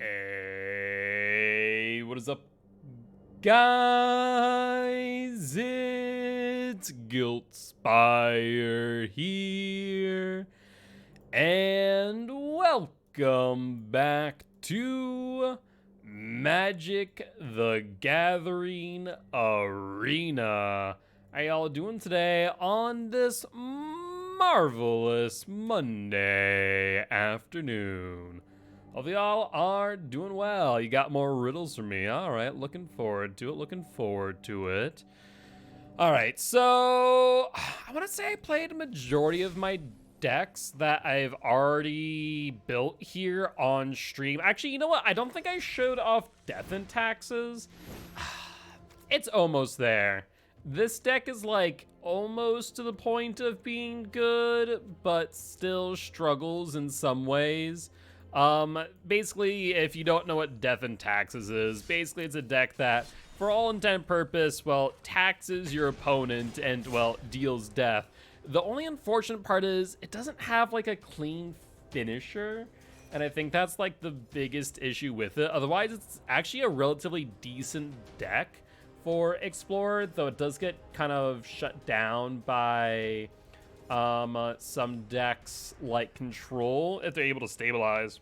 Hey, what is up, guys? It's Guiltspire here, and welcome back to Magic the Gathering Arena. How y'all doing today on this marvelous Monday afternoon? Hope y'all are doing well. You got more riddles for me. All right, looking forward to it. All right, so I want to say I played a majority of my decks that I've already built here on stream. Actually, you know what? I don't think I showed off Death and Taxes. It's almost there. This deck is like almost to the point of being good, but still struggles in some ways. Basically, if you don't know what Death and Taxes is, basically it's a deck that, for all intent and purpose, well, taxes your opponent and, well, deals death. The only unfortunate part is it doesn't have, like, a clean finisher, and I think that's, like, the biggest issue with it. Otherwise, it's actually a relatively decent deck for Explorer, though it does get kind of shut down by some decks like Control if they're able to stabilize.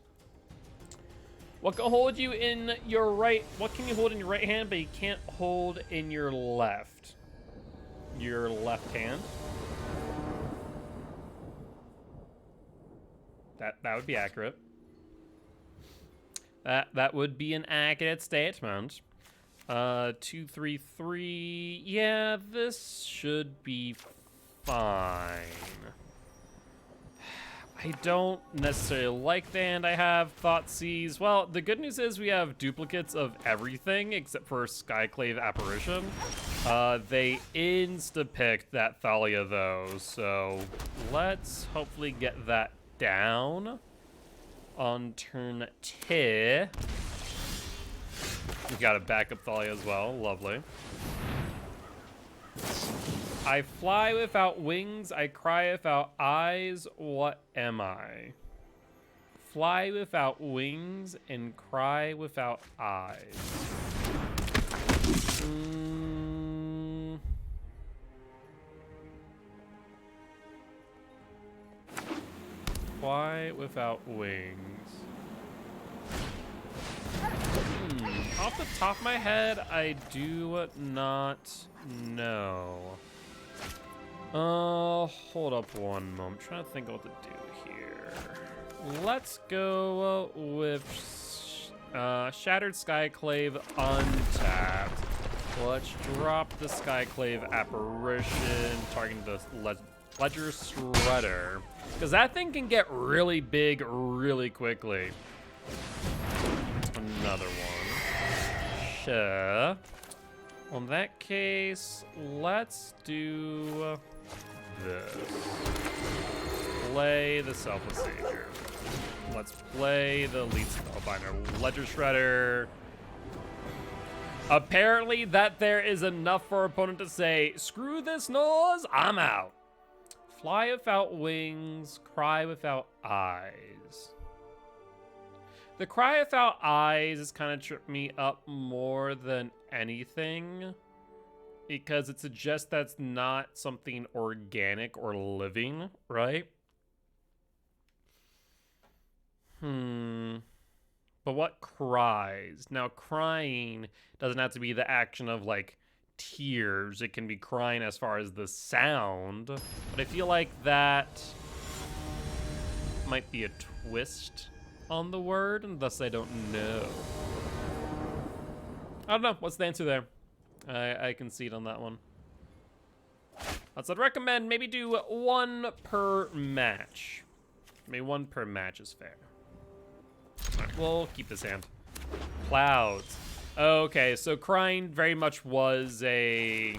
What can hold you in your right? What can you hold in your right hand, but you can't hold in your left? Your left hand. That would be accurate. That would be an accurate statement. 2, 3, 3. Yeah, this should be fine. I don't necessarily like the hand I have. Thoughtseize. Well, the good news is we have duplicates of everything except for Skyclave Apparition. They insta-picked that Thalia though, so let's hopefully get that down on turn 2. We got a backup Thalia as well. Lovely. I fly without wings, I cry without eyes, what am I? Fly without wings and cry without eyes. Fly without wings. Off the top of my head, I do not know. Hold up one moment. I'm trying to think of what to do here. Let's go with Shattered Skyclave untapped. Let's drop the Skyclave Apparition, targeting the Ledger Shredder, because that thing can get really big really quickly. Another one. Sure. Well, in that case, let's do this. Play the Selfless Savior. Let's play the Lead Spellbinder. Ledger Shredder. Apparently that there is enough for our opponent to say, screw this noise, I'm out. Fly without wings, cry without eyes. The cry without eyes has kind of tripped me up more than anything, because it suggests that's not something organic or living, right? But what cries? Now, crying doesn't have to be the action of, like, tears. It can be crying as far as the sound, but I feel like that might be a twist on the word, and thus I don't know. I don't know. What's the answer there? I concede on that one. I'd recommend maybe do 1 per match. Maybe 1 per match is fair. All right, we'll keep this hand. Clouds. Okay, so crying very much was a,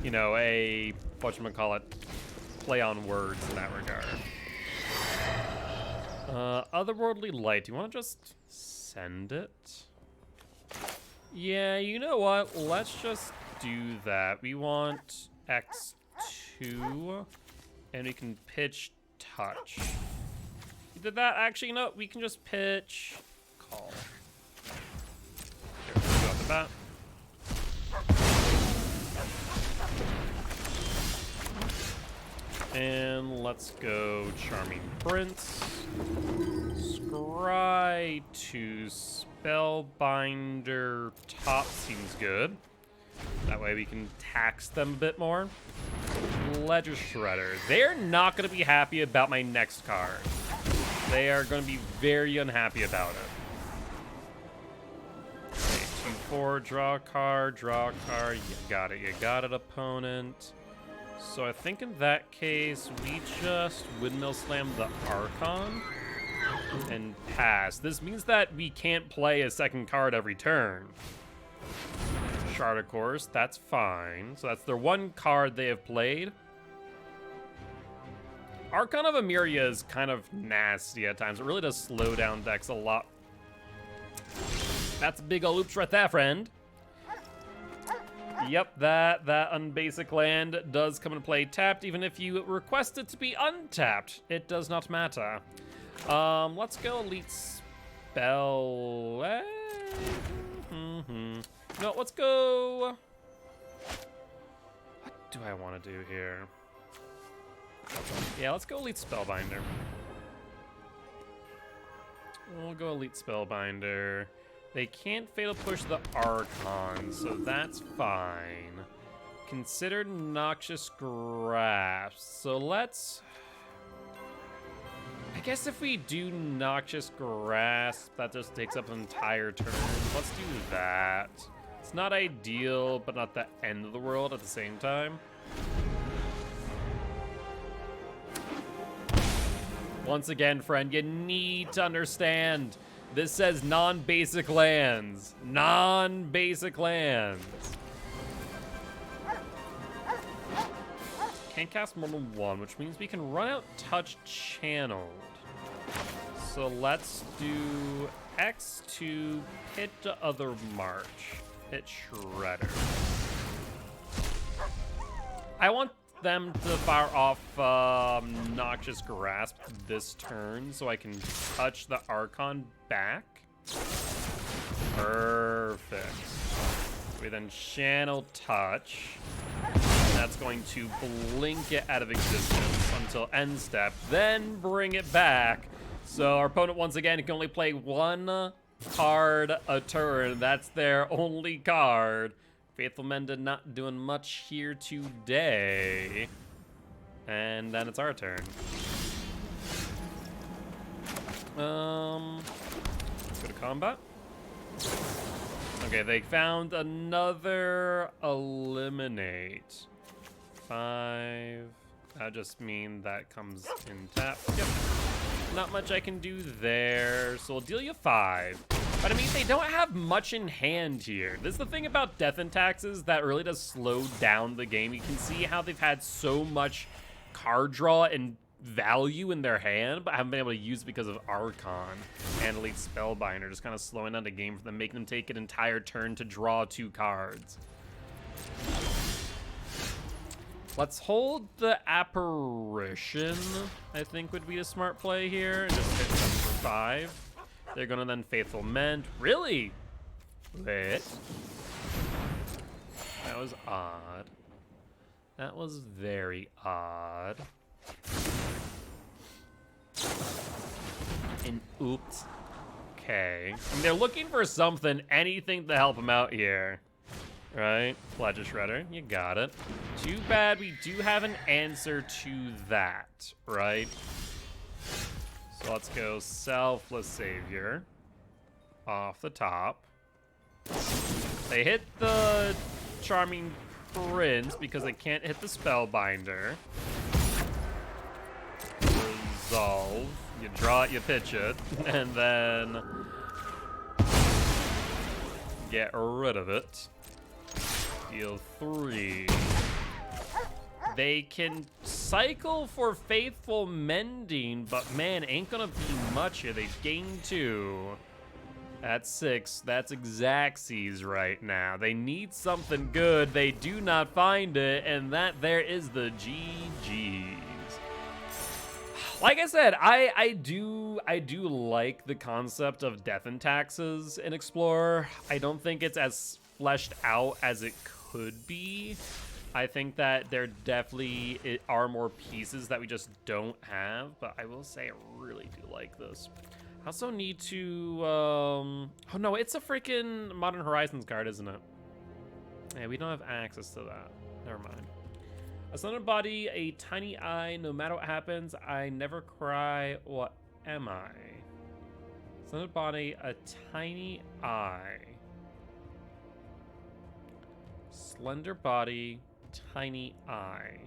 you know, a, whatchamacallit, play on words in that regard. Otherworldly Light. Do you want to just send it? Yeah, you know what? Let's just do that. We want X2, and we can pitch Touch. You did that? Actually, no, we can just pitch Call. combat. And let's go Charming Prince. Scry to Spellbinder top seems good. That way we can tax them a bit more. Ledger Shredder. They're not going to be happy about my next card. They are going to be very unhappy about it. Okay, 2-4, draw a card, draw a card. You got it, opponent. So I think in that case, we just Windmill Slam the Archon and pass. This means that we can't play a second card every turn. Shard, of course, that's fine. So that's their one card they have played. Archon of Emeria is kind of nasty at times. It really does slow down decks a lot. That's a big ol' oops right there, friend. Yep, that unbasic land does come into play tapped, even if you request it to be untapped. It does not matter. Let's go Elite Spell. No, let's go. What do I want to do here? Yeah, let's go Elite Spellbinder. We'll go Elite Spellbinder. They can't Fatal Push the Archon, so that's fine. Consider Noxious Grasp. So let's... I guess if we do Noxious Grasp, that just takes up an entire turn. Let's do that. It's not ideal, but not the end of the world at the same time. Once again, friend, you need to understand. This says non-basic lands. Non-basic lands. Can't cast more than one, which means we can run out Touch Channeled. So let's do X to hit the other March. Hit Shredder. I want them to fire off Noxious Grasp this turn so I can touch the Archon back. Perfect. We then Channel Touch. That's going to blink it out of existence until end step, then bring it back. So our opponent, once again, can only play one card a turn. That's their only card. Faithful Menda not doing much here today. And then it's our turn. Let's go to combat. Okay, they found another eliminate. 5. That just mean that comes in tap. Yep. Not much I can do there, so we'll deal you 5. But I mean, they don't have much in hand here. This is the thing about Death and Taxes that really does slow down the game. You can see how they've had so much card draw and value in their hand, but haven't been able to use it because of Archon and Elite Spellbinder, just kind of slowing down the game for them, making them take an entire turn to draw 2 cards. Let's hold the Apparition, I think would be a smart play here, and just hit them for 5. They're gonna then Faithful Mend. Really? Lit. That was odd. That was very odd. And oops. Okay. I mean, they're looking for something, anything to help them out here. Right? Ledger Shredder, you got it. Too bad we do have an answer to that, right? So let's go Selfless Savior off the top. They hit the Charming Prince because they can't hit the Spellbinder. Resolve. You draw it, you pitch it, and then get rid of it. Deal 3. They can cycle for Faithful Mending, but man, ain't gonna be much here. They gain 2. That's 6. That's Xaxes right now. They need something good. They do not find it, and that there is the GGs. Like I said, I do like the concept of Death and Taxes in Explorer. I don't think it's as fleshed out as it could be. I think that there definitely are more pieces that we just don't have, but I will say I really do like this. I also need to, oh no, it's a freaking Modern Horizons card, isn't it? Yeah, we don't have access to that. Never mind. A slender body, a tiny eye, no matter what happens, I never cry. What am I? Slender body, a tiny eye. Slender body, tiny eye.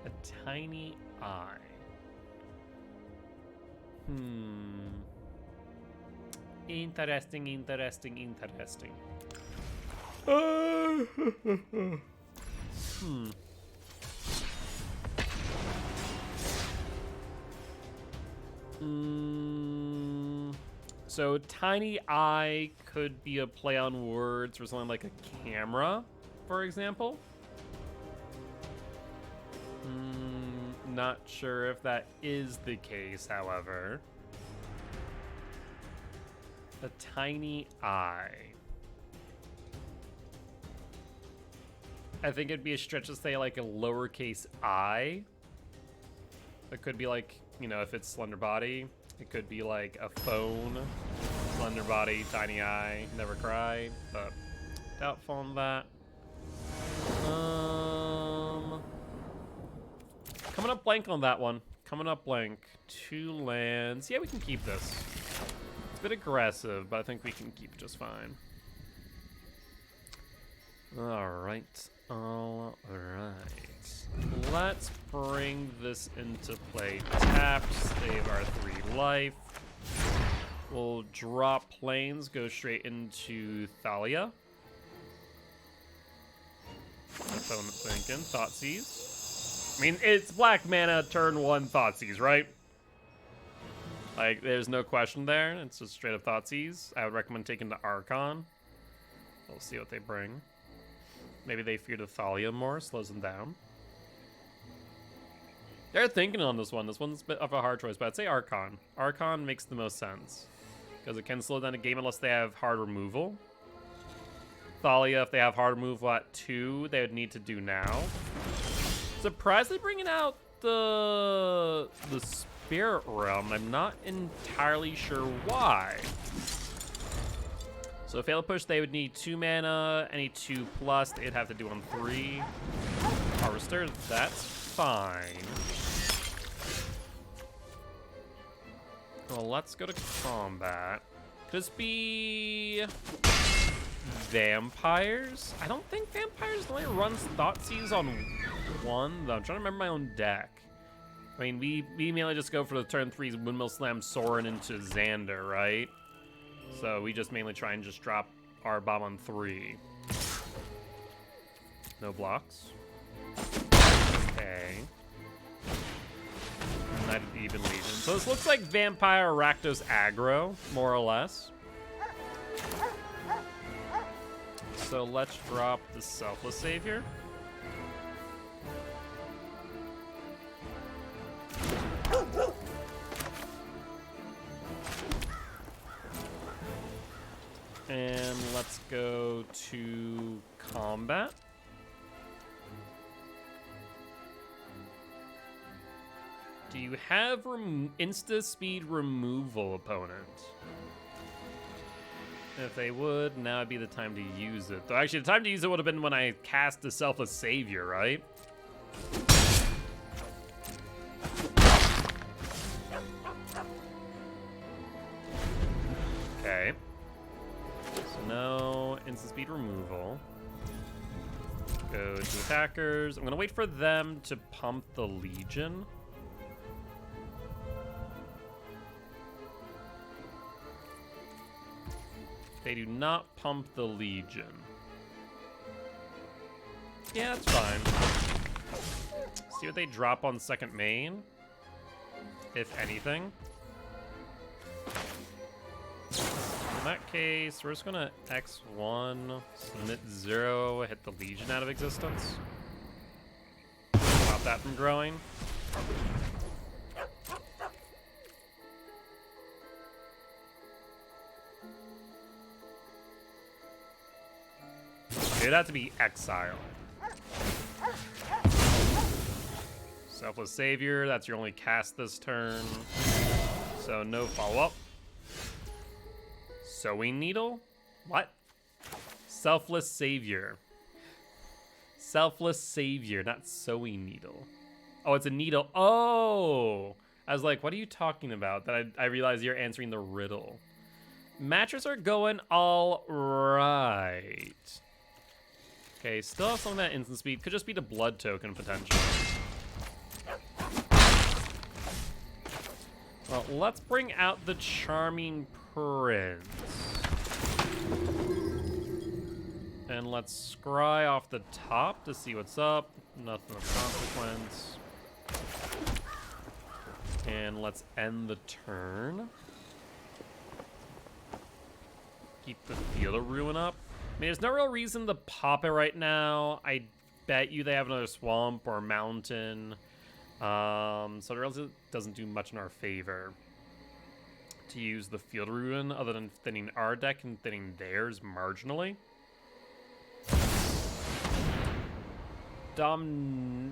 A tiny eye. Interesting, interesting, interesting. So tiny eye could be a play on words for something like a camera, for example. Not sure if that is the case, however. A tiny eye. I think it'd be a stretch to say like a lowercase I. It could be like, you know, if it's slender body, it could be like a phone, slender body, tiny eye, never cry, but doubtful on that. Coming up blank on that one. Coming up blank. 2 lands. Yeah, we can keep this. It's a bit aggressive, but I think we can keep just fine. Alright. Alright. Let's bring this into play. Tap, save our 3 life. We'll drop planes, go straight into Thalia. Opponent thinking. Thoughtseize. I mean, it's black mana, turn 1 Thoughtseize, right? Like, there's no question there. It's just straight up Thoughtseize. I would recommend taking the Archon. We'll see what they bring. Maybe they fear the Thalia more, slows them down. They're thinking on this one. This one's a bit of a hard choice, but I'd say Archon. Archon makes the most sense, because it can slow down a game unless they have hard removal. Thalia, if they have hard removal at 2, they would need to do now. Surprisingly bringing out the Spirit Realm. I'm not entirely sure why. So fail to push, they would need 2 mana. Any 2+, they'd have to do on 3. Harvester, that's fine. Well, let's go to combat. Could this be vampires? I don't think vampires only runs Thoughtseize on 1, though. I'm trying to remember my own deck. I mean, we mainly just go for the turn 3's Windmill Slam Sorin into Xander, right? So we just mainly try and just drop our bomb on 3. No blocks. Okay. United Even Legion. So this looks like Vampire Rakdos aggro, more or less. So let's drop the Selfless Savior. And let's go to combat. Do you have insta-speed removal, opponent? If they would, now would be the time to use it. Though actually, the time to use it would have been when I cast the Selfless Savior, right? Okay. So no instant speed removal. Go to attackers. I'm gonna wait for them to pump the Legion. They do not pump the Legion. Yeah, that's fine. See what they drop on second main, if anything. In that case, we're just gonna X1, submit 0, hit the Legion out of existence. Stop that from growing. It'd have to be exile. Selfless Savior, that's your only cast this turn. So no follow-up. Sewing Needle? What? Selfless Savior. Selfless Savior, not Sewing Needle. Oh, it's a needle. Oh! I was like, what are you talking about? Then I realized you're answering the riddle. Matches are going all right. Okay, still have some of that instant speed. Could just be the blood token potential. Well, let's bring out the Charming Prince. And let's scry off the top to see what's up. Nothing of consequence. And let's end the turn. Keep the Field of Ruin up. I mean, there's no real reason to pop it right now. I bet you they have another swamp or mountain. So it really doesn't do much in our favor to use the Field of Ruin other than thinning our deck and thinning theirs marginally. Dominati.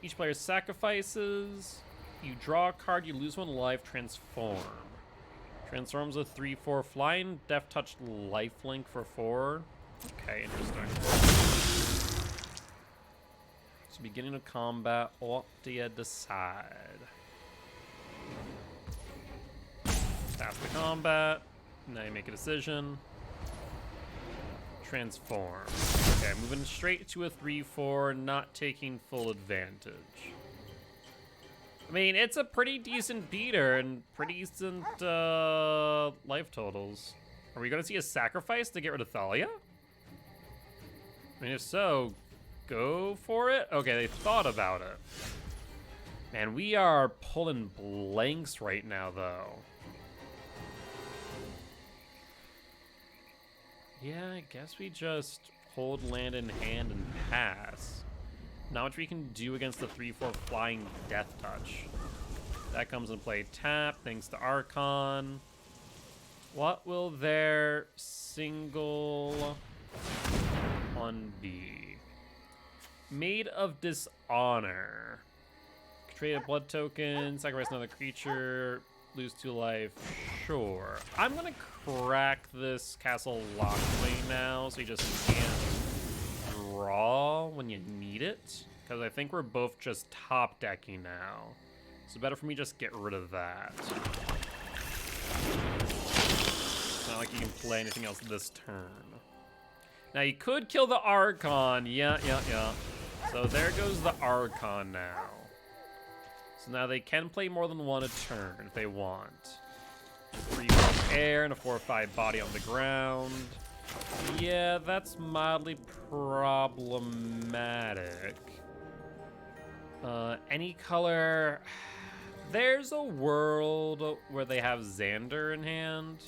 Each player sacrifices. You draw a card, you lose 1 life, transform. Transforms a 3/4 flying, Death Touch lifelink for 4. Okay, interesting. So beginning of combat, what do you decide? Pass the combat. Now you make a decision. Transform. Okay, moving straight to a 3/4, not taking full advantage. I mean, it's a pretty decent beater and pretty decent life totals. Are we going to see a sacrifice to get rid of Thalia? I mean, if so, go for it. Okay, they thought about it. Man, we are pulling blanks right now, though. Yeah, I guess we just hold land in hand and pass. Not much we can do against the 3/4 flying Death Touch. That comes into play tap, thanks to Archon. What will their single one be? Maid of Dishonor. Trade a blood token, sacrifice another creature, lose 2 life. Sure. I'm gonna crack this Castle Lockley now, so you just can't draw when you need it, because I think we're both just top decking now. So better for me just get rid of that. It's not like you can play anything else this turn. Now you could kill the Archon. Yeah. So there goes the Archon now. So now they can play more than 1 a turn if they want. 3/4 air and a 4/5 body on the ground. Yeah, that's mildly problematic. Any color. There's a world where they have Xander in hand,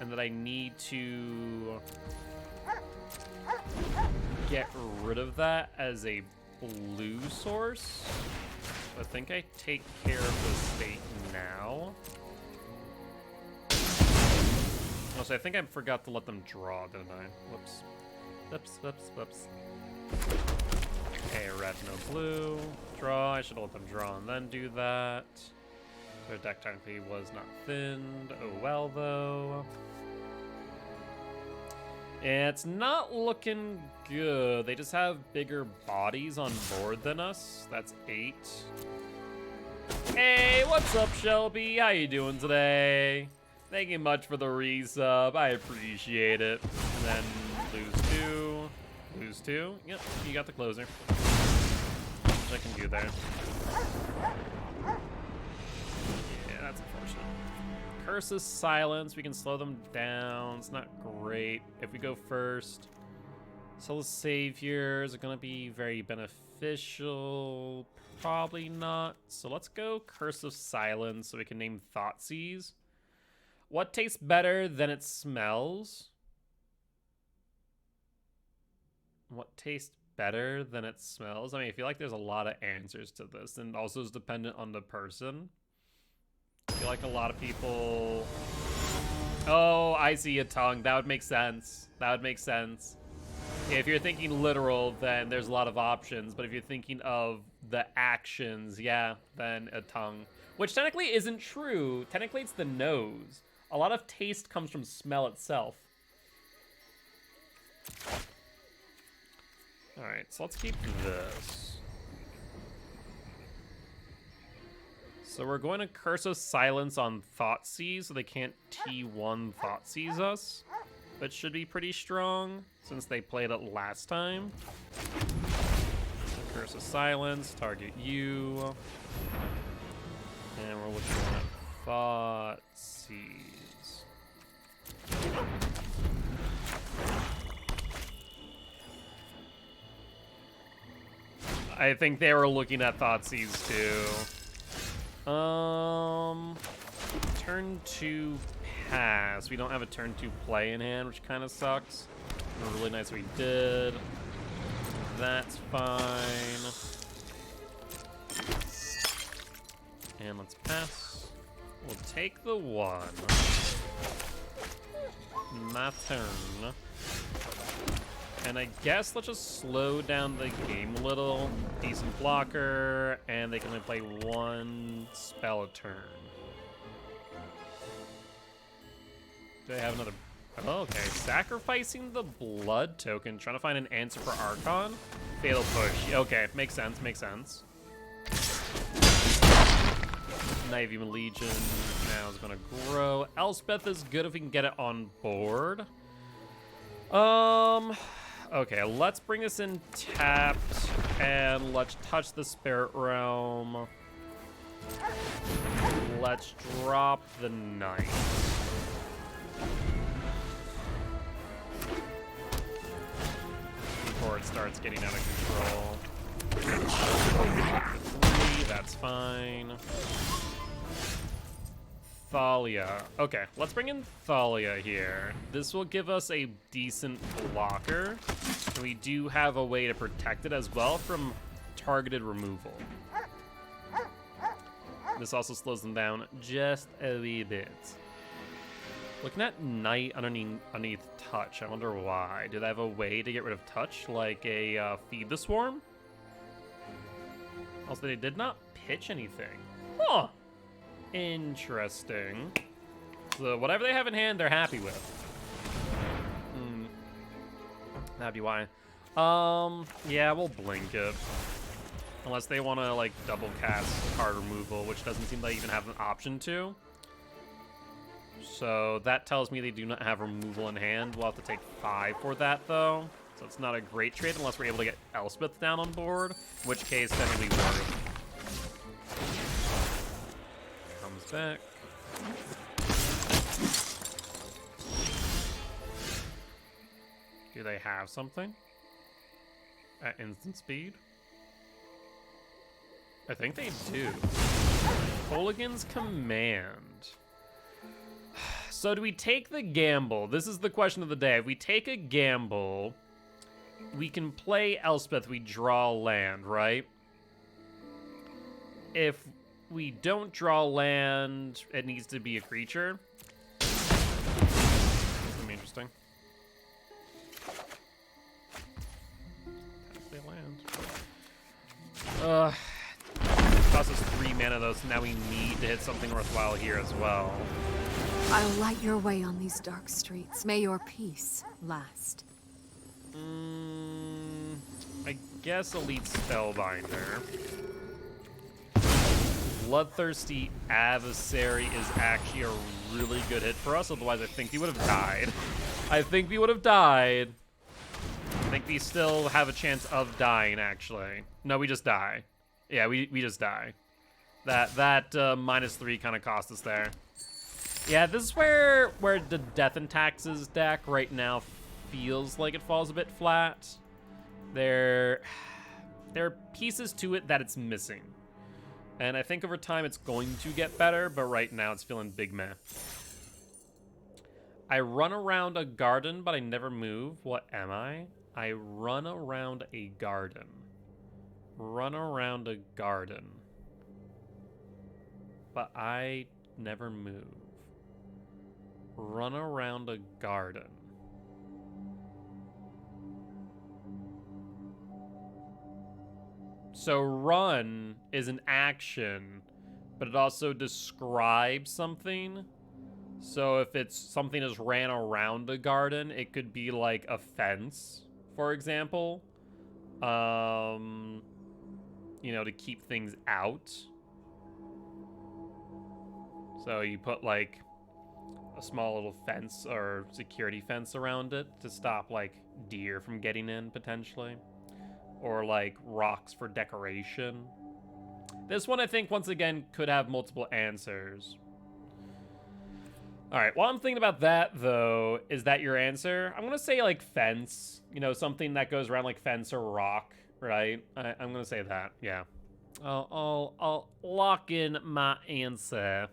and that I need to get rid of that as a blue source. I think I take care of the state now. Also, I think I forgot to let them draw, didn't I? Whoops. Okay, red, no blue. Draw. I should have let them draw and then do that. Their deck technically was not thinned. Oh well, though. It's not looking good. They just have bigger bodies on board than us. That's 8. Hey, what's up, Shelby? How you doing today? Thank you much for the resub. I appreciate it. And then lose 2. Lose 2. Yep, you got the closer. Which I can do there. Yeah, that's unfortunate. Curse's Silence. We can slow them down. It's not great. If we go first, Soul's Saviors are going to be very beneficial. Probably not. So let's go Curse of Silence so we can name Thoughtseize. What tastes better than it smells? What tastes better than it smells? I mean, I feel like there's a lot of answers to this, and also is dependent on the person. I feel like a lot of people Oh, I see a tongue. That would make sense. That would make sense. If you're thinking literal, then there's a lot of options. But if you're thinking of the actions, yeah, then a tongue. Which technically isn't true. Technically, it's the nose. A lot of taste comes from smell itself. All right, so let's keep this. So we're going to Curse of Silence on Thoughtseize, so they can't T1 Thoughtseize us. But should be pretty strong, since they played it last time. So Curse of Silence, target you. And we're looking at Thoughtseize. I think they were looking at Thoughtseize too. Turn 2 pass. We don't have a turn 2 play in hand, which kind of sucks. Really nice we did. That's fine. And let's pass. We'll take the 1. My turn. And I guess let's just slow down the game a little. Decent blocker, and they can only play 1 spell a turn. Do they have another? Oh, okay, sacrificing the blood token, trying to find an answer for Archon. Fatal push. Okay, makes sense, makes sense. Naivum Legion now is gonna grow. Elspeth is good if we can get it on board. Okay, let's bring this in tapped, and let's touch the Spirit Realm. Let's drop the Knight. Before it starts getting out of control. 3, that's fine. Thalia. Okay, let's bring in Thalia here. This will give us a decent blocker. And we do have a way to protect it as well from targeted removal. This also slows them down just a wee bit. Looking at Knight underneath touch, I wonder why. Do they have a way to get rid of touch, like a Feed the Swarm? Also, they did not pitch anything. Huh. Interesting. So whatever they have in hand, they're happy with. That'd be why. Yeah, we'll blink it. Unless they want to, like, double cast card removal, which doesn't seem like they even have an option to. So that tells me they do not have removal in hand. We'll have to take 5 for that, though. So it's not a great trade unless we're able to get Elspeth down on board, in which case then it'll be worth. Comes back. Do they have something at instant speed? I think they do. Hooligan's Command. So do we take the gamble? This is the question of the day. If we take a gamble, we can play Elspeth, we draw land, right? If we don't draw land, it needs to be a creature. That's gonna be interesting. They land. Costs us 3 mana though, so now we need to hit something worthwhile here as well. I'll light your way on these dark streets. May your peace last. I guess Elite Spellbinder. Bloodthirsty Adversary is actually a really good hit for us, otherwise I think we would have died. I think we still have a chance of dying, actually. No, we just die. Yeah, we just die. That -3 kind of cost us there. Yeah, this is where the Death and Taxes deck right now feels like it falls a bit flat. There are pieces to it that it's missing. And I think over time it's going to get better, but right now it's feeling big meh. I run around a garden, but I never move. What am I? I run around a garden. Run around a garden. But I never move. Run around a garden. So run is an action, but it also describes something. So if it's something is ran around a garden, it could be like a fence, for example. You know, to keep things out. So you put like a small little fence or security fence around it to stop like deer from getting in potentially. Or like rocks for decoration. This one I think once again could have multiple answers. All right, while I'm thinking about that though, is that your answer? I'm gonna say like fence, you know, something that goes around like fence or rock, right? I'm gonna say that, yeah. I'll lock in my answer.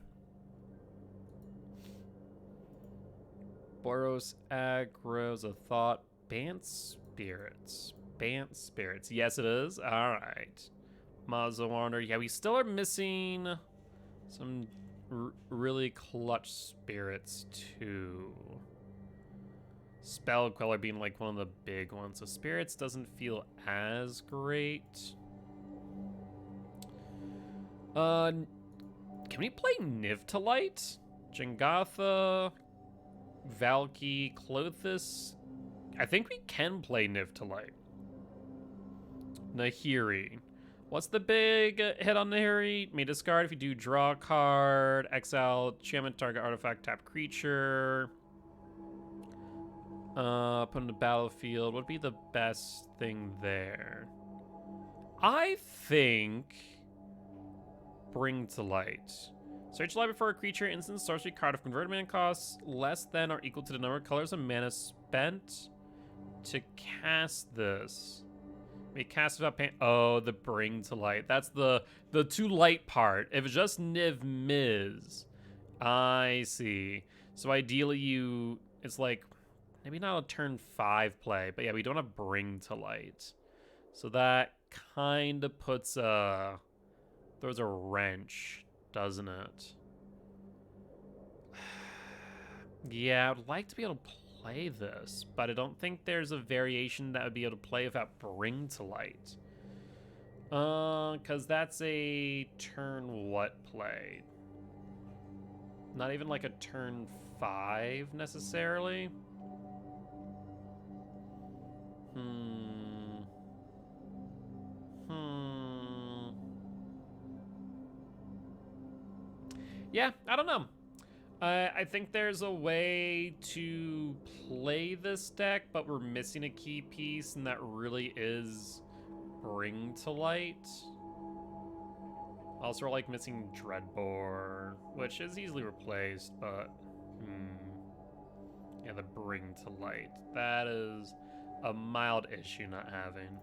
Boros aggro's a thought. Bant spirits. Bant spirits. Yes, it is. All right. Mazza Wander. Yeah, we still are missing some really clutch spirits too. Spell Queller being like one of the big ones. So spirits doesn't feel as great. Can we play Nivtalite? Jengatha, Valky, Clothis. I think we can play Nivtalite. Nahiri. What's the big hit on Nahiri? May discard if you do draw a card, exile, enchantment, target artifact, tap creature. Put on the battlefield. What would be the best thing there? I think Bring to Light. Search the library for a creature, instant sorcery card of converted mana costs less than or equal to the number of colors of mana spent to cast this. We cast without pain. Oh, the Bring to Light. That's the to light part. If it's just Niv Miz, I see. So ideally it's like, maybe not a turn 5 play, but yeah, we don't have Bring to Light. So that kind of puts throws a wrench, doesn't it? Yeah, I'd like to be able to play this, but I don't think there's a variation that would be able to play without Bring to Light. Because that's a turn what play? Not even like a turn 5 necessarily. Yeah, I don't know. I think there's a way to play this deck, but we're missing a key piece, and that really is Bring to Light. Also, we're like missing Dreadbore, which is easily replaced, but yeah, the Bring to Light. That is a mild issue not having.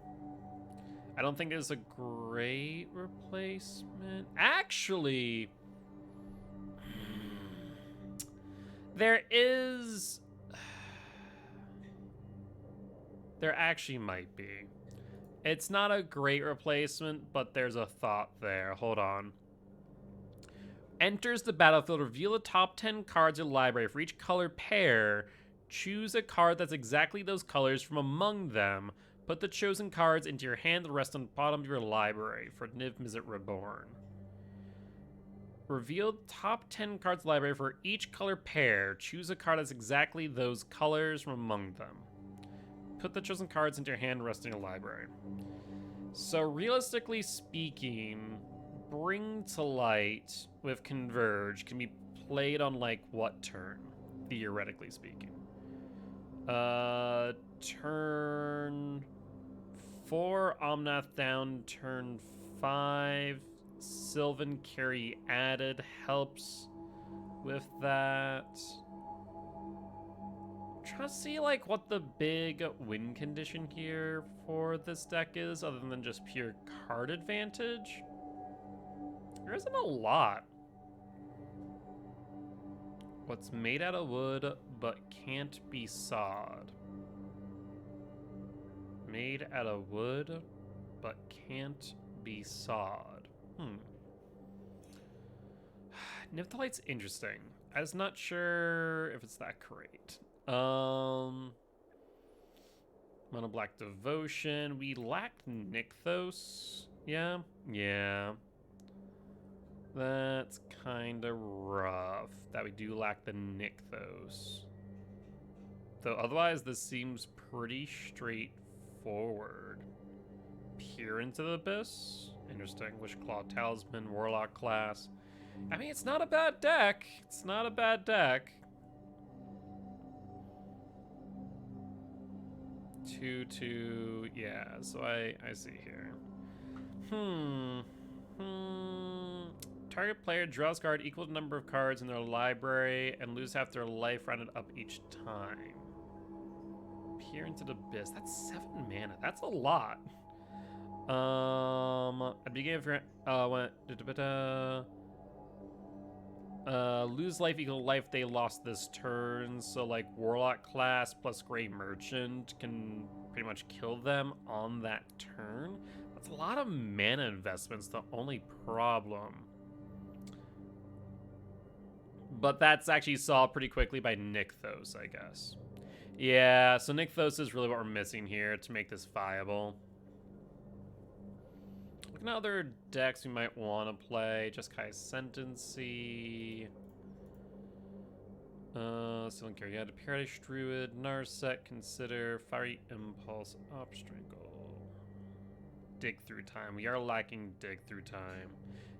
I don't think there's a great replacement. Actually, there is. There actually might be. It's not a great replacement, but there's a thought there. Hold on. Enters the battlefield, reveal the top 10 cards in your library. For each color pair, choose a card that's exactly those colors from among them. Put the chosen cards into your hand, the rest on the bottom of your library. For Niv Mizzet Reborn. Reveal top 10 cards library for each color pair. Choose a card that's exactly those colors from among them. Put the chosen cards into your hand, rest in your library. So realistically speaking, Bring to Light with Converge can be played on like what turn, theoretically speaking? Turn 4, Omnath down, turn 5. Sylvan Carry added helps with that. I'm trying to see like what the big win condition here for this deck is, other than just pure card advantage. There isn't a lot. What's made out of wood but can't be sawed? Made out of wood but can't be sawed. Nivtalite's interesting, I'm just not sure if it's that great. Mono Black Devotion. We lacked Nykthos. Yeah. Yeah. That's kind of rough that we do lack the Nykthos. Though otherwise, this seems pretty straightforward. Peer into the Abyss. Interesting. Wish Claw Talisman, Warlock class. I mean, it's not a bad deck. It's not a bad deck. 2/2. Yeah, so I see here. Target player draws card equal to number of cards in their library and lose half their life rounded up each time. Peer into the Abyss. That's 7 mana. That's a lot. At the beginning of your lose life equal life they lost this turn. So like Warlock class plus Grey Merchant can pretty much kill them on that turn. That's a lot of mana investments, the only problem. But that's actually solved pretty quickly by Nykthos, I guess. Yeah, so Nykthos is really what we're missing here to make this viable. Looking at other decks we might want to play. Jeskai Sentency. Stealing Care. Yeah, the Paradise Druid. Narset. Consider. Fiery Impulse. Obstacle. Dig Through Time. We are lacking Dig Through Time.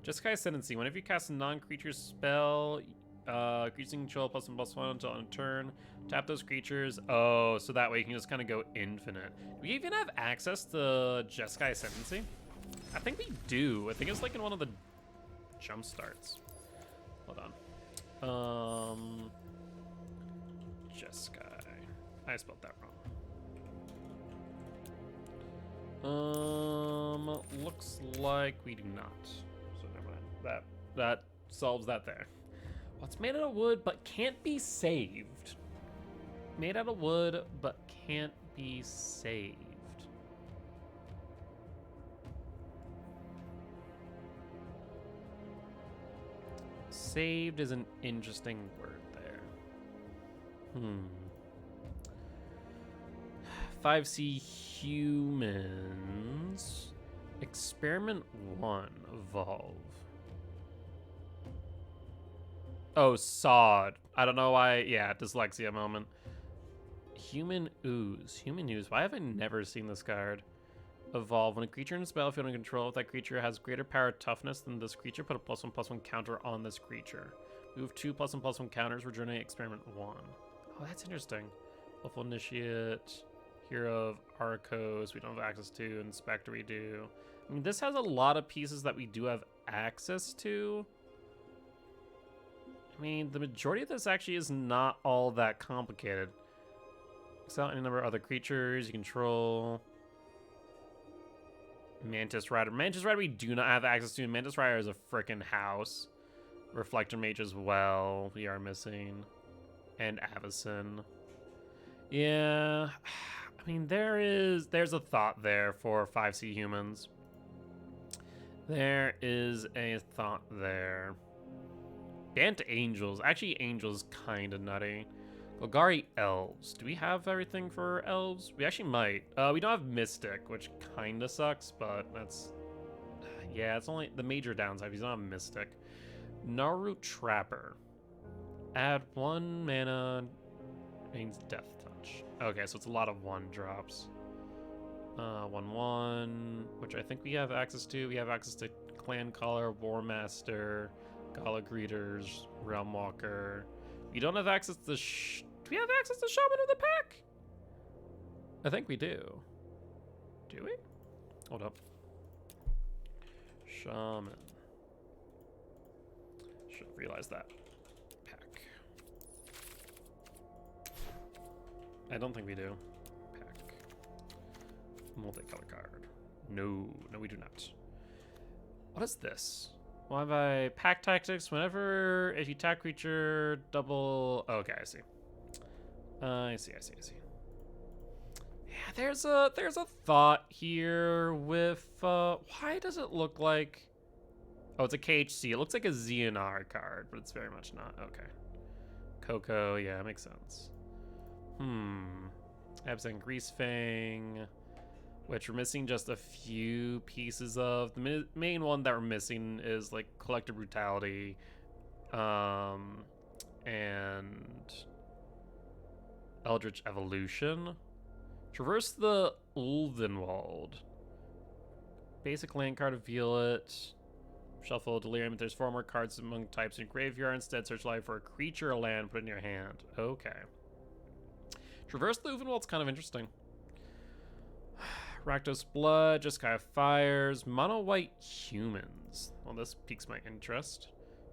Jeskai Sentency. Whenever you cast a non-creature spell, creatures can control +1/+1 until on a turn. Tap those creatures. Oh, so that way you can just kind of go infinite. Do we even have access to Jeskai Sentency? I think we do. I think it's like in one of the jump starts. Hold on. Jeskai. I spelled that wrong. Looks like we do not. So never mind. That solves that there. Well, it's made out of wood, but can't be saved. Made out of wood, but can't be saved. Saved is an interesting word there. 5C humans. Experiment 1, evolve. Oh, sod. I don't know why. Yeah, dyslexia moment. Human ooze. Human ooze. Why have I never seen this card? Evolve. When a creature in a battlefield under control, if that creature has greater power toughness than this creature, put a +1/+1 counter on this creature. Move 2 +1/+1 counters, regenerate experiment 1. Oh, that's interesting. Willful Initiate, Hero of Arcos, we don't have access to, Inspector we do. I mean, this has a lot of pieces that we do have access to. I mean, the majority of this actually is not all that complicated. Exile any number of other creatures you control. Mantis Rider. Mantis Rider we do not have access to. Mantis Rider is a frickin' house. Reflector Mage as well. We are missing. And Avacyn. Yeah. I mean, there's a thought there for 5C humans. There is a thought there. Bant Angels. Actually, Angels kind of nutty. Golgari Elves. Do we have everything for Elves? We actually might. We don't have Mystic, which kind of sucks, but that's... Yeah, it's only the major downside. He's not a Mystic. Naru Trapper. Add 1 mana. Means Death Touch. Okay, so it's a lot of 1-drops. 1/1, which I think we have access to. We have access to Clan Caller, Warmaster, Gala Greeters, Realm Walker. We don't have access to... Do we have access to Shaman of the Pack? I think we do. Do we? Hold up. Shaman. Should have realized that. Pack. I don't think we do. Pack. Multicolor card. No, we do not. What is this? Why have I pack tactics? Whenever if you tap creature, double. Oh, okay, I see. I see. Yeah, there's a thought here with why does it look like? Oh, it's a KHC. It looks like a ZNR card, but it's very much not. Okay. Coco. Yeah, makes sense. Absent Grease Fang, which we're missing just a few pieces of. The main one that we're missing is like Collective Brutality, and Eldritch Evolution. Traverse the Ulvenwald. Basic land card, reveal it. Shuffle Delirium. If there's 4 more cards among types in your graveyard, instead search life for a creature or land, put it in your hand. Okay. Traverse the Ulvenwald's kind of interesting. Rakdos Blood, Jeskai Fires, Mono White Humans. Well, this piques my interest.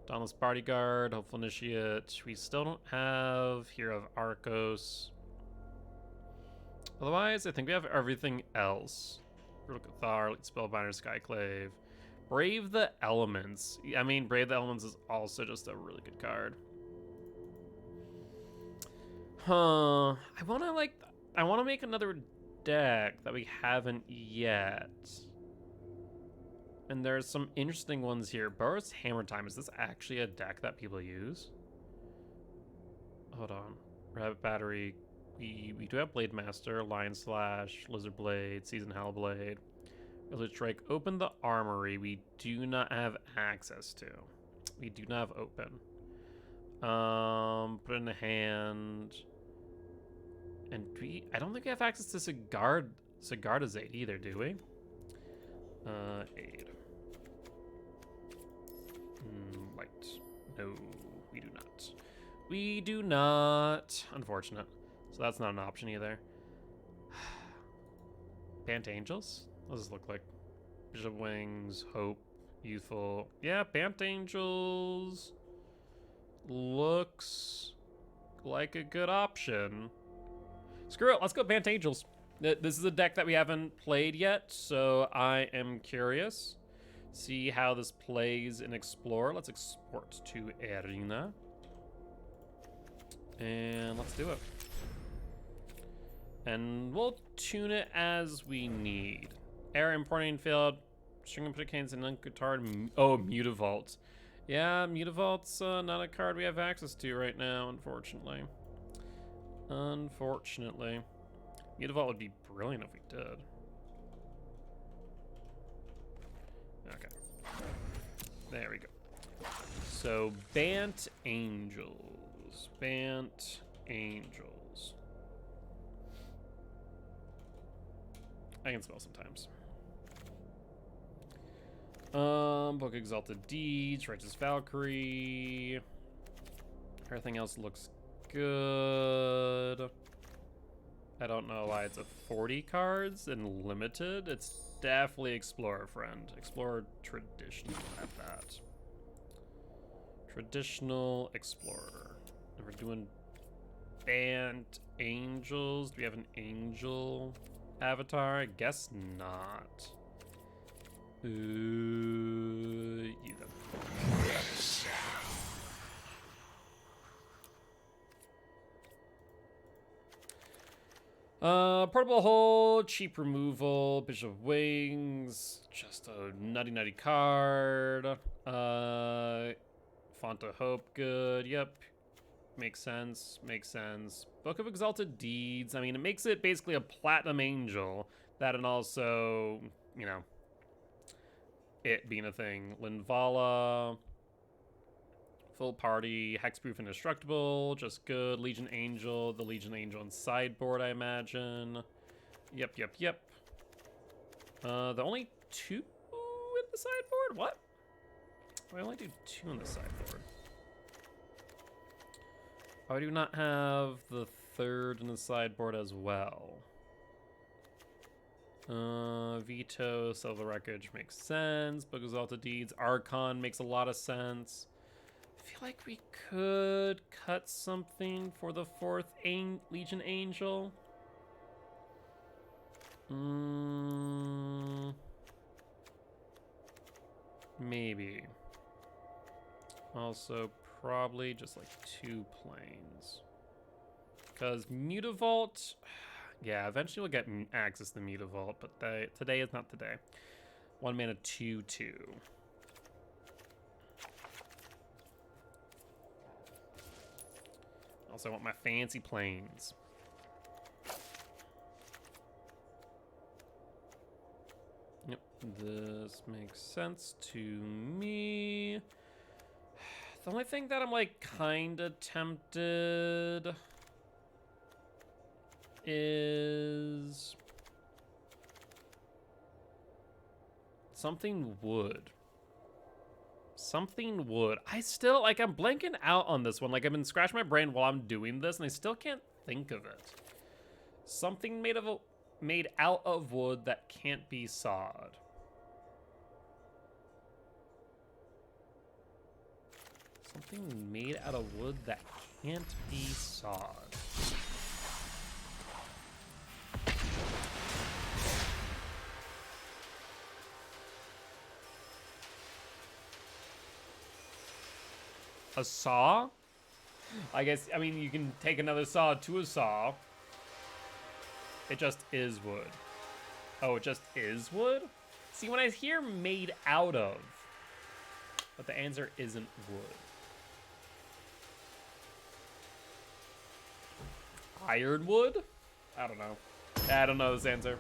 Dauntless Bodyguard, Hopeful Initiate. We still don't have Hero of Arcos. Otherwise, I think we have everything else. Brutal Cathar, Spellbinder, Skyclave. Brave the Elements. I mean, Brave the Elements is also just a really good card. Huh. I want to make another deck that we haven't yet. And there's some interesting ones here. Boros Hammer Time. Is this actually a deck that people use? Hold on. Rabbit Battery. We do have Blade Master, Lion Slash, Lizard Blade, Season Hellblade. Village Strike. Open the Armory. We do not have access to. We do not have open. Put it in the hand. And I don't think we have access to Sigardazade either, do we? Aid. Light. No, we do not. We do not. Unfortunate. So that's not an option either. Bant Angels? What does this look like? Bishop Wings, Hope, Youthful. Yeah, Bant Angels looks like a good option. Screw it, let's go Bant Angels. This is a deck that we haven't played yet, so I am curious. See how this plays in Explorer. Let's export to Arena. And let's do it. And we'll tune it as we need. Error importing failed. String Implications and Uncutard. Oh, Mutavault. Yeah, Mutavault's not a card we have access to right now, unfortunately. Unfortunately. Mutavault would be brilliant if we did. Okay. There we go. So, Bant Angels. Bant Angels. I can spell sometimes. Book Exalted Deeds, Righteous Valkyrie. Everything else looks good. I don't know why it's a 40 cards and limited. It's definitely Explorer Friend. Explorer Traditional at that. Traditional Explorer. And we're doing Bant Angels. Do we have an angel avatar? I guess not. You then. Portable Hold, cheap removal, Bishop of Wings, just a nutty card. Font of Hope, good, yep. Makes sense. Book of Exalted Deeds, I mean, it makes it basically a Platinum Angel, that and also, you know, it being a thing. Linvala, full party, hexproof indestructible, just good. Legion Angel, the Legion Angel in sideboard, I imagine. Yep. The only 2 in the sideboard? What? I only do 2 in the sideboard. Oh, I do not have the 3rd in the sideboard as well. Veto, Silver Wreckage makes sense. Book of Exalted Deeds, Archon makes a lot of sense. I feel like we could cut something for the 4th Legion Angel. Maybe. Also, probably just like 2 planes. Because Mutavault... Yeah, eventually we'll get access to Mutavault, but today is not today. 1 mana 2/2. Also, I want my fancy planes. Yep, this makes sense to me. The only thing that I'm like kinda tempted is something wood. Something wood. I still, like, I'm blanking out on this one. Like, I've been scratching my brain while I'm doing this, and I still can't think of it. Something made out of wood that can't be sawed. Something made out of wood that can't be sawed. A saw? I guess, I mean, you can take another saw to a saw. It just is wood. Oh, it just is wood? See, when I hear made out of, but the answer isn't wood. Ironwood? I don't know. I don't know this answer.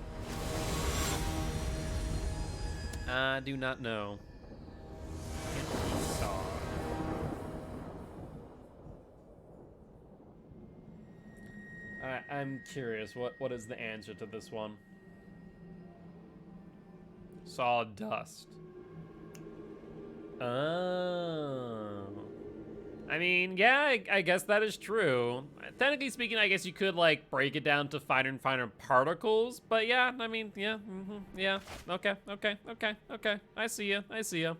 I do not know. Can't be sawed. I'm curious, what is the answer to this one? Sawdust. Oh. I mean, yeah, I guess that is true. Technically speaking, I guess you could, like, break it down to finer and finer particles, but yeah, I mean, yeah, yeah, okay. I see ya. I see ya.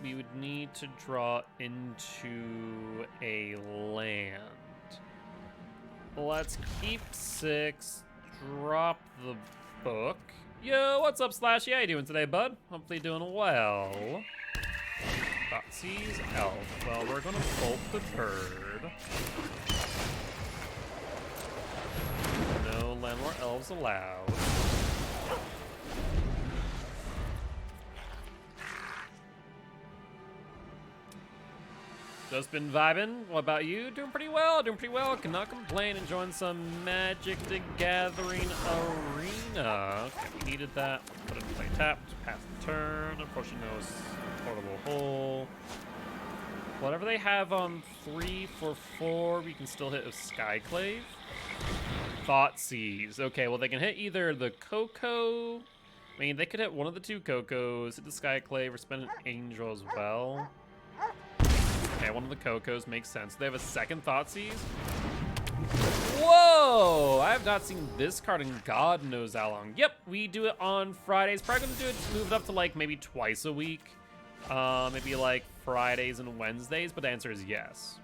We would need to draw into a land. Let's keep 6, drop the book. Yo, what's up, Slashy? How you doing today, bud? Hopefully doing well. Thoughtseize elf. Well, we're gonna bolt the bird. No landlord elves allowed. Just been vibing. What about you? Doing pretty well. Cannot complain. Enjoying some Magic the Gathering Arena. Okay, we needed that. Put it in play tapped. Pass the turn. Unfortunately, no portable hole. Whatever they have on 3 for 4, we can still hit a Skyclave. Thoughtseize. Okay, well, they can hit either the Coco. I mean, they could hit one of the 2 Cocos, hit the Skyclave, or spend an Angel as well. Okay, one of the Cocos makes sense. They have a second Thoughtseize. Whoa! I have not seen this card in God knows how long. Yep, we do it on Fridays. Probably gonna do it, move it up to like maybe twice a week. Maybe like Fridays and Wednesdays, but the answer is yes.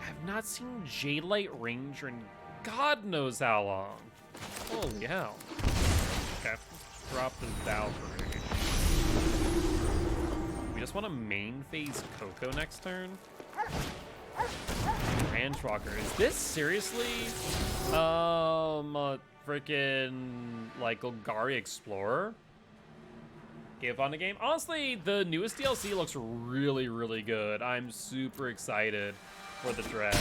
I have not seen Jadelight Ranger in God knows how long. Holy hell. Okay, let's drop the Valkyrie. We just want a main phase Coco next turn. Ranch Walker. Is this seriously a freaking like Golgari Explorer? Give on the game. Honestly, the newest DLC looks really, really good. I'm super excited for the dredge.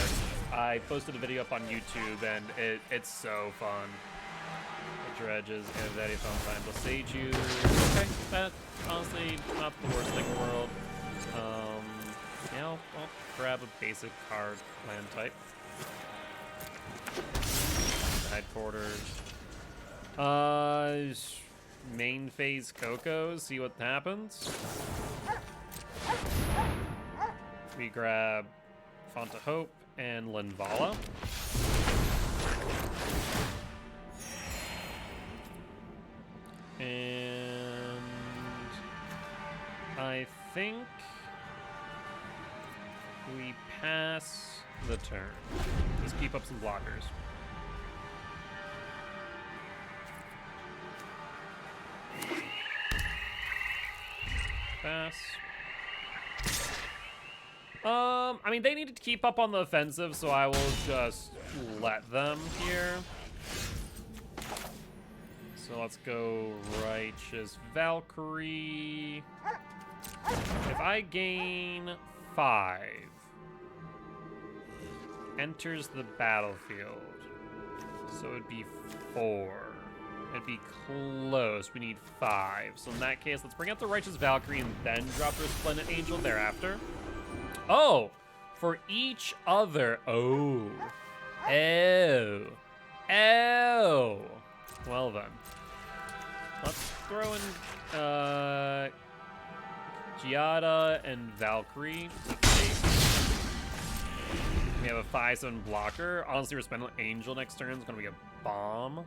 I posted a video up on YouTube and it's so fun. The dredge is a very fun time. We'll sage you. Okay, that honestly not the worst thing in the world. Yeah, I'll grab a basic card land type. Side quarters. Main phase Coco, see what happens. We grab Font of Hope and Linvala. And I think we pass the turn. Just keep up some blockers. Pass. I mean, they need to keep up on the offensive, so I will just let them here. So let's go Righteous Valkyrie. If I gain 5, enters the battlefield. So it'd be 4. It'd be close. We need 5. So in that case, let's bring out the Righteous Valkyrie and then drop the Resplendent Angel thereafter. Oh, for each other. Oh. Oh. Oh. Well then. Let's throw in Giada and Valkyrie. We have a 5/7 blocker. Honestly, Resplendent Angel next turn is going to be a bomb.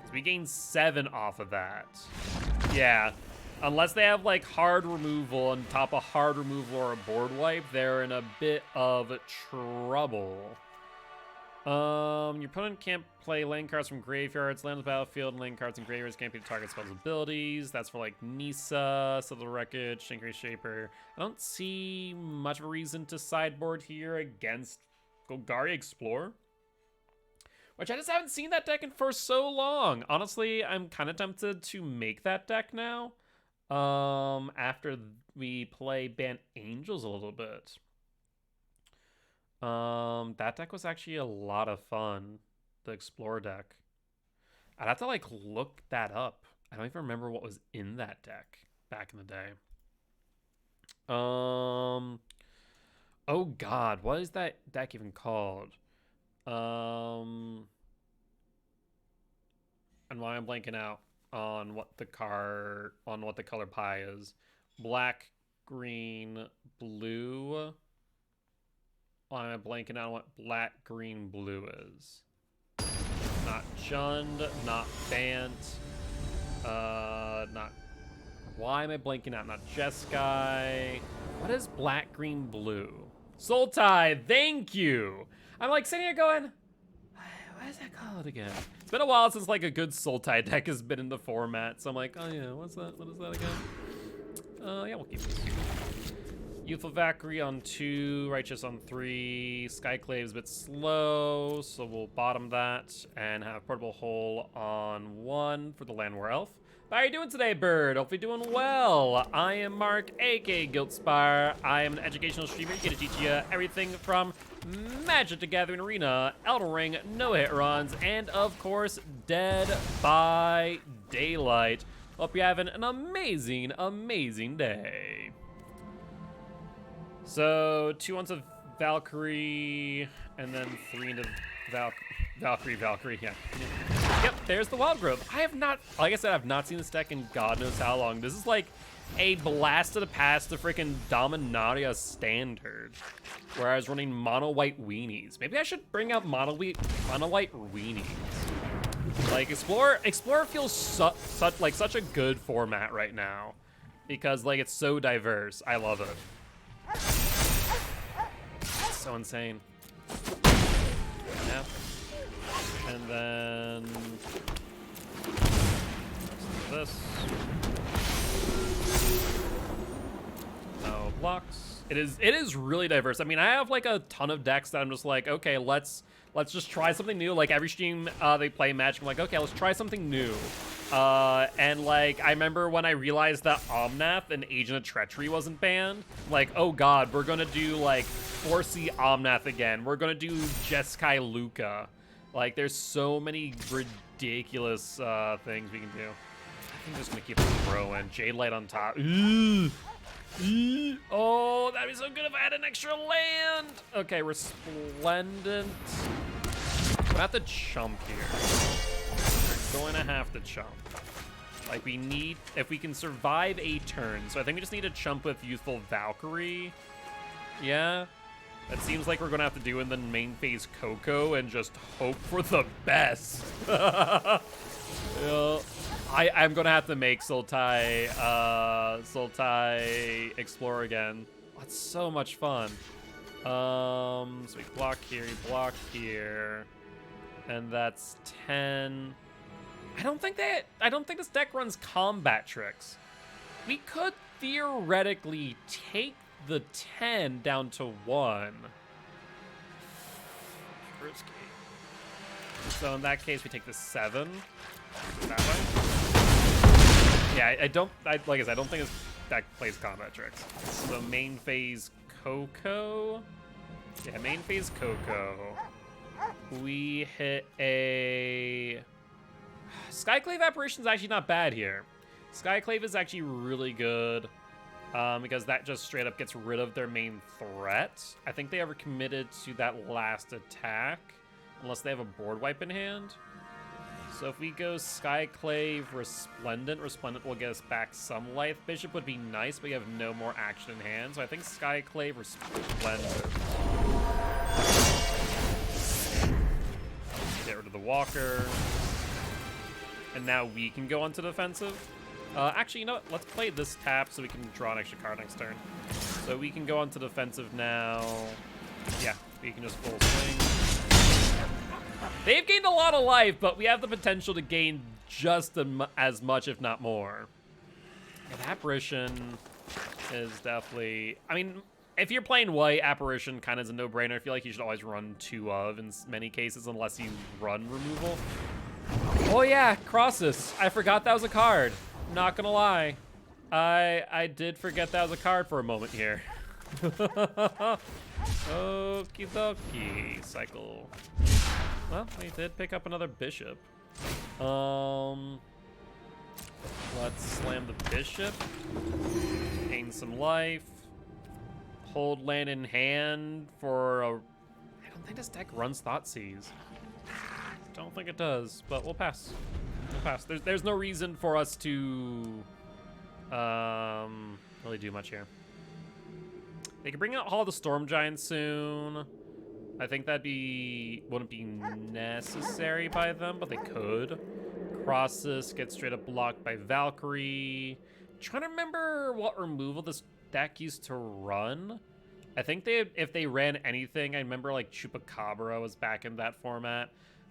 So we gain 7 off of that. Yeah. Unless they have like hard removal on top of hard removal or a board wipe, they're in a bit of trouble. Your opponent can't play land cards from graveyards, land on the battlefield, and land cards and graveyards can't be the target spell's abilities. That's for like Nisa, Settle the Wreckage, Shinkery Shaper. I don't see much of a reason to sideboard here against Golgari Explorer, which I just haven't seen that deck in for so long. Honestly, I'm kind of tempted to make that deck now. After we play Ban Angels a little bit. That deck was actually a lot of fun. The Explorer deck. I'd have to like look that up. I don't even remember what was in that deck back in the day. Oh god, what is that deck even called? And why I'm blanking out on what the color pie is. Black, green, blue. I'm blanking out on what black, green, blue is. Not Jund, not Bant, not... Why am I blanking out? Not Jeskai. What is black, green, blue? Sultai, thank you! I'm like sitting here going, what is that called again? It's been a while since like a good Sultai deck has been in the format, so I'm like, oh yeah, what's that? What is that again? Yeah, we'll keep this. Youthful Valkyrie on 2, Righteous on 3, Skyclave's a bit slow, so we'll bottom that and have Portable Hole on 1 for the Land War Elf. How are you doing today, Bird? Hopefully doing well. I am Mark, aka Giltspire. I am an educational streamer here to teach you everything from Magic the Gathering Arena, Elden Ring, no-hit runs, and of course, Dead by Daylight. Hope you're having an amazing, amazing day. So 2 onto Valkyrie, and then 3 into Valkyrie, yeah. Yep, there's the Wild Growth. I have not, like I said, I've not seen this deck in God knows how long. This is like a blast of the past to freaking Dominaria Standard, where I was running mono white weenies. Maybe I should bring out mono white weenies. Like Explorer feels such a good format right now, because like it's so diverse. I love it. It's so insane. Yeah. And then this. No blocks. It is really diverse. I mean, I have like a ton of decks that I'm just like, okay, let's just try something new. Like every stream they play Magic, I'm like, okay, let's try something new. And like, I remember when I realized that Omnath and Agent of Treachery wasn't banned, like, oh god, we're gonna do like 4C Omnath again. We're gonna do Jeskai Luca. Like, there's so many ridiculous things we can do. I think I'm just gonna keep it throwing. Jade Light on top. Ooh. Oh, that'd be so good if I had an extra land. Okay, Resplendent. I'm gonna have to chump here. We're going to have to chump. Like, we need, if we can survive a turn. So I think we just need to chump with Youthful Valkyrie. Yeah. That seems like we're gonna have to do in the main phase Coco and just hope for the best. Yeah. I'm gonna have to make Sultai Explorer again. That's so much fun. So we block here, we block here, and that's 10. I don't think this deck runs combat tricks. We could theoretically take the 10 down to 1. Risky. So in that case, we take the 7. That way. Yeah, like I said, I don't think this deck plays combat tricks. So main phase Coco. Yeah, main phase Coco. We hit a... Skyclave Apparition's actually not bad here. Skyclave is actually really good because that just straight up gets rid of their main threat. I think they ever committed to that last attack, unless they have a board wipe in hand. So if we go Skyclave Resplendent, Resplendent will get us back some life. Bishop would be nice, but we have no more action in hand. So I think Skyclave Resplendent. Get rid of the Walker. And now we can go onto defensive. Actually, you know what? Let's play this tap so we can draw an extra card next turn. So we can go onto defensive now. Yeah, we can just full swing. They've gained a lot of life, but we have the potential to gain just as much, if not more. And Apparition is definitely... I mean, if you're playing white, Apparition kind of is a no-brainer. I feel like you should always run 2 of in many cases, unless you run removal. Oh yeah, Crossus. I forgot that was a card. Not gonna lie. I did forget that was a card for a moment here. Okie dokie. Cycle. Well, we did pick up another bishop. Let's slam the bishop. Gain some life. Hold land in hand for a... I don't think this deck runs Thoughtseize. Don't think it does, but we'll pass. We'll pass. There's no reason for us to really do much here. They can bring out Hall of the Storm Giants soon. I think wouldn't be necessary by them, but they could. Crossus gets straight up blocked by Valkyrie. Trying to remember what removal this deck used to run. I think if they ran anything, I remember like Chupacabra was back in that format.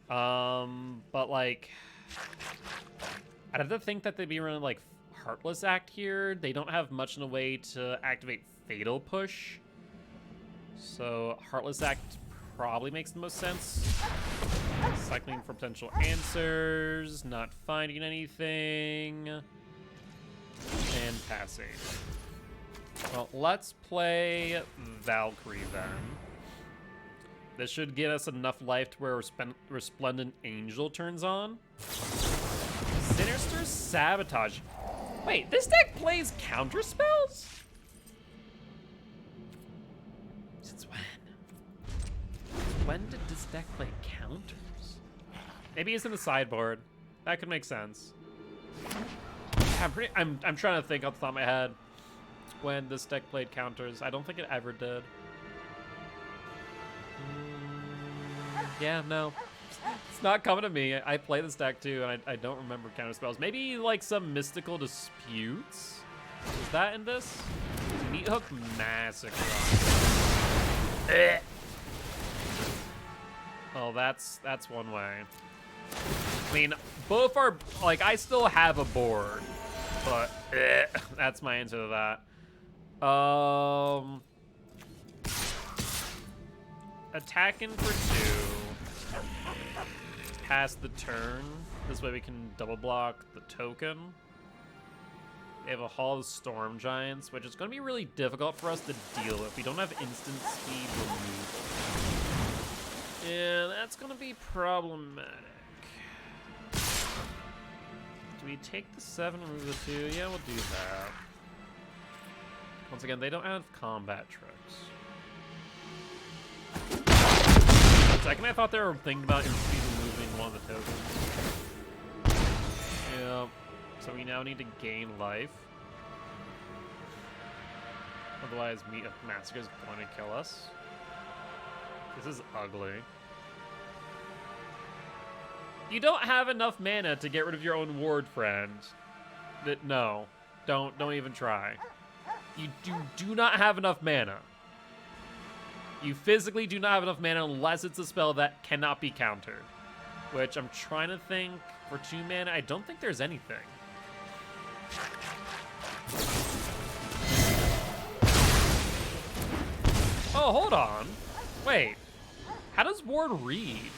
But like, I'd have to think that they'd be running like Heartless Act here. They don't have much in a way to activate Fatal Push. So Heartless Act probably makes the most sense. Cycling for potential answers, not finding anything, and passing. Well, let's play Valkyrie then. This should get us enough life to where Resplendent Angel turns on. Sinister Sabotage. Wait, this deck plays counter spells? Since when? When did this deck play counters? Maybe it's in the sideboard. That could make sense. I'm trying to think off the top of my head when this deck played counters. I don't think it ever did. Yeah, no. It's not coming to me. I play this deck too, and I don't remember counter spells. Maybe like some Mystical Disputes? Is that in this? Meat Hook Massacre. Oh, that's one way. I mean, both are, like, I still have a board, but that's my answer to that. Attacking for 2. Pass the turn. This way we can double block the token. We have a Hall of Storm Giants, which is going to be really difficult for us to deal with. We don't have instant speed removal. Yeah, that's going to be problematic. Do we take the 7, remove the 2? Yeah, we'll do that. Once again, they don't have combat tricks. For a second, I thought they were thinking about instantly removing one of the tokens. Yeah. So we now need to gain life. Otherwise, Meat Hook Massacre is going to kill us. This is ugly. You don't have enough mana to get rid of your own ward, friend. No. Don't even try. You do not have enough mana. You physically do not have enough mana unless it's a spell that cannot be countered. Which I'm trying to think for 2 mana. I don't think there's anything. Oh, hold on. Wait. How does ward read?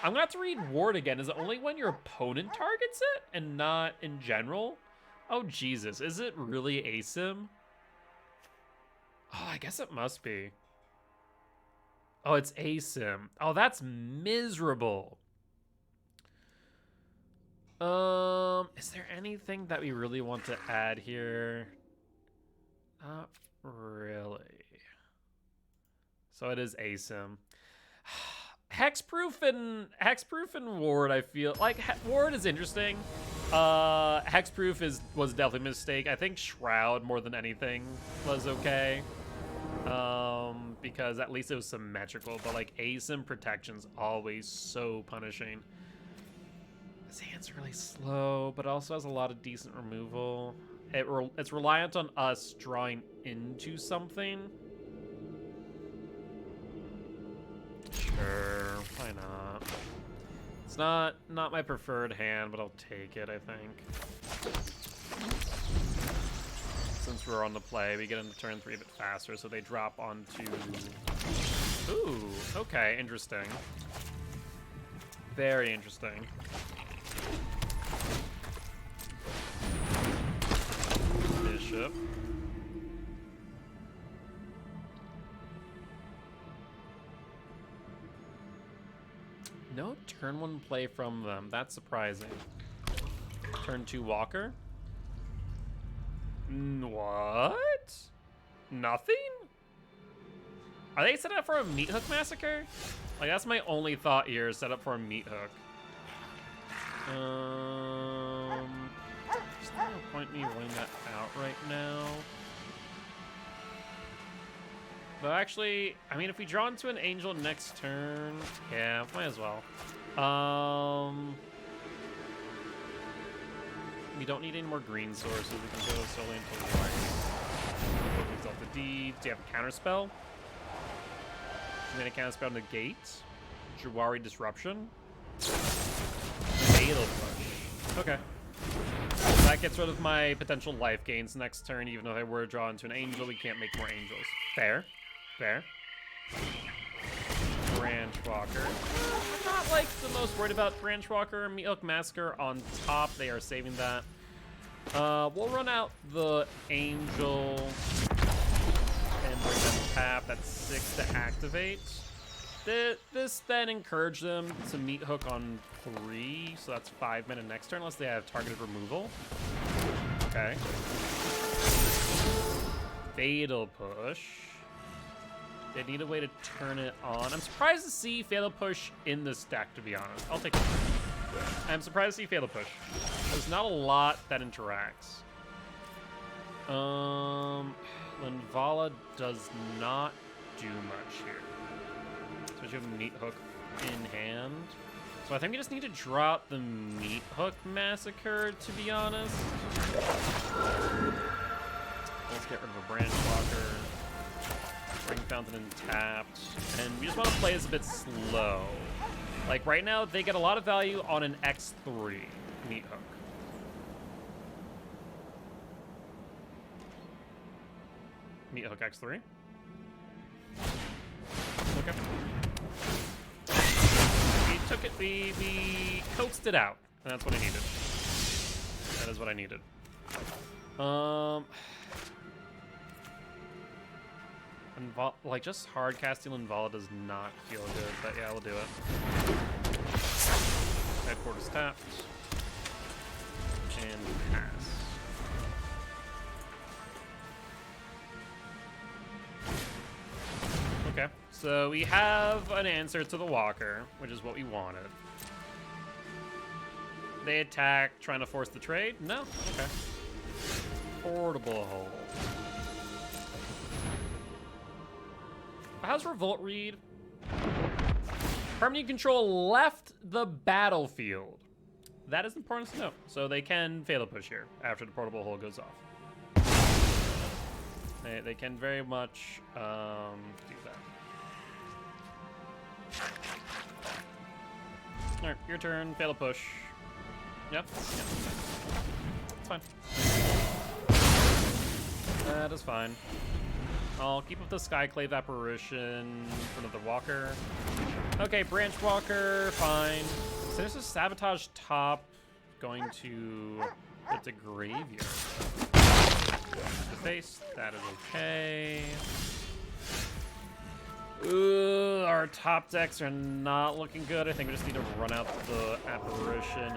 I'm gonna have to read Ward again. Is it only when your opponent targets it and not in general? Oh, Jesus. Is it really ASIM? Oh, I guess it must be. Oh, it's ASIM. Oh, that's miserable. Is there anything that we really want to add here? Not really. So it is ASIM. Hexproof and Ward, I feel like Ward is interesting. Hexproof was definitely a mistake. I think Shroud more than anything was okay. Because at least it was symmetrical, but like ASIM protection's always so punishing. His hand's really slow, but also has a lot of decent removal. It's reliant on us drawing into something. Sure, why not? It's not my preferred hand, but I'll take it, I think. Since we're on the play, we get into turn 3 a bit faster, so they drop onto... Ooh, okay, interesting. Very interesting. Bishop. No turn 1 play from them. That's surprising. Turn 2 Walker. What? Nothing? Are they set up for a Meat Hook Massacre? Like, that's my only thought here, is set up for a Meat Hook. There's no point in me rolling that out right now. But actually, I mean, if we draw into an Angel next turn, yeah, might as well. We don't need any more green sources. We can go solely into white. Exalt the Deeds. Do you have a counterspell? I'm gonna counterspell negate. Jawari Disruption. Fatal Push. Okay. That gets rid of my potential life gains next turn. Even though if I were to draw into an angel, we can't make more angels. Fair. Fair. Branch Walker. I'm not like the most worried about Branch Walker. Meat Hook Massacre on top. They are saving that. We'll run out the angel and bring them tap. That's 6 to activate. This then encourage them to Meat Hook on 3, so that's 5 mana next turn, unless they have targeted removal. Okay. Fatal Push. They need a way to turn it on. I'm surprised to see Fatal Push in this deck, to be honest. I'll take it. I'm surprised to see Fatal Push. There's not a lot that interacts. Linvala does not do much here. Especially with Meat Hook in hand. So I think we just need to drop the Meat Hook Massacre, to be honest. Let's get rid of a Branch Walker. Ring Fountain tapped. And we just want to play this a bit slow. Like right now, they get a lot of value on an X3 Meat Hook. Meat Hook X3. Okay. We took it, we coaxed it out. And that's what I needed. That is what I needed. Like, just hard casting Linvala does not feel good, but yeah, we'll do it. Headquarters tapped. And pass. Okay, so we have an answer to the Walker, which is what we wanted. They attack, trying to force the trade? No? Okay. Portable Hole. How's Revolt read? Permanent control left the battlefield. That is important to note. So they can Fatal Push here after the portable hole goes off. They can very much do that. All right, your turn. Fatal Push. Yep. It's fine. That is fine. I'll keep up the Skyclave Apparition for another Walker. Okay, Branch Walker, fine. So this is Sabotage top, going to get the Graveyard. The face, that is okay. Ooh, our top decks are not looking good. I think we just need to run out the Apparition,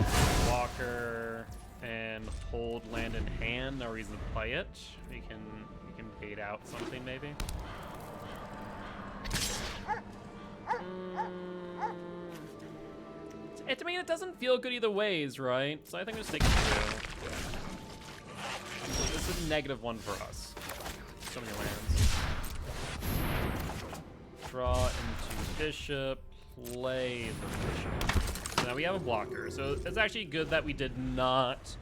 Walker, and hold land in hand. No reason to play it. We can bait out something maybe. I mean, it doesn't feel good either ways, right? So I think we'll just take it through. This is a -1 for us. So many lands. Draw into Bishop, play the Bishop. So now we have a blocker. So it's actually good that we did not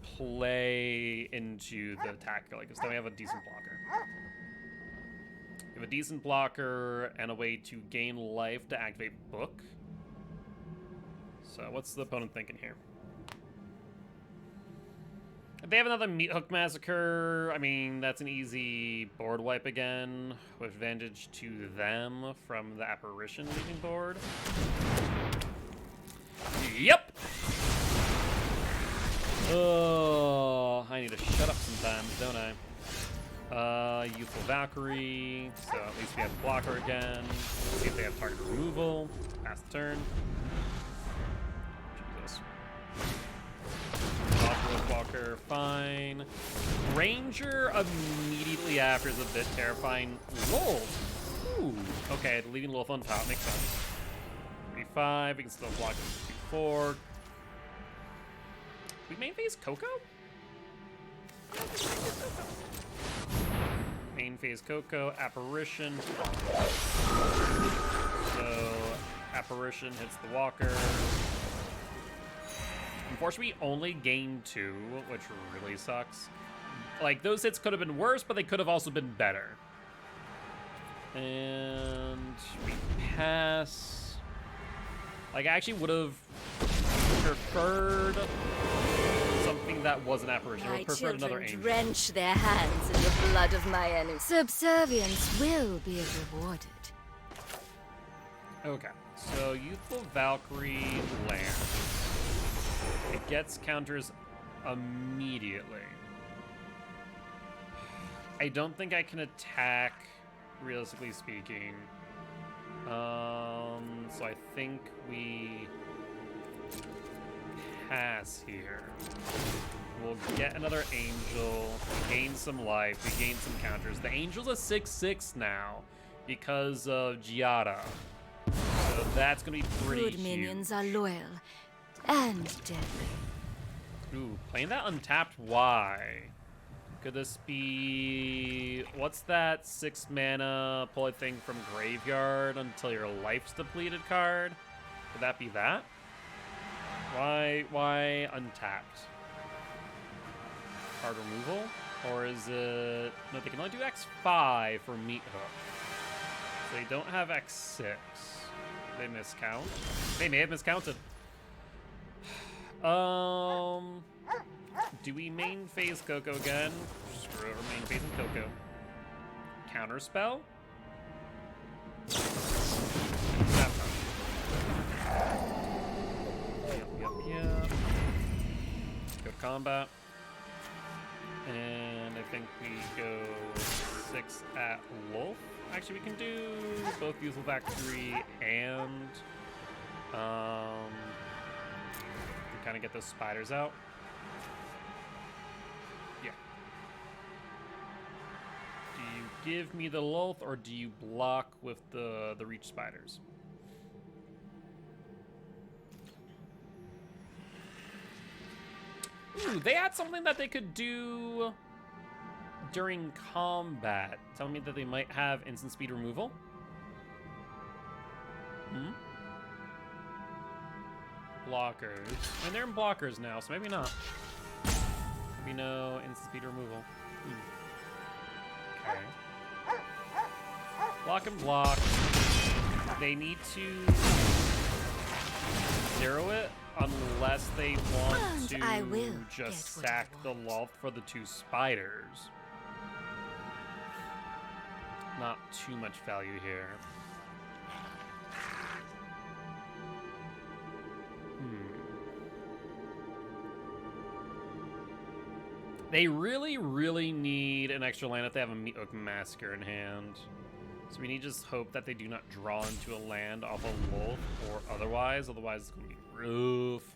play into the tactical, because then we have a decent blocker. We have a decent blocker and a way to gain life to activate Book. So what's the opponent thinking here? If they have another Meat Hook Massacre, I mean, that's an easy board wipe again, with advantage to them from the Apparition leaving board. Yep! Oh, I need to shut up sometimes, don't I? Youthful Valkyrie, so at least we have a blocker again. Let's see if they have target removal. Pass the turn. Jesus. Walker, fine. Ranger immediately after is a bit terrifying. Lol. Ooh. Okay, leaving Lolth on top makes sense. 3-5, we can still block 2-4. We main phase Coco? Main phase Coco, Apparition. So, Apparition hits the Walker. Unfortunately, we only gained 2, which really sucks. Like, those hits could have been worse, but they could have also been better. And we pass. Like, I actually would have preferred something that was an Apparition. I would have preferred another Angel. Drench their hands in the blood of my enemies. Subservience will be rewarded. Okay, so Youthful Valkyrie lands. It gets counters immediately. I don't think I can attack, realistically speaking. So I think we pass here. We'll get another Angel, gain some life, we gain some counters. The Angel's a 6/6 now because of Giada. So that's gonna be pretty Good minions are loyal and deadly. Ooh, playing that untapped, why? Could this be... What's that 6 mana pull a thing from graveyard until your life's depleted card? Could that be that? Why untapped? Card removal? Or is it... No, they can only do X5 for Meat Hook. So they don't have X6. They miscount? They may have miscounted. Do we main phase Coco again? Screw over main phase and Coco. Counter spell? Yep. Go to combat. And I think we go 6 at Wolf. Actually, we can do both Youthful Valkyrie and kind of get those spiders out. Yeah. Do you give me the Lolth or do you block with the reach spiders? Ooh, they had something that they could do during combat. Telling me that they might have instant speed removal. Blockers. I mean, they're in blockers now, so maybe not. Maybe no instant speed removal. Okay. Block and block. They need to zero it unless they want to just sack the Lolth for the 2 spiders. Not too much value here. They really, really need an extra land if they have a Meat Oak Massacre in hand. So we need to just hope that they do not draw into a land off a wolf or otherwise. Otherwise, it's going to be rough.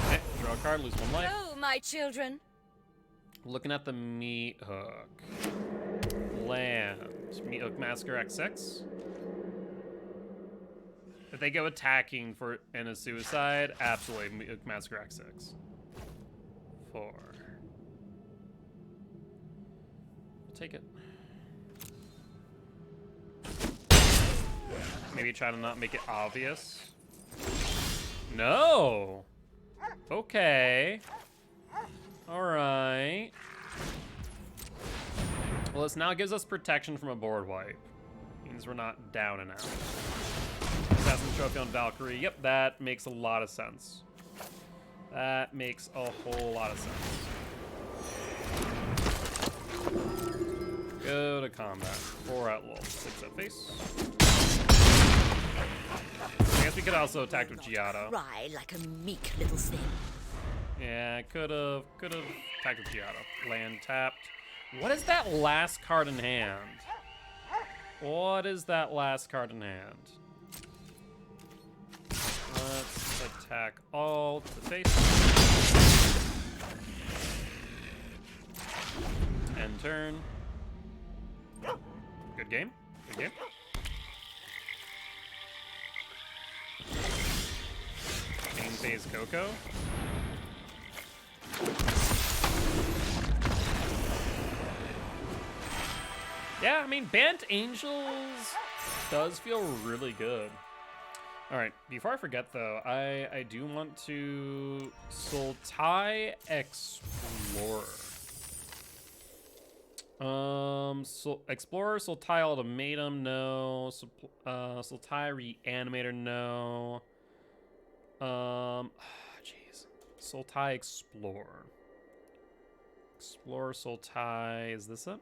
Okay, draw a card, lose 1 life. Hello, my children. Looking at the Meat Hook. Land. Meat Hook Massacre X6. If they go attacking for in a suicide, absolutely Meat Hook Massacre X6. 4. We'll take it. Maybe try to not make it obvious. No! Okay. Alright. Well, this now gives us protection from a board wipe. Means we're not down and out. Assassin's Trophy on Valkyrie. Yep, that makes a lot of sense. That makes a whole lot of sense. Go to combat. 4 at wolf. 6 at face. I guess we could also attack with Giotto. Cry like a meek little thing. Yeah, could have attacked with Giotto. Land tapped. What is that last card in hand? What is that last card in hand? Let's attack all to the face. End turn. Good game. Good game. Main phase Coco. Yeah, I mean, Bant Angels does feel really good. All right, before I forget though, I do want to Sultai Explorer. Explorer, Sultai Ultimatum, no. Sultai Reanimator, no. Jeez. Sultai Explorer. Explorer, Sultai, is this it?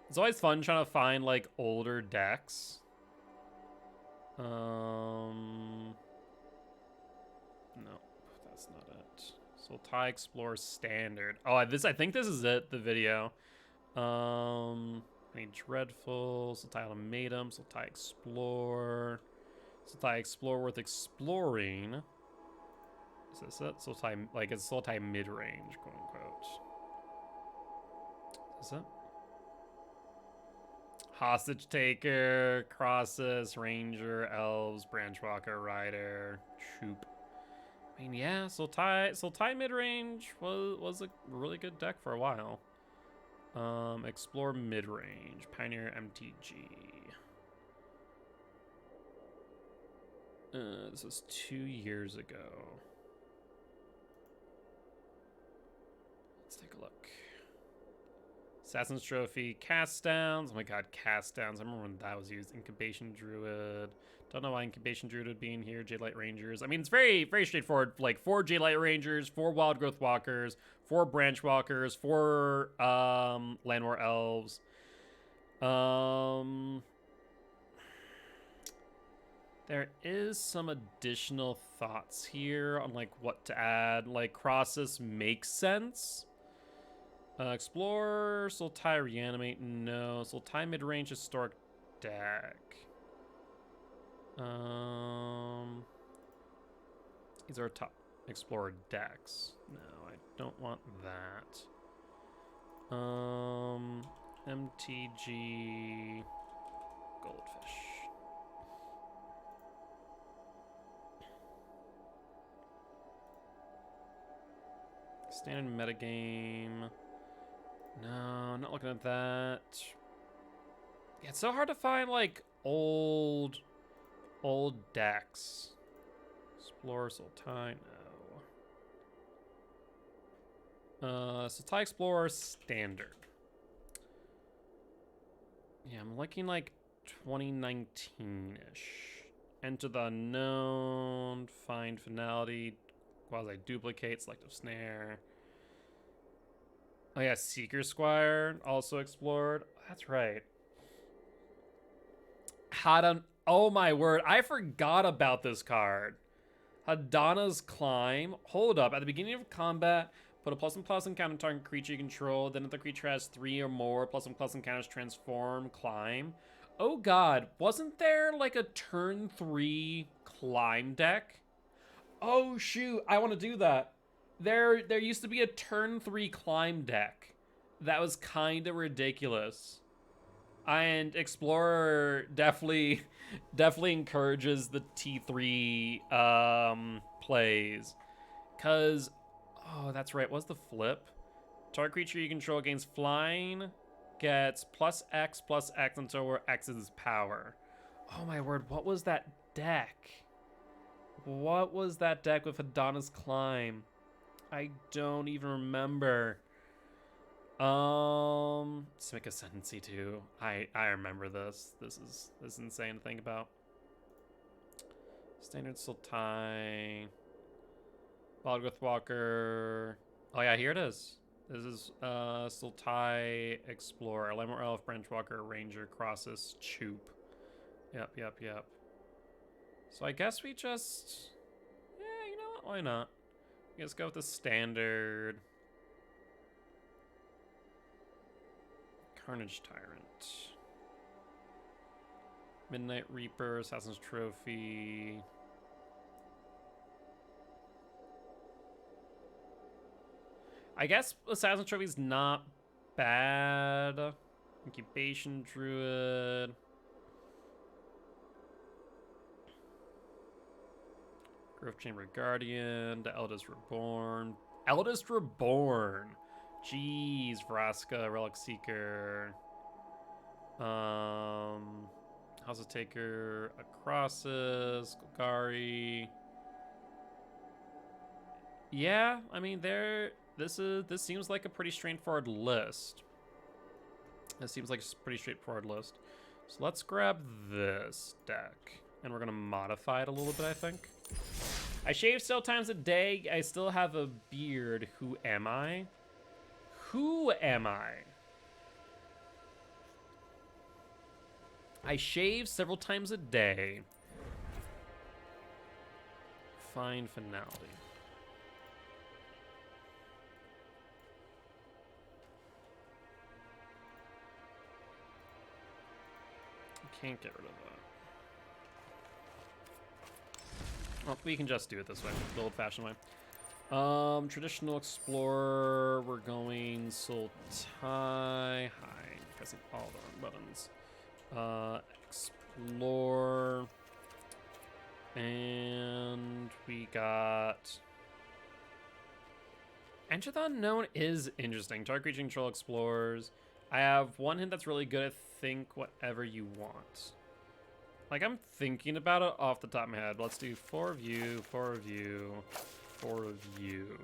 It's always fun trying to find like older decks. No, that's not it. Sultai Explorer Standard. Oh, I think this is it, the video. I mean, Dreadful, Sultai Ultimatum, Sultai Explore. Sultai Explore worth exploring. Is this it? Sultai, like it's Sultai mid-range, quote unquote. Is this it? Hostage Taker, Crosses, Ranger, Elves, Branchwalker, Rider, Troop. I mean, yeah, Sultai mid-range was a really good deck for a while. Explore mid-range, Pioneer MTG. This was 2 years ago. Let's take a look. Assassin's Trophy, Cast Downs. Oh my god, Cast Downs. I remember when that was used. Incubation Druid. Don't know why Incubation Druid would be in here. Jadelight Rangers. I mean, it's very, very straightforward. Like 4 Jadelight Rangers, 4 Wild Growth Walkers, 4 Branch Walkers, 4 Landwar Elves. There is some additional thoughts here on like what to add. Like Crosses makes sense. Explore, Sultai Reanimate, no. Sultai mid-range historic deck. These are top Explorer decks. No, I don't want that. MTG Goldfish. Standard metagame. No, I'm not looking at that. Yeah, it's so hard to find like old decks. Explorer, Sultai, no. Sultai Explorer Standard. Yeah, I'm looking like 2019-ish. Enter the Unknown, Find Finality, Quasi Duplicate, Selective Snare. Oh yeah, Seeker Squire also explored. That's right. Oh my word, I forgot about this card. Hadana's Climb. Hold up. At the beginning of combat, put a +1/+1 encounter on target creature you control. Then if the creature has 3 or more +1/+1 encounters, transform, climb. Oh god, wasn't there like a turn 3 climb deck? Oh shoot, I want to do that. There used to be a turn 3 climb deck that was kind of ridiculous. And Explorer definitely encourages the T3 plays. Cause, oh, that's right, what's the flip? Target creature you control gains flying, gets +X until where X is power. Oh my word, what was that deck? What was that deck with Hadana's Climb? I don't even remember. Simic Ascendancy too. I remember this. This is insane to think about. Standard Sultai. Baldgrith Walker. Oh yeah, here it is. This is Sultai Explorer, Lemur Elf, Branchwalker, Ranger, Crossus, Choop. Yep. So I guess we just, yeah, you know what? Why not? Let's go with the standard Carnage Tyrant, Midnight Reaper, Assassin's Trophy. I guess Assassin's Trophy's not bad. Incubation Druid. Growth Chamber Guardian. The Eldest Reborn. Eldest Reborn. Jeez, Vraska, Relic Seeker. House of Taker, Acrossus, Golgari. Yeah, I mean this seems like a pretty straightforward list. This seems like a pretty straightforward list. So let's grab this deck and we're gonna modify it a little bit, I think. I shave still times a day. I still have a beard. Who am I? Who am I? I shave several times a day. Fine finality. Can't get rid of that. Well, we can just do it this way, the old-fashioned way. Traditional Explorer, we're going Sultai. Hi, pressing all the wrong buttons. Explore. And we got... Enter the Unknown is interesting. Target creature control explores. I have one hint that's really good at think whatever you want. Like, I'm thinking about it off the top of my head. Let's do 4 of you, 4 of you, 4 of you.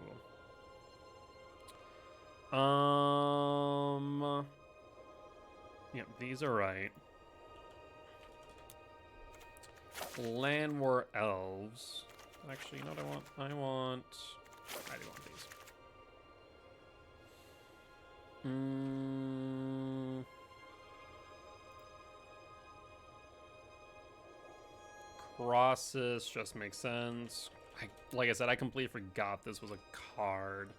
Yep, these are right. Land War Elves. Actually, you know what I do want these. Crosses just makes sense. Like I said, I completely forgot this was a card.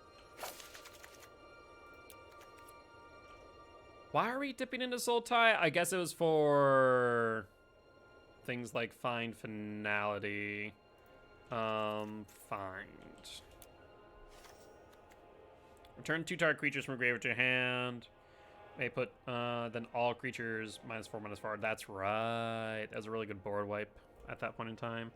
Why are we dipping into Sultai? I guess it was for things like Find Finality. Find. Return 2 target creatures from graveyard to your hand. May put then all creatures -4/-4. That's right. That was a really good board wipe at that point in time.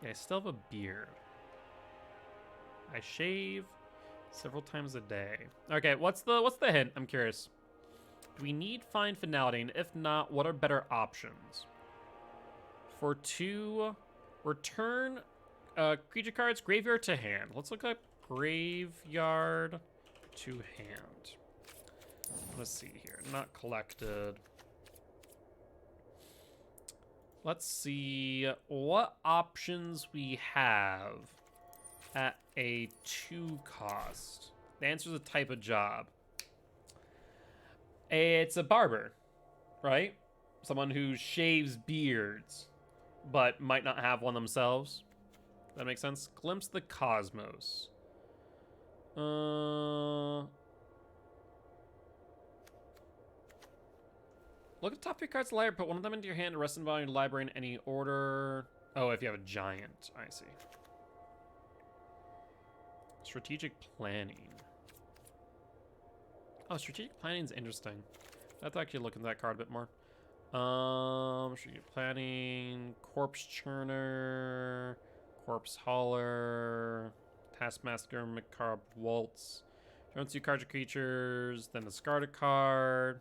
Yeah, I still have a beard. I shave several times a day. Okay, what's the hint? I'm curious. Do we need Find Finality? And if not, what are better options? For 2, return creature cards, graveyard to hand. Let's look up graveyard to hand. Let's see here. Not collected. Let's see what options we have at a 2 cost. The answer is a type of job. It's a barber, right? Someone who shaves beards, but might not have one themselves. That makes sense. Glimpse the cosmos. Look at the top 3 cards of the library. Put one of them into your hand and rest them by your library in any order. Oh, if you have a giant. I see. Strategic planning. Oh, strategic planning is interesting. I have to actually look into that card a bit more. Strategic planning, corpse churner, corpse hauler, taskmaster, macabre waltz. Draw 2 cards or creatures, then discard a card.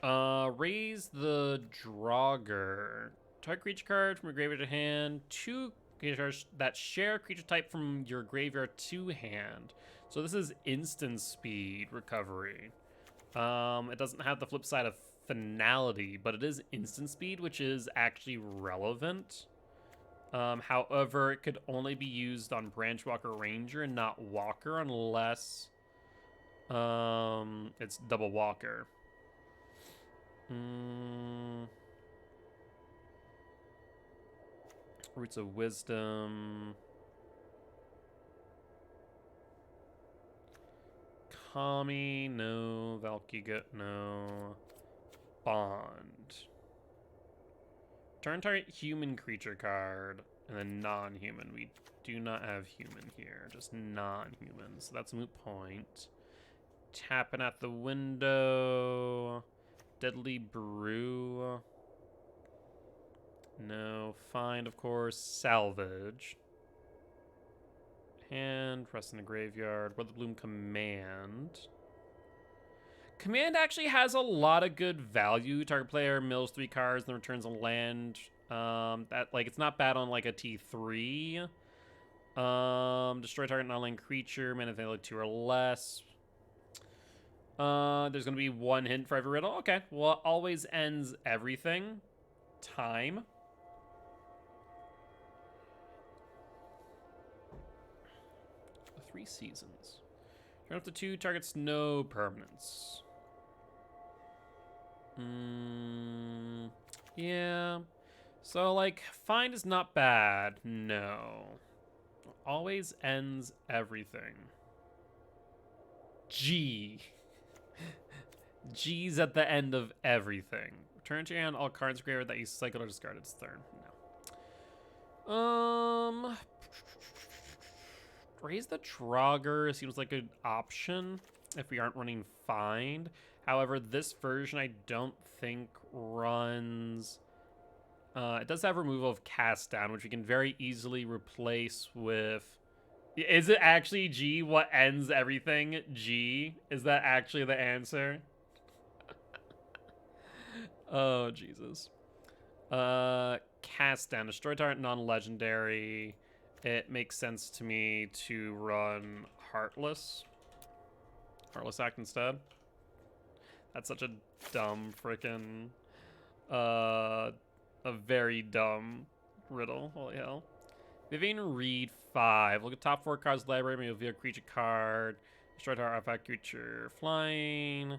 Raise the Draugr. Target creature card from your graveyard to hand. 2 creatures that share creature type from your graveyard to hand. So this is instant speed recovery. It doesn't have the flip side of finality, but it is instant speed, which is actually relevant. However, it could only be used on Branchwalker Ranger and not Walker unless it's double Walker. Roots of Wisdom. Kami, no. Valkyga, no. Bond. Turn target human creature card, and then non-human. We do not have human here, just non-human. So that's a moot point. Tapping at the window. Deadly Brew. No. Find, of course. Salvage. And rest in the graveyard. Weatherbloom Command. Command actually has a lot of good value. Target player mills 3 cards and returns a land. That like it's not bad on like a T3. Destroy target non-land creature. Mana value 2 or less. There's gonna be 1 hint for every riddle. Okay. Well, it always ends everything. Time. The 3 seasons. Turn up to 2 targets, no permanents. Yeah. So, like, find is not bad. No. Always ends everything. G. G's at the end of everything. Return to your hand all cards graveyard that you cycled or discarded this turn. No. Raise the Draugr seems like an option if we aren't running Find. However, this version I don't think runs... it does have removal of Cast Down, which we can very easily replace with... Is it actually G what ends everything? G? Is that actually the answer? Oh, Jesus. Cast Down. Destroy target non-legendary. It makes sense to me to run Heartless. Heartless Act instead. That's such a dumb freaking... a very dumb riddle. Holy hell. Vivian Reed 5. Look at top 4 cards of the library. Maybe reveal a creature card. Destroy target artifact creature. Flying.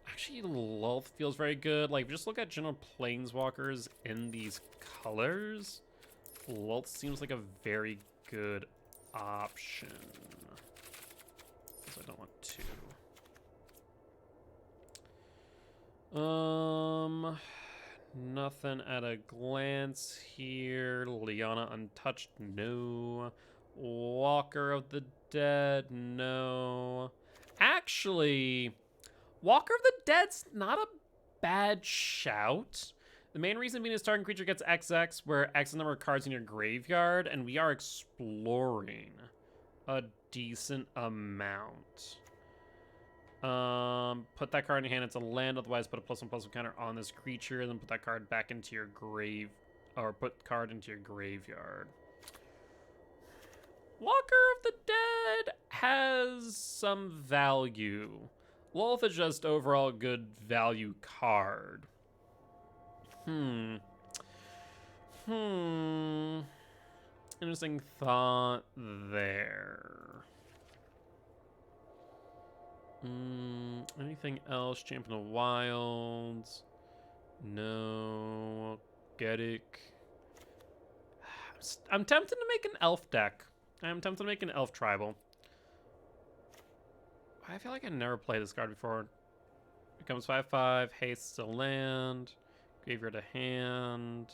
Actually, Lulth feels very good. Like, just look at general planeswalkers in these colors. Lulth seems like a very good option. I don't want 2. Nothing at a glance here. Liana Untouched, no. Walker of the Dead, no. Actually, Walker of the Dead's not a bad shout. The main reason being is target creature gets XX, where X number of cards in your graveyard, and we are exploring a decent amount. Put that card in your hand, it's a land, otherwise put a +1/+1 counter on this creature, then put that card back into your grave, or put card into your graveyard. Walker of the Dead has some value. Lulth is just overall good value card. Interesting thought there. Anything else? Champion of Wilds. No. Getic. I'm tempted to make an elf deck. I'm tempted to make an elf tribal. I feel like I never played this card before. Becomes 5/5, hastes a land, graveyard a hand,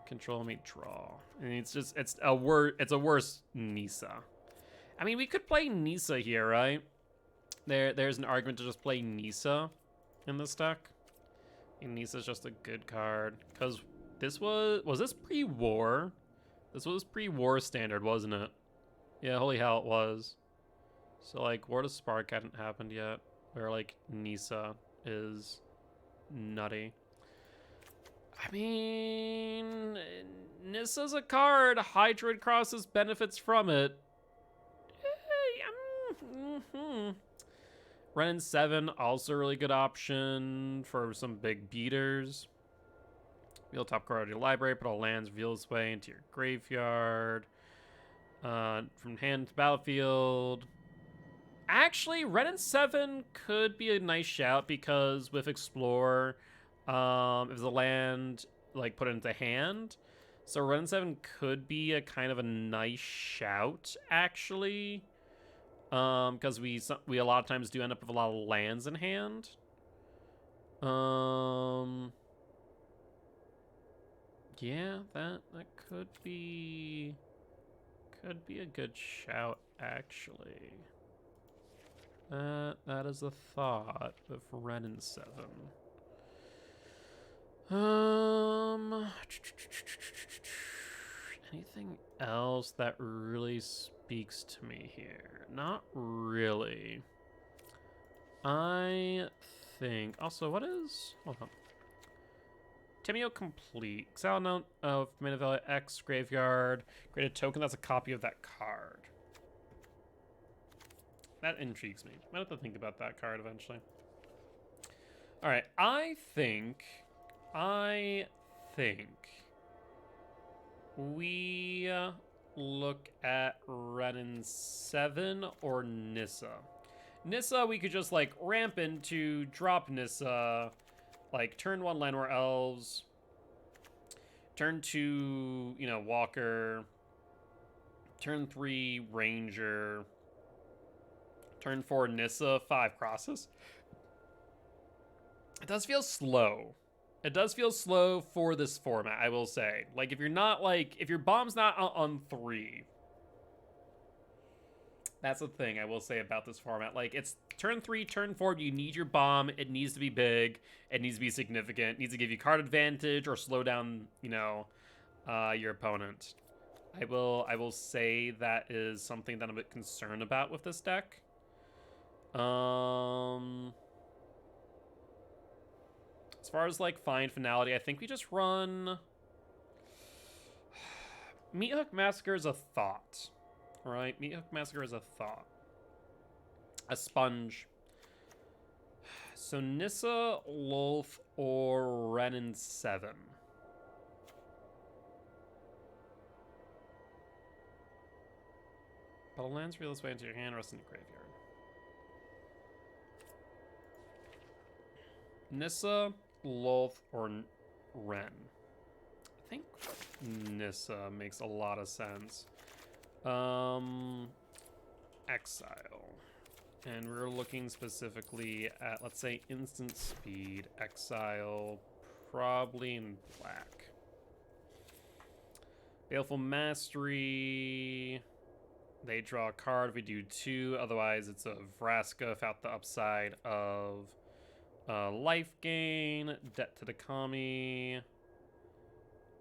control me draw. And it's a worse Nisa. I mean, we could play Nisa here, right? There's an argument to just play Nisa in this deck. And Nisa's just a good card. Cause was this pre-war? This was pre-war standard, wasn't it? Yeah, holy hell it was. So like War to Spark hadn't happened yet. Where like Nisa is nutty. I mean, Nissa's a card. Hydroid Crosses benefits from it. Renin 7, also a really good option for some big beaters. Reveal top card of your library, put all lands, reveal this way into your graveyard. From hand to battlefield. Actually, Renin 7 could be a nice shout because with Explore, if the land like put into hand, so Renin 7 could be a kind of a nice shout actually, because we a lot of times do end up with a lot of lands in hand. Yeah, that could be a good shout actually. That is a thought with Renin 7. Anything else that really speaks to me here? Not really. I think. Also, what is? Hold on. Timeo complete. Exile note of Manavella X graveyard. Create a token that's a copy of that card. That intrigues me. Might have to think about that card eventually. All right, I think we look at Renin 7 or Nissa. Nissa, we could just like ramp into, drop Nissa, like turn 1 Llanowar Elves, turn 2, you know, Walker, turn 3 Ranger, turn 4 Nissa, 5 crosses. It does feel slow. It does feel slow for this format, I will say. Like, if you're not, like, if your bomb's not on 3, that's the thing I will say about this format. Like, it's turn 3, turn 4, you need your bomb. It needs to be big. It needs to be significant. It needs to give you card advantage or slow down, you know, your opponent. I will say that is something that I'm a bit concerned about with this deck. As far as like Find Finality, I think we just run Meat Hook Massacre is a thought. Right? Meat Hook Massacre is a thought. A sponge. So Nissa, Lolth, or Renin 7. But a land's real this way into your hand, rest in your graveyard. Nissa, Lolth, or Ren. I think Nissa makes a lot of sense. Exile. And we're looking specifically at, let's say, instant speed. Exile, probably in black. Baleful Mastery. They draw a card if we do 2. Otherwise, it's a Vraska without the upside of life gain, debt to the Kami.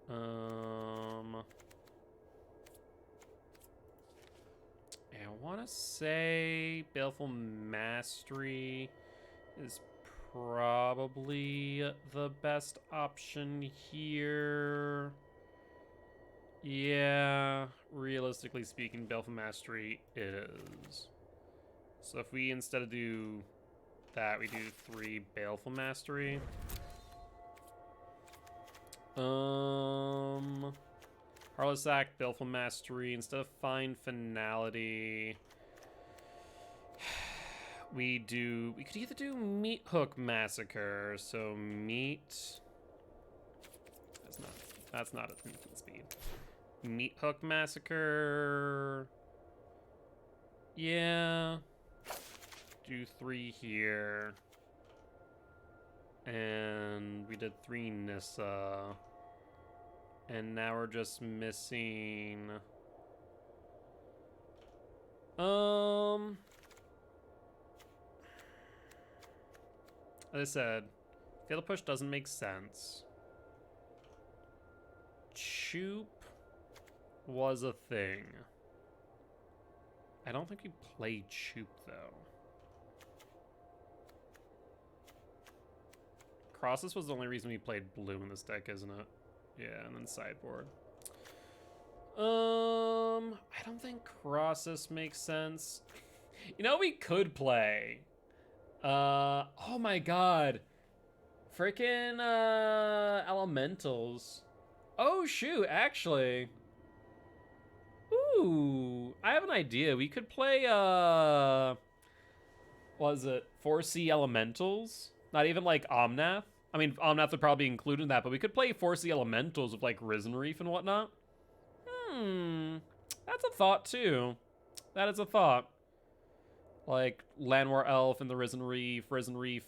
I want to say Baleful Mastery is probably the best option here. Yeah, realistically speaking, Baleful Mastery is. So if we instead of do that, we do 3 Baleful Mastery. Harlessack, Baleful Mastery, instead of Find Finality. We could either do Meat Hook Massacre, so meat. That's not at instant speed. Meat Hook Massacre. Yeah. Do 3 here. And we did 3 Nissa. And now we're just missing. As I said, Fatal Push doesn't make sense. Choop was a thing. I don't think we played Choop, though. Crosses was the only reason we played blue in this deck, isn't it? Yeah, and then sideboard. I don't think Crosses makes sense. You know, we could play. Oh my god. Freaking, Elementals. Oh, shoot, actually. Ooh, I have an idea. We could play, what was it? 4C Elementals? Not even, like, Omnath? I mean, Omnath would probably be included in that, but we could play 4C Elementals with, like, Risen Reef and whatnot. That's a thought, too. That is a thought. Like, Llanowar Elf and the Risen Reef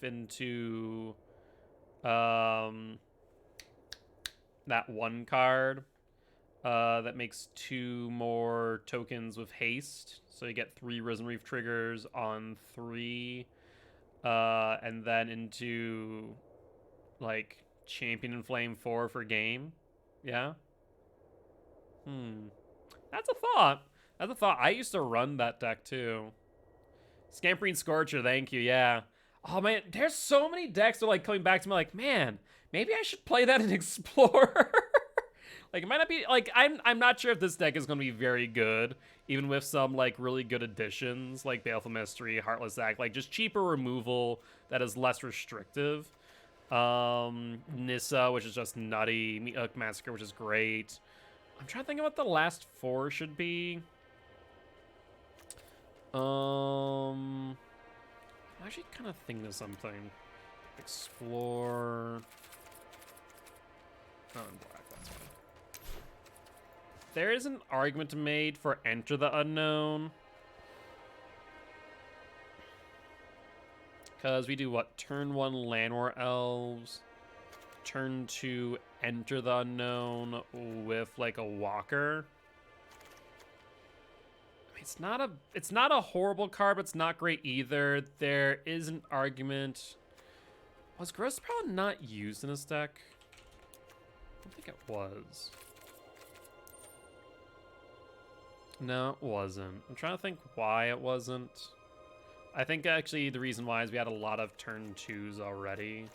into, that one card. That makes 2 more tokens with haste. So you get 3 Risen Reef triggers on 3. And then into, like, Champion and Flame 4 for game. Yeah? That's a thought. That's a thought. I used to run that deck, too. Scamperine Scorcher, thank you, yeah. Oh, man, there's so many decks that are, like, coming back to me like, man, maybe I should play that in Explorer. Like, it might not be, like, I'm not sure if this deck is going to be very good, even with some, like, really good additions, like Baleful Mystery, Heartless Act, like, just cheaper removal that is less restrictive. Nissa, which is just nutty. Meat Hook Massacre, which is great. I'm trying to think of what the last 4 should be. I'm actually kind of thinking of something. Explore. Oh, and black, that's fine. There is an argument to be made for Enter the Unknown. Because we do what? Turn 1 Llanowar Elves. Turn 2 Enter the Unknown with like a walker. It's not a horrible card, but it's not great either. There is an argument. Was Gross Power not used in this deck? I don't think it was. No, it wasn't. I'm trying to think why it wasn't. I think actually the reason why is we had a lot of turn 2s already.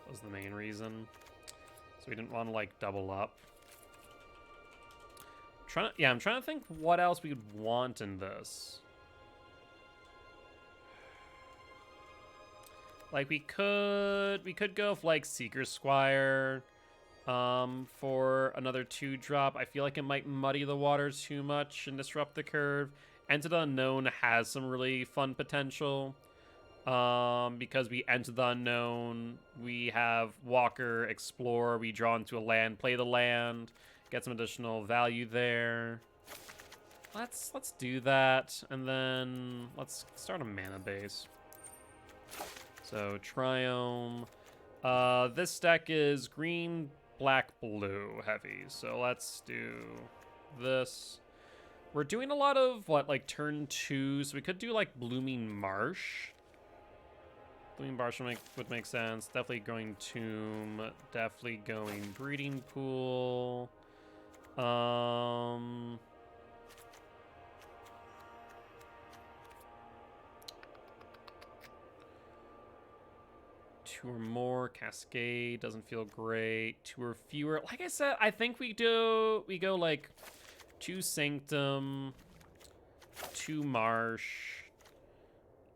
That was the main reason. So we didn't want to like double up. I'm trying to think what else we would want in this. Like we could go with like Seeker Squire for another 2-drop. I feel like it might muddy the waters too much and disrupt the curve. Enter the Unknown has some really fun potential. Because we enter the Unknown, we have Walker, Explore, we draw into a land, play the land. Get some additional value there. Let's do that, and then let's start a mana base. So Triome. This deck is green, black, blue heavy. So let's do this. We're doing a lot of what, like turn 2, so we could do like Blooming Marsh. Blooming Marsh would make sense. Definitely going Tomb. Definitely going Breeding Pool. 2 or more. Cascade doesn't feel great. 2 or fewer. Like I said, I think we go like 2 Sanctum, 2 Marsh,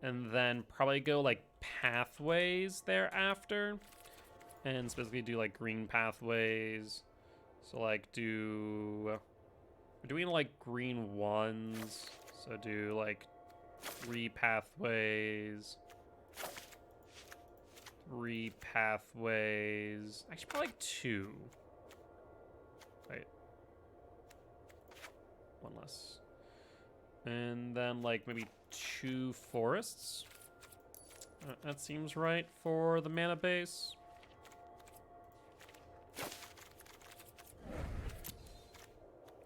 and then probably go like Pathways thereafter, and specifically do like green Pathways. So like we're doing like green 1s, so do like 3 pathways. 3 pathways. Actually, probably like 2. Wait. 1 less. And then like maybe 2 forests. That seems right for the mana base.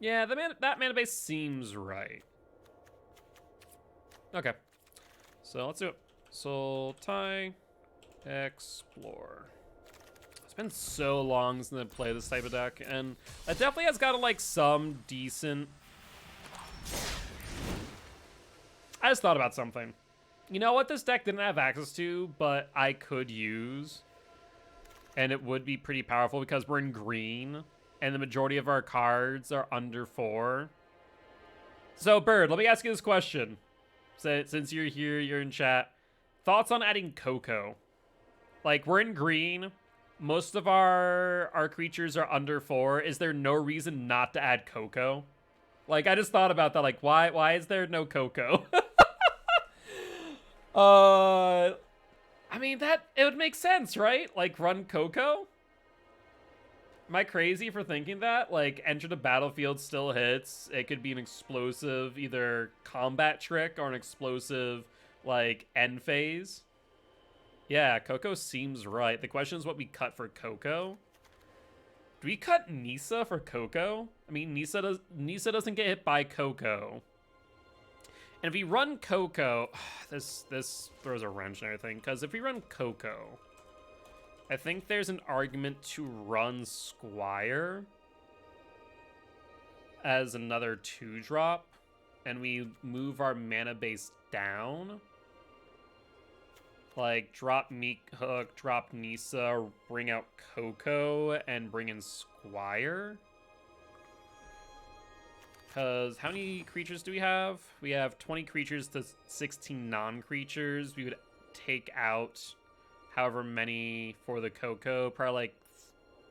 Yeah, that mana base seems right. Okay. So let's do it. Sultai, explore. It's been so long since I played this type of deck, and it definitely has got like some decent. I just thought about something. You know what this deck didn't have access to, but I could use, and it would be pretty powerful because we're in green, and the majority of our cards are under 4. So, Bird, let me ask you this question. Since you're here, you're in chat. Thoughts on adding Coco? Like, we're in green. Most of our creatures are under 4. Is there no reason not to add Coco? Like, I just thought about that. Like, why is there no Coco? I mean, it would make sense, right? Like, run Coco? Am I crazy for thinking that? Like, enter the battlefield still hits. It could be an explosive, either combat trick or an explosive, like, end phase. Yeah, Coco seems right. The question is what we cut for Coco. Do we cut Nissa for Coco? I mean, Nissa doesn't get hit by Coco. And if we run Coco, this throws a wrench and everything, because if we run Coco, I think there's an argument to run Squire as another 2-drop, and we move our mana base down. Like, drop Meek Hook, drop Nissa, bring out Coco, and bring in Squire. Because how many creatures do we have? We have 20 creatures to 16 non-creatures. We would take out however many for the Coco. Probably like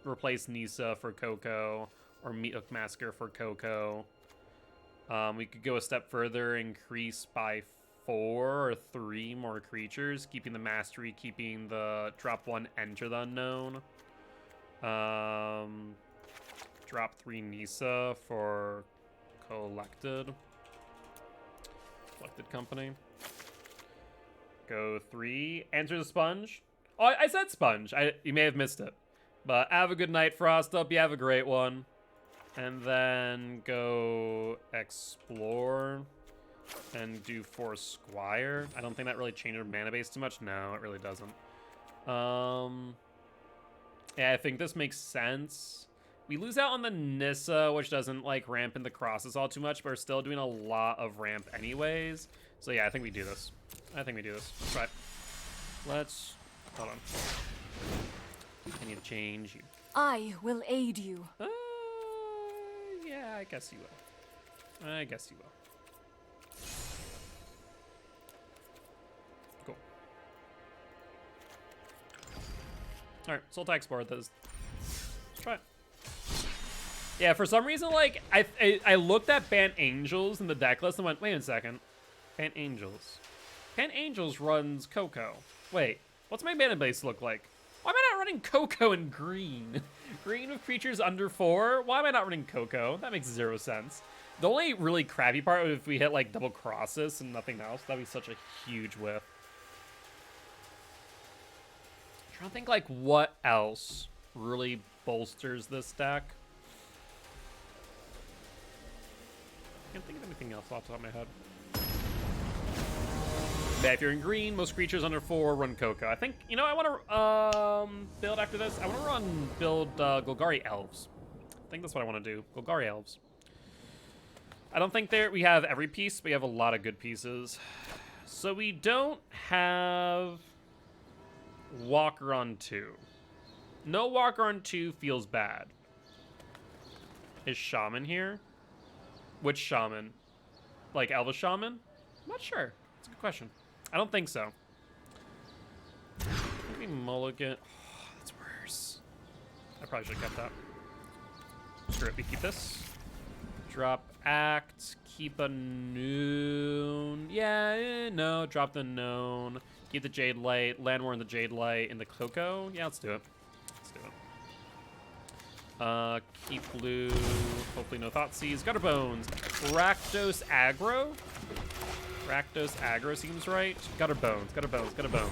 replace Nissa for Coco or Meat Hook Massacre for Coco. We could go a step further, increase by 4 or 3 more creatures, keeping the Mastery, keeping the drop 1 Enter the Unknown. Drop 3 Nissa for Collected Company. Go 3. Enter the Sponge. Oh, I said Sponge. You may have missed it. But have a good night, Frost Up. You have a great one. And then go Explore and do 4 Squire. I don't think that really changed our mana base too much. No, it really doesn't. Yeah, I think this makes sense. We lose out on the Nissa, which doesn't like ramp in the crosses all too much, but we're still doing a lot of ramp anyways. So yeah, I think we do this. Let's try it. Hold on. I need to change you. I will aid you. Yeah, I guess you will. Cool. Alright, Sultai Explorer does. Let's try it. Yeah, for some reason, like, I looked at Bant Angels in the deck list and went, wait a second. Bant Angels. Bant Angels runs Coco. Wait, what's my mana base look like? Why am I not running Coco in green? Green with creatures under 4? Why am I not running Coco? That makes 0 sense. The only really crappy part would if we hit, like, double Crosses and nothing else. That'd be such a huge whiff. I'm trying to think, like, what else really bolsters this deck. Can't think of anything else off the top of my head. Yeah, if you're in green, most creatures under 4 run Coco. I think, you know, I want to build after this. I want to build Golgari Elves. I think that's what I want to do. Golgari Elves. I don't think we have every piece, but we have a lot of good pieces. So we don't have Walker on 2. No Walker on 2 feels bad. Is Shaman here? Which Shaman? Like Elvish Shaman? I'm not sure. That's a good question. I don't think so. Maybe Mulligan. Oh, that's worse. I probably should have kept that. Screw it, we keep this. Drop Act. Keep a Noon. Yeah, no. Drop the Known. Keep the Jade Light. Land War in the Jade Light. In the Cocoa. Yeah, let's do it. Let's do it. Keep blue. Hopefully no Thoughtseize. Gutter Bones. Rakdos Aggro. Rakdos Aggro seems right. Gutter Bones. Gutter Bones. Gutter Bones.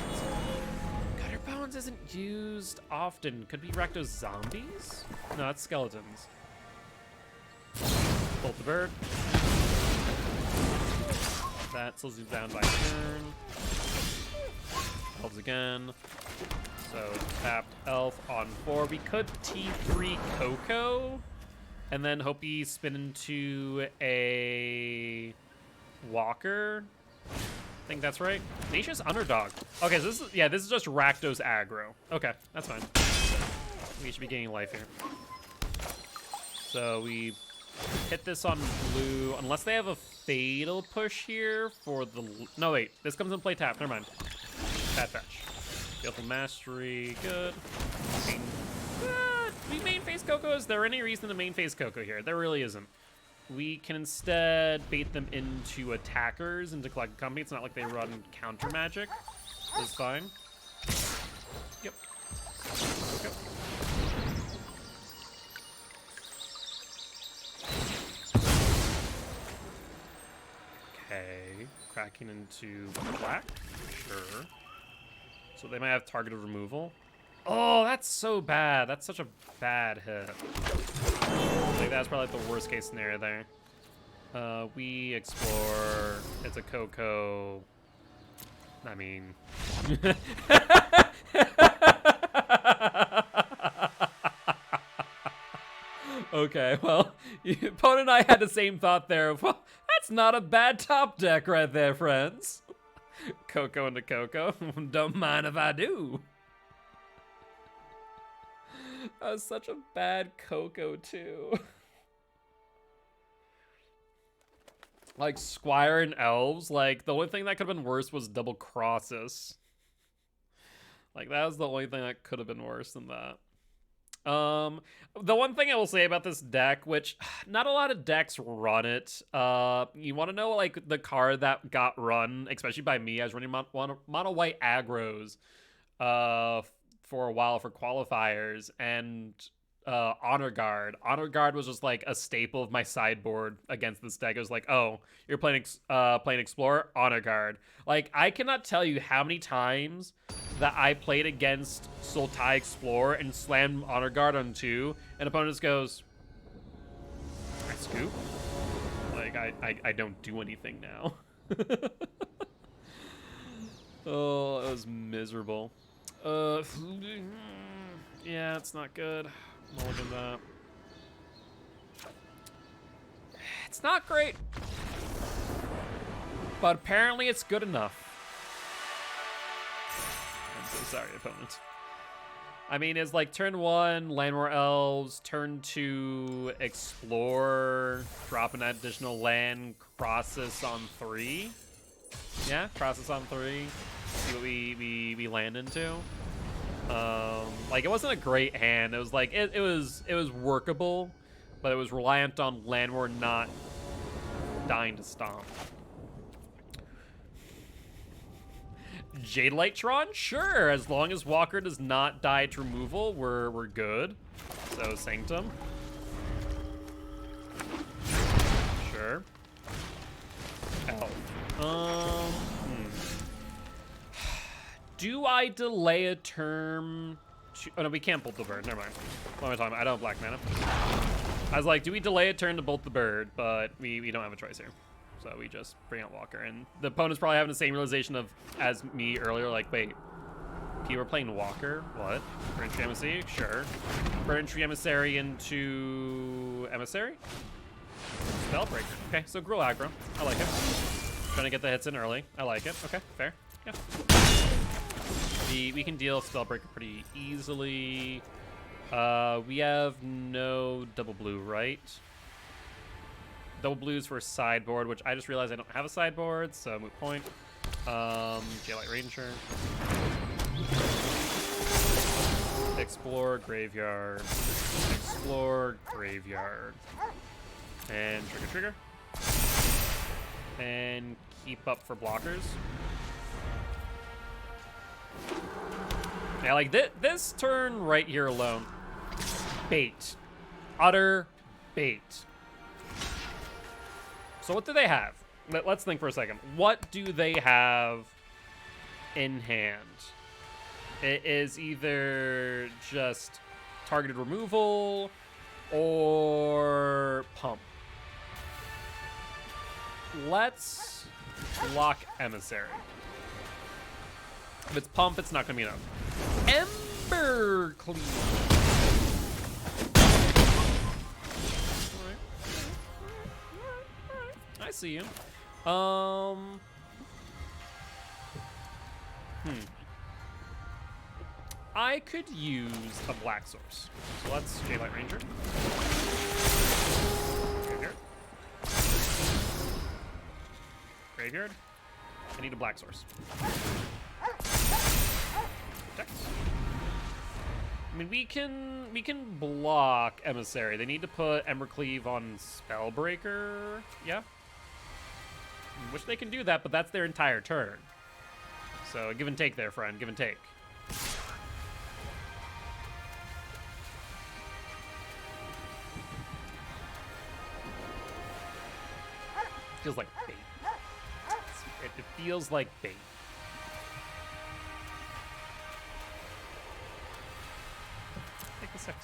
Gutter Bones isn't used often. Could be Rakdos Zombies? No, that's Skeletons. Bolt the Bird. That slows you down by turn. Elves again. So tapped Elf on 4. We could T3 Coco, and then hope he spin into a Walker. I think that's right. Nature's Underdog. Okay, so this is just Rakdos aggro. Okay, that's fine. We should be gaining life here. So we hit this on blue, unless they have a fatal push here for the... No, wait. This comes in play tap. Never mind. Bad fetch. Skillful Mastery. Good. We main phase Coco. Is there any reason to main phase Coco here? There really isn't. We can instead bait them into attackers, into collected company. It's not like they run counter magic. It's fine. Yep. Okay. Okay, cracking into black, sure. So they might have targeted removal. Oh, that's so bad. That's such a bad hit. Like that's probably like the worst case scenario there. We explore. It's a Coco. I mean. Okay, well, Pone and I had the same thought there. Well, that's not a bad top deck right there, friends. Coco into Coco. Don't mind if I do. That was such a bad Coco, too. Like, Squire and Elves, like, the only thing that could have been worse was double crosses. Like, that was the only thing that could have been worse than that. The one thing I will say about this deck, which not a lot of decks run it, you want to know, like, the card that got run, especially by me. I was running mono white aggros, for a while for qualifiers, and Honor Guard. Honor Guard was just like a staple of my sideboard against this deck. It was like, oh, you're playing Explorer, Honor Guard. Like, I cannot tell you how many times that I played against Sultai Explorer and slammed Honor Guard on 2, and opponent just goes, I scoop? Like, I don't do anything now. Oh, it was miserable. Yeah, it's not good. Mulligan that. It's not great, but apparently it's good enough. I'm so sorry, opponent. I mean, it's like turn 1, land more elves, turn 2, explore, drop an additional land, crosses on 3. Yeah, crosses on 3. See what we land into. Like, it wasn't a great hand. It was like it was workable, but it was reliant on Landward not dying to stomp. Jade Lightron? Sure, as long as Walker does not die to removal, we're good. So Sanctum. Sure. Elf. Do I delay a term? Oh no, we can't bolt the bird. Never mind. What am I talking about? I don't have black mana. I was like, do we delay a turn to bolt the bird? But we don't have a choice here. So we just bring out Walker. And the opponent's probably having the same realization of as me earlier. Like, wait, people are playing Walker? What? Burn Tree Emissary? Sure. Burn Tree Emissary into Emissary? Spellbreaker. Okay, so Gruul aggro. I like it. Trying to get the hits in early. I like it. Okay, fair. Yeah. We can deal Spellbreaker pretty easily. We have no double blue, right? Double blues for sideboard, which I just realized I don't have a sideboard, so moot point. Daylight Ranger. Explore, graveyard. Explore, graveyard. And trigger. And keep up for blockers. Yeah, like this turn right here alone. Bait. Utter bait. So what do they have? Let's think for a second. What do they have in hand? It is either just targeted removal or pump. Let's block Emissary. If it's pump, it's not going to be enough. Ember Cleave. I see you. I could use a black source. So let's J-Light Ranger. Graveyard. Graveyard. I need a black source. Protect. I mean, we can block Emissary. They need to put Embercleave on Spellbreaker. Yeah. Which they can do that, but that's their entire turn. So give and take there, friend. Give and take. Feels like bait. It feels like bait. Take the 6.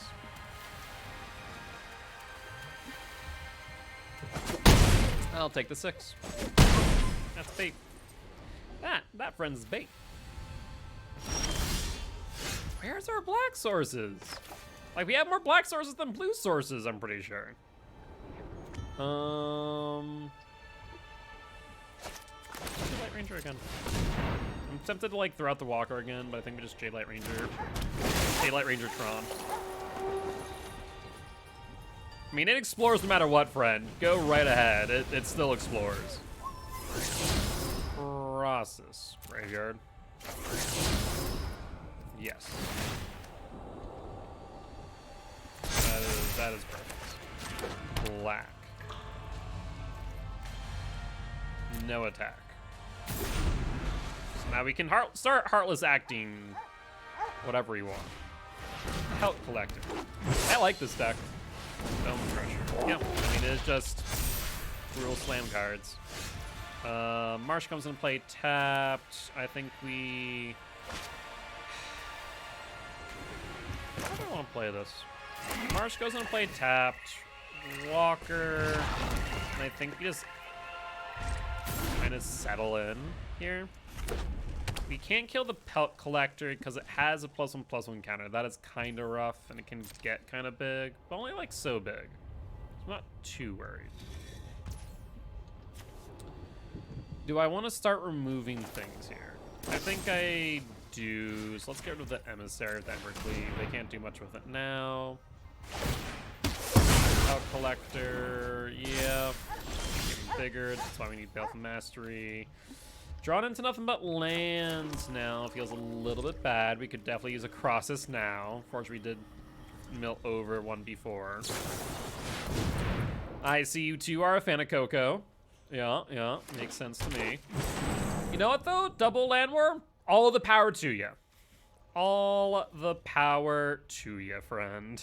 I'll take the 6. That's bait. That friend's bait. Where's our black sources? Like, we have more black sources than blue sources, I'm pretty sure. J-Light Ranger again. I'm tempted to like throw out the Walker again, but I think we just J-Light Ranger. J-Light Ranger Tron. I mean, it explores no matter what, friend. Go right ahead. It still explores. Process. Graveyard. Yes. That is perfect. Black. No attack. So now we can start Heartless acting whatever you want. Help Collector. I like this deck. Dome Crusher. Yeah, I mean, it's just Cruel Slam cards. Marsh comes into play tapped. I think we... How do I want to play this? Marsh goes into play tapped. Walker. And I think we just kind of settle in here. We can't kill the Pelt Collector because it has a +1/+1 counter. That is kind of rough, and it can get kind of big, but only like so big. So I'm not too worried. Do I want to start removing things here? I think I do. So let's get rid of the Emissary with Embercleave. They can't do much with it now. Pelt Collector, yeah. Getting bigger, that's why we need Baleful Mastery. Drawn into nothing but lands now. Feels a little bit bad. We could definitely use a Crossus now. Unfortunately, we did mill over one before. I see you two are a fan of Coco. Yeah, makes sense to me. You know what, though? Double Landworm, all the power to you. All the power to you, friend.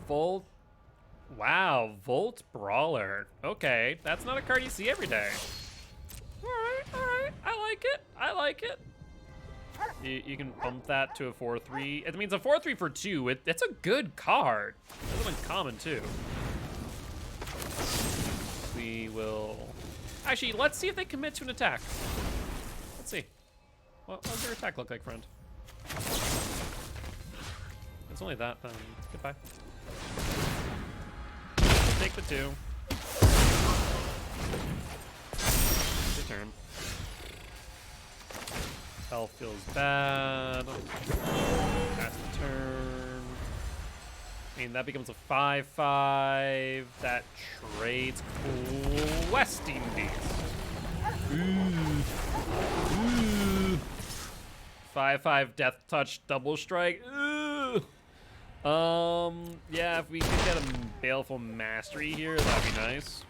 Volt. Wow, Volt Brawler. Okay, that's not a card you see every day. All right. I like it. You can bump that to a 4/3. It means a 4/3 for 2. It's a good card. It's uncommon too. We will. Actually, let's see if they commit to an attack. Let's see. What does their attack look like, friend? It's only that. Then goodbye. Take the 2. Good turn. Health feels bad. Pass the turn. I mean, that becomes a 5/5. That trades Questing Beast. Ooh. 5/5 Death Touch Double Strike. Ugh. Yeah, if we could get a Baleful Mastery here, that'd be nice.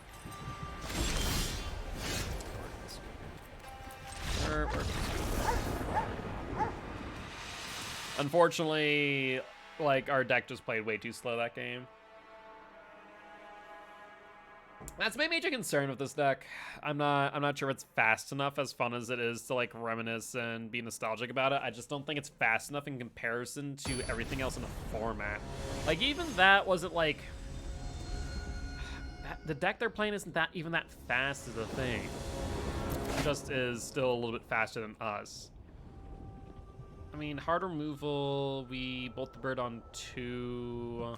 Unfortunately, like, our deck just played way too slow that game. That's my major concern with this deck. I'm not sure it's fast enough, as fun as it is to like reminisce and be nostalgic about it. I just don't think it's fast enough in comparison to everything else in the format. Like, even that wasn't like the deck they're playing isn't that even that fast as a thing. It just is still a little bit faster than us. I mean, hard removal, we bolt the bird on 2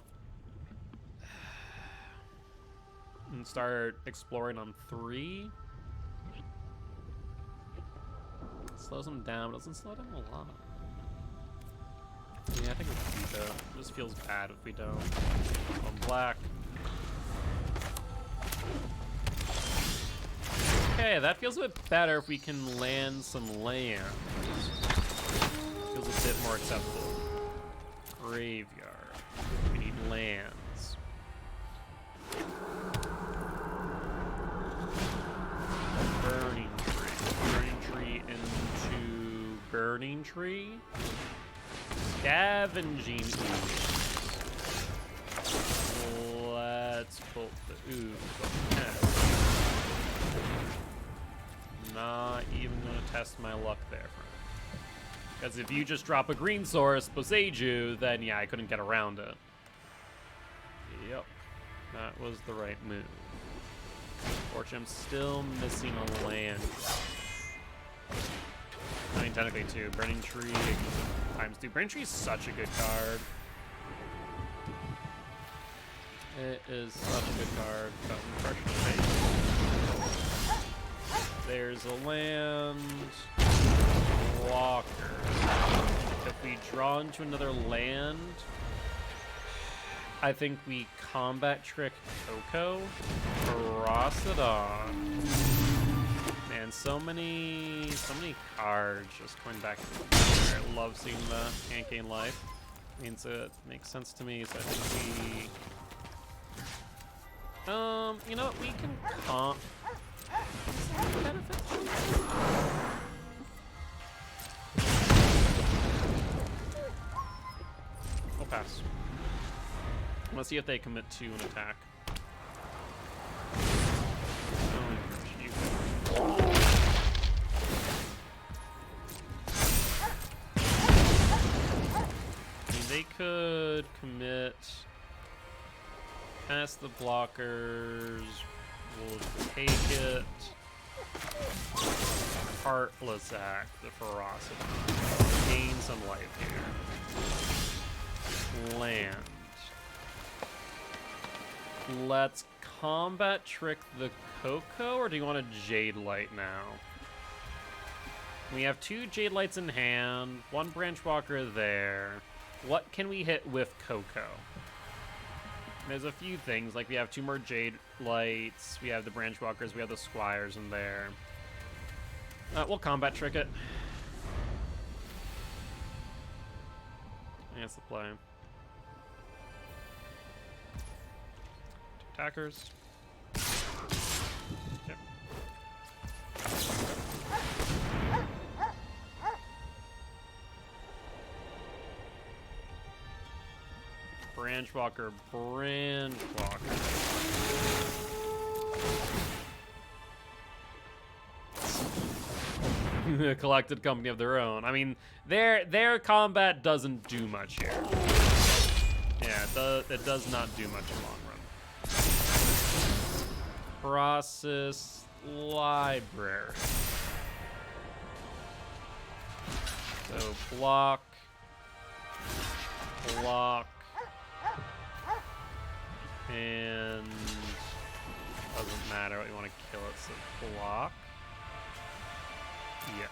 and start exploring on 3. Slows them down, but doesn't slow them a lot. Yeah, I think we can keep it. It just feels bad if we don't. On black. Okay, that feels a bit better if we can land some lands. Feels a bit more acceptable. Graveyard. We need lands. Burning tree. Burning tree into burning tree. Scavenging ooze. Let's bolt the ooze. Not even gonna test my luck there, friend. Because if you just drop a green source, Boseiju, then yeah, I couldn't get around it. Yep. That was the right move. Fortunately, I'm still missing a land. I mean, technically, too. Burning Tree ×2. Burning Tree is such a good card. It is such a good card. Got impression face. There's a land. Walker. If we draw into another land, I think we combat trick Coco, cross it on. Man, so many cards just going back. I love seeing the can't gain life. Means it makes sense to me. So I think we, you know what? We can comp. Benefit. I'll pass. Let's see if they commit to an attack. I mean, they could commit past the blockers. We'll take it. Heartless Act, the ferocity. Gain some life here. Land. Let's combat trick the Coco, or do you want a Jade Light now? We have 2 Jade Lights in hand, 1 Branch Walker there. What can we hit with Coco? There's a few things, like we have 2 more Jade Lights, we have the Branch Walkers, we have the Squires in there. We'll combat trick it. That's the play. Attackers. Yep. Branch Walker, Branch Walker. A collected company of their own. I mean, their combat doesn't do much here. Yeah, it does not do much in the long run. Process library. So block, and doesn't matter what you want to kill it. So block. Yes.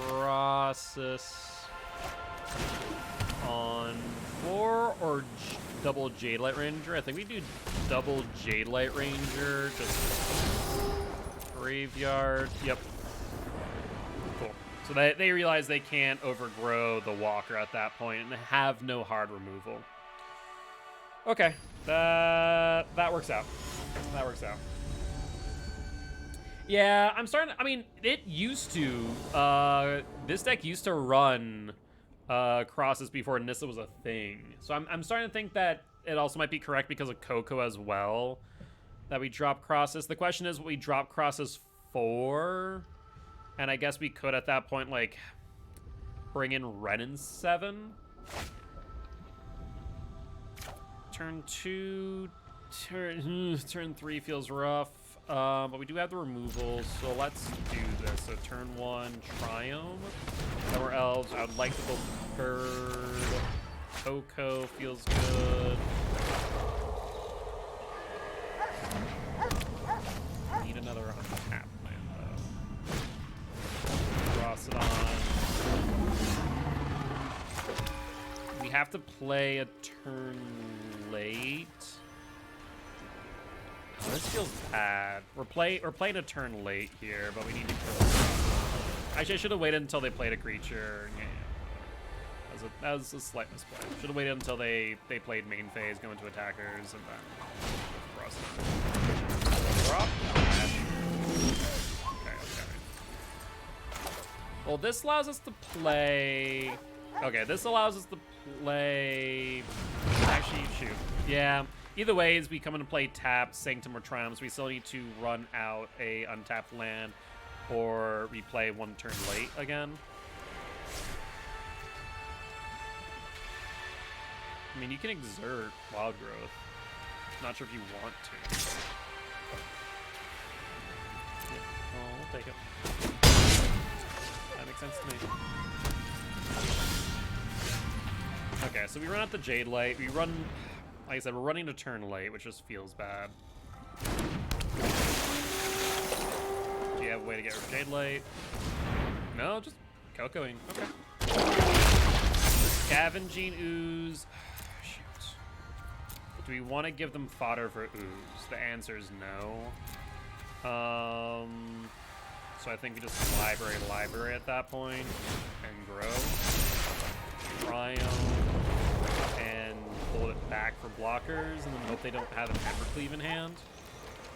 Process on 4 or double Jade Light Ranger? I think we do double Jade Light Ranger. Just graveyard. Yep. Cool. So they realize they can't overgrow the walker at that point and have no hard removal. Okay, that works out. That works out. Yeah, I'm starting. I mean, it used to. This deck used to run crosses before Nissa was a thing. So I'm starting to think that it also might be correct because of Coco as well, that we drop crosses. The question is what we drop crosses for, and I guess we could at that point like bring in Ren in 7. Turn 2, turn 3 feels rough, but we do have the removals, so let's do this. So turn 1, Triumph. Then we're elves. I would like to go Bird. Coco feels good. Need another untap land though. Cross it on. We have to play a turn late. Oh, this feels bad. We're playing a turn late here, but we need to kill it. Actually, I should have waited until they played a creature. Yeah. That was a slight misplay. Should have waited until they played main phase, go into attackers, and then cross it. Drop. Okay. Well, this allows us to play. Okay, this allows us to play. Actually, shoot. Yeah. Either way, as we come into play tap, Sanctum, or Triumphs, we still need to run out a untapped land or we play one turn late again. I mean, you can exert Wild Growth. Not sure if you want to. Yeah. Oh, we'll take it. That makes sense to me. Okay, so we run out the Jade Light. We run, like I said, we're running to turn late, which just feels bad. Do you have a way to get rid of Jade Light? No, just Cocoing. Okay. Scavenging Ooze. Shoot. Do we want to give them fodder for Ooze? The answer is no. So I think we just library at that point and grow. Triumph and hold it back for blockers and then hope they don't have an Embercleave in hand.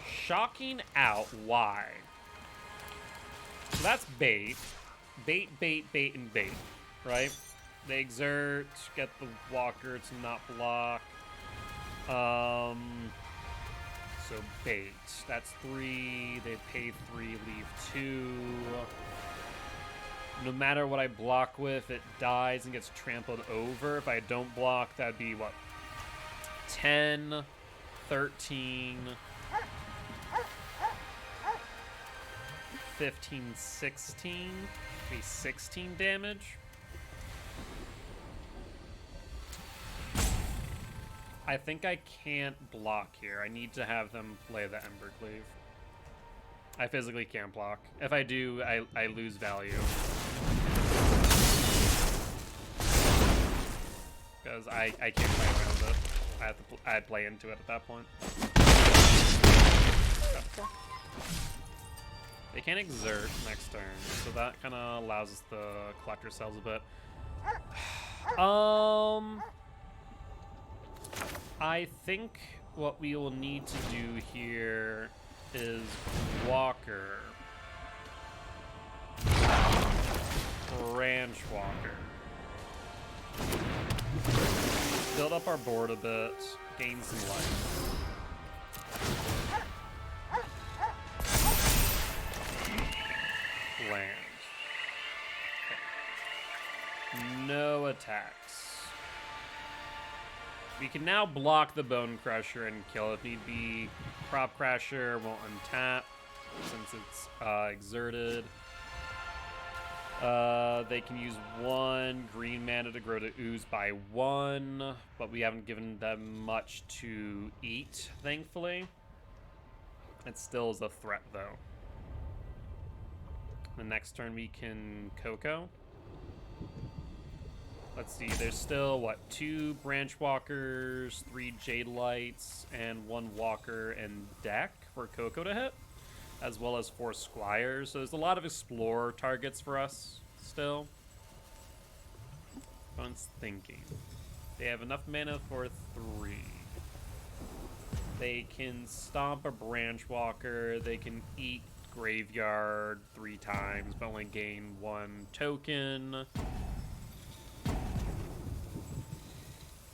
Shocking out. Why? So that's bait. Bait, and bait, right? They exert, get the walker to not block. So bait. That's 3. They pay 3, leave 2. No matter what I block with, it dies and gets trampled over. If I don't block, that'd be what? 10, 13, 15, 16. Maybe 16 damage. I think I can't block here. I need to have them play the Embercleave. I physically can't block. If I do, I lose value. Because I can't play around it. I'd play into it at that point. They can't exert next turn, so that kind of allows us to collect ourselves a bit. I think what we will need to do here is Walker. Branch Walker. Build up our board a bit, gain some life. Land. Okay. No attacks. We can now block the Bone Crusher and kill if need be. Crop Crasher won't untap since it's exerted. They can use 1 green mana to grow the ooze by 1, but we haven't given them much to eat, thankfully. It still is a threat, though. The next turn we can Coco. Let's see, there's still, what, 2 branch walkers, 3 jade lights, and 1 walker and deck for Coco to hit, as well as 4 squires. So there's a lot of explorer targets for us still. Everyone's thinking. They have enough mana for 3. They can stomp a branch walker. They can eat graveyard 3 times, but only gain 1 token.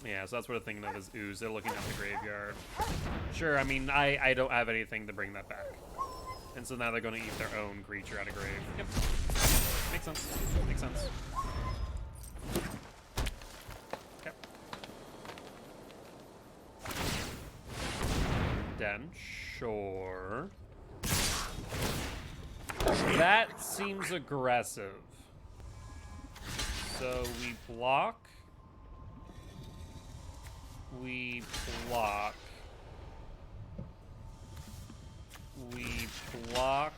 Yeah, so that's what I'm thinking of as ooze. They're looking at the graveyard. Sure, I mean, I don't have anything to bring that back. And so now they're going to eat their own creature out of grave. Yep. Makes sense. Makes sense. Okay. Then, sure. That seems aggressive. So we block. We block. We block.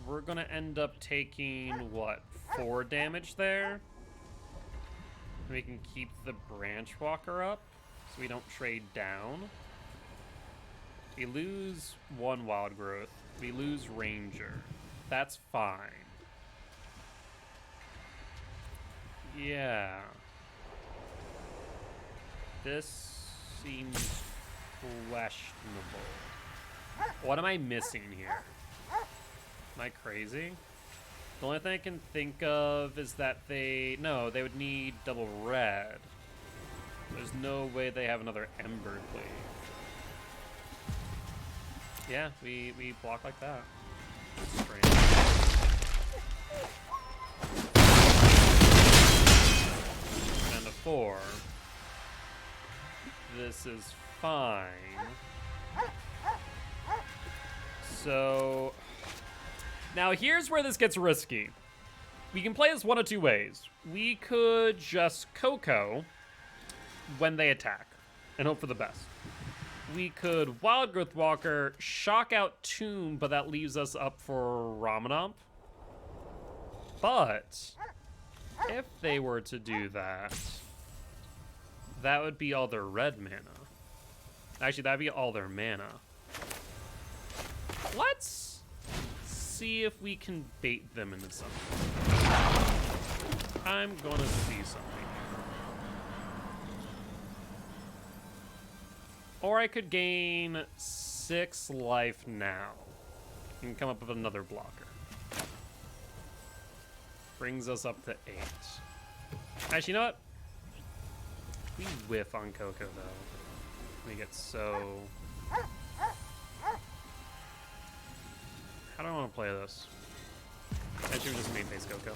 We're gonna end up taking, what, 4 damage there? We can keep the branch walker up, so we don't trade down. We lose 1 wild growth. We lose ranger. That's fine. Yeah. This seems questionable. What am I missing here? Am I crazy? The only thing I can think of is that they would need double red. There's no way they have another Ember Cleave. Yeah, we block like that. That's strange. And a 4. This is fine. So now here's where this gets risky. We can play this one of 2 ways. We could just Coco when they attack and hope for the best. We could Wild Growth Walker, shock out Tomb, but that leaves us up for Ramanamp. But if they were to do that, that would be all their red mana. Actually, that'd be all their mana. Let's see if we can bait them into something. I'm gonna see something. Or I could gain 6 life now and come up with another blocker. Brings us up to 8. Actually, you know what? We whiff on Coco, though. We get so... How do I want to play this? Actually, we just main face Coco.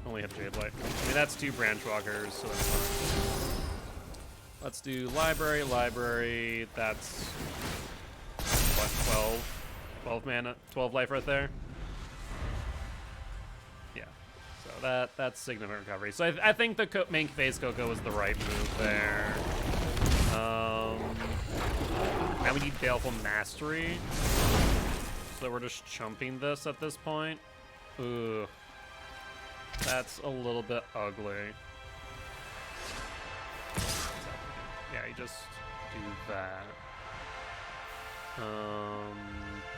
Only have Jade Light. I mean, that's 2 branch walkers, so that's fine. Let's do library, library. That's what, 12? 12 mana, 12 life right there. Yeah. So that's significant recovery. So I think the main phase Coco was the right move there. Now we need Baleful Mastery. So we're just chumping this at this point. Ugh. That's a little bit ugly. Yeah, you just do that.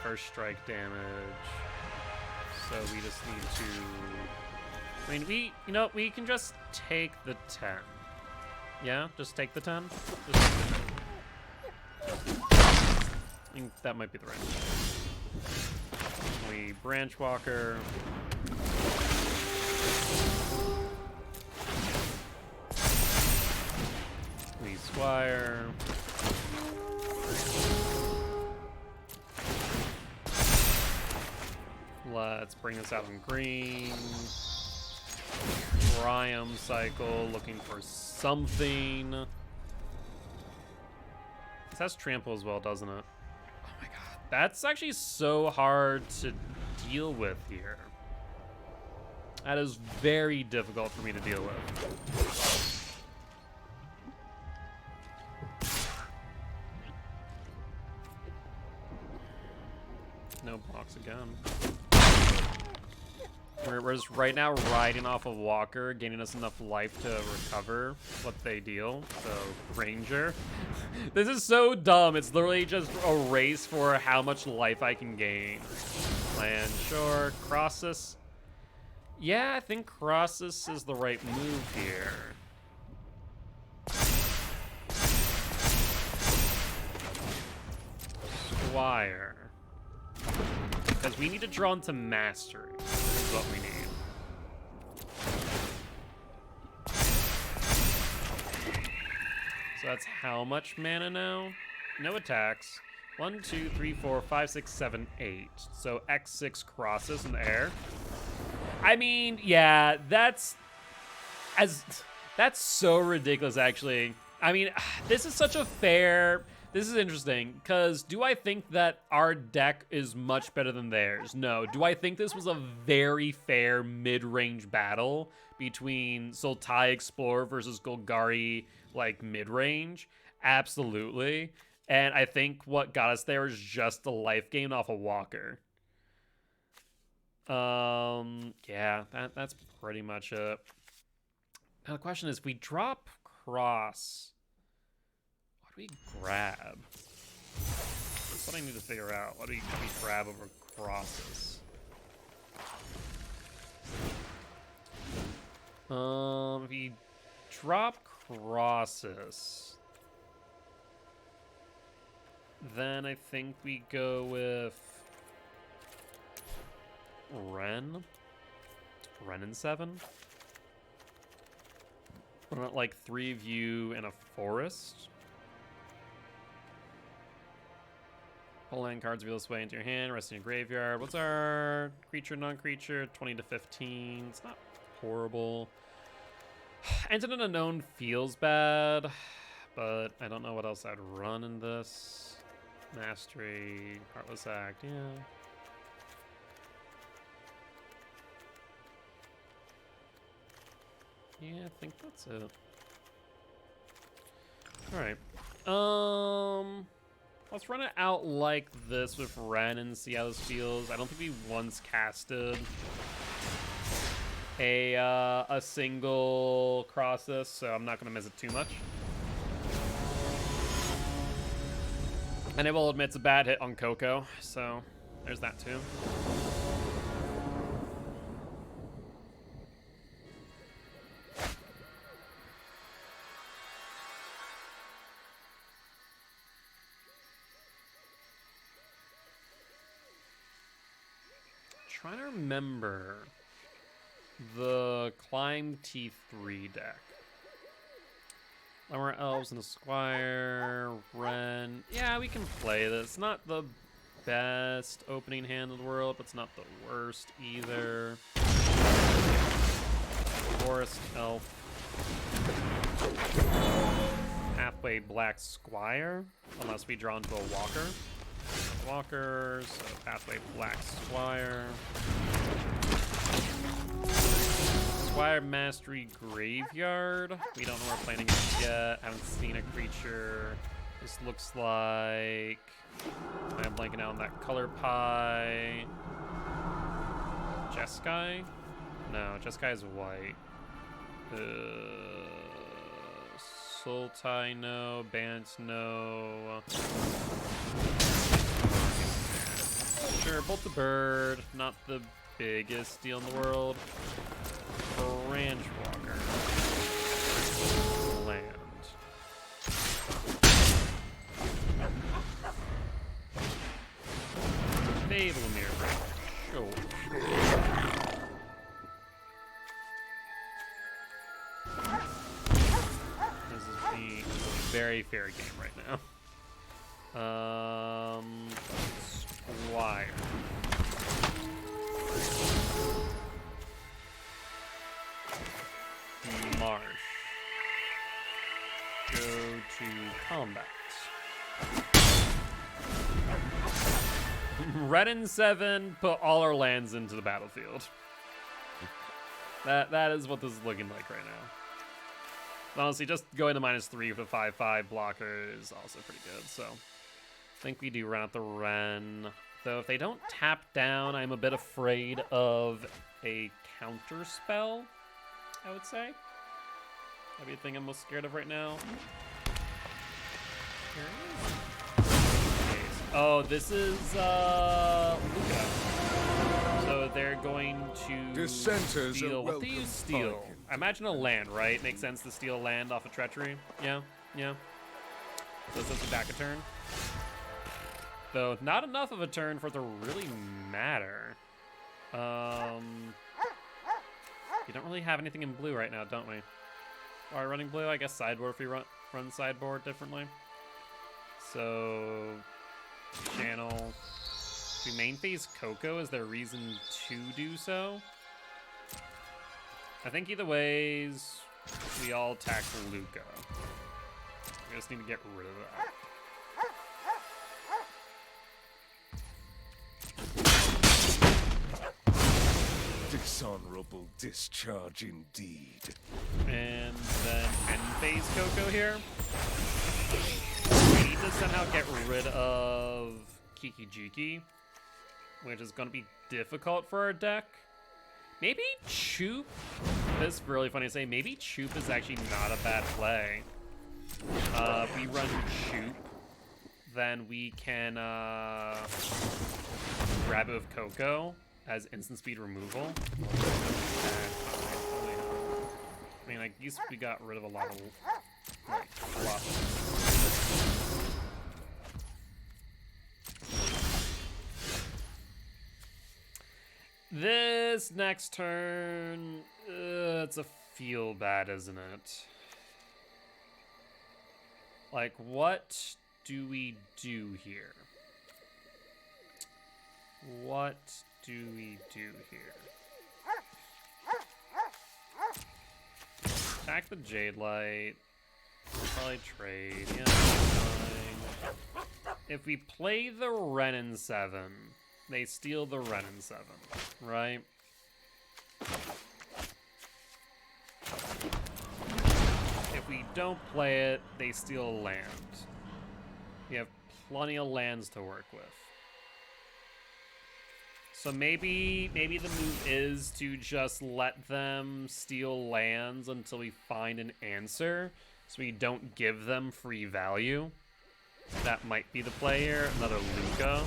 First strike damage. So we just need to... I mean, we can just take the 10. Yeah, just take the 10. Just take the 10. I think that might be the right move. We branch walker. We squire. Let's bring this out in green. Triumph cycle, looking for something. This has trample as well, doesn't it? Oh my god. That's actually so hard to deal with here. That is very difficult for me to deal with. No blocks again. We're just right now riding off of Walker, gaining us enough life to recover what they deal. So, Ranger. This is so dumb. It's literally just a race for how much life I can gain. Land, sure. Crossus. Yeah, I think Crossus is the right move here. Squire. Because we need to draw into Mastery. Is what we need. So that's how much mana now? No attacks. 1, 2, 3, 4, 5, 6, 7, 8. So X6 crosses in the air. I mean, yeah, that's so ridiculous, actually. I mean, this is such a fair... This is interesting, because do I think that our deck is much better than theirs? No. Do I think this was a very fair mid-range battle between Sultai Explorer versus Golgari, like, mid-range? Absolutely. And I think what got us there is just the life gain off of Walker. Yeah, that's pretty much it. Now the question is, if we drop Cross... What do we grab? That's what I need to figure out. What do we grab over Crosses? If we drop Crosses, then I think we go with Ren and 7. Like 3 of you in a forest. Pull land cards reveal this way into your hand, rest in your graveyard. What's our creature, non-creature? 20 to 15. It's not horrible. Antidote Unknown feels bad, but I don't know what else I'd run in this. Mastery, Heartless Act, yeah. Yeah, I think that's it. Alright. Let's run it out like this with Ren and see how this feels. I don't think we once casted a single Crossus, so I'm not going to miss it too much. And I will admit it's a bad hit on Coco, so there's that too. Trying to remember the Climb T3 deck. Lower Elves and a Squire, Ren. Yeah, we can play this. Not the best opening hand in the world, but it's not the worst either. Forest Elf. Halfway Black Squire, unless we draw into a Walker. Walker, so pathway Black Squire. Squire Mastery Graveyard. We don't know we're playing against yet. Haven't seen a creature. This looks like... I'm blanking out on that color pie. Jeskai? No, Jeskai is white. Sultai, no. Bant, no. Sure, Bolt the Bird, not the biggest deal in the world. Branch Walker. Land. Fablemere Branch. Sure. This is the very fair game right now. Squire. Marsh. Go to combat. Red and 7, put all our lands into the battlefield. That is what this is looking like right now. Honestly, just going to -3 with a 5/5 blocker is also pretty good, so I think we do run out the Ren. Though if they don't tap down, I'm a bit afraid of a counter spell, I would say. That'd be the thing I'm most scared of right now. Here it is. Oh, this is Luca. So they're going to Dissenters steal. are What do you welcome steal? bargain. I imagine a land, right? Makes sense to steal land off of treachery. Yeah, yeah. So it's just back a turn. Though not enough of a turn for it to really matter. We don't really have anything in blue right now, don't we? Are we running blue? I guess sideboard if we run sideboard differently. So channel. We main phase Coco. Is there a reason to do so? I think either ways, we all attack Luca. We just need to get rid of that. Dishonorable discharge indeed. And then end phase Coco here. We need to somehow get rid of Kiki-Jiki, which is going to be difficult for our deck. Maybe Choop. This is really funny to say. Maybe Choop is actually not a bad play. If we run Choop, then we can grab it with Coco as instant speed removal. I mean, I guess we got rid of a lot of fluff. This next turn, it's a feel bad, isn't it? Like, what do we do here? What do we do here? Attack the Jade Light. Probably trade. Yeah, fine. If we play the Renin 7, they steal the Renin 7, right? If we don't play it, they steal land. We have plenty of lands to work with. So maybe the move is to just let them steal lands until we find an answer, so we don't give them free value. That might be the play here. Another Luca.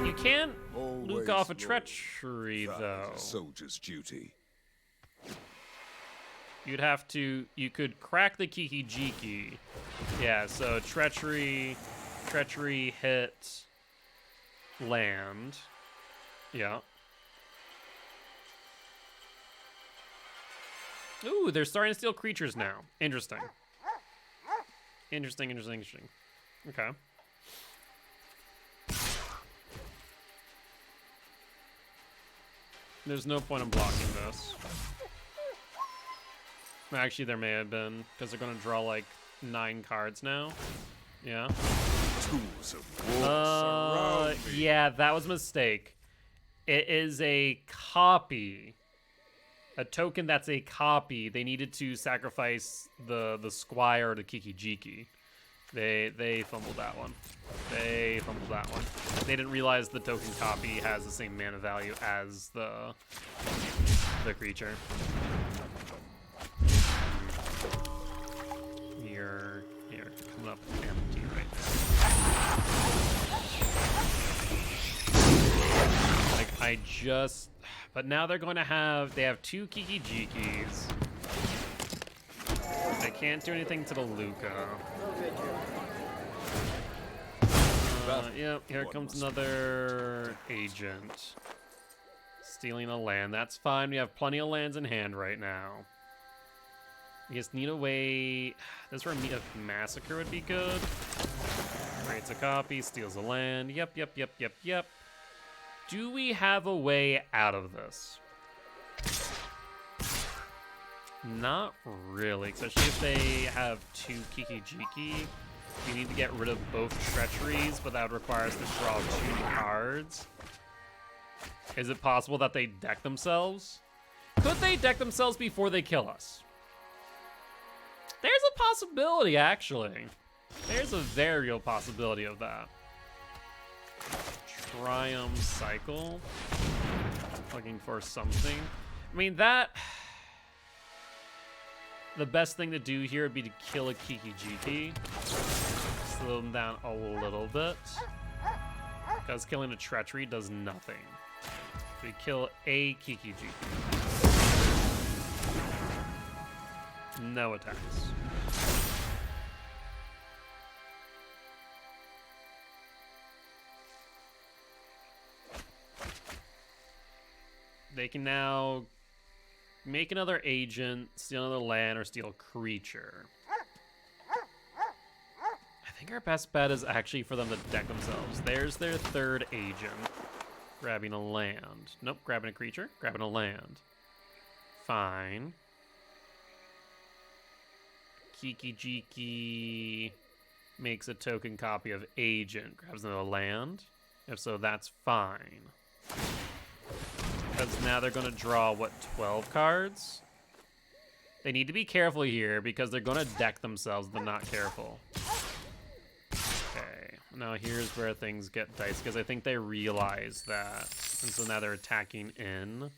You can't Luca off a treachery, though. Soldier's duty. You'd have to. You could crack the Kiki-Jiki. Yeah. So treachery hit. Land. Yeah. Ooh, they're starting to steal creatures now. Interesting. Interesting. Okay. There's no point in blocking this. Actually, there may have been, because they're going to draw like 9 cards now. Yeah. Tools of war surround me. Yeah, that was a mistake. It is a copy. A token that's a copy. They needed to sacrifice the Squire or the Kiki-Jiki. They fumbled that one. They didn't realize the token copy has the same mana value as the creature. You're coming up empty right now. Like but now they're going to have 2 Kiki-Jikis. They can't do anything to the Luca. Yep, here comes another agent. Stealing a land. That's fine. We have plenty of lands in hand right now. We just need a way. This is where a massacre would be good. Creates a copy, steals a land. Yep. Do we have a way out of this? Not really, especially if they have 2 Kiki-Jiki. We need to get rid of both treacheries, but that would require us to draw 2 cards. Is it possible that they deck themselves? Could they deck themselves before they kill us? There's a possibility, actually. There's a very real possibility of that. Triumph Cycle. Looking for something. I mean, that... The best thing to do here would be to kill a Gilty. Slow them down a little bit. Because killing a Treachery does nothing. We kill a Gilty. No attacks. They can now make another agent, steal another land, or steal a creature. I think our best bet is actually for them to deck themselves. There's their third agent. Grabbing a land. Nope, grabbing a creature, grabbing a land. Fine. Kiki makes a token copy of agent, grabs another land. If so, that's fine. Because now they're going to draw, what, 12 cards? They need to be careful here because they're going to deck themselves if they're not careful. Okay, now here's where things get dicey because I think they realize that. And so now they're attacking in.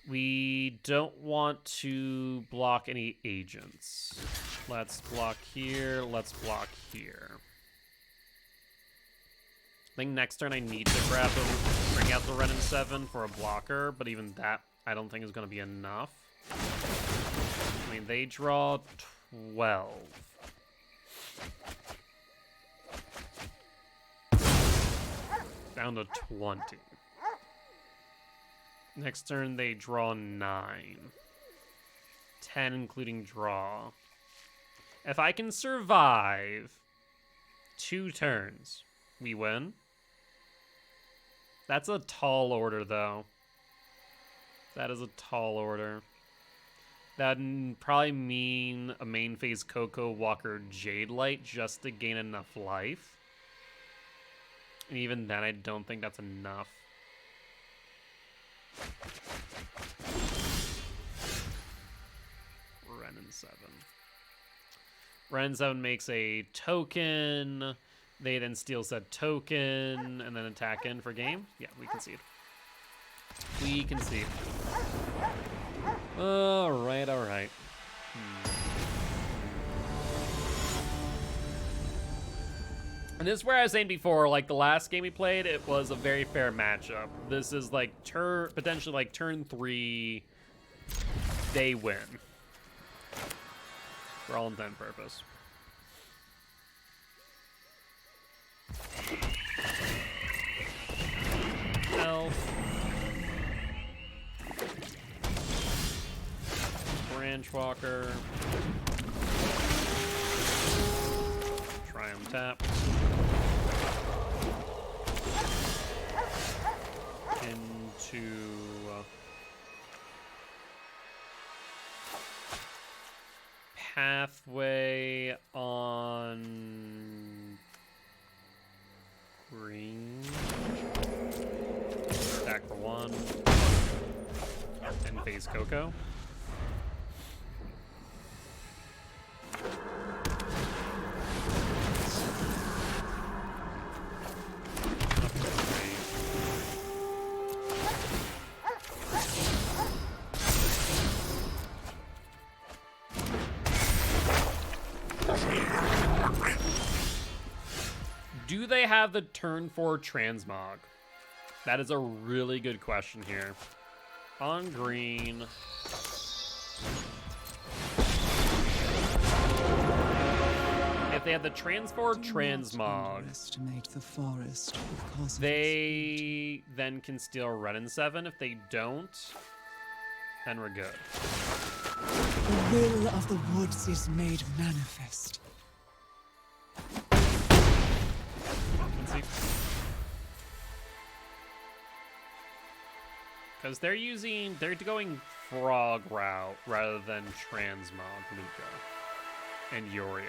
We don't want to block any agents. Let's block here, let's block here. I think next turn I need to bring out the Ren and 7 for a blocker, but even that I don't think is going to be enough. I mean, they draw 12. Down to 20. Next turn they draw 9. 10 including draw. If I can survive 2 turns, we win. That's a tall order, though. That is a tall order. That'd probably mean a main phase Coco Walker Jade Light just to gain enough life. And even then, I don't think that's enough. Ren and 7. Ren and 7 makes a token. They then steal said token and then attack in for game. Yeah, we concede. We concede. All right, all right. And this is where I was saying before, like the last game we played, it was a very fair matchup. This is like potentially like turn 3, they win. For all intent and purpose. Elf. Branch Walker. Triumph Tap. Into Pathway on green. Attack for 1. And phase Coco. Do they have the turn 4 transmog? That is a really good question here. On green. If they have the transform transmog, the forest because they then can steal Ren and 7. If they don't, then we're good. The will of the woods is made manifest. Because they're going frog route rather than transmog Luca and Yorion.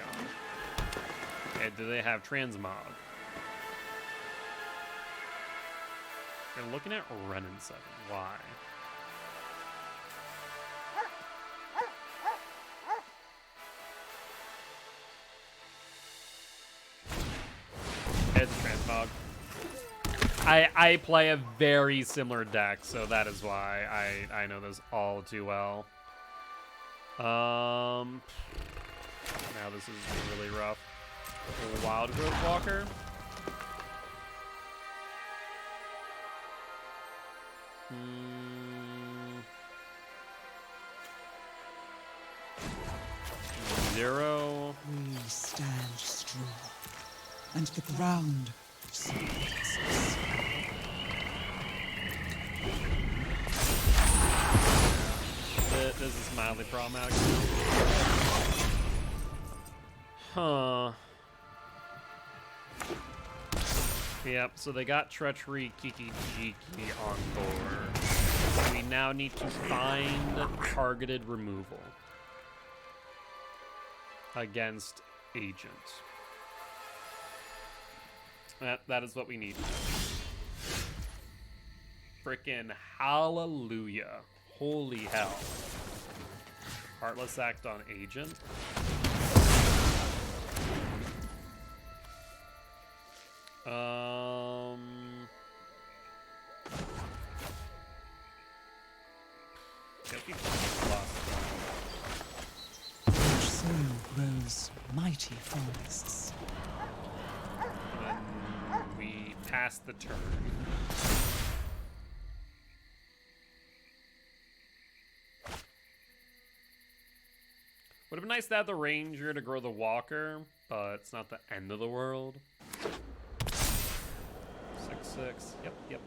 Okay, do they have transmog? They're looking at Ren and 7. Why? It's transmog. I play a very similar deck, so that is why I know this all too well. Now this is really rough. Wild Growth Walker. Zero. We stand strong, and the ground supports us. This is mildly problematic. Huh. Yep, so they got Treachery Kiki Jiki on board. So we now need to find targeted removal against Agent. That is what we need. Frickin' hallelujah. Holy hell. Heartless Act on Agent. Each soul grows mighty forests. When we pass the turn. Would have been nice to have the Ranger to grow the Walker, but it's not the end of the world. 6/6. Yep.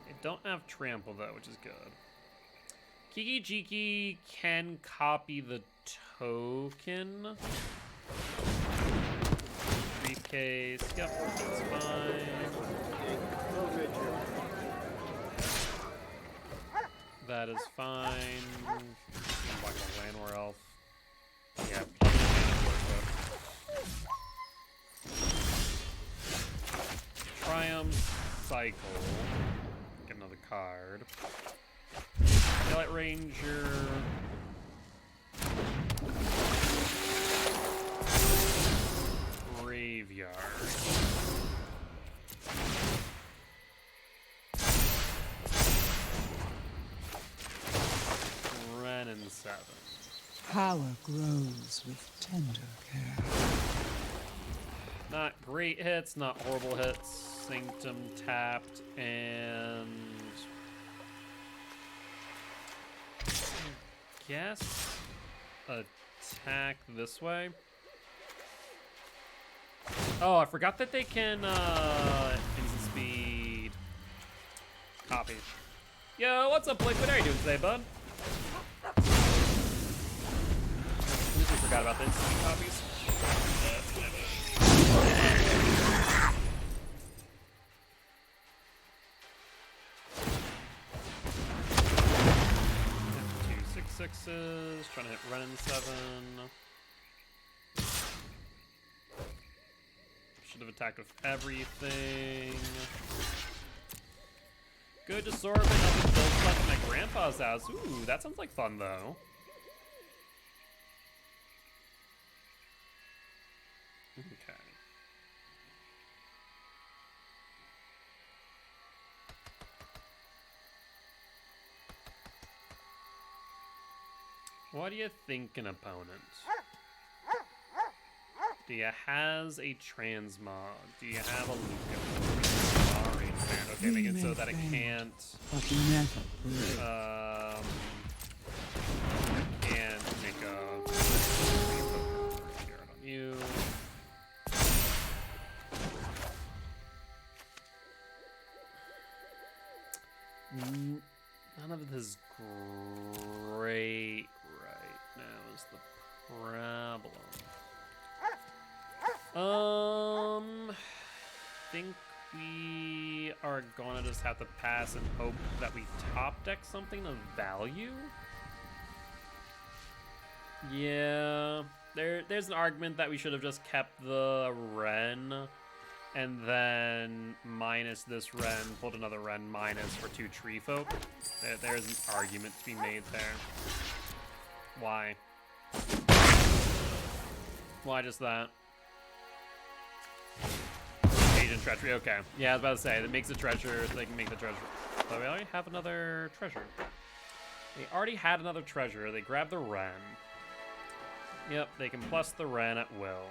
I don't have Trample though, which is good. Kiki Jiki can copy the token. Briefcase. Yep, that's fine. That is fine. Like a Llanowar Elf. Yeah, Triumph Cycle. Get another card. Daylight Ranger. Graveyard. And 7. Power grows with tender care. Not great hits, not horrible hits. Sanctum tapped, and I guess attack this way. Oh, I forgot that they can instant speed copy. Yo, what's up, Blake? What are you doing today, bud? Completely forgot about the instant copies. Two 6/6s, trying to hit Ren in 7. Should have attacked with everything. Good to sorbet up and build stuff at my grandpa's house. Ooh, that sounds like fun though. Okay. What do you think, an opponent? Do you has a transmog? Do you have a Luca? Okay, make it so that it can't. But never break. Can't make a card on you. None of this is great right now is the problem. Think we are gonna just have to pass and hope that we top deck something of value. Yeah, there's an argument that we should have just kept the Ren and then minus this Ren, pulled another Ren minus for 2 Tree Folk. There's an argument to be made there. Why? Why just that? agent treachery. Okay. Yeah, I was about to say, that makes a treasure so they can make the treasure. So we already have another treasure. They already had another treasure. They grabbed the Ren. Yep, they can plus the Ren at will.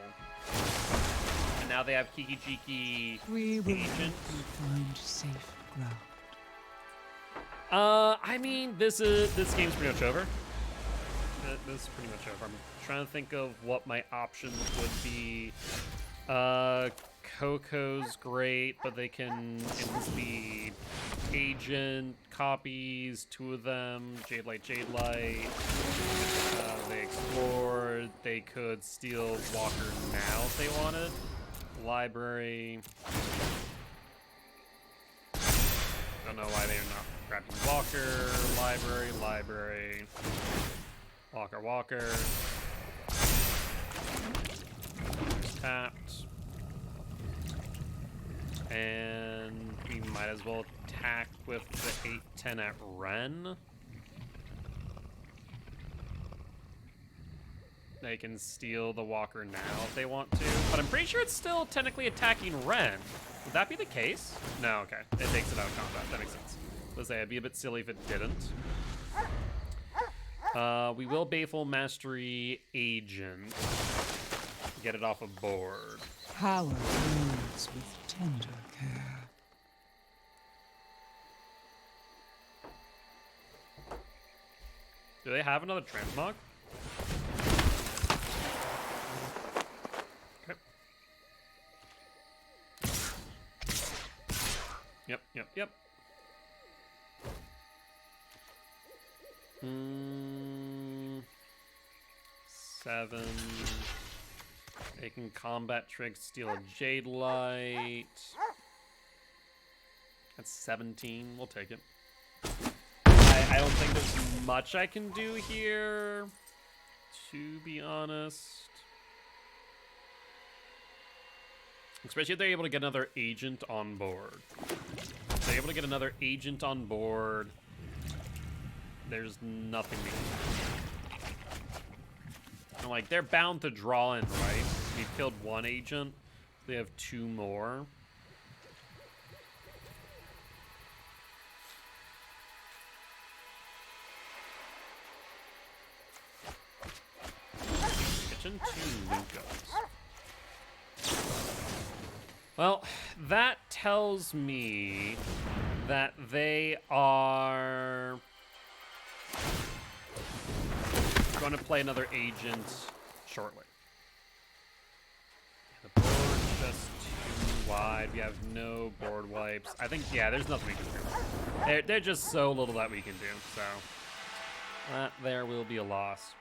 And now they have Kiki Jiki We will agent. help you find safe ground. I mean, this game's pretty much over. This is pretty much over. I'm trying to think of what my options would be. Coco's great, but they can be agent copies, 2 of them. Jade Light. They explored. They could steal Walker now if they wanted. Library. Don't know why they're not grabbing Walker. Library. Walker. Tapped. And we might as well attack with the 8-10 at Ren. They can steal the Walker now if they want to. But I'm pretty sure it's still technically attacking Ren. Would that be the case? No, okay. It takes it out of combat. That makes sense. Let's say it'd be a bit silly if it didn't. We will Baleful Mastery Agent. Get it off a board. Power rules with tender care. Do they have another transmog? Okay. Yep. 7. They can combat trick, steal a Jade Light. That's 17. We'll take it. I don't think there's much I can do here, to be honest. Especially if they're able to get another agent on board. If they're able to get another agent on board, there's nothing we can do. And like, they're bound to draw in, right? We've killed 1 agent. They have 2 more. Kitchen 2 Lucas. Well, that tells me that they are going to play another agent shortly. The board's just too wide. We have no board wipes. I think, yeah, there's nothing we can do. They're just so little that we can do, so that there will be a loss.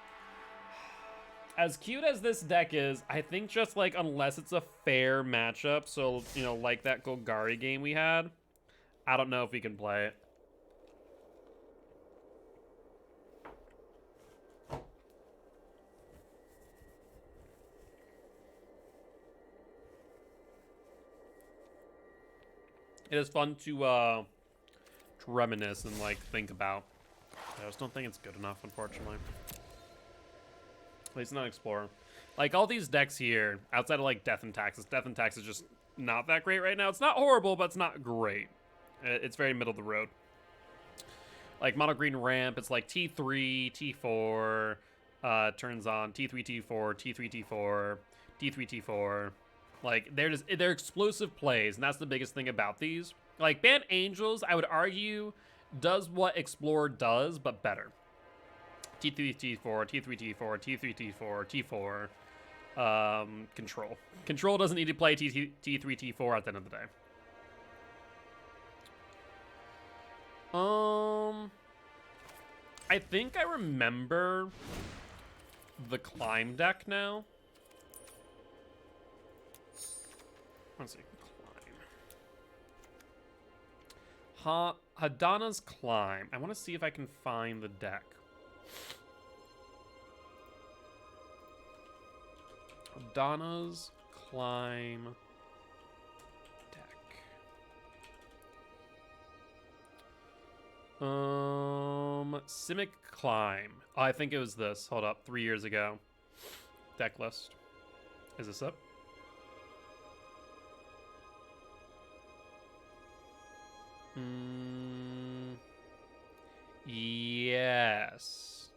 As cute as this deck is, I think just like, unless it's a fair matchup, so, you know, like that Golgari game we had, I don't know if we can play it. It is fun to reminisce and like think about. I just don't think it's good enough, unfortunately. At least not Explorer. Like all these decks here, outside of like Death and Taxes is just not that great right now. It's not horrible, but it's not great. It's very middle of the road. Like Mono Green Ramp, it's like T3, T4, turns on T3, T4, T3, T4, T3, T4. Like they're explosive plays, and that's the biggest thing about these. Like Banned Angels, I would argue, does what Explorer does, but better. T3, T4, T3, T4, T3, T4, T4. Control. Control doesn't need to play T3, T4 at the end of the day. I think I remember the Climb deck now. Let's see. Climb. Hadana's Climb. I want to see if I can find the deck. Hadana's Climb deck. Simic Climb. Oh, I think it was this. Hold up. 3 years ago. Deck list. Is this up? Yes.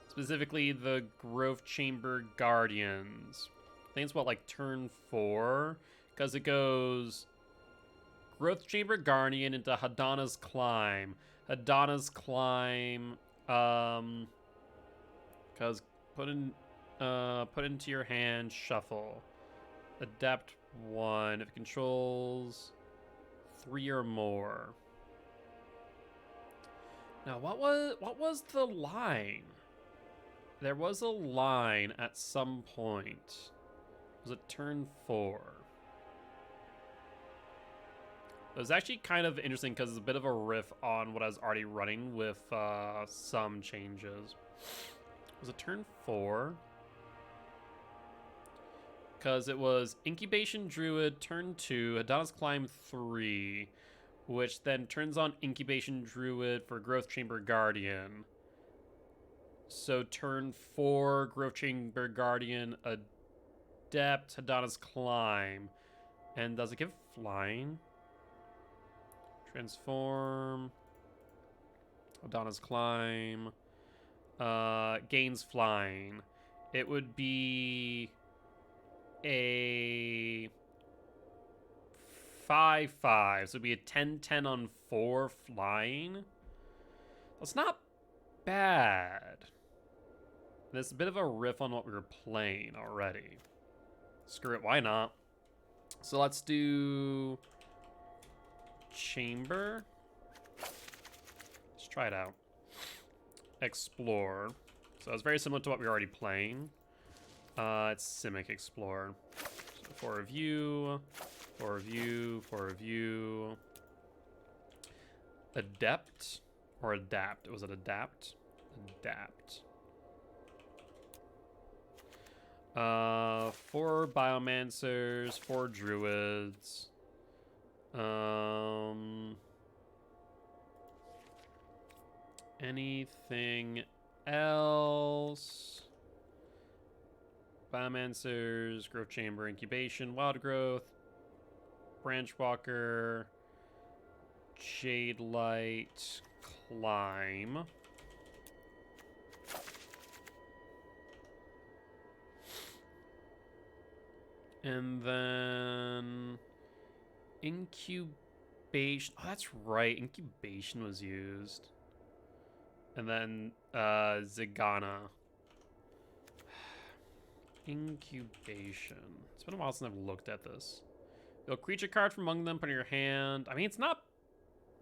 Specifically, the Growth Chamber Guardians. I think it's what, like turn 4? Because it goes Growth Chamber Guardian into Hadana's Climb. Hadana's Climb, because put into your hand, shuffle. Adapt 1 if it controls 3 or more. Now, what was the line? There was a line at some point. Was it turn 4? It was actually kind of interesting because it's a bit of a riff on what I was already running with some changes. Was it turn 4? Because it was Incubation Druid turn 2, Hadana's Climb 3, which then turns on Incubation Druid for Growth Chamber Guardian. So turn 4, Growth Chamber Guardian, Adept, Hadana's Climb. And does it give flying? Transform. Hadana's Climb. Gains flying. It would be a 5/5. So it'd be a 10/10 on 4 flying. That's not bad. There's a bit of a riff on what we were playing already. Screw it, why not? So let's do Chamber. Let's try it out. Explore. So it's very similar to what we were already playing. It's Simic Explore. So 4 of you, 4 of you, 4 of you. Adept or Adapt? Was it Adapt? Adapt. 4 Biomancers, 4 Druids. Anything else? Biomancers, Growth Chamber, Incubation, Wild Growth, Branch Walker, Jade Light, Climb. And then Incubation. Oh, that's right. Incubation was used. And then Zigana. Incubation. It's been a while since I've looked at this. You'll creature card from among them, put in your hand. I mean, it's not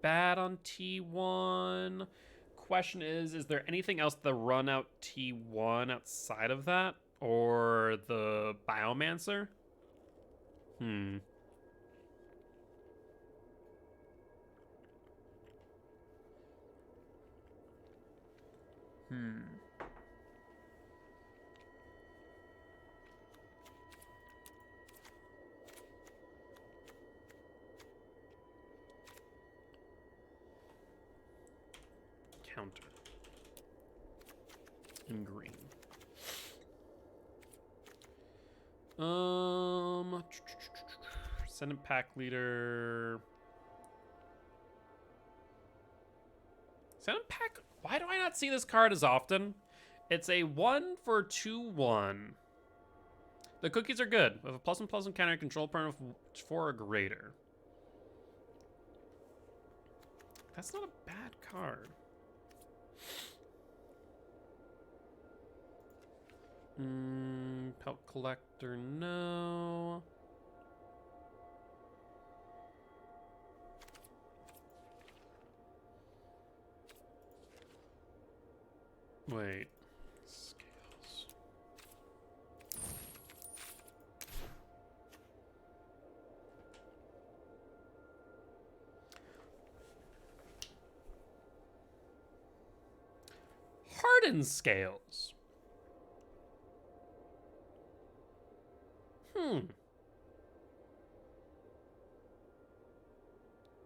bad on T1. Question is there anything else to run out T1 outside of that? Or the Biomancer? Counter. In green. Senate Pack Leader. Senate Pack. Why do I not see this card as often? It's a 1 for 2/1. The cookies are good. With a +1/+1 counter, control permanent 4 or greater. That's not a bad card. Pelt Collector, no. Wait. Scales. Hardened Scales.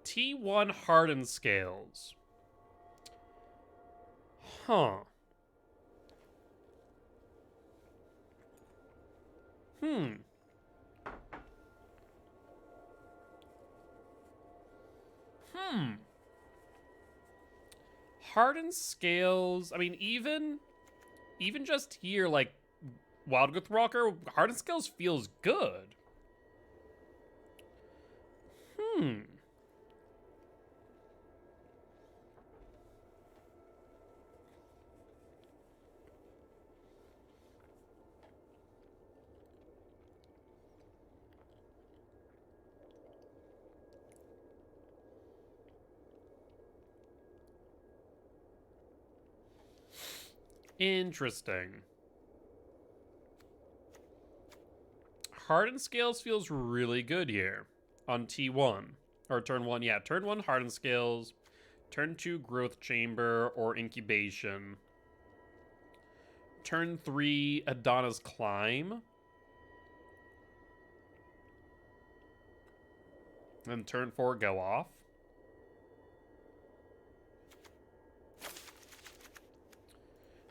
T1 Hardened Scales. Huh. Hardened Scales, I mean, even just here, like, Wild Growth Walker, Hardened Scales feels good. Interesting. Hardened Scales feels really good here on T1. Or turn 1, yeah. Turn 1, Hardened Scales. Turn 2, Growth Chamber or Incubation. Turn 3, Adonis Climb. Then turn 4, go off.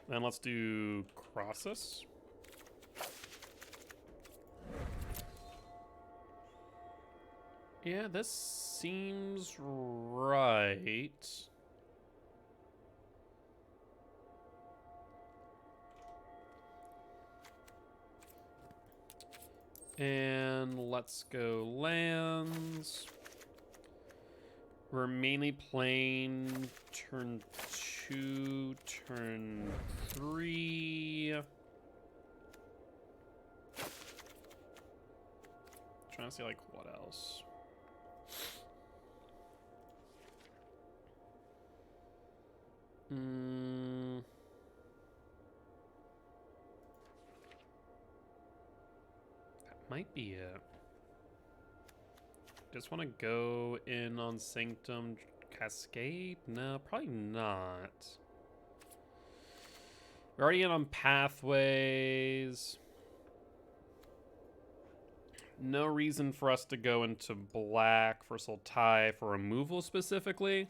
Then let's do Crossus. Yeah, this seems right. And let's go lands. We're mainly playing turn 2, turn 3. Trying to see like what else. That might be it. Just want to go in on Sanctum Cascade? No, probably not. We're already in on Pathways. No reason for us to go into black for Sultai for removal specifically.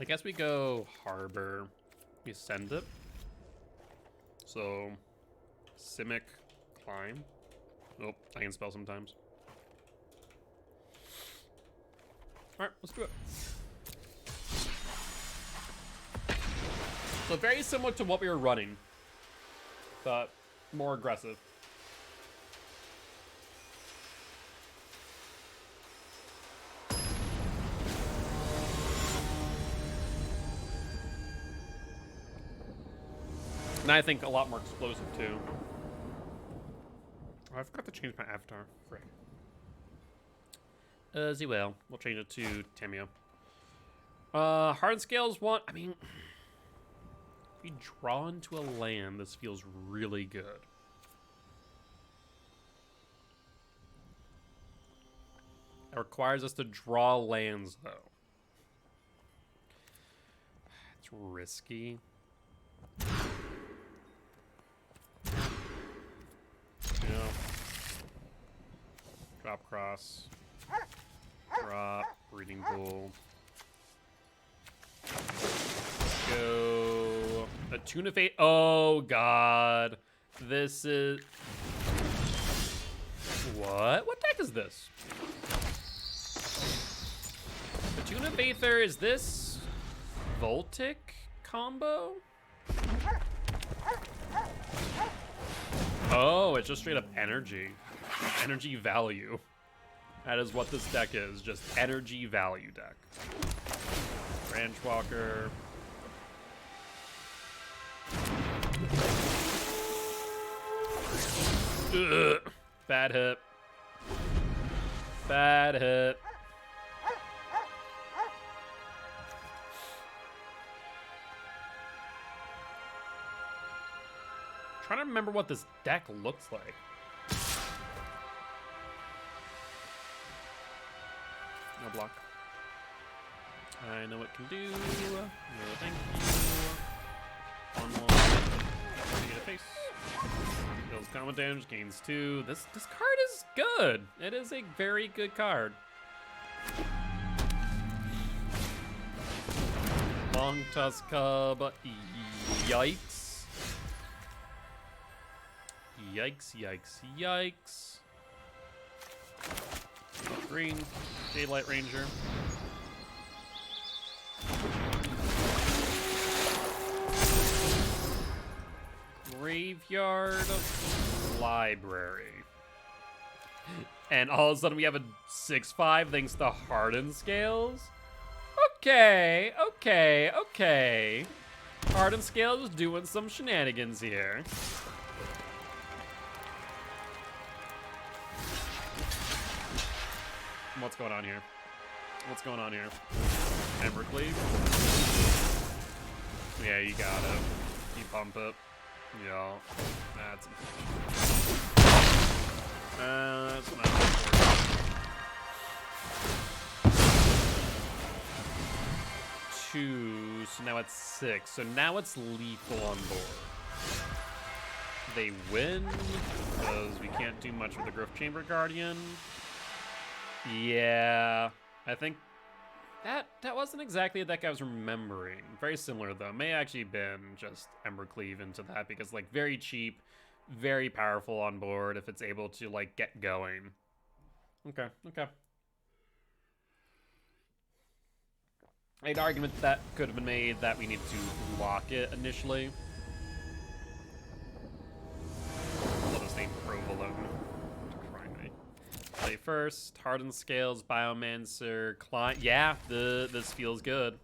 I guess we go Harbor. We send it. So, Simic, Climb. Oh, I can spell sometimes. Alright, let's do it. So very similar to what we were running, but more aggressive. And I think a lot more explosive too. Oh, I forgot to change my avatar. Frick. Well, we'll change it to Tamio. Hard Scales one. I mean, if we draw into a land, this feels really good. It requires us to draw lands, though. It's risky. Drop cross. Drop. Breeding Bull. Go. A Tuna Fate. Oh, God. This is... What? What deck is this? The Tuna Bather, is this Voltic combo? Oh, it's just straight up energy. Energy value. That is what this deck is, just energy value deck. Branch Walker. Ugh. Bad hit. Bad hit. Trying to remember what this deck looks like. No block. I know what it can do. No, thank you. One more. Get a face. Deals combat damage, gains 2. This card is good. It is a very good card. Long Tusk Cub. Yikes. Yikes, yikes, yikes. Green. Daylight Ranger. Graveyard Library. And all of a sudden we have a 6/5 thanks to Hardened Scales? Okay, okay, okay. Hardened Scales is doing some shenanigans here. What's going on here? What's going on here? Embercleave? Yeah, you got it. You pump it. Yeah, that's not important. 2, so now it's 6. So now it's lethal on board. They win, because we can't do much with the Griff Chamber Guardian. Yeah, I think that wasn't exactly a deck I was remembering. Very similar though. May actually been just Embercleave into that because like very cheap, very powerful on board if it's able to like get going. Okay, okay. An argument that could have been made that we need to block it initially. I'll just name Provolone. Play first, Hardened Scales, Biomancer, Climb. Yeah, this feels good.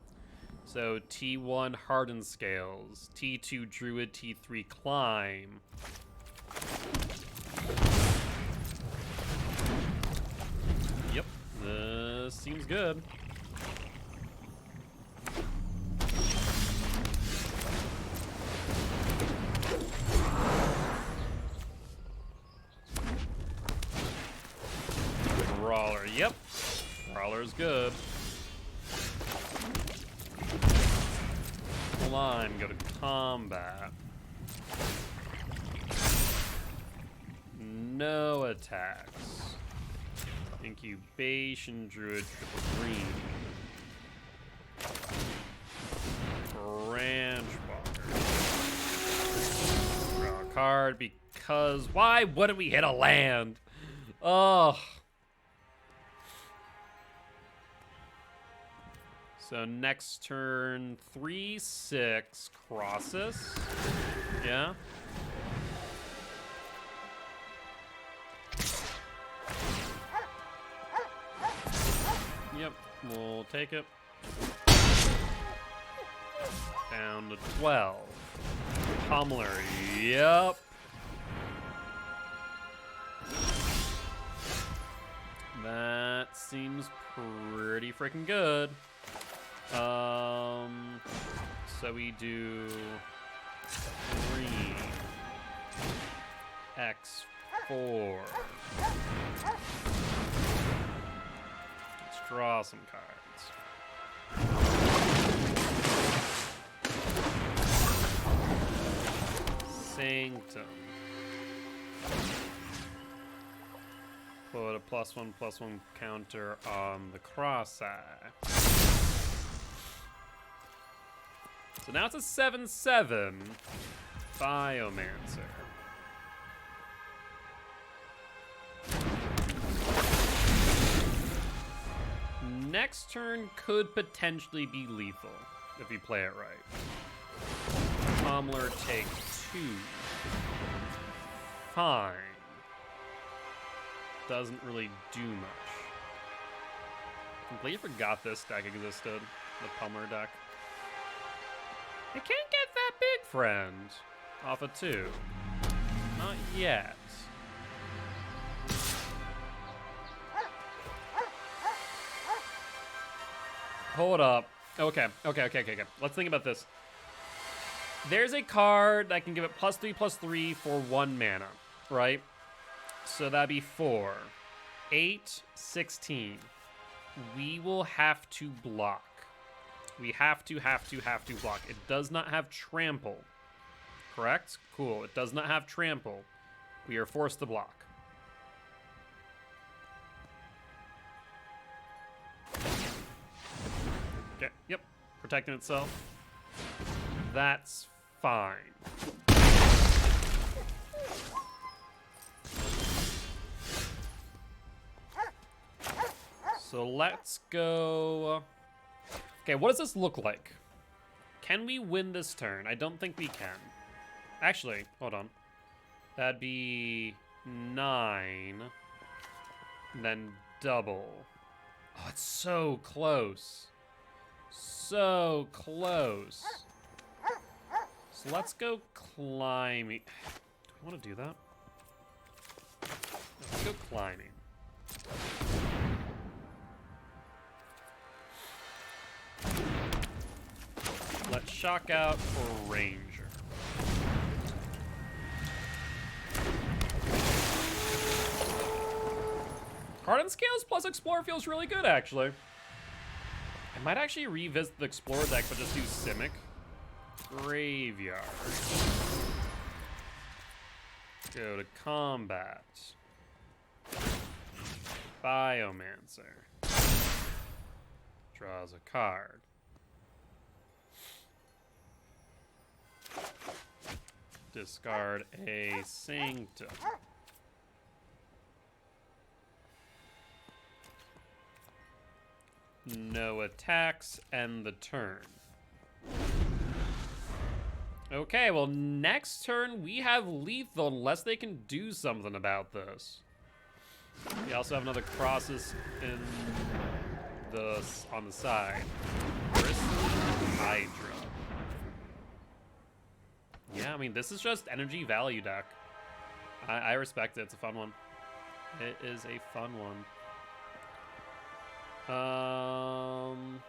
So T1 Hardened Scales, T2 Druid, T3 Climb. Yep, this seems good. Brawler, yep. Brawler's good. Climb, go to combat. No attacks. Incubation, Druid, triple green. Branch Walker. Draw a card because why wouldn't we hit a land? Oh. So next turn, 3/6 crosses. Yeah. Yep, we'll take it. Down to 12. Pummeler, yep. That seems pretty freaking good. So we do 3 X4. Let's draw some cards. Sanctum. Put a +1/+1 counter on the cross eye. So now it's a 7/7 Biomancer. Next turn could potentially be lethal if you play it right. Pummeler take 2. Fine. Doesn't really do much. Completely forgot this deck existed, the Pummeler deck. I can't get that big, friend. Off of 2. Not yet. Hold up. Okay. Let's think about this. There's a card that can give it +3/+3 for 1 mana, right? So that'd be 4. 8, 16. We will have to block. We have to block. It does not have trample. correct? Cool. It does not have trample. We are forced to block. Okay, yep. Protecting itself. That's fine. So let's go... Okay, what does this look like? Can we win this turn? I don't think we can. Actually, hold on. That'd be 9. And then double. Oh, it's so close. So close. So let's go climbing. Do I want to do that? No, let's go climbing. Let's shock out for Ranger. Hardened Scales plus Explorer feels really good, actually. I might actually revisit the Explorer deck, but just do Simic. Graveyard. Go to combat. Biomancer. Draws a card. Discard a Sanctum. No attacks, end the turn. Okay, well, next turn we have lethal unless they can do something about this. We also have another Crossus on the side. Bristling Hydra. Yeah, I mean, this is just energy value deck. I respect it. It's a fun one. It is a fun one.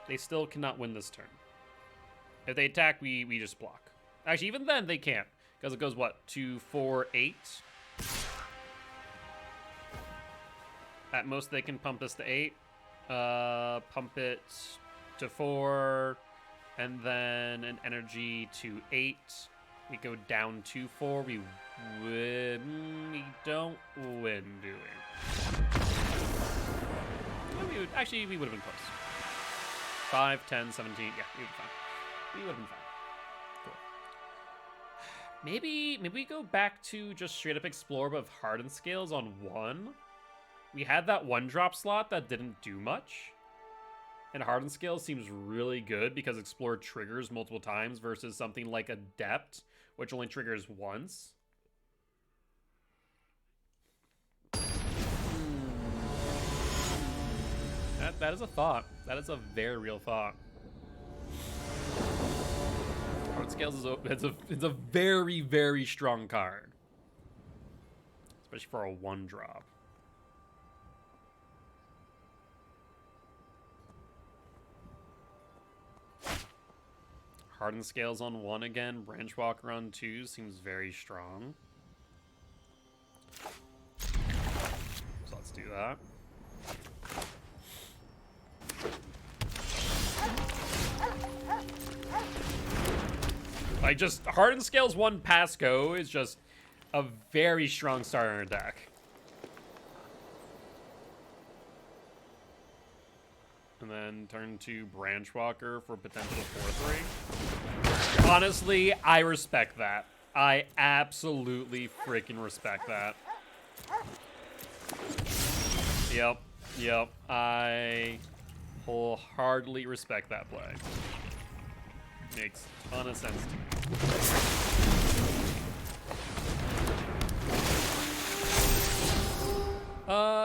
They still cannot win this turn. If they attack, we just block. Actually, even then, they can't. Because it goes, what, 2, 4, 8? At most, they can pump this to 8. Pump it to 4. And then an energy to 8. We go down to 4. We win. We don't win, do we? Actually, we would have been close. 5, 10, 17. Yeah, we would have been fine. We would have been fine. Cool. Maybe we go back to just straight up Explore, but with Hardened Scales on 1. We had that 1-drop slot that didn't do much. And Hardened Scales seems really good because Explore triggers multiple times versus something like Adept, which only triggers once. That is a thought. That is a very real thought. Hardened Scales is it's a very, very strong card. Especially for a 1-drop. Hardened Scales on 1 again. Branchwalker on 2 seems very strong. So let's do that. Like, just Hardened Scales 1 pass go is just a very strong start on our deck. And then turn to Branchwalker for potential 4-3. Honestly, I respect that. I absolutely freaking respect that. Yep. I wholeheartedly respect that play. Makes a ton of sense to me.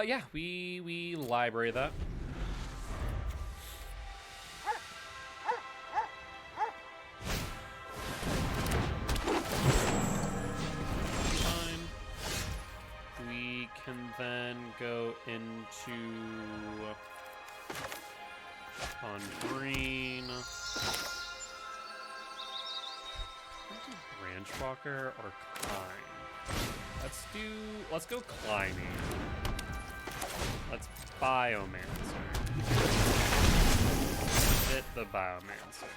Yeah, we library that. We can then go into on green. Branchwalker or climb? Let's go climbing. Let's Biomancer. Hit the Biomancer.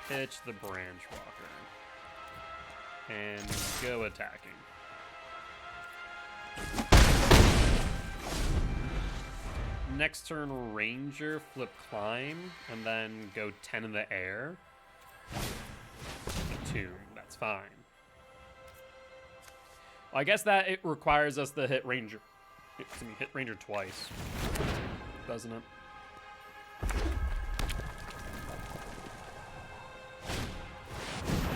Pitch the Branchwalker. And go attacking. Next turn, Ranger, flip climb, and then go 10 in the air. Tomb, that's fine. Well, I guess that it requires us to hit Ranger. Hit Ranger twice, doesn't it?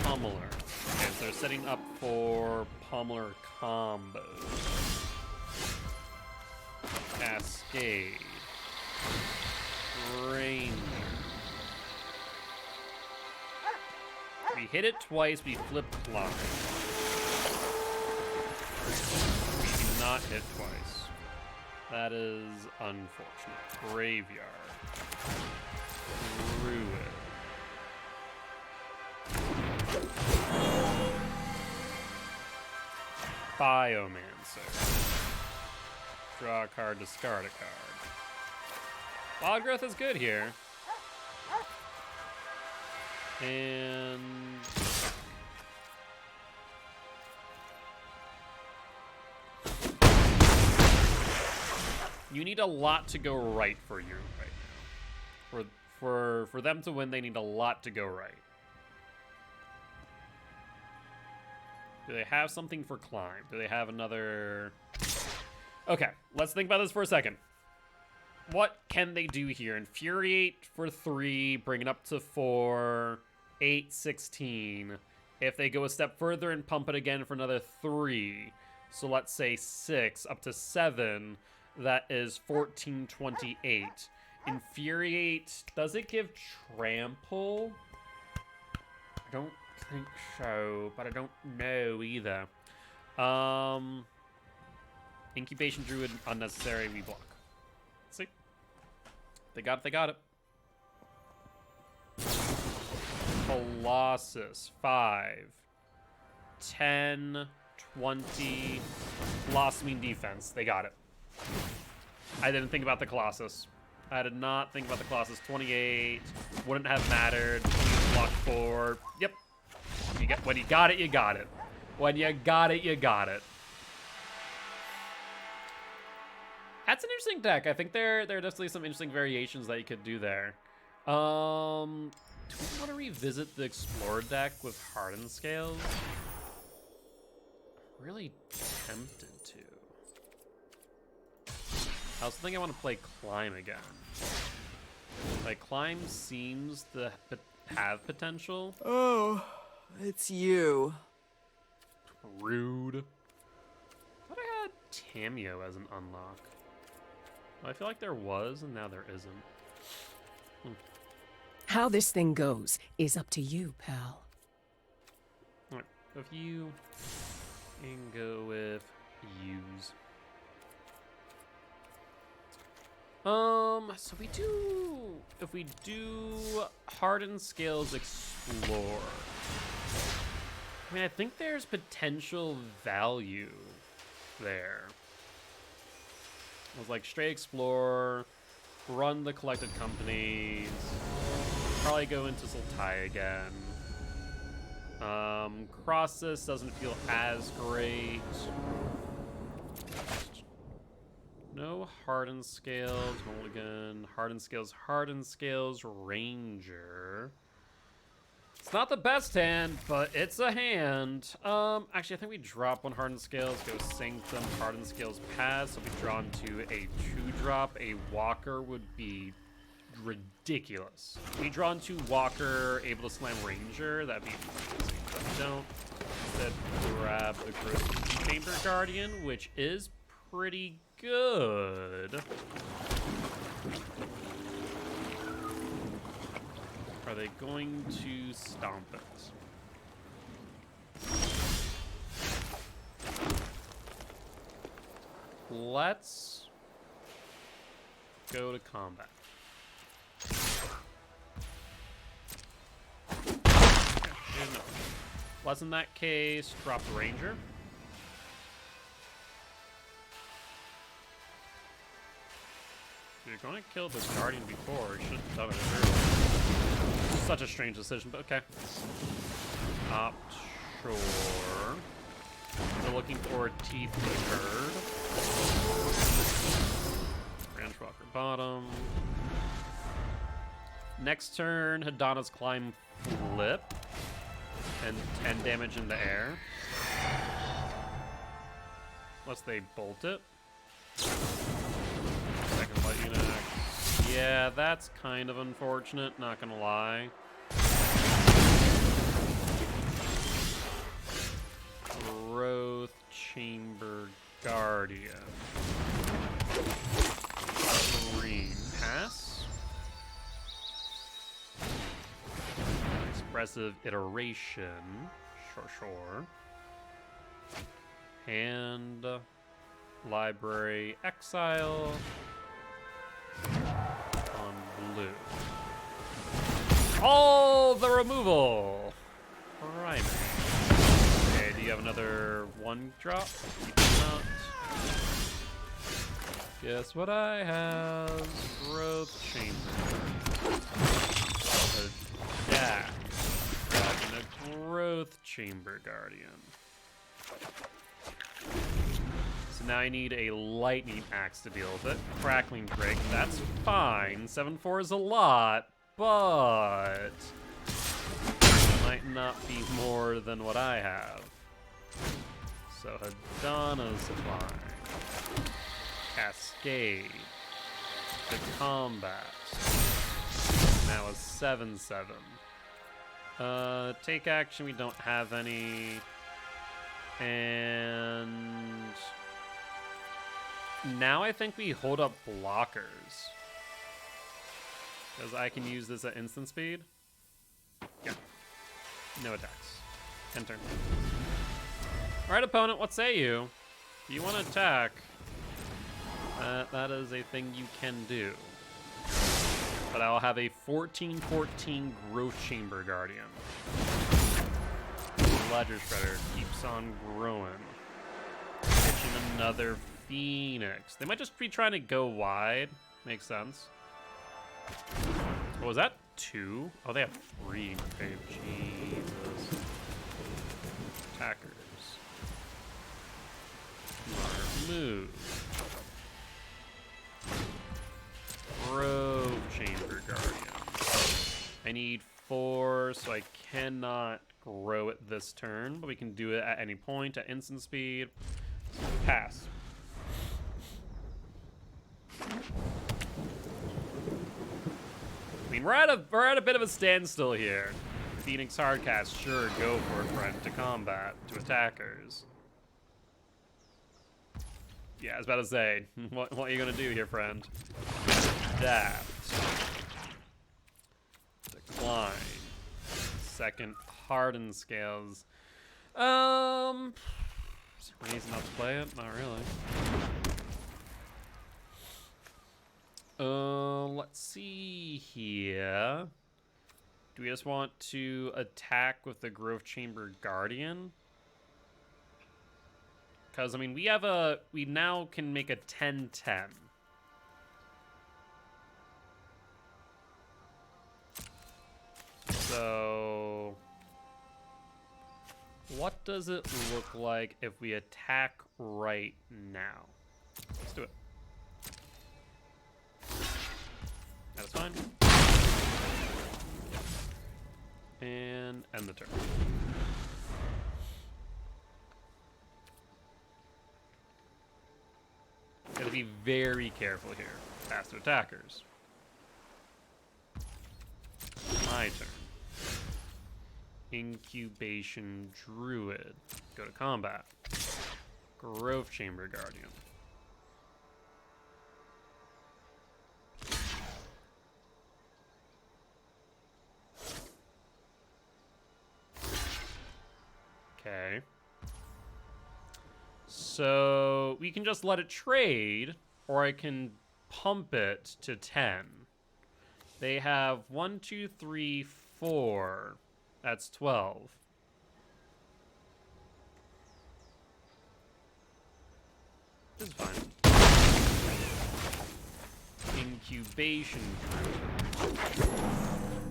Pummeler. Okay, so they're setting up for Pummeler combos. Cascade. Ranger. We hit it twice, we flip climb. We do not hit twice. That is unfortunate. Graveyard. Druid. Biomancer. Draw a card, discard a card. Wild Growth is good here. And... you need a lot to go right for you right now. For them to win, they need a lot to go right. Do they have something for climb? Do they have another... Okay, let's think about this for a second. What can they do here? Infuriate for 3, bring it up to 4, 8, 16. If they go a step further and pump it again for another 3, so let's say 6 up to 7, that is 14, 28. Infuriate, does it give trample? I don't think so, but I don't know either. Incubation Druid, unnecessary, we block. Let's see. They got it, they got it. Colossus, 5, 10, 20, blossoming defense. They got it. I didn't think about the Colossus. I did not think about the Colossus. 28, wouldn't have mattered. Block 4. Yep. When you got it, you got it. When you got it, you got it. That's an interesting deck. I think there are definitely some interesting variations that you could do there. Do we want to revisit the Explorer deck with Hardened Scales? I'm really tempted to. I also think I want to play Climb again. Like, Climb seems to have potential. Oh, it's you. Rude. I thought I had Tameo as an unlock. Well, I feel like there was, and now there isn't. How this thing goes is up to you, pal. Alright, so if you can go with use. So if we do Hardened Scales Explore, I mean, I think there's potential value there. It was like straight Explore, run the Collected Companies, probably go into Sultai again. Cross this doesn't feel as great. No Hardened Scales, Mulligan, Hardened Scales, Ranger. It's not the best hand, but it's a hand. Actually, I think we drop one Hardened Scales, go Sanctum, Hardened Scales pass, so we draw into a 2-drop. A Walker would be ridiculous. We draw into Walker, able to slam Ranger, that'd be amazing. But we don't. Instead, grab the Gross Chamber Guardian, which is pretty good. Are they going to stomp it? Let's go to combat. Okay, no. Let's in that case drop the Ranger. You're going to kill this Guardian before. You should have done it earlier. Such a strange decision, but okay. Opt Sure. Still looking for a teeth bird. Branchwalker bottom. Next turn, Hadana's climb flip. And 10 damage in the air. Unless they bolt it. Second lightning axe. Yeah, that's kind of unfortunate, not gonna lie. Growth Chamber Guardian. Green pass. Expressive iteration. Sure. And library exile on blue. All the removal. Primary. Okay, do you have another one drop? You do not. Guess what I have? Growth Chamber. Yeah. Grabbing a Growth Chamber Guardian. So now I need a lightning axe to deal with it. Crackling break, that's fine. 7/4 is a lot, but it might not be more than what I have. So Hadana's fine. Cascade. The combat. Now a 7/7. Take action, we don't have any. And now I think we hold up blockers. Because I can use this at instant speed. Yeah. No attacks. 10 turn. Alright, opponent, what say you? Do you want to attack? That is a thing you can do. But I'll have a 14/14 Growth Chamber Guardian. Ledger Shredder keeps on growing. Pitching another Phoenix. They might just be trying to go wide. Makes sense. What was that? 2? Oh, they have 3. Okay, Jesus. Attackers. Move. Grove Chamber Guardian. I need 4, so I cannot grow it this turn, but we can do it at any point at instant speed. Pass. I mean, we're at a bit of a standstill here. Phoenix Hardcast, sure, go for it, friend. To combat, to attackers. Yeah, I was about to say, what are you gonna do here, friend? Adapt. Decline. Second hardened scales. Is there a reason not to play it? Not really. Let's see here. Do we just want to attack with the Growth Chamber Guardian? Because, I mean, we now can make a 10/10. So, what does it look like if we attack right now? Let's do it. That is fine. And end the turn. Gotta be very careful here. Pass to attackers. My turn. Incubation Druid. Go to combat. Growth Chamber Guardian. Okay. So we can just let it trade, or I can pump it to 10. They have 1, 2, 3, 4. That's 12. This is fine. Incubation Druid.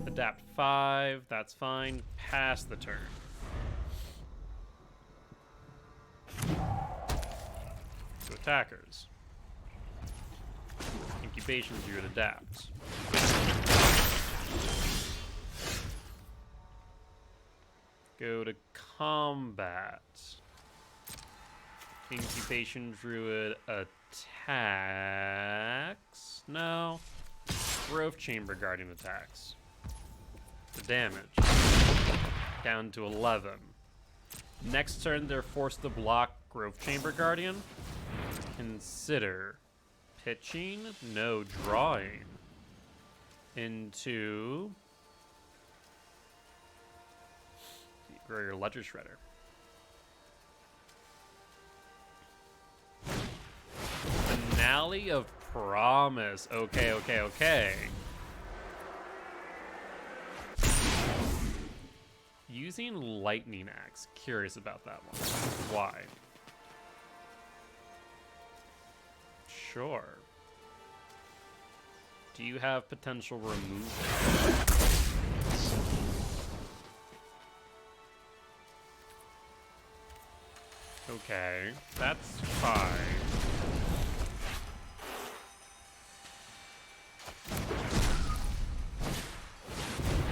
Adapt 5. That's fine. Pass the turn. to attackers. Incubation Druid adapts. Go to combat. Incubation Druid attacks. No. Growth Chamber Guardian attacks. The damage. Down to 11. Next turn, they're forced to block Growth Chamber Guardian. Consider pitching, no, drawing into grow your Ledger Shredder. Finale of Promise. Okay, okay, okay. Using Lightning Axe. Curious about that one. Why? Sure. Do you have potential removal? Okay, that's fine.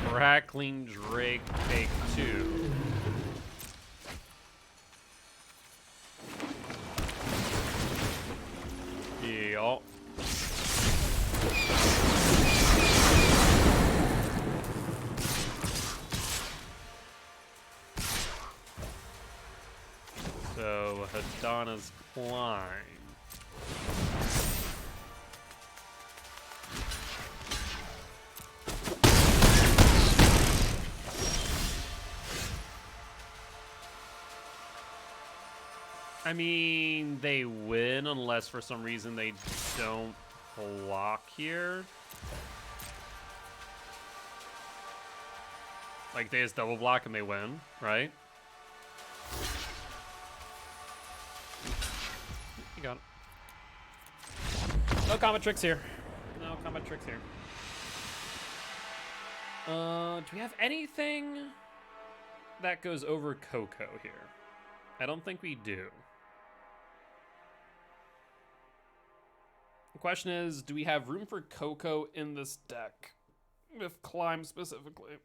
Crackling Drake take 2. Yeah. So, Hadana's Climb. I mean, they win unless for some reason they don't block here. Like, they just double block and they win, right? You got it. No combat tricks here. No combat tricks here. Do we have anything that goes over Coco here? I don't think we do. The question is, do we have room for Coco in this deck? With Climb specifically. I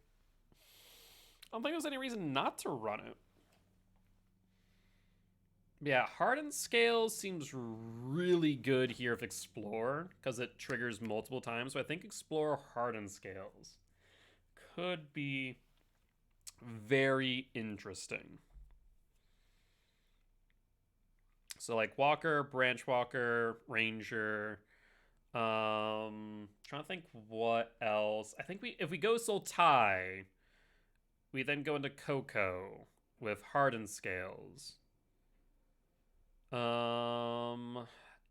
don't think there's any reason not to run it. Yeah, Hardened Scales seems really good here with Explore, because it triggers multiple times. So I think Explore Hardened Scales could be very interesting. So like Walker, Branch Walker, Ranger. Trying to think what else. I think if we go Sultai, we then go into Coco with Hardened Scales.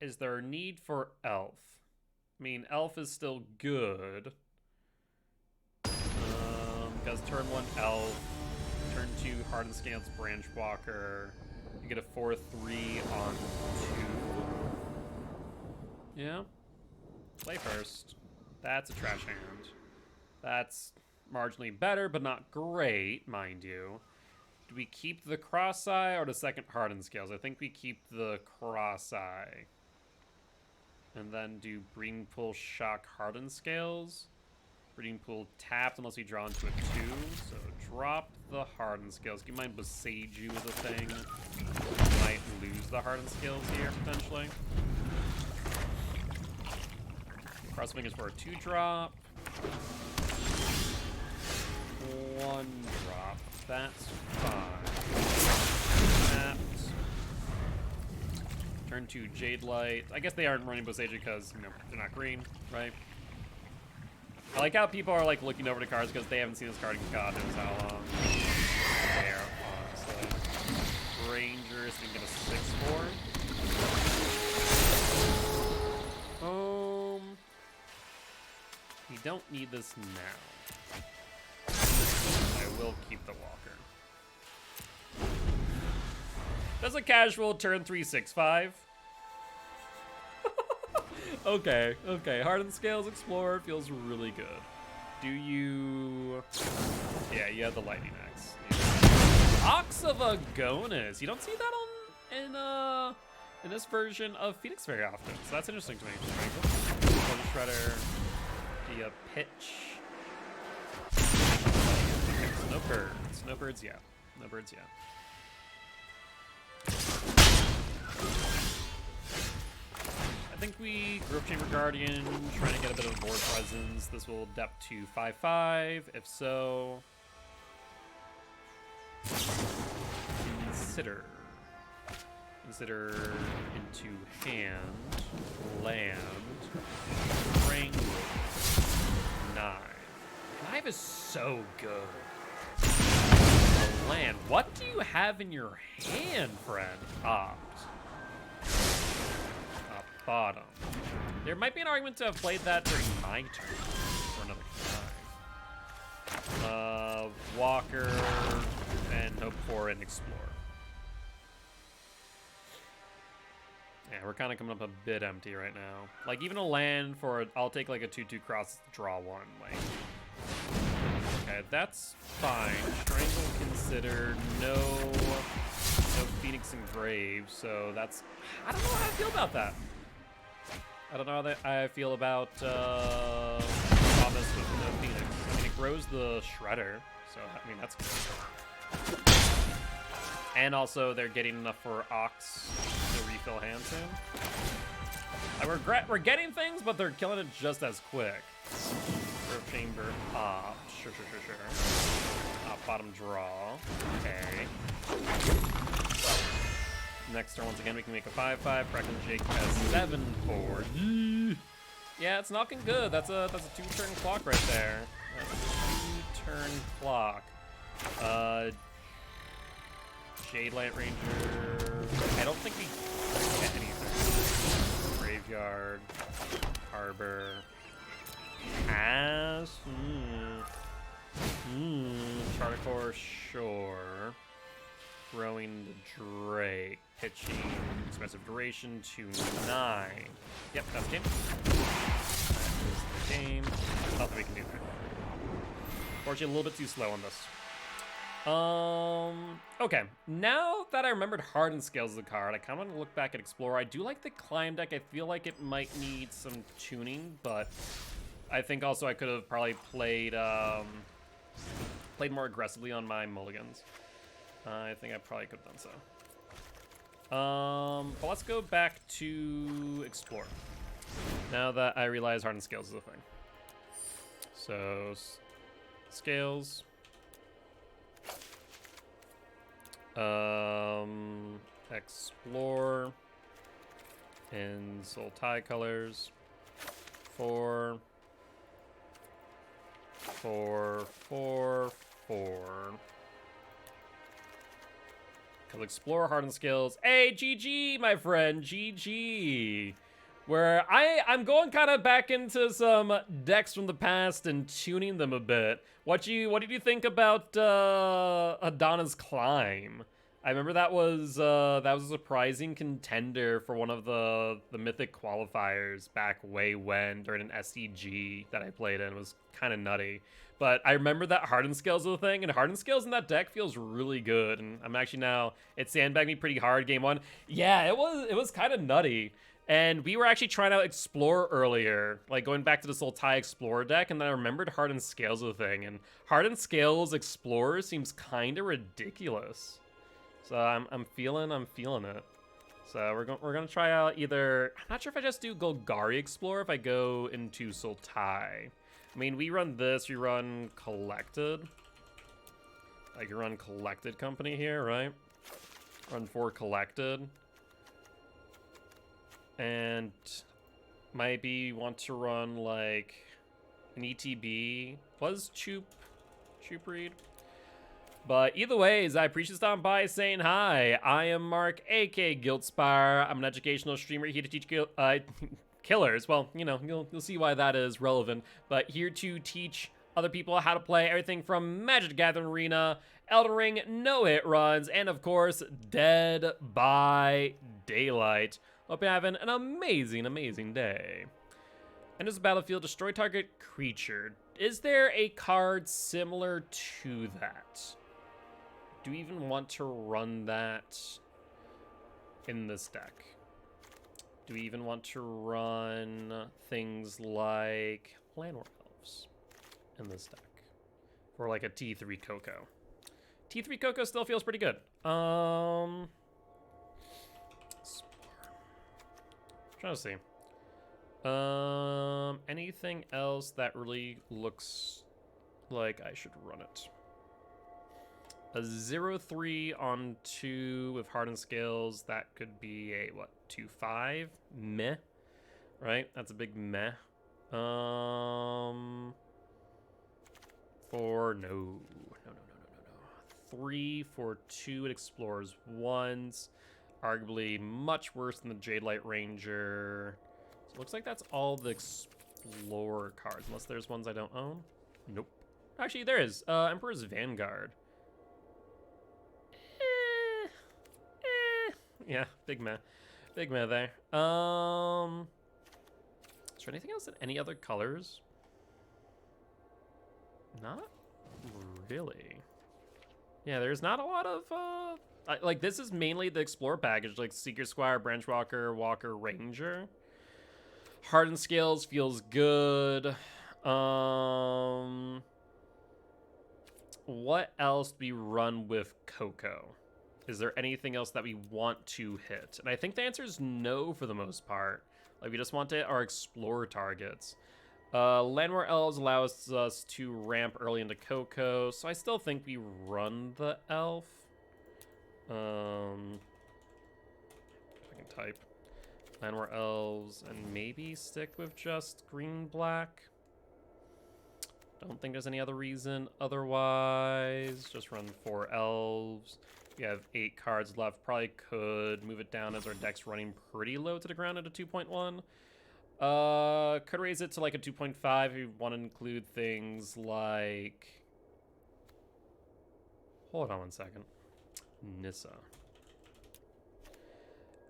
Is there a need for Elf? I mean, Elf is still good. Because turn 1 Elf, turn 2 Hardened Scales, Branch Walker. You get a 4/3 on 2. Yeah. Play first. That's a trash hand. That's marginally better, but not great, mind you. Do we keep the Cross Eye or the second Hardened Scales? I think we keep the Cross Eye. And then do Breeding Pool Shock Hardened Scales. Breeding Pool tapped unless you draw into a 2. So drop the Hardened Scales. Keep in mind Boseiju is a thing. You might lose the Hardened Scales here, potentially. Cross Fingers for a 2-drop. 1-drop. That's fine. Tapped. Turn 2 Jade Light. I guess they aren't running Boseiju because, you know, they're not green, right? I like how people are like looking over the cards because they haven't seen this card in God knows how long. There, honestly. Rangers can get a 6/4. We don't need this now. I will keep the Walker. Does a casual turn 3 6/5? Okay, okay. Hardened Scales Explorer feels really good. Do you... Yeah, you have the Lightning Axe. Yeah. Ox of Agonis. You don't see that in this version of Phoenix very often, so that's interesting to me. Golden Shredder, the pitch. Okay, so no birds. No birds yet. No birds yet. I think we Growth Chamber Guardian, trying to get a bit of board presence. This will depth to 5/5. If so, consider into hand, land, wrangler, knife. Knife is so good. A land. What do you have in your hand, friend? Opt. Bottom. There might be an argument to have played that during my turn for another knife. Walker, and hope for an explorer. Yeah, we're kind of coming up a bit empty right now. Like, even a land for, I'll take like a 2/2 cross, draw one. Like, okay, that's fine. Strangle considered, no Phoenix Engraved, so that's, I don't know how I feel about that. I don't know how I feel about Thomas with no Phoenix. I mean, it grows the Shredder, so I mean, that's good. And also, they're getting enough for Ox to refill hand soon. I regret we're getting things, but they're killing it just as quick. Growth Chamber, sure. Bottom draw, okay. Next turn, once again, we can make a 5/5. Freckle Jake has 7/4. Yeah, it's knocking good. That's a 2-turn clock right there. That's a 2-turn clock. Jade Light Ranger. I don't think we get anything. Graveyard. Harbor. Ass. Charter Shore. Throwing the Drake. Pitching. Expensive duration to 9. Yep, that's the game. That is the game. Nothing we can do there. Unfortunately, a little bit too slow on this. Okay. Now that I remembered Hardened Scales of the card, I kind of want to look back at Explorer. I do like the Climb deck. I feel like it might need some tuning, but I think also I could have probably played more aggressively on my mulligans. I think I probably could have done so. But let's go back to Explore. Now that I realize Hardened Scales is a thing. So, Scales. Explore. And Soul Tie colors. 4. 4, 4, 4. Cause Explorer, Hardened Skills. Hey, GG, my friend, GG. Where I'm going kind of back into some decks from the past and tuning them a bit. What did you think about Adana's Climb? I remember that was a surprising contender for one of the Mythic qualifiers back way when during an SCG that I played in. It was kind of nutty. But I remember that Hardened Scales was a thing, and Hardened Scales in that deck feels really good. And I'm actually now, it sandbagged me pretty hard game 1. Yeah, it was kind of nutty. And we were actually trying to explore earlier, like going back to the Soul Tie Explorer deck, and then I remembered Hardened Scales was a thing. And Hardened Scales Explorer seems kind of ridiculous. So I'm feeling it. So we're gonna try out either, I'm not sure if I just do Golgari Explorer if I go into Soul Tie. I mean, we run this, we run Collected. I can run Collected Company here, right? Run 4 Collected. And maybe want to run like an ETB. Was Choop Reed? But either ways, I appreciate you stopping by saying hi. I am Mark, aka Guildspire. I'm an educational streamer here to teach killers. Well, you know, you'll see why that is relevant. But here to teach other people how to play everything from Magic the Gathering Arena, Elden Ring, No Hit Runs, and of course, Dead by Daylight. Hope you're having an amazing, amazing day. Enters the battlefield, destroy target creature. Is there a card similar to that? Do we even want to run that in this deck? Do we even want to run things like Landwar Elves in this deck? For like a T3 Coco. T3 Coco still feels pretty good. Trying to see. Anything else that really looks like I should run it? A 0-3 on 2 with hardened scales. That could be a, what, 2-5? Meh. Right? That's a big meh. For no. 3 for 2. It explores once. Arguably much worse than the Jade Light Ranger. So it looks like that's all the Explorer cards, unless there's ones I don't own. Nope. Actually, there is. Emperor's Vanguard. Yeah, big meh. Big meh there. Is there anything else in any other colors? Not really. Yeah, there's not a lot of, like, this is mainly the Explorer package, like Seeker Squire, Branchwalker, Walker, Ranger. Hardened Scales feels good. What else do we run with Coco? Is there anything else that we want to hit? And I think the answer is no for the most part. Like, we just want to hit our Explorer targets. Landwar Elves allows us to ramp early into Coco, so I still think we run the Elf. If I can type. Landwar Elves, and maybe stick with just green-black. Don't think there's any other reason otherwise. Just run 4 Elves. We have 8 cards left. Probably could move it down as our deck's running pretty low to the ground at a 2.1. Could raise it to like a 2.5 if you want to include things like... Hold on one second. Nissa.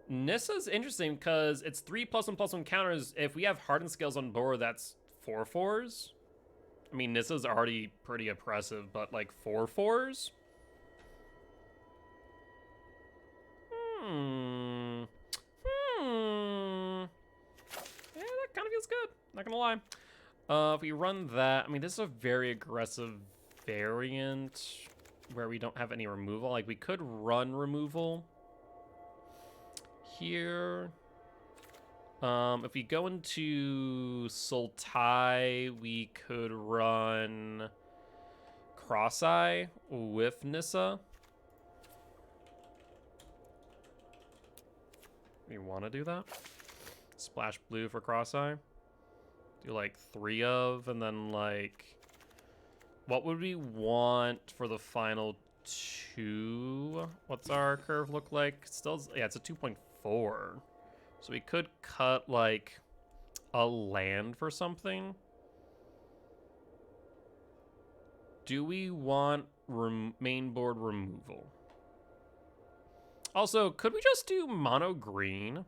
Nissa's interesting because it's 3 +1/+1 counters. If we have hardened scales on board, that's 4 4s. I mean, Nissa's already pretty oppressive, but like 4 4s? Yeah, that kind of feels good. Not gonna lie. If we run that, I mean, this is a very aggressive variant where we don't have any removal. Like, we could run removal here. If we go into Sultai, we could run Cross-Eye with Nissa. We want to do that? Splash blue for Cross-Eye. Do like 3 of, and then like... What would we want for the final 2? What's our curve look like? Still, yeah, it's a 2.4. So we could cut like a land for something. Do we want main board removal? Also, could we just do mono green?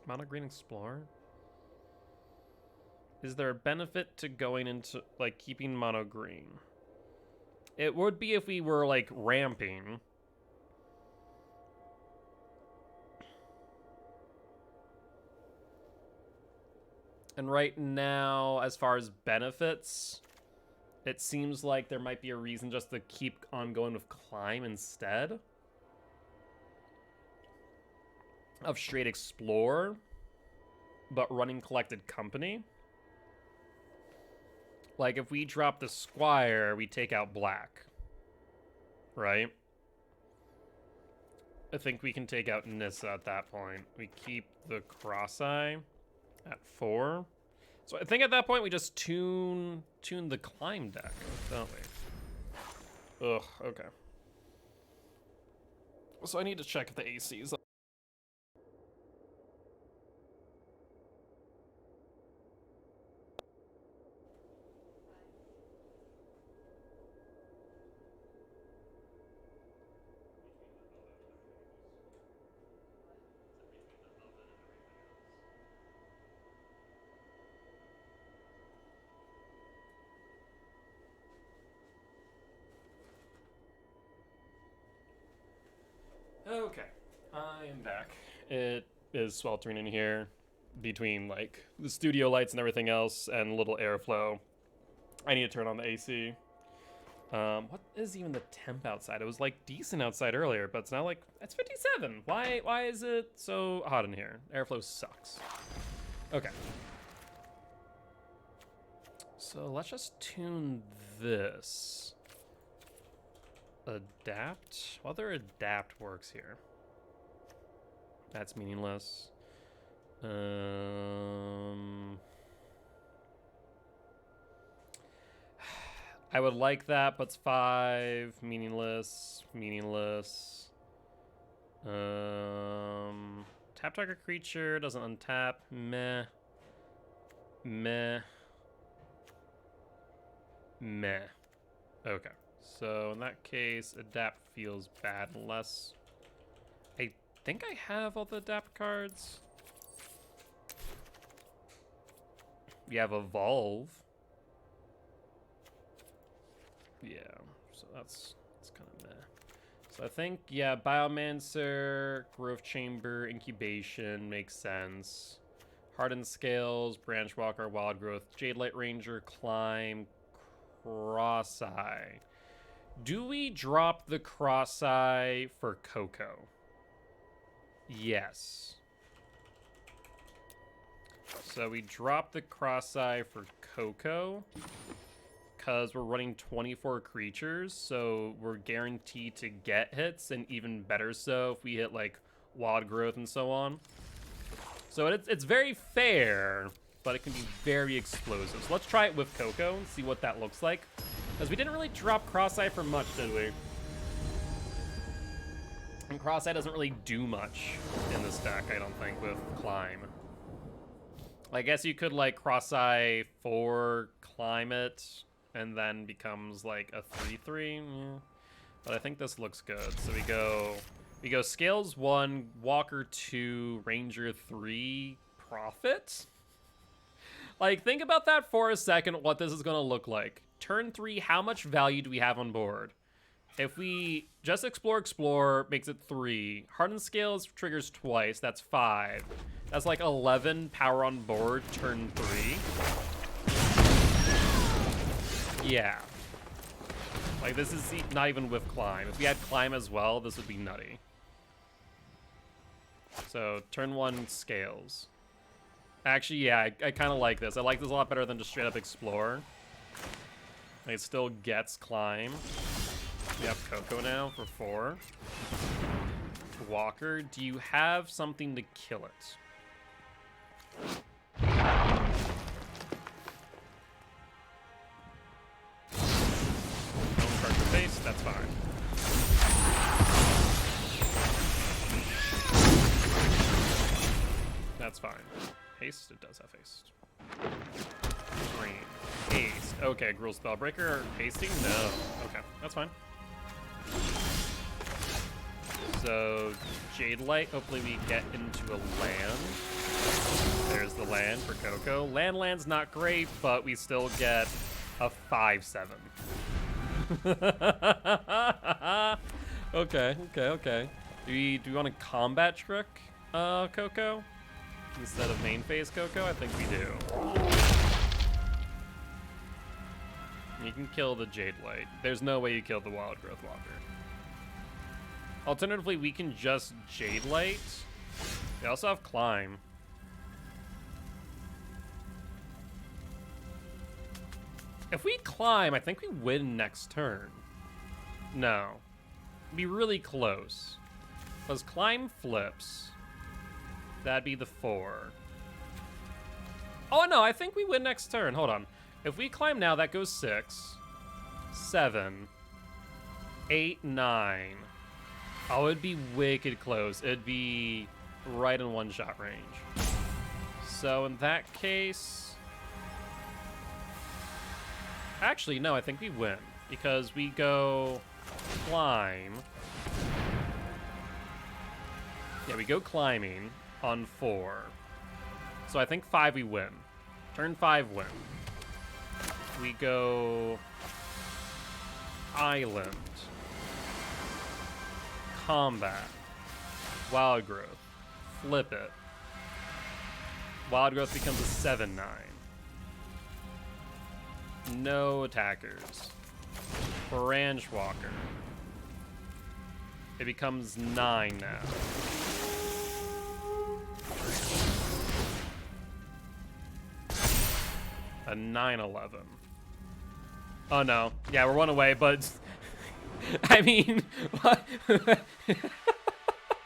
Mono green Explorer? Is there a benefit to going into, like, keeping mono green? It would be if we were, like, ramping. And right now, as far as benefits, it seems like there might be a reason just to keep on going with Climb instead of straight Explore, but running Collected Company. Like, if we drop the Squire, we take out black, right? I think we can take out Nissa at that point. We keep the Cross-Eye at 4. So I think at that point we just tune the Climb deck, don't we? Ugh, okay. So I need to check if the AC's up. Okay, I am back. It is sweltering in here between like the studio lights and everything else and a little airflow. I need to turn on the AC. What is even the temp outside? It was like decent outside earlier, but it's now like it's 57. Why is it so hot in here? Airflow sucks. Okay. So let's just tune this. Adapt? Whether adapt works here. That's meaningless. I would like that, but it's 5. Meaningless. Meaningless. Tap target creature. Doesn't untap. Meh. Meh. Meh. Okay. So in that case, adapt feels bad unless... I think I have all the adapt cards. We have evolve. Yeah, so that's kind of meh. So I think, yeah, Biomancer, Growth Chamber, Incubation makes sense. Hardened Scales, Branch Walker, Wild Growth, Jade Light Ranger, Climb, Cross-Eye. Do we drop the Cross-Eye for Coco? Yes. So we drop the Cross-Eye for Coco because we're running 24 creatures, so we're guaranteed to get hits, and even better so if we hit like Wild Growth and so on. So it's very fair, but it can be very explosive. So let's try it with Coco and see what that looks like. Because we didn't really drop Cross-Eye for much, did we? And Cross-Eye doesn't really do much in this deck, I don't think, with Climb. I guess you could like Cross-Eye for Climb it, and then becomes like a 3/3. Yeah. But I think this looks good. So we go Scales 1, Walker 2, Ranger 3, Prophet. Like, think about that for a second, what this is gonna look like. Turn 3, how much value do we have on board? If we just explore, makes it 3. Hardened Scales triggers twice, that's 5. That's like 11 power on board, turn 3. Yeah. Like, this is not even with Climb. If we had Climb as well, this would be nutty. So, turn 1, Scales. Actually, yeah, I kind of like this. I like this a lot better than just straight up Explore. Like, it still gets Climb. We have Coco now for 4. Walker, do you have something to kill it? Don't crush your face, that's fine. That's fine. Haste? It does have haste. Green. Haste. Okay, Gruul Spellbreaker. Hasting? No. Okay, that's fine. So, Jade Light. Hopefully we get into a land. There's the land for Coco. Land's not great, but we still get a 5/7. Okay. Do we want to combat trick Coco instead of main phase Coco? I think we do. You can kill the Jade Light. There's no way you kill the Wild Growth Walker. Alternatively, we can just Jade Light. We also have Climb. If we Climb, I think we win next turn. No. Be really close. Because Climb flips. That'd be the 4. Oh, no, I think we win next turn. Hold on. If we Climb now, that goes 6, 7, 8, 9. Oh, it'd be wicked close. It'd be right in one-shot range. So in that case... Actually, no, I think we win. Because we go Climb. Yeah, we go Climbing on 4. So I think 5 we win. Turn 5 win. We go Island. Combat. Wild Growth. Flip it. Wild Growth becomes a 7/9. No attackers. Branch Walker. It becomes 9 now. A 9/11. Oh no. Yeah, we're 1 away, but I mean, what?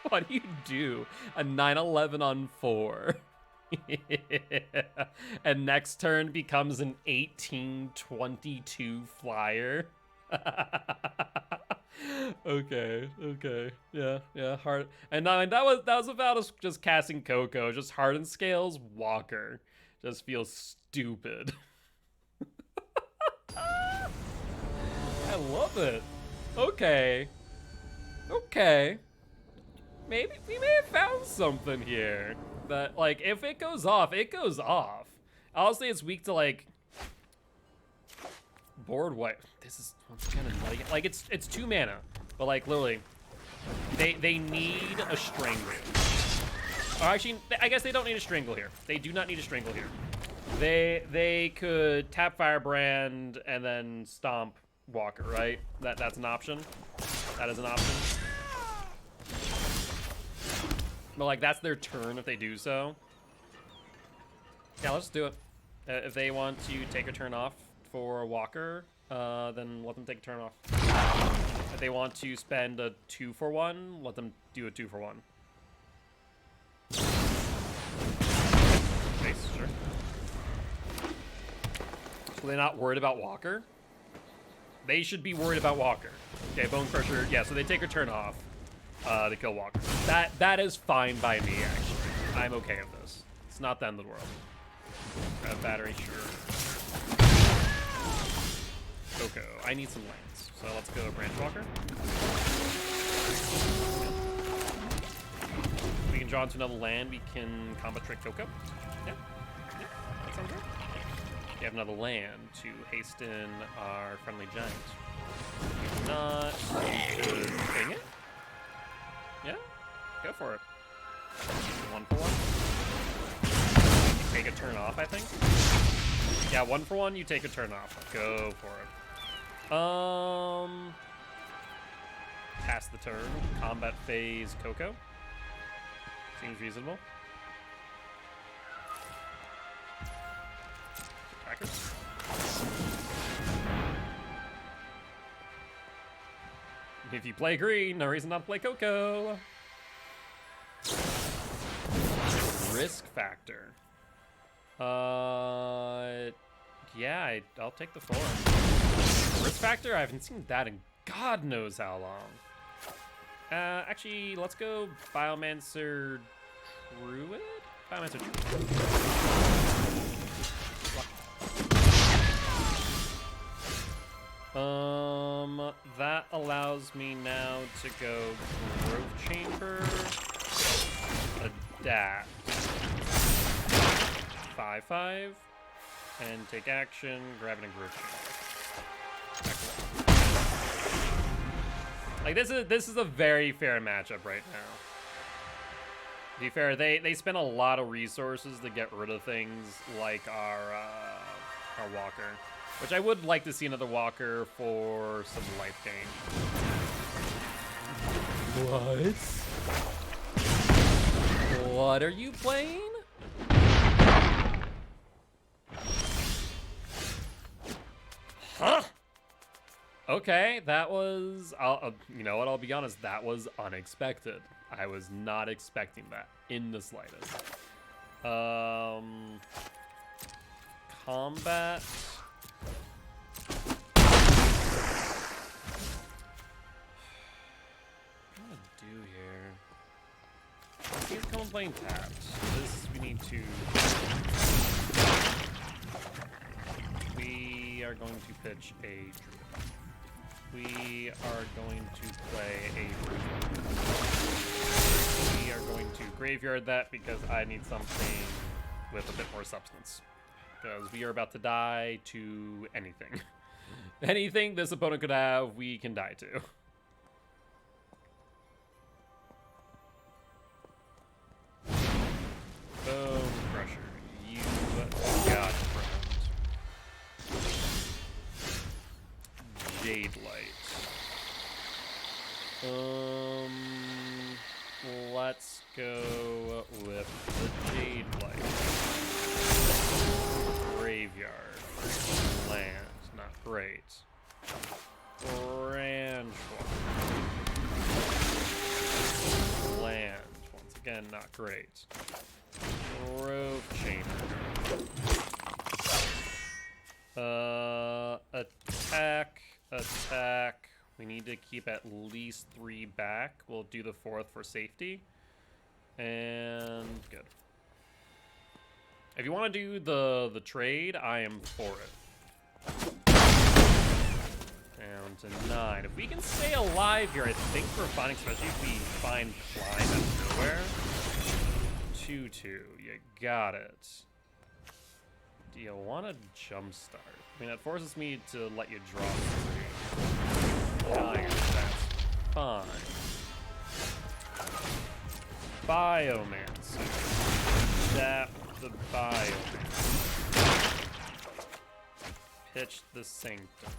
What do you do? A 9/11 on 4. And next turn becomes an 18/22 flyer. Okay. Yeah, hard. And I mean, that was without us just casting Coco. Just Hardened Scales Walker. Just feels stupid. I love it. Okay. Maybe we may have found something here. That, like, if it goes off, it goes off. Honestly, it's weak to, like, board wipe. This is kind of nutty. Like, it's 2 mana, but, like, literally, they need a strangle. Or actually, I guess they don't need a strangle here. They do not need a strangle here. They could tap Firebrand and then stomp Walker, right? That's an option. That is an option. But, like, that's their turn if they do so. Yeah, let's do it. If they want to take a turn off for Walker, then let them take a turn off. If they want to spend a 2-for-1, let them do a 2-for-1. Nice, sure. So they're not worried about Walker? They should be worried about Walker. Okay, Bone Crusher, yeah, so they take a turn off. To kill Walker. That is fine by me, actually. I'm okay with this. It's not the end of the world. Grab battery, sure. Coco. I need some lands. So let's go Branch Walker. We can draw into another land. We can combat trick Coco. Yeah. That sounds good. We have another land to hasten our friendly giant. If not, we could ping it. Yeah, go for it. 1-for-1. You take a turn off, I think. Yeah, 1-for-1, you take a turn off. Go for it. Pass the turn. Combat phase Coco. Seems reasonable. Trackers. If you play green, no reason not to play Coco. Risk factor. Yeah, I'll take the 4. Risk factor? I haven't seen that in God knows how long. Actually, let's go Biomancer Druid? Biomancer Druid. That allows me now to go Growth Chamber, Adapt, 5/5, and take action, grabbing a Growth Chamber. Like, this is a very fair matchup right now. To be fair, they spend a lot of resources to get rid of things like our Walker. Which I would like to see another Walker for some life gain. What are you playing? Huh? Okay, that was... you know what, I'll be honest, that was unexpected. I was not expecting that in the slightest. Combat... He's coming playing tapped. This we need to. We are going to pitch a druid. We are going to play a druid. We are going to graveyard that because I need something with a bit more substance. Because we are about to die to anything. Anything this opponent could have, we can die to. Jade Light. Let's go with the Jade Light. Graveyard. Land. Not great. Branch Land. Once again, not great. Grove Chamber. Attack. We need to keep at least 3 back. We'll do the 4th for safety. And good. If you want to do the trade, I am for it. Down to 9. If we can stay alive here, I think we're fine, especially if we find Climb out of nowhere. 2-2. You got it. Do you want to jumpstart? I mean, that forces me to let you draw 3. 9. That's fine. Biomancer. Zap the Biomancer. Pitch the Sanctum.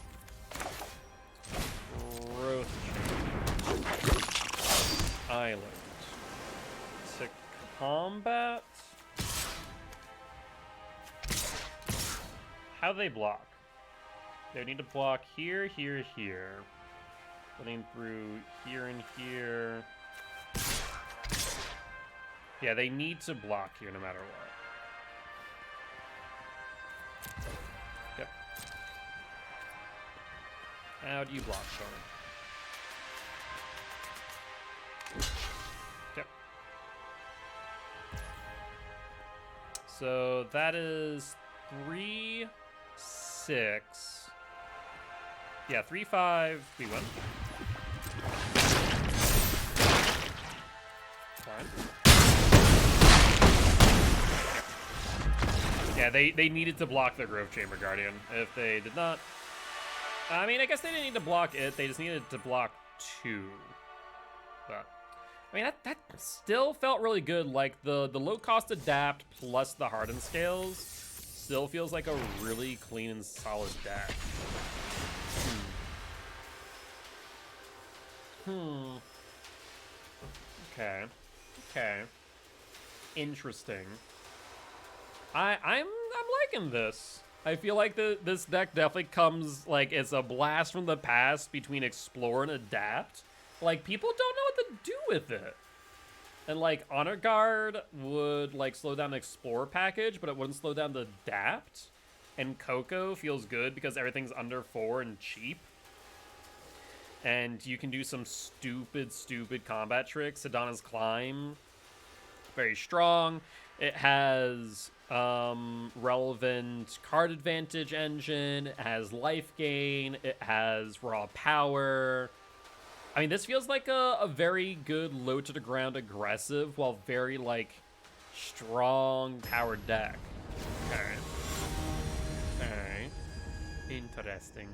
Growth Chamber. Island. To combat. How do they block? They need to block here, here, here. Running through here and here. Yeah, they need to block here no matter what. Yep. How do you block, Sean? Yep. So that is 3, 6. Yeah, 3-5. We win. Fine. Yeah, they needed to block the Grove Chamber Guardian. If they did not, I mean, I guess they didn't need to block it. They just needed to block 2. But I mean, that still felt really good. Like the low cost adapt plus the harden scales still feels like a really clean and solid deck. Okay. Interesting. I'm liking this. I feel like this deck definitely comes like it's a blast from the past between explore and adapt. Like people don't know what to do with it. And like Honor Guard would like slow down the explore package, but it wouldn't slow down the adapt. And Coco feels good because everything's under 4 and cheap. And you can do some stupid combat tricks. Sedana's Climb, very strong. It has relevant card advantage engine. It has life gain. It has raw power. I mean, this feels like a very good low to the ground aggressive while very like strong powered deck. Okay. Interesting.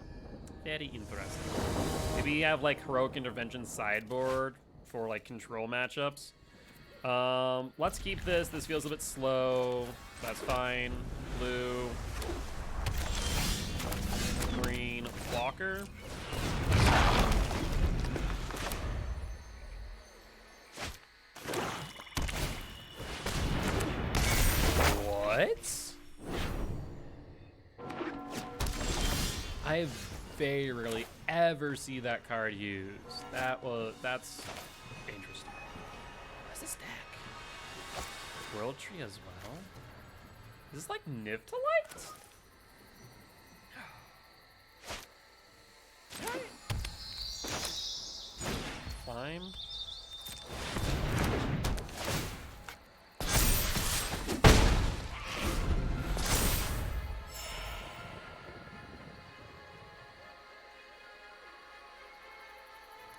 Very interesting. Maybe you have like Heroic Intervention sideboard for like control matchups. Let's keep this. This feels a bit slow. That's fine. Blue. Green. Walker. What? I very rarely ever see that card used. That's interesting. What's this deck? World Tree as well? Is this like Niftalite? Climb.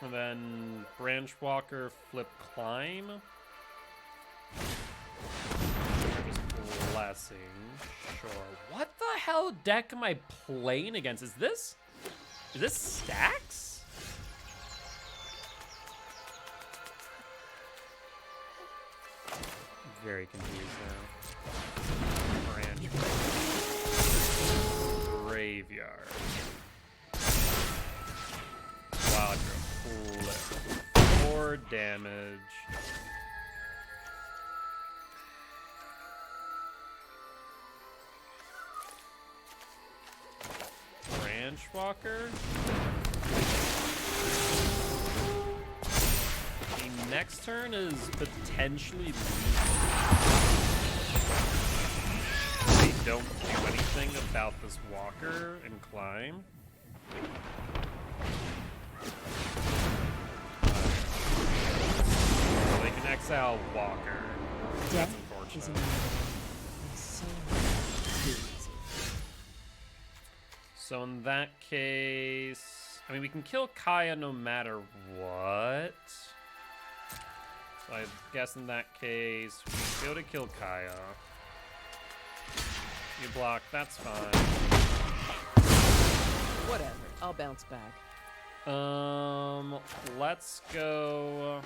And then Branch Walker, Flip Climb. Just Blessing. Sure. What the hell deck am I playing against? Is this Stacks? I'm very confused now. Branch. Graveyard. 4 damage. Branch Walker. The next turn is potentially lethal. They don't do anything about this walker and climb. They can exile Walker. That's Death is unfortunate. so easy. So in that case, I mean, we can kill Kaya no matter what. So I guess in that case, we go to kill Kaya. You block, that's fine. Whatever. I'll bounce back. Let's go.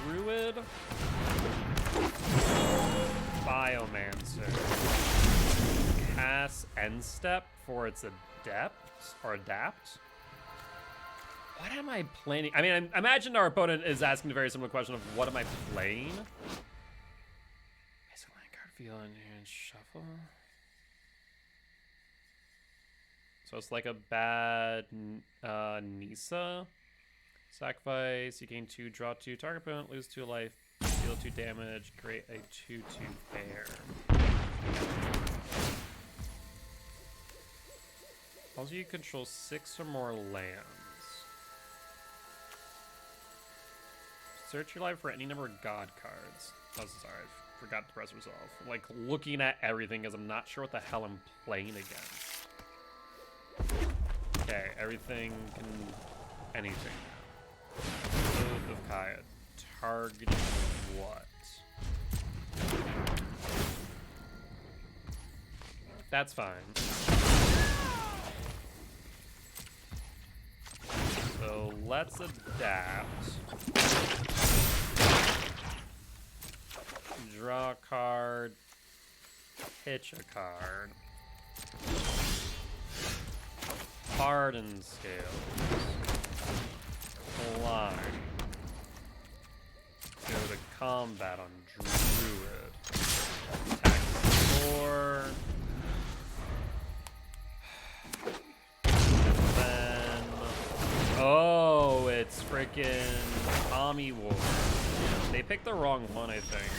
Druid. Biomancer. Cast End Step for its adept or adapt. What am I planning? I mean, I imagine our opponent is asking a very similar question of what am I playing? Basic land card, feel in here and shuffle. So it's like a bad Nisa. Sacrifice, you gain 2, draw 2, target opponent, lose 2 life, deal 2 damage, create a 2/2 bear. Also, you control 6 or more lands. Search your life for any number of god cards. Oh, sorry, I forgot to press resolve. I'm like looking at everything as I'm not sure what the hell I'm playing against. Okay, everything can... anything now. Oath of Kaya. Targeting what? That's fine. So let's adapt. Draw a card. Pitch a card. Harden Scales. Fly. Go to combat on Druid. Attack 4. And then... oh, it's freaking Tommy War. They picked the wrong one, I think.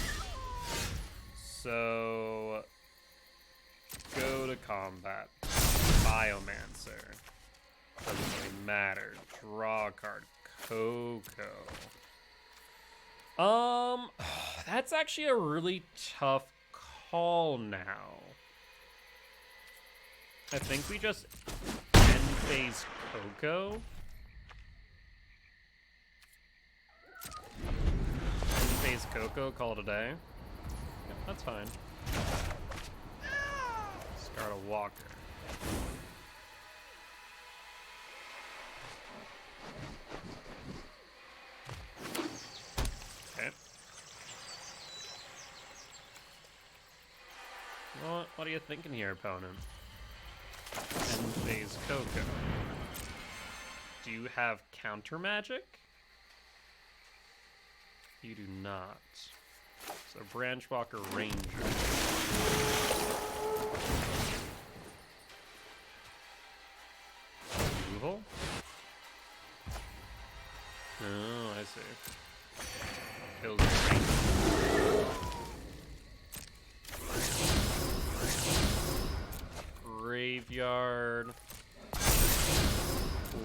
So... go to combat. Biomancer. Doesn't really matter. Draw a card. Coco. That's actually a really tough call now. I think we just end phase Coco. End phase Coco, call it a day. Yep, that's fine. Start a Walker. Okay. What are you thinking here, opponent? End phase Coco. Do you have counter magic? You do not. So Branch Walker Ranger. Removal? Oh, I see. Kills Graveyard.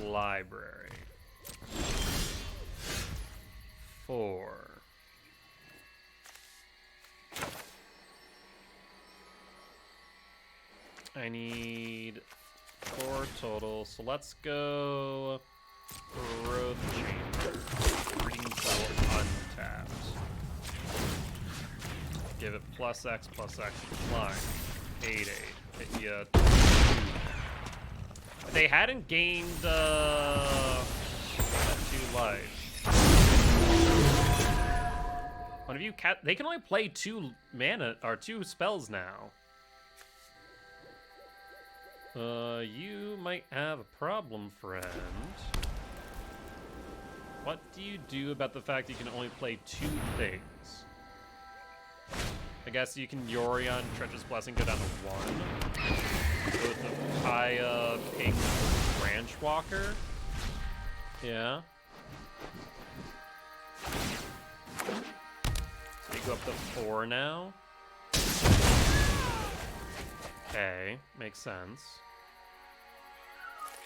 Library. 4. I need 4 total, so let's go Growth Chamber. Green Soul untapped. Give it +X flying. 8/8. Hit ya. If they hadn't gained 2 life. One of you they can only play 2 mana or 2 spells now. You might have a problem, friend. What do you do about the fact you can only play 2 things? I guess you can Yorion, Treacherous Blessing, go down to 1. Go with the Kaya, Pink, Branch Walker. Yeah. So you go up to 4 now. Okay, makes sense.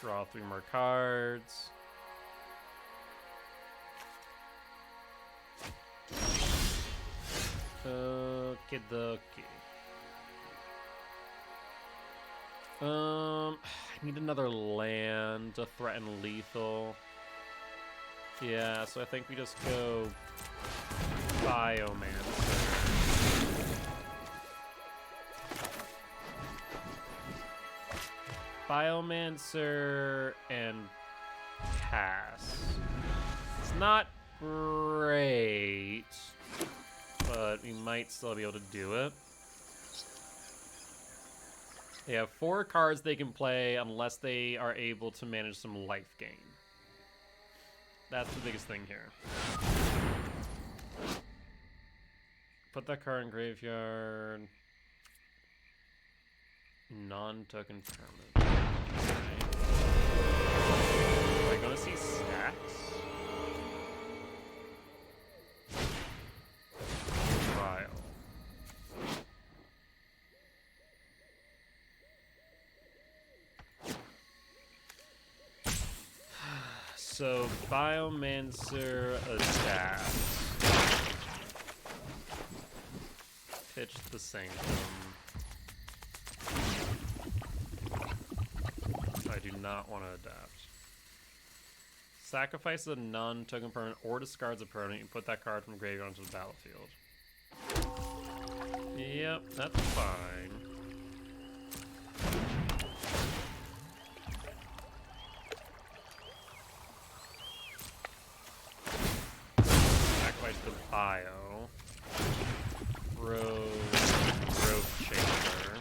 Draw 3 more cards. Okie dokie. I need another land to threaten lethal. Yeah, so I think we just go Biomancer. Biomancer and pass. It's not great, but we might still be able to do it. They have 4 cards they can play unless they are able to manage some life gain. That's the biggest thing here. Put that card in graveyard. Non-token permanent. Right. Am I gonna see stacks? Trial. So, Biomancer adapts. Pitch the Sanctum. I do not want to adapt. Sacrifice a non-token permanent or discards a permanent. You put that card from graveyard onto the battlefield. Yep, that's fine. Sacrifice the bio. Growth Chamber.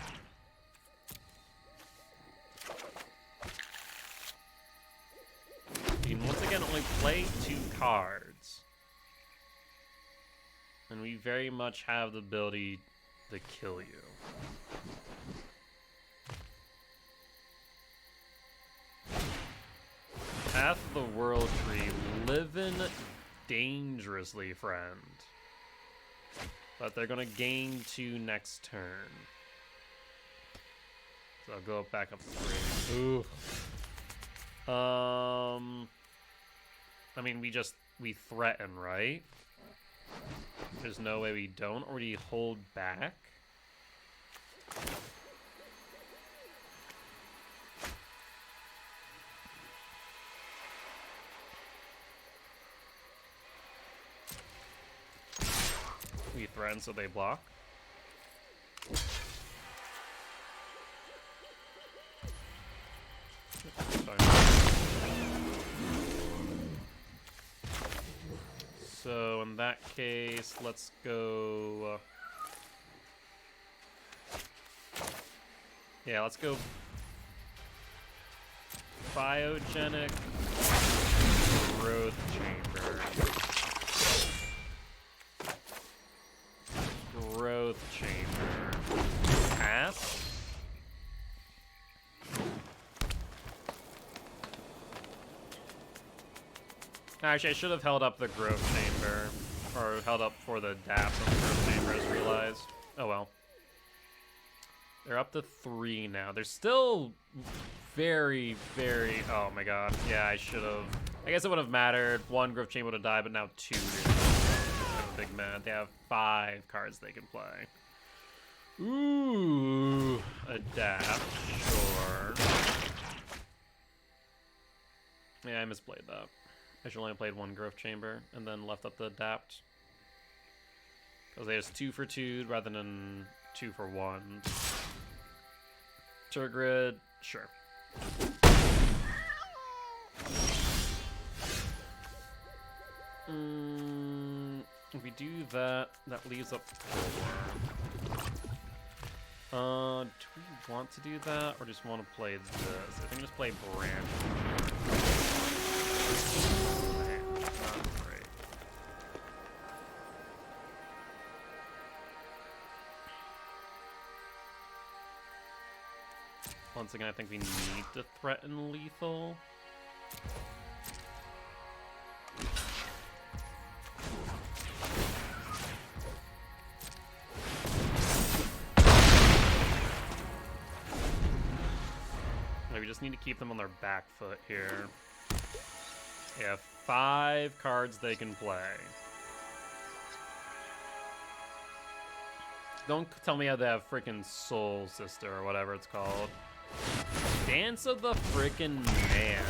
You can once again only play 2 cards. And we very much have the ability to kill you. Path of the World Tree, living dangerously, friend. But they're gonna gain 2 next turn. So I'll go back up 3. Ooh. I mean, we threaten, right? There's no way we don't, or do you hold back? We threaten so they block. So in that case, let's go. Yeah, let's go. Biogenic Growth Chamber. Growth Chamber. Pass. Actually, I should have held up the Growth Chamber. Or held up for the DAPS on the Growth Chamber, as realized. Oh well. They're up to 3 now. They're still very, very... Oh my god. Yeah, I should have... I guess it would have mattered. 1 Growth Chamber would have died, but now 2 do. It's kind of a big man. They have 5 cards they can play. Ooh. Adapt. Sure. Yeah, I misplayed that. I should only played 1 Growth Chamber and then left up the adapt. Because they just 2 for 2 rather than 2 for 1. Turgrid, sure. If we do that, that leaves up 4. Do we want to do that, or just want to play this? I think just play Brand. Not great. Once again, I think we need to threaten lethal. We just need to keep them on their back foot here. They have 5 cards they can play. Don't tell me how they have freaking Soul Sister or whatever it's called. Dance of the freaking Man.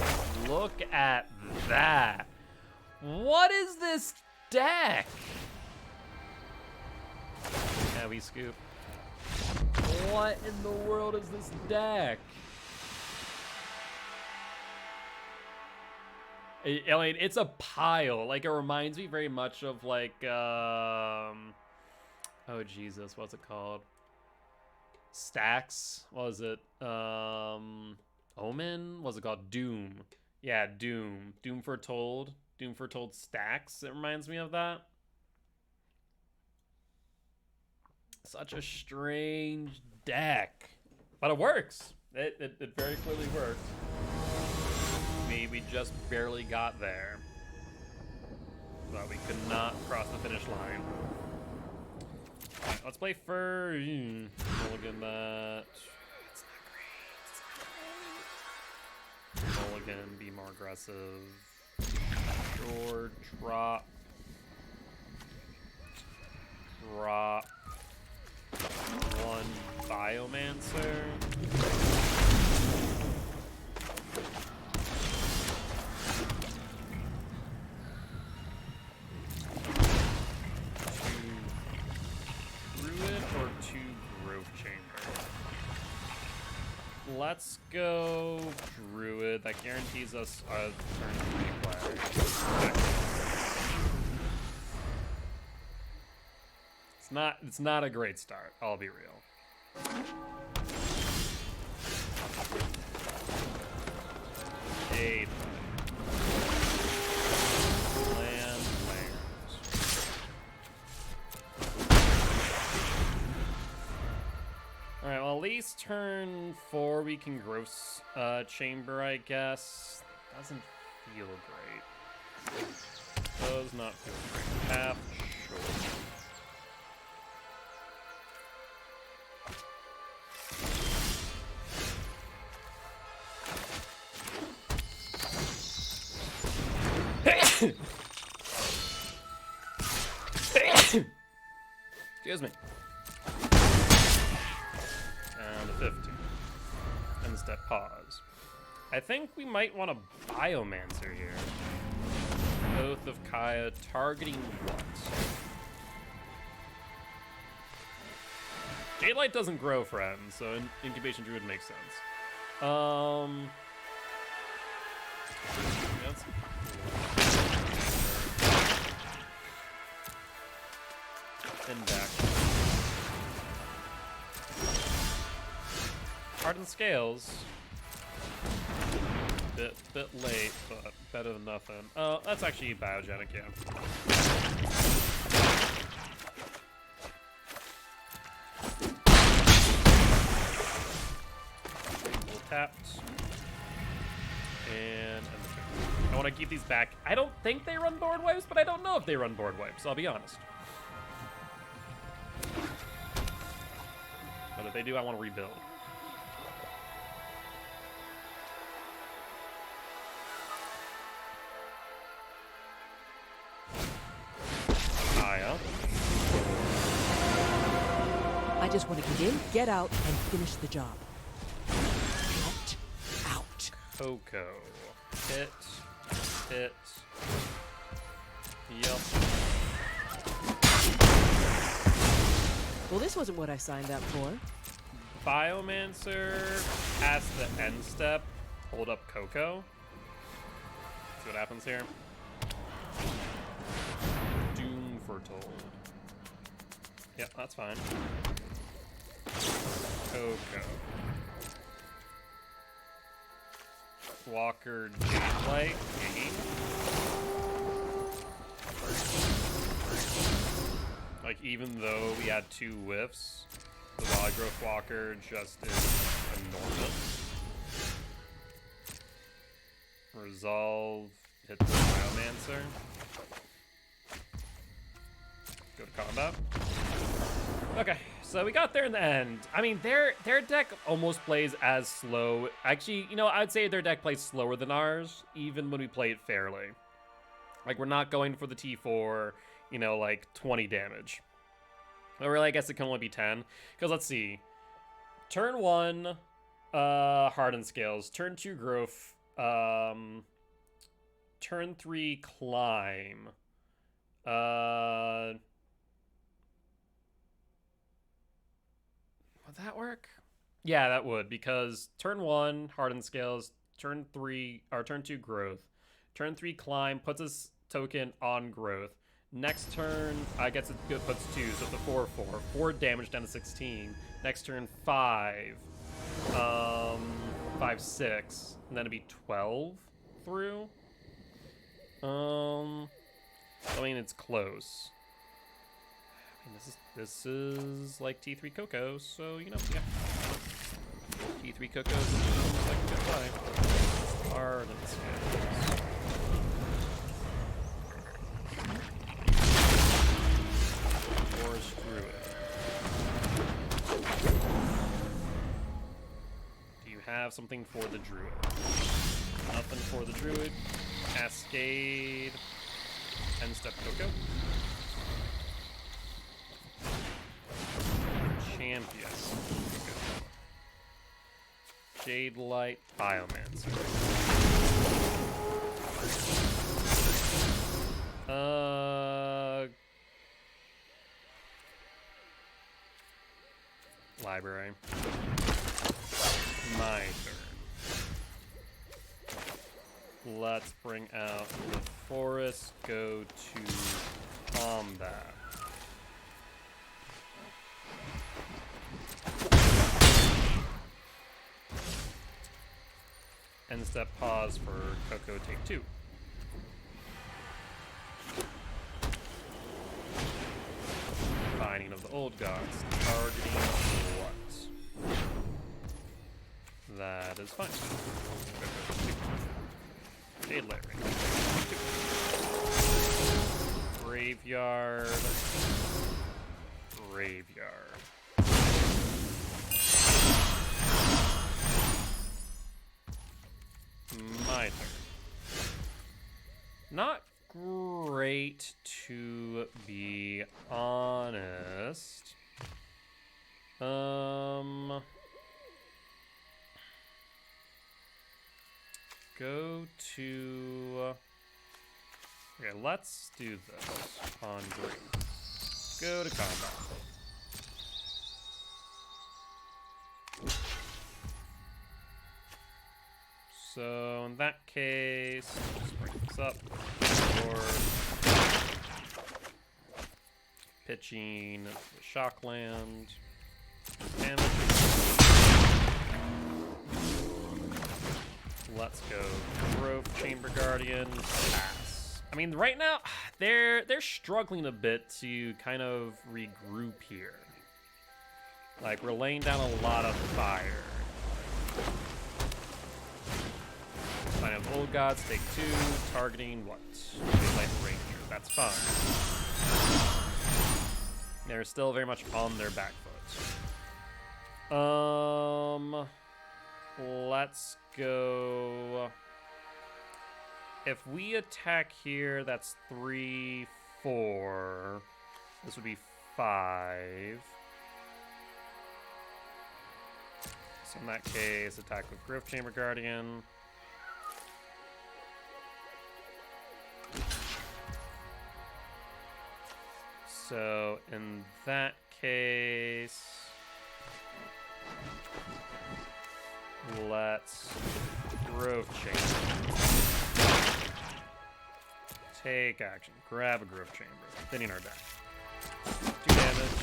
Look at that. What is this deck? Yeah, we scoop. What in the world is this deck? I mean, it's a pile. Like, it reminds me very much of, like, oh, Jesus, what's it called? Stacks? What was it? Omen? What's it called? Doom. Yeah, Doom. Doom Foretold. Doom Foretold Stacks. It reminds me of that. Such a strange deck. But it works. It very clearly works. We just barely got there. But we could not cross the finish line. Right, let's play first. Mulligan that. It's not great. Mulligan, be more aggressive. Sure, drop. Drop. 1 Biomancer. Let's go Druid. That guarantees us a turn 3 play. It's not a great start, I'll be real. Land. Alright, well, at least turn 4 we can gross chamber, I guess. Doesn't feel great. Does not feel great. Half short. Excuse me. And a 50. End step pause. I think we might want a Biomancer here. Oath of Kaya targeting what? Jadelight doesn't grow friends, so Incubation Druid makes sense. That's and back. Hardened Scales. Bit late, but better than nothing. Oh, that's actually biogenic, yeah. Tapped. And I want to keep these back. I don't think they run board wipes, but I don't know if they run board wipes, I'll be honest. But if they do, I want to rebuild. Aya. I just want to get in, get out, and finish the job. Get out. Coco. Hit. Hit. Yup. Well, this wasn't what I signed up for. Biomancer, past the end step, hold up Coco. See what happens here. Doom Foretold. Yep, that's fine. Coco. Walker Jade Light. Like, even though we had 2 whiffs, the Wild Growth Walker just is enormous. Resolve, hit the Biomancer. Go to combat. Okay, so we got there in the end. I mean, their deck almost plays as slow. Actually, you know, I'd say their deck plays slower than ours, even when we play it fairly. Like, we're not going for the T4, you know, like 20 damage. Or really, I guess it can only be 10. Because let's see. Turn 1, Hardened Scales. Turn 2, Growth. Turn 3, Climb. Would that work? Yeah, that would, because turn 1, Hardened Scales, turn 3, or turn 2, Growth. Turn 3, Climb, puts this token on Growth. Next turn, I guess it puts 2, so it's a 4/4. 4 damage down to 16. Next turn, 5. 5, 6. And then it'd be 12 through. I mean, it's close. I mean, this is like T3 Coco, so, you know, yeah. T3 Coco is like a good play. Hard and scales. Forest Druid. Do you have something for the Druid? Nothing for the Druid. Cascade. 10-step Coco. Champion. Jade Light Biomancer. Library. My turn. Let's bring out the forest. Go to combat. End step pause for Coco take 2. Binding of the Old Gods. Targeting what? That is fine. Jade Light Ring. 2. Graveyard. Graveyard. My turn. Not great, to be honest. Go to... Okay, let's do this on green. Go to combat. So in that case, just bring this up. Or pitching the Shockland. Damage. Let's go. Growth Chamber Guardian. Pass. I mean, right now they're struggling a bit to kind of regroup here. Like, we're laying down a lot of fire. Sign of Old Gods, take 2, targeting what? Light Ranger, that's fine. They're still very much on their back foot. Let's go. If we attack here, that's 3, 4. This would be 5. So in that case, attack with Growth Chamber Guardian. So in that case, let's Growth Chamber. Take action. Grab a Growth Chamber. Thinning our deck. 2 damage.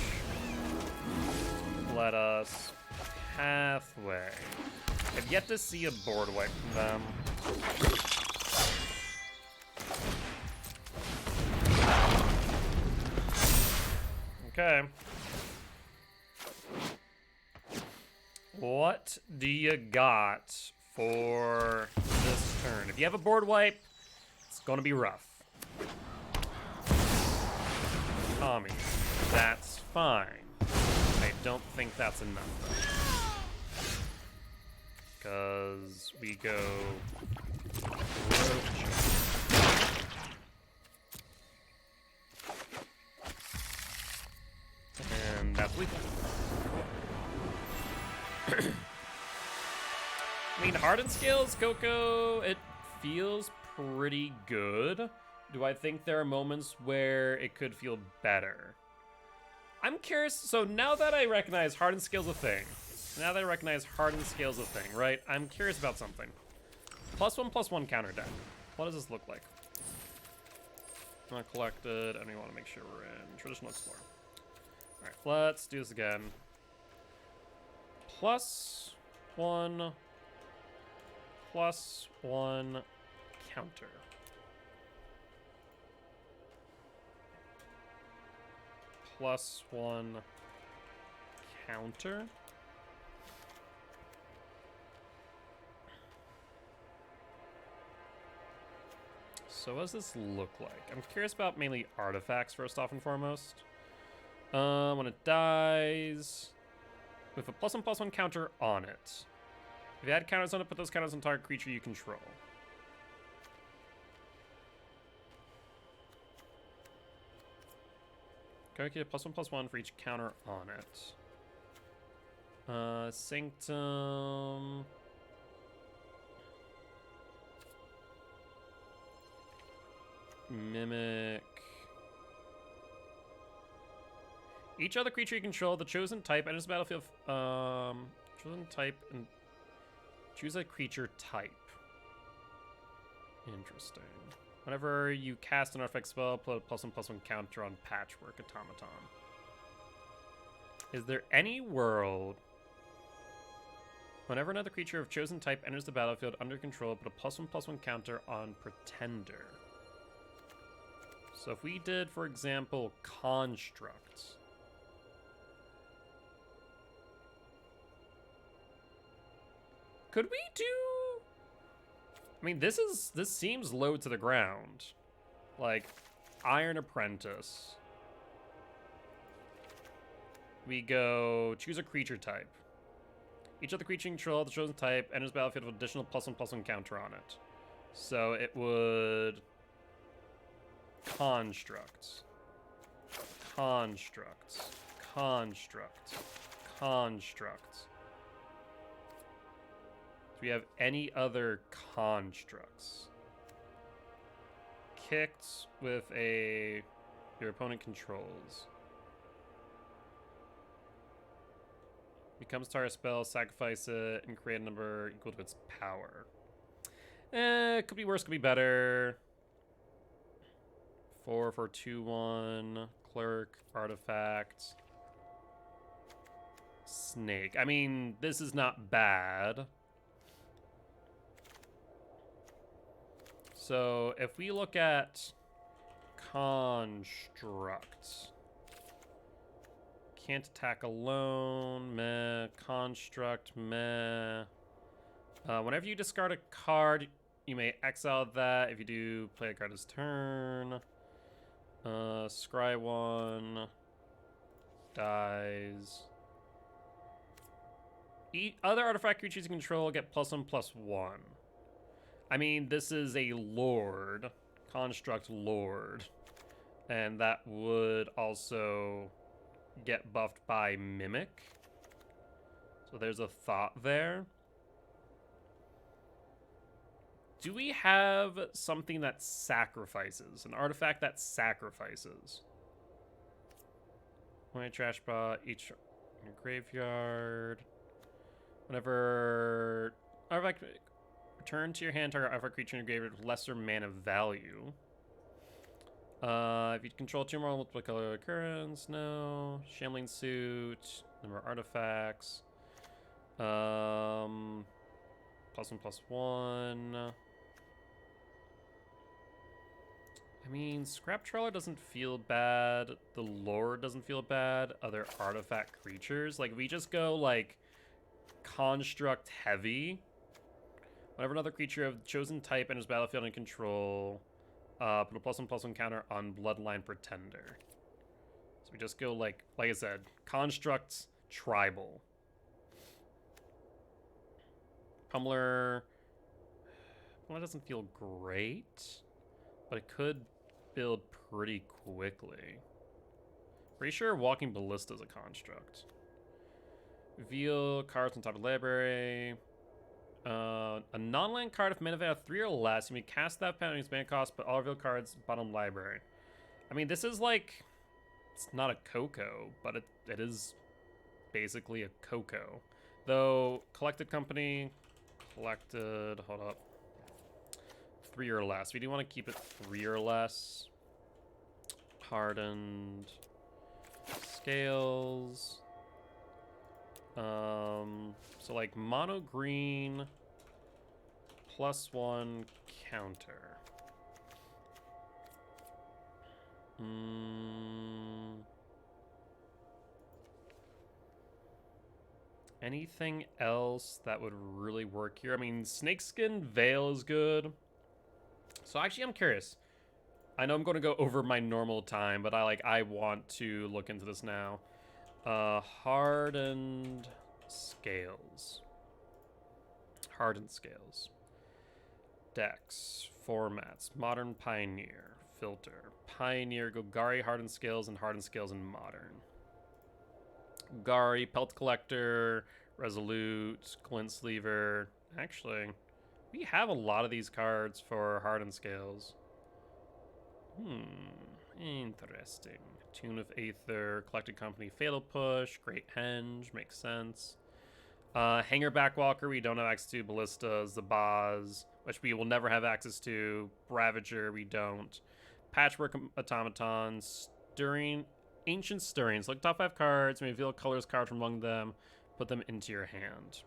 Let us pathway. I've yet to see a board wipe from them. Okay. What do you got for this turn? If you have a board wipe, it's gonna be rough. Tommy, that's fine. I don't think that's enough, because we go roach. And that's lethal. I mean, hardened skills, Coco, it feels pretty good. Do I think there are moments where it could feel better? I'm curious. So now that I recognize hardened skills a thing, right? I'm curious about something. +1/+1 counter deck. What does this look like? Not collected, and we want to make sure we're in traditional explore. All right, let's do this again. +1/+1 counter. +1 counter. So what does this look like? I'm curious about mainly artifacts first off and foremost. When it dies, with a +1/+1 counter on it. If you add counters on it, put those counters on target creature you control. Okay, get a +1/+1 for each counter on it. Sanctum. Mimic. Each other creature you control, the chosen type, enters the battlefield. Chosen type and choose a creature type. Interesting. Whenever you cast an artifact spell, put a +1/+1 counter on Patchwork Automaton. Is there any world? Whenever another creature of chosen type enters the battlefield under control, put a +1/+1 counter on Pretender. So if we did, for example, Construct. Could we do... I mean, this seems low to the ground. Like, Iron Apprentice. We go choose a creature type. Each other creature you control, the chosen type, enters the battlefield with additional +1/+1 counter on it. So it would... Construct. Construct. Construct. Construct. Do we have any other constructs? Kicked with a... Your opponent controls. Becomes target spell, sacrifice it, and create a number equal to its power. Could be worse, could be better. 4 for 2/1. Clerk, artifact. Snake. I mean, this is not bad. So if we look at construct, can't attack alone, meh. Construct, meh. Whenever you discard a card, you may exile that. If you do, play a card this turn. Scry 1 dies. Other artifact creatures you control get +1/+1. I mean, this is a Lord, Construct Lord, and that would also get buffed by Mimic. So there's a thought there. Do we have something that sacrifices? An artifact that sacrifices? When a trash bot, each in your graveyard. Whenever artifact return to your hand target artifact creature in your graveyard with lesser mana value. If you control 2 more multiple color occurrence, no. Shambling suit, number of artifacts. +1/+1. I mean, Scrap Trawler doesn't feel bad. The lore doesn't feel bad. Other artifact creatures. Like, we just go, like, construct heavy. Whenever another creature of chosen type enters battlefield and control, put a +1/+1 counter on Bloodline Pretender. So we just go, like I said, construct tribal. Pummeler. Well, it doesn't feel great, but it could build pretty quickly. Pretty sure Walking Ballista is a construct. Reveal cards on top of the library. A non-land card if mana value of 3 or less. You may cast that penalty's mana cost, but all reveal cards bottom library. I mean, this is like, it's not a Coco, but it is basically a Coco. Though, collected company, collected, hold up. 3 or less. We do want to keep it 3 or less. Hardened scales. So like mono green +1 counter. Anything else that would really work here? I mean, Snakeskin Veil is good. So actually, I'm curious. I know I'm going to go over my normal time, but I want to look into this now. Hardened scales. Hardened scales. Decks. Formats. Modern Pioneer. Filter. Pioneer, Golgari, Hardened Scales, and Hardened Scales in Modern. Golgari, Pelt Collector, Resolute, Glint Sleever. Actually, we have a lot of these cards for Hardened Scales. Interesting. Tune of Aether, Collected Company, Fatal Push, Great Henge, makes sense. Hanger Backwalker, we don't have access to. Ballistas, Zabaz, which we will never have access to. Ravager, we don't. Patchwork Automaton, Stirring, Ancient Stirrings. Look top 5 cards, may reveal colors card from among them, put them into your hand.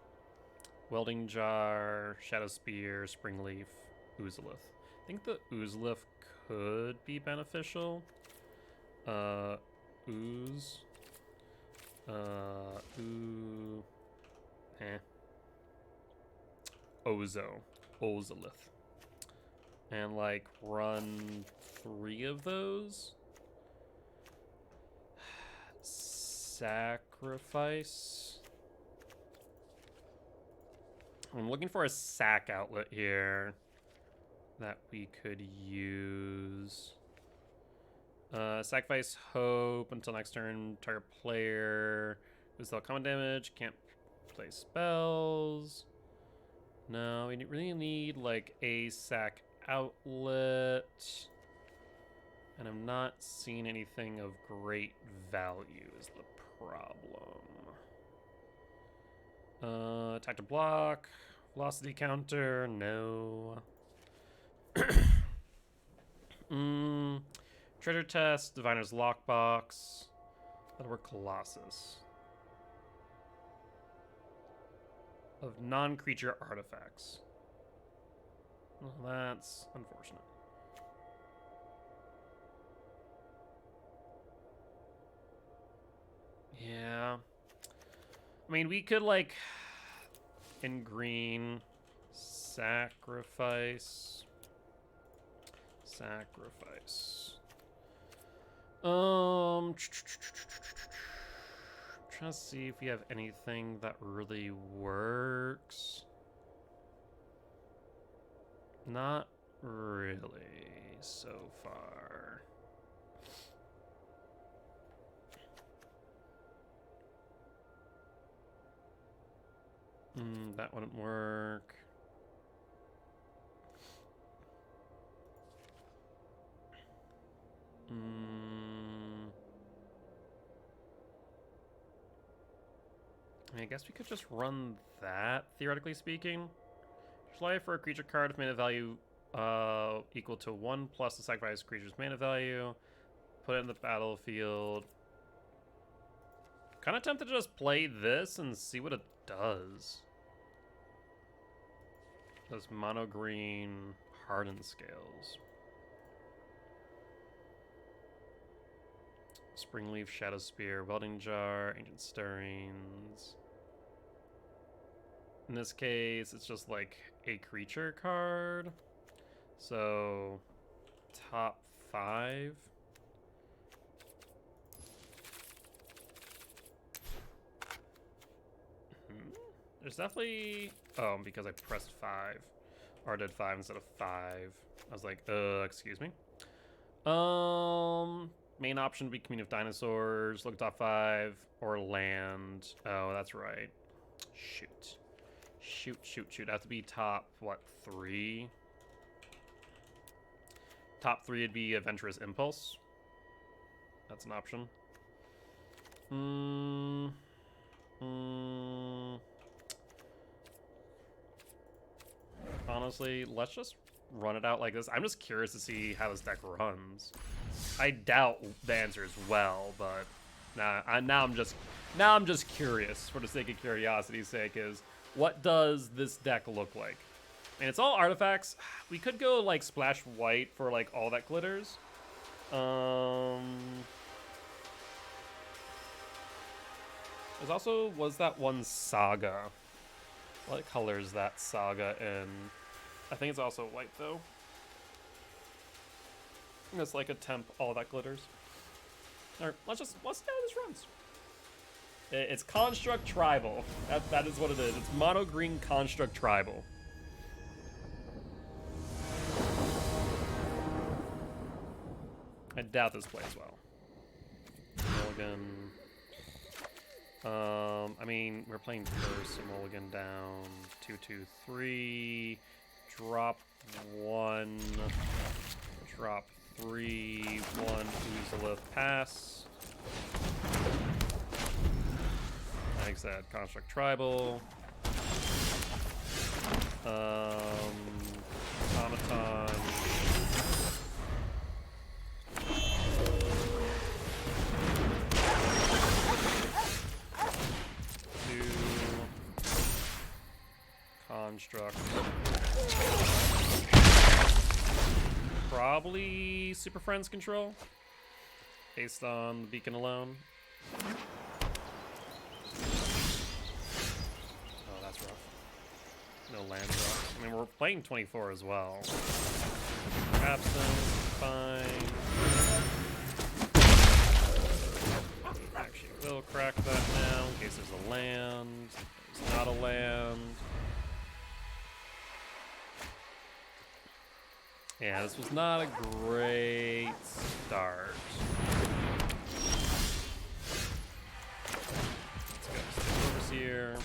Welding Jar, Shadow Spear, Springleaf, Oozolith. I think the Oozolith could be beneficial. Ooze. Ozolith. And like run 3 of those. Sacrifice. I'm looking for a sack outlet here that we could use. Sacrifice Hope until next turn. Target player who's dealt common damage. Can't play spells. No, we really need like a sack outlet. And I'm not seeing anything of great value is the problem. Attack to block. Velocity counter. No. Treasure Test, Diviner's Lockbox. That'll work. Colossus. Of non-creature artifacts. Well, that's unfortunate. Yeah. I mean, we could, like, in green, sacrifice. Trying to see if we have anything that really works. Not really so far. That wouldn't work. I guess we could just run that, theoretically speaking. Fly for a creature card with mana value equal to 1 plus the sacrifice creature's mana value. Put it in the battlefield. Kind of tempted to just play this and see what it does. Does mono green hardened scales. Springleaf, Shadow Spear, Welding Jar, Ancient Stirrings. In this case, it's just like a creature card. So, top 5. There's definitely... Oh, because I pressed 5. Or I did 5 instead of 5. I was like, excuse me. Main option would be Community of Dinosaurs, look top 5, or land. Oh, that's right. Shoot. Shoot. Have to be top, what, 3? Top 3 would be Adventurous Impulse. That's an option. Honestly, let's just run it out like this. I'm just curious to see how this deck runs. I doubt the answer is well, but now I'm just curious for the sake of curiosity's sake. Is what does this deck look like? And it's all artifacts. We could go like splash white for like all that glitters. There's also was that one Saga. What color is that Saga in? I think it's also white though. It's like a temp, all that glitters. Alright, let's see how this runs. It's Construct Tribal. That is what it is. It's mono green Construct Tribal. I doubt this plays well. Mulligan. I mean, we're playing first, so Mulligan down. 2/2/3. Drop 1. Drop 3. 1. Uzalith pass. Like I said, Construct Tribal. Automaton. Construct. Probably Super Friends control, based on the beacon alone. Oh, that's rough. No land drop. I mean, we're playing 24 as well. Absence, fine. Actually, we'll crack that now in case there's a land. There's not a land. Yeah, this was not a great start. Let's go Overseer.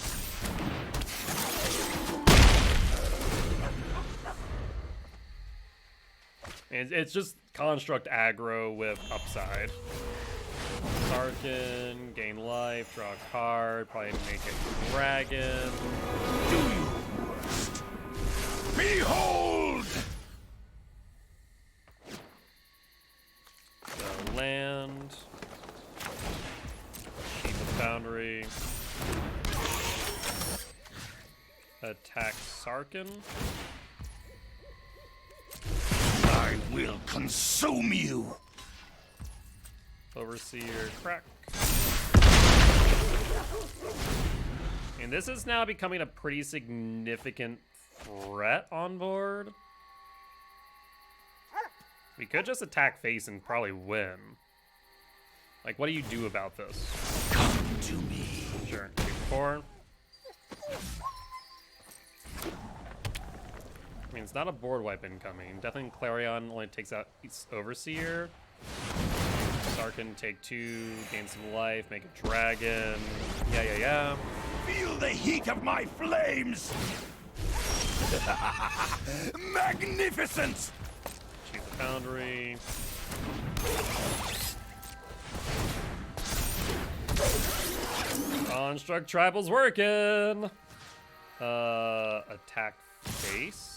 And it's just construct aggro with upside. Sarkin, gain life, draw a card, probably make it dragon. Do you worst. Behold! So land. Sheep of the Boundary. Attack Sarkin. I will consume you! Overseer crack. And this is now becoming a pretty significant threat on board. We could just attack face and probably win. Like, what do you do about this? Come to me. Sure, 2/4. I mean, it's not a board wipe incoming. Definitely Clarion only takes out Overseer. Sarkin take 2, gain some life, make a dragon. Yeah. Feel the heat of my flames! Magnificent! Sheep the Foundry. Construct Tribal's working! Attack face.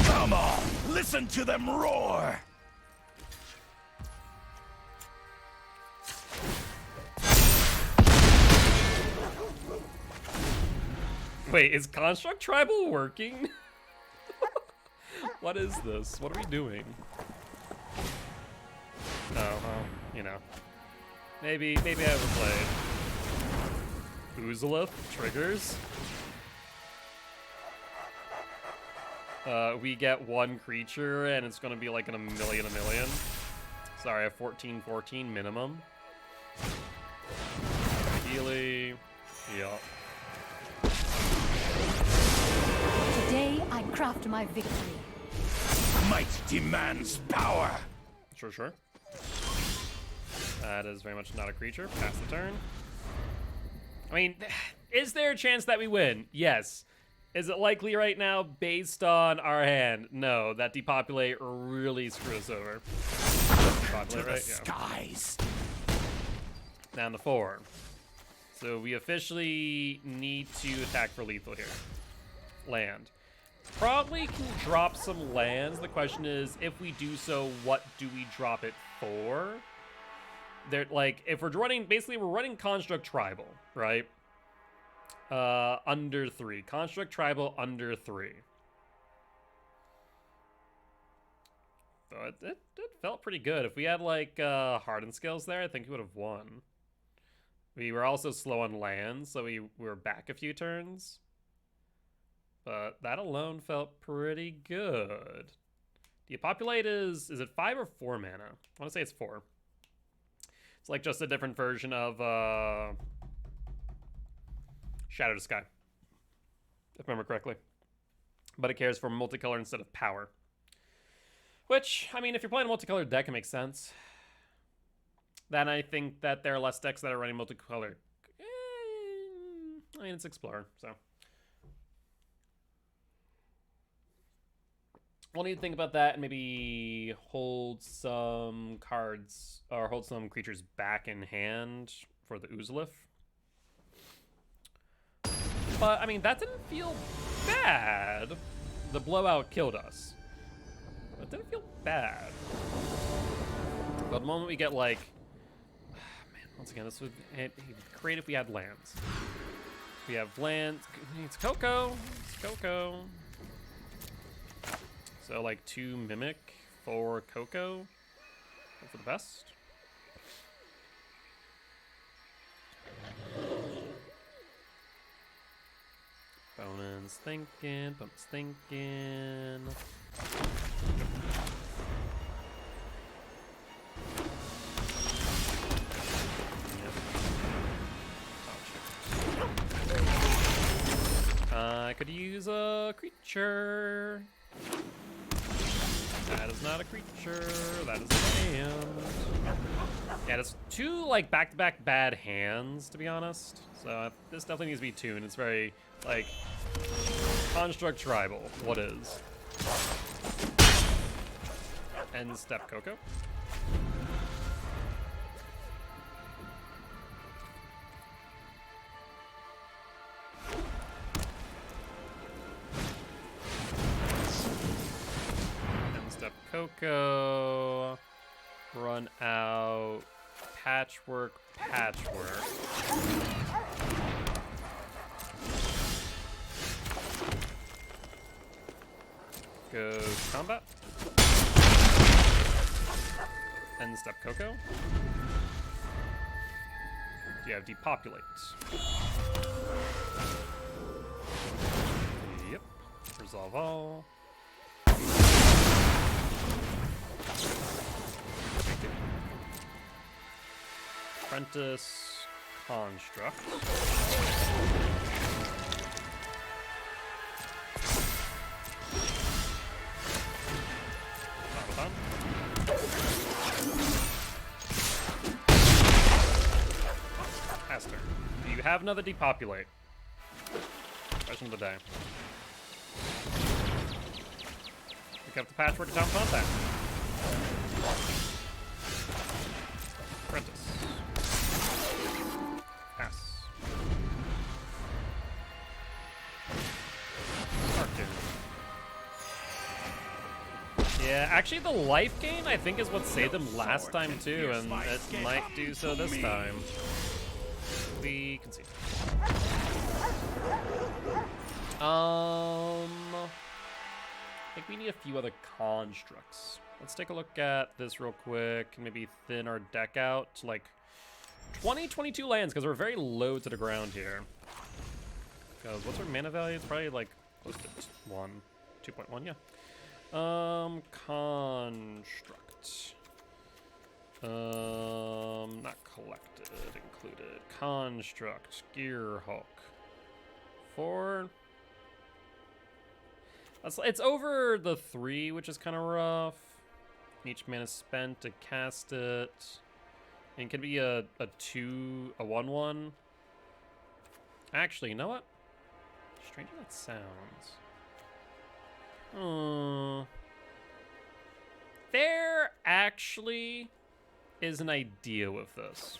Come on, listen to them roar! Wait, is Construct Tribal working? What is this? What are we doing? Oh, well, you know. Maybe I overplayed. Oozolith triggers. We get one creature, and it's gonna be like in a million. Sorry, a 14/14 minimum. Ideally, yup. Today I craft my victory. Might demands power. Sure. That is very much not a creature. Pass the turn. I mean, is there a chance that we win? Yes. Is it likely right now based on our hand? No, that depopulate really screwed us over. Depopulate, right? Yeah. Skies. Down to 4. So we officially need to attack for lethal here. Land. Probably can drop some lands. The question is, if we do so, what do we drop it for? They're like, if we're running, basically we're running Construct Tribal, right? Under 3. Construct Tribal under 3. So it felt pretty good. If we had like Hardened Skills there, I think we would have won. We were also slow on lands, so we were back a few turns. But that alone felt pretty good. Depopulate is it 5 or 4 mana? I want to say it's 4. It's like just a different version of Shadow to Sky, if I remember correctly. But it cares for multicolor instead of power. Which, I mean, if you're playing a multicolored deck, it makes sense. Then I think that there are less decks that are running multicolor. I mean, it's Explorer, so. We'll need to think about that and maybe hold some cards, or hold some creatures back in hand for the Oozolith. But, I mean, that didn't feel bad. The blowout killed us. But it didn't feel bad. But the moment we get, like... man, once again, this would be great if we had lands. We have lands... It's Coco. It's Coco. So, like, 2 Mimic for Coco. Hope for the best. Bonus thinking, bonus thinking. I could use a creature. That is not a creature. That is a hand. Yeah, it's 2 like back-to-back bad hands, to be honest. So this definitely needs to be tuned. It's very like Construct Tribal. What is? End step Coco. Coco, run out, patchwork. Go combat. End step Coco. You have depopulate. Yep. Resolve all. Apprentice Construct. Automaton. Aster. Do you have another depopulate? Question of the day. Pick up the patchwork down contact. Apprentice. Pass. Arcane. Yeah, actually the life gain I think is what saved them last time too, and it might do so this time. We concede. need a few other constructs. Let's take a look at this real quick and maybe thin our deck out to like 22 lands, because we're very low to the ground here. Because what's our mana value? It's probably like close to 2.1, yeah. Construct. Not collected, included. Construct, Gear Hulk. 4. It's over the 3, which is kind of rough. Each mana spent to cast it. And it can be a 1/1. Actually, you know what? Strange how that sounds. There actually is an idea with this.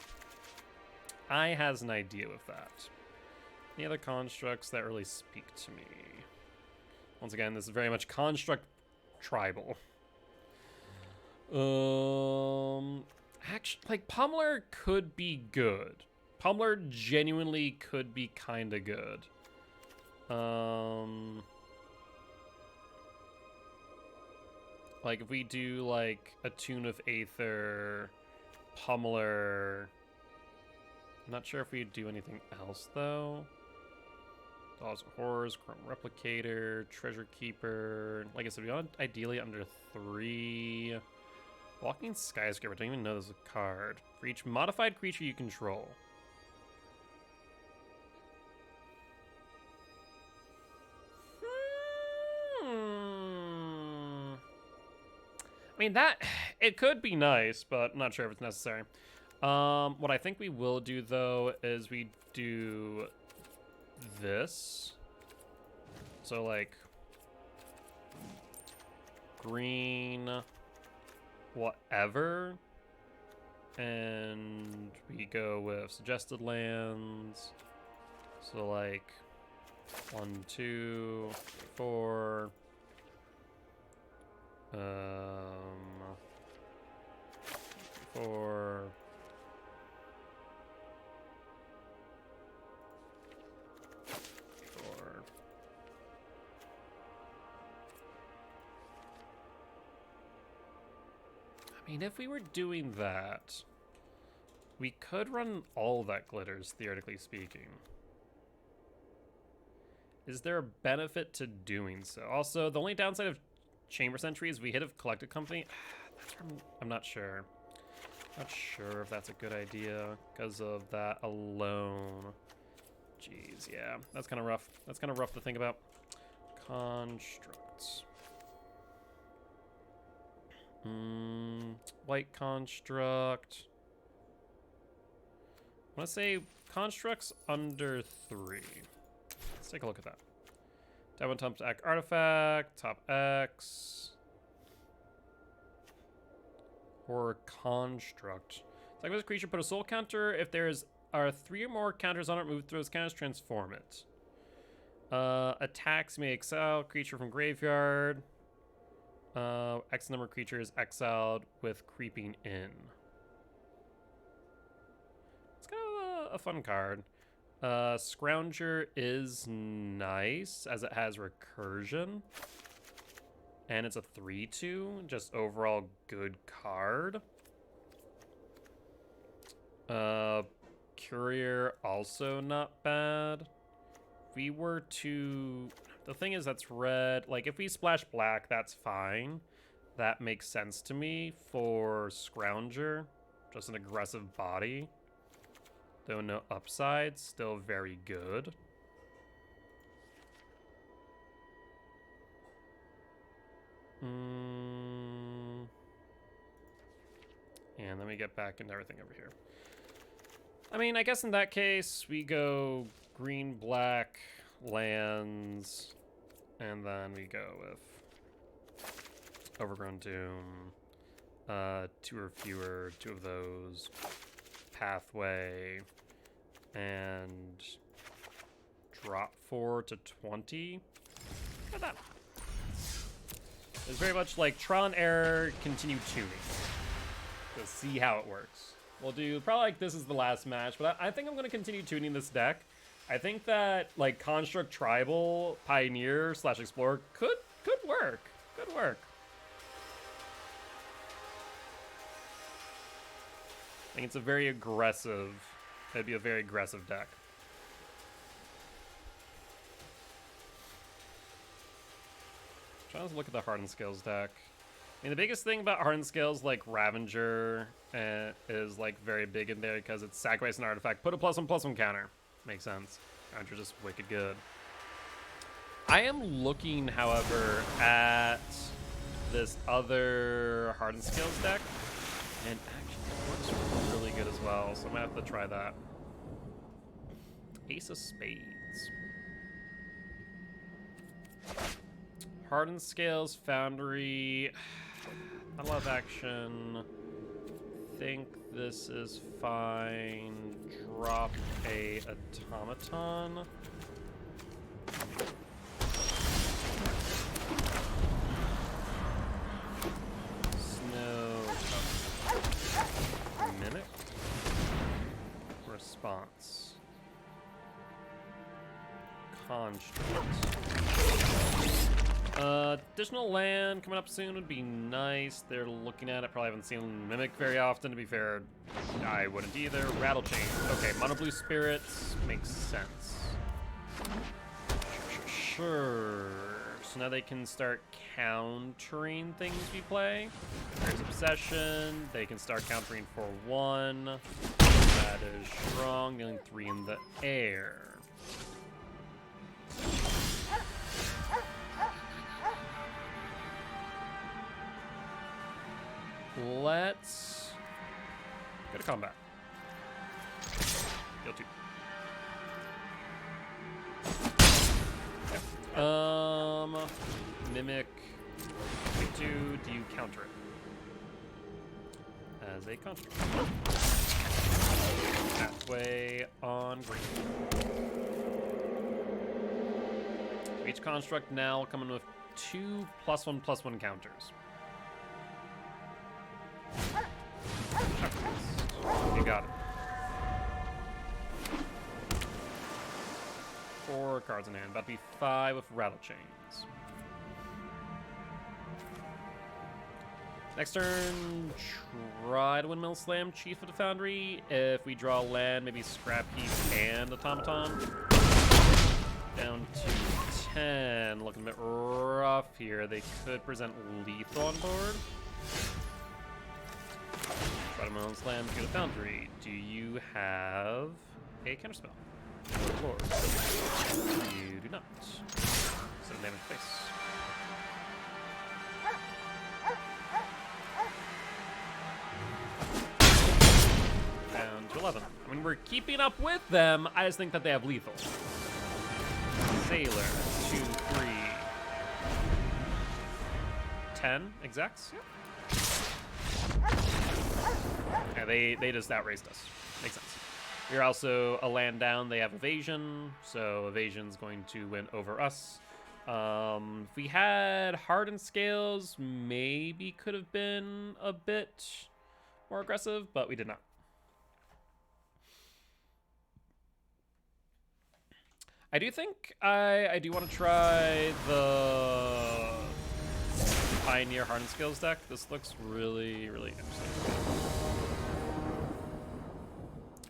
I has an idea with that. Any other constructs that really speak to me? Once again, this is very much construct tribal. Actually, like, Pummeler could be good. Pummeler genuinely could be kind of good. Like, if we do, like, a Tune of Aether, Pummeler... I'm not sure if we do anything else, though. Dolls of Horrors, Chrome Replicator, Treasure Keeper. Like I said, we want ideally under 3. Walking Skyscraper. I don't even know there's a card. For each modified creature you control. I mean, it could be nice, but I'm not sure if it's necessary. What I think we will do, though, is we do this. So, like, green, whatever. And we go with suggested lands. So, like, 1, 2, 4. 4. I mean, if we were doing that, we could run all that glitters, theoretically speaking. Is there a benefit to doing so? Also, the only downside of Chamber Sentry is we hit a collected company. That's where I'm not sure. Not sure if that's a good idea because of that alone. Jeez, yeah. That's kind of rough. That's kind of rough to think about. Constructs. White construct. I want to say constructs under 3. Let's take a look at that. That one top X artifact, top X. Or construct. It's like this creature put a soul counter. If there's 3 or more counters on it, move through those counters, transform it. Attacks may exile creature from graveyard. X number of creatures exiled with creeping in. It's kind of a fun card. Scrounger is nice as it has recursion. And it's a 3/2, just overall good card. Courier, also not bad. If we were to... The thing is, that's red. Like, if we splash black, that's fine. That makes sense to me for Scrounger. Just an aggressive body. Though no upside, still very good. And then we get back into everything over here. I mean, I guess in that case, we go green, black, lands, and then we go with Overgrown Doom, 2 or fewer, 2 of those, Pathway, and drop 4 to 20. Look at that. It's very much like trial and error, continue tuning. To see how it works. We'll do probably like this is the last match, but I think I'm going to continue tuning this deck. I think that like Construct Tribal Pioneer / Explorer could work. Could could work. I think it's a very aggressive. It'd be a very aggressive deck. Trying to look at the Hardened Scales deck. I mean, the biggest thing about Hardened Scales, like Ravenger, is like very big in there because it's sacrifice an artifact, put a +1/+1 counter. Makes sense. Ravenger's just wicked good. I am looking, however, at this other Hardened Scales deck, and actually it works really good as well, so I'm gonna have to try that. Ace of Spades. Hardened Scales, Foundry, not a lot of action. Think this is fine. Drop a Automaton. Snow. Mimic. Response. Construct. Additional land coming up soon would be nice. They're looking at it. Probably haven't seen Mimic very often, to be fair. I wouldn't either. Rattle Chain. Okay, Mono Blue Spirits makes sense. Sure. So now they can start countering things we play. There's Obsession. They can start countering for 1. That is strong. Dealing 3 in the air. Let's go to combat. Guilty. Okay. Mimic. Do you counter it as a construct? Pathway on green. Each construct now coming with 2 +1/+1 counters. You got it. 4 cards in hand. About to be 5 with Rattle Chains. Next turn, try to Windmill Slam Chief of the Foundry. If we draw land, maybe Scrap Heap and Automaton. Down to 10. Looking a bit rough here. They could present lethal on board. Try to Windmill Slam to the Foundry. Do you have a counterspell? Of course. You do not. So damage face. Down to 11. I mean, we're keeping up with them. I just think that they have lethal. Sailor, 2, 3, 10 execs. Yeah, they just outraised us. Makes sense. We're also a land down. They have evasion, so evasion's going to win over us. If we had Hardened Scales, maybe could have been a bit more aggressive, but we did not. I do think I do want to try the Pioneer Hardened Scales deck. This looks really, really interesting.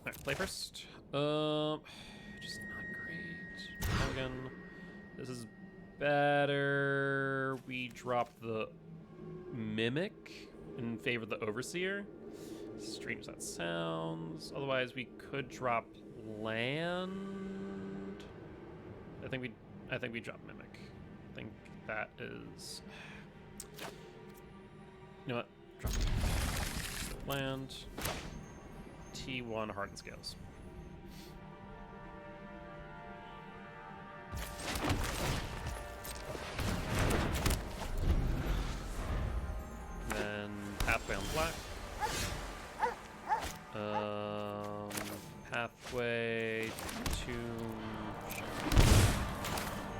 Alright, play first. Just not great. Again, this is better. We drop the Mimic in favor of the Overseer. Strange that sounds. Otherwise, we could drop land. I think we drop Mimic. I think that is. You know what? Drop land. T1 Hardened Scales. Then pathway on black. Pathway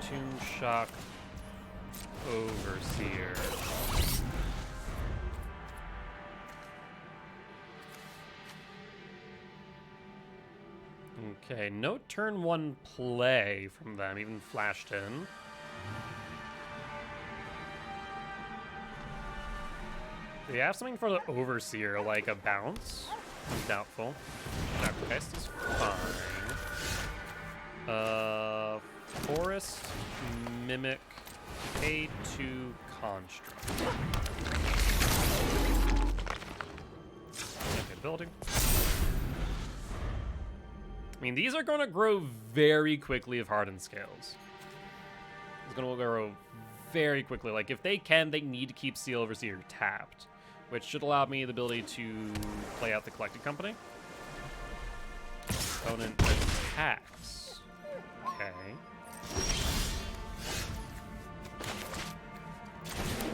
Tomb Shock Overseer. Okay, no turn 1 play from them, even flashed in. Do you have something for the Overseer, like a bounce? Doubtful. Sacrifice is fine. Forest, Mimic, K2 Construct. Okay, building. I mean, these are going to grow very quickly if hardened scales. It's going to grow very quickly. Like, if they can, they need to keep Steel Overseer tapped, which should allow me the ability to play out the Collected Company. Opponent attacks. Okay.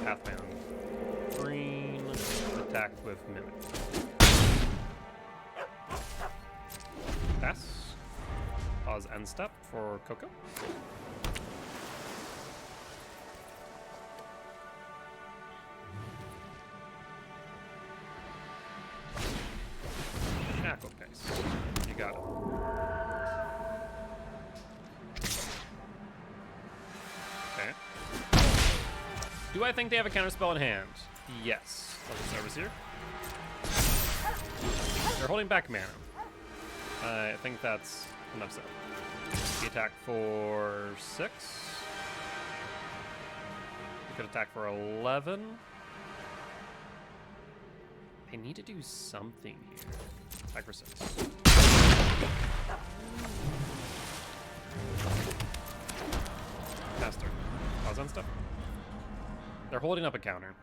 Pathman green. Attack with Mimic. Pass. Pause end step for Coco. Shackle case. You got it. Okay. Do I think they have a counterspell in hand? Yes. Overseer here. They're holding back mana. I think that's enough said. The attack for 6. We could attack for 11. They need to do something here. Attack for 6. Faster. Pause on stuff. They're holding up a counter.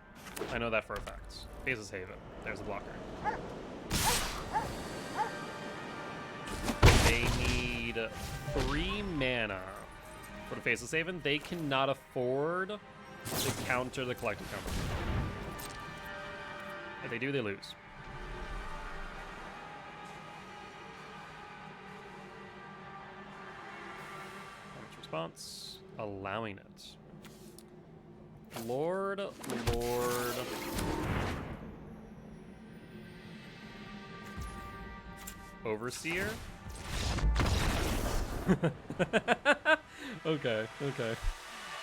I know that for a fact. Faces Haven. There's a blocker. They need 3 mana for the Faceless Haven. They cannot afford to counter the Collective Company. If they do, they lose. Damage response. Allowing it. Lord. Overseer. Okay.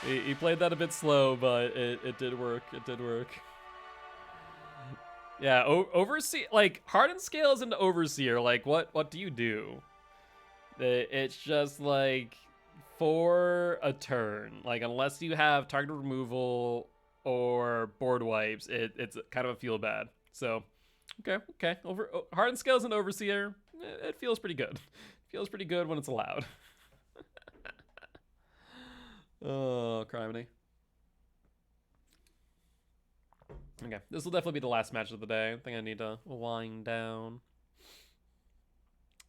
He played that a bit slow, but it did work. It did work. Yeah, Overseer, like, hardened scales into Overseer, like, what do you do? It's just, like, for a turn. Like, unless you have target removal or board wipes, it's kind of a feel bad. So, okay. Hardened scales into Overseer, it feels pretty good. Feels pretty good when it's allowed. Oh, criminy. Okay, this will definitely be the last match of the day. I think I need to wind down.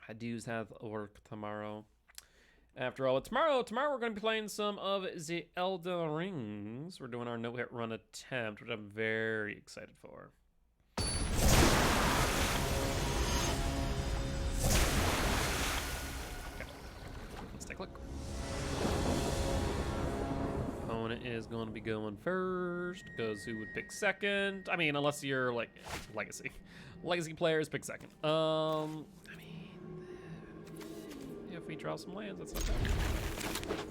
I do have work tomorrow. After all, tomorrow we're going to be playing some of the Elden Rings. We're doing our no-hit run attempt, which I'm very excited for. Okay, let's take a look. Opponent is going to be going first, because who would pick second? I mean, unless you're like legacy players pick second. I mean, if we draw some lands, that's not bad.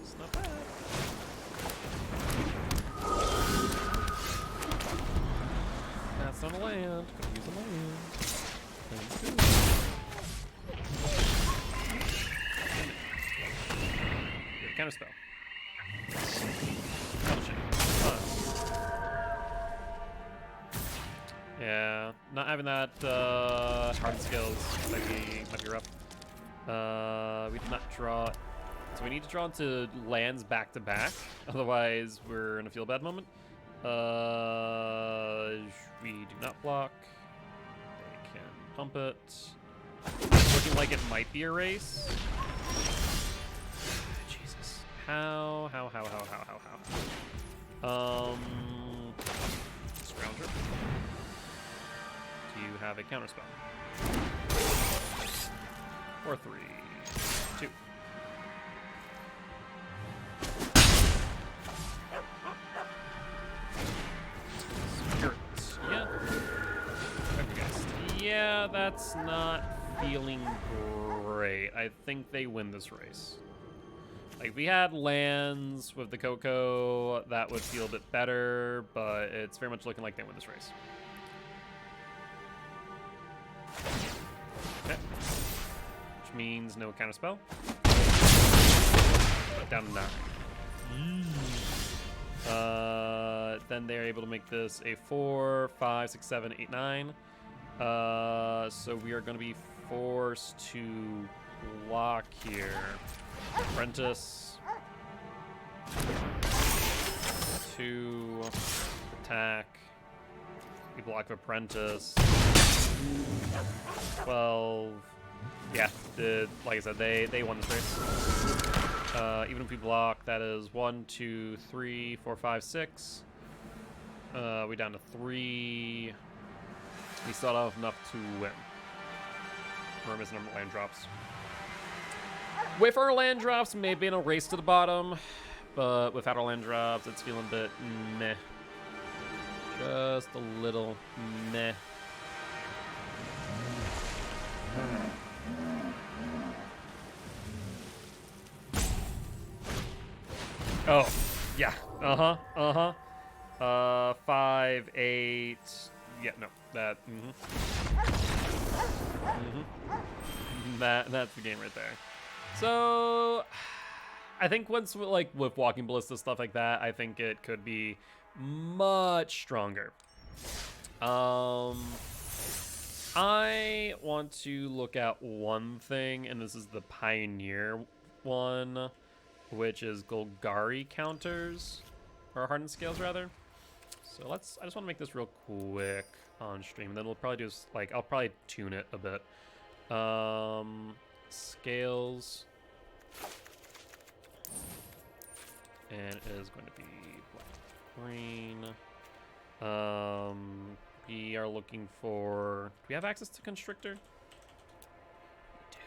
It's not bad. That's not a land. Could use a land. Counterspell. Yeah, not having that hardened skills might be rough. We did not draw, so we need to draw into lands back to back. Otherwise, we're in a feel bad moment. We do not block. They can pump it. Looking like it might be a race. Jesus, how? Scrounger. Do you have a counterspell? Or 3, 2. Spirit. Yeah. Yeah, that's not feeling great. I think they win this race. Like, if we had lands with the Coco, that would feel a bit better, but it's very much looking like they win this race. means no counter spell. But down to 9. Then they're able to make this a 4, 5, 6, 7, 8, 9. So we are going to be forced to block here. Apprentice. 2. Attack. We block Apprentice. 12. Yeah, like I said, they won this race. Even if we block, that is 1, 2, 3, 4, 5, 6. We down to 3. We still have enough to win. We're missing our land drops. With our land drops, maybe in a race to the bottom, but without our land drops, it's feeling a bit meh. Just a little meh. Oh, yeah. 5, 8. Yeah, no, that. That's the game right there. So, I think once like with Walking Ballista stuff like that, I think it could be much stronger. I want to look at one thing, and this is the Pioneer one, which is Golgari counters, or hardened scales rather. So I just want to make this real quick on stream, and then we'll probably do like I'll probably tune it a bit. Scales, and it is going to be black, green. We are looking for. Do we have access to Constrictor?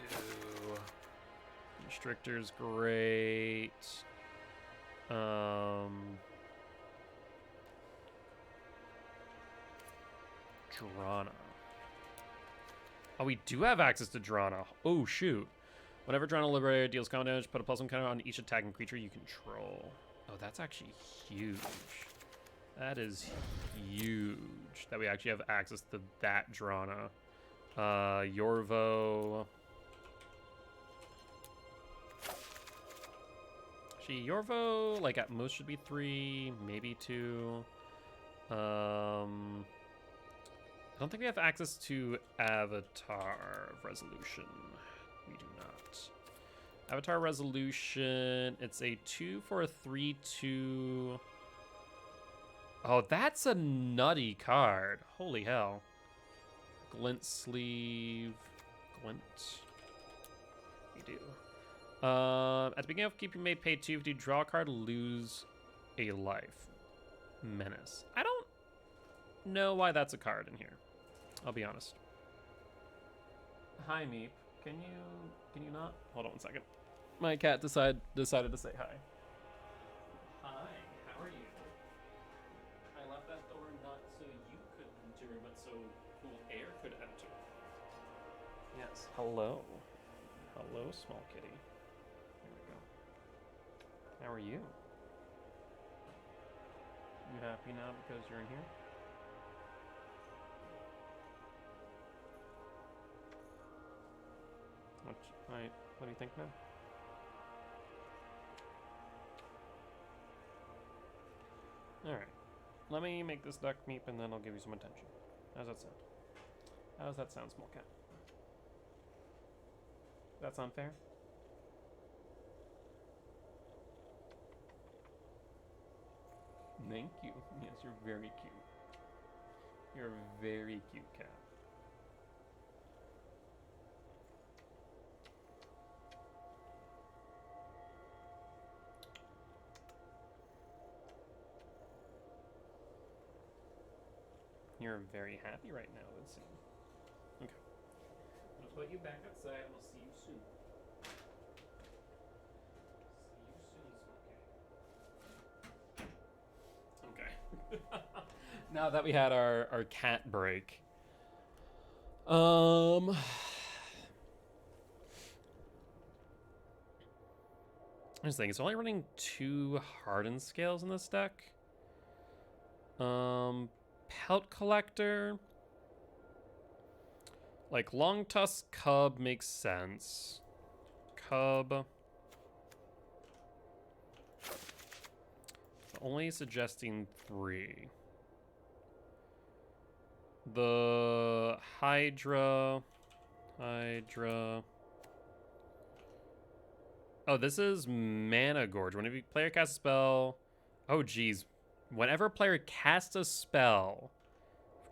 We do. Constrictor's great. Drana. Oh, we do have access to Drana. Oh, shoot. Whenever Drana liberated deals combat damage, put a +1 counter on each attacking creature you control. Oh, that's actually huge. That is huge that we actually have access to that Drana. Yorvo. Actually, Yorvo, like at most should be 3, maybe 2. I don't think we have access to Avatar Resolution. We do not. Avatar Resolution, it's a 2 for a 3/2. Oh, that's a nutty card. Holy hell. Glint Sleeve. Glint. We do. At the beginning of keep your mate pay 2. If you draw a card, lose a life. Menace. I don't know why that's a card in here. I'll be honest. Hi, Meep. Can you not? Hold on one second. My cat decided to say hi. Hi, how are you? I left that door not so you could enter, but so cool air could enter. Yes. Hello. Hello, small kitty. There we go. How are you? You happy now because you're in here? What do you think now? Alright. Let me make this duck meep and then I'll give you some attention. How's that sound? How does that sound, small cat? Does that sound fair? Thank you. Yes, you're very cute. You're a very cute cat. You're very happy right now, it would seem. Okay. I'm gonna put you back outside and we'll see you soon. See you soon, okay. Now that we had our cat break. I was thinking, it's only running 2 hardened scales in this deck. Pelt Collector. Like, Long Tusk Cub makes sense. cub. Only suggesting 3. The Hydra. Oh, this is Mana Gorge. Whenever you player casts a spell. Oh, geez. Whenever a player casts a spell.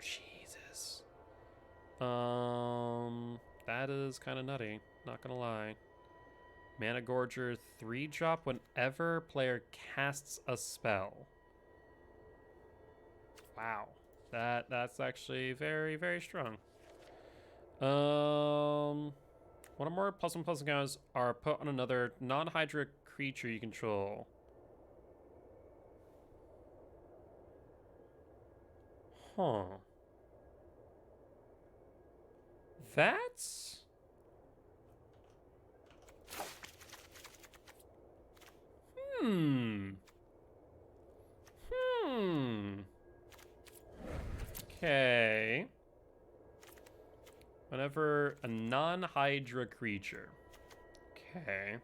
Jesus. That is kind of nutty. Not gonna lie. Mana Gorger 3-drop whenever player casts a spell. Wow. That's actually very, very strong. One or more +1/+1 counters are put on another non-Hydra creature you control. Huh. That's... Okay. Whenever a non-Hydra creature. Okay.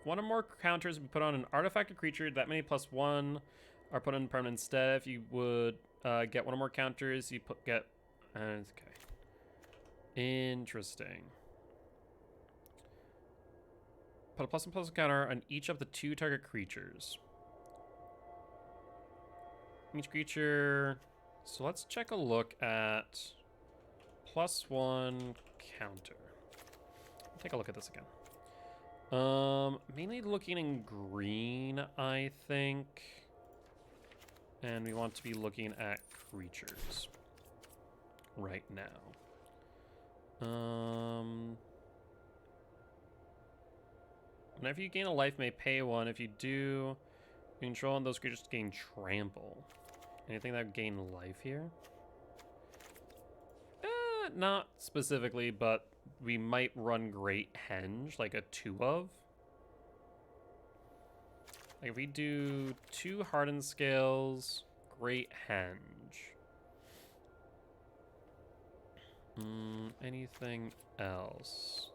One or more counters would be put on an artifact or creature. That many +1 are put on permanent instead. If you would get one or more counters, you get... okay. Interesting. Put a +1/+1 counter on each of the 2 target creatures. Each creature... So let's check a look at +1 counter. Take a look at this again. Mainly looking in green, I think. And we want to be looking at creatures right now. Whenever you gain a life, may pay 1. If you do, you control on those creatures to gain trample. Anything that would gain life here? Not specifically, but we might run Great Henge, like a 2 of. Like if we do 2 Hardened Scales, Great Henge. Anything else?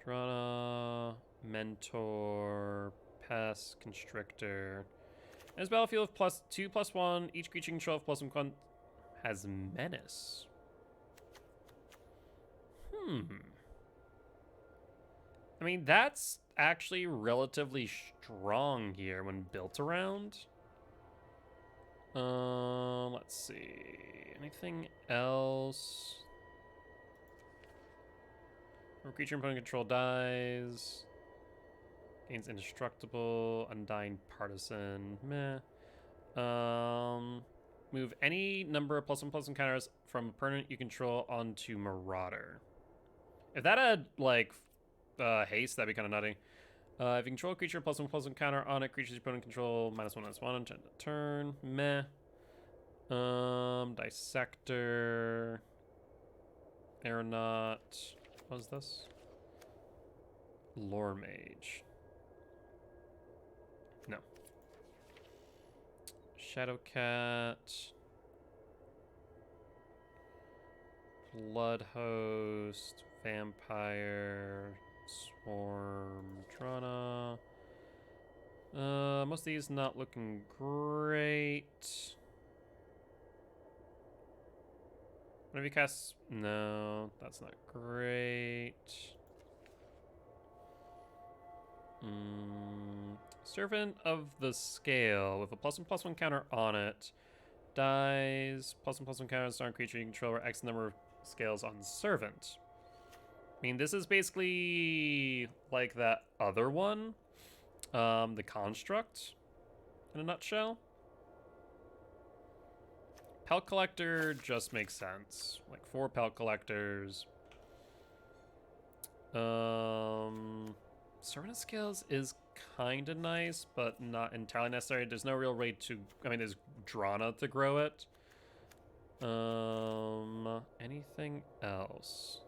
Drana, Mentor, Pest, Constrictor. In this battlefield of +2/+1, each creature you control of +1 has Menace. I mean, that's actually relatively strong here when built around. Let's see. Anything else? When a creature opponent control dies. Gains Indestructible, Undying Partisan, meh. Move any number of +1/+1 counters from a permanent you control onto Marauder. If that had, like, haste, that'd be kind of nutty. If you control a creature, +1/+1 counter on it, creatures your opponent control, -1/-1 until end of turn, meh. Dissector. Aeronaut. What was this? Lore Mage. No. Shadowcat. Blood Host. Vampire. Swarm. Drana. Most of these not looking great. Whenever you cast... No, that's not great. Servant of the Scale with a +1/+1 counter on it. Dies. +1/+1 counters on a creature you control or X number of scales on Servant. I mean, this is basically like that other one. The Construct, in a nutshell. Pelt Collector just makes sense. Like 4 Pelt Collectors. Servant of Scales is kind of nice, but not entirely necessary. There's no real way to... I mean, there's Drana to grow it. Anything else?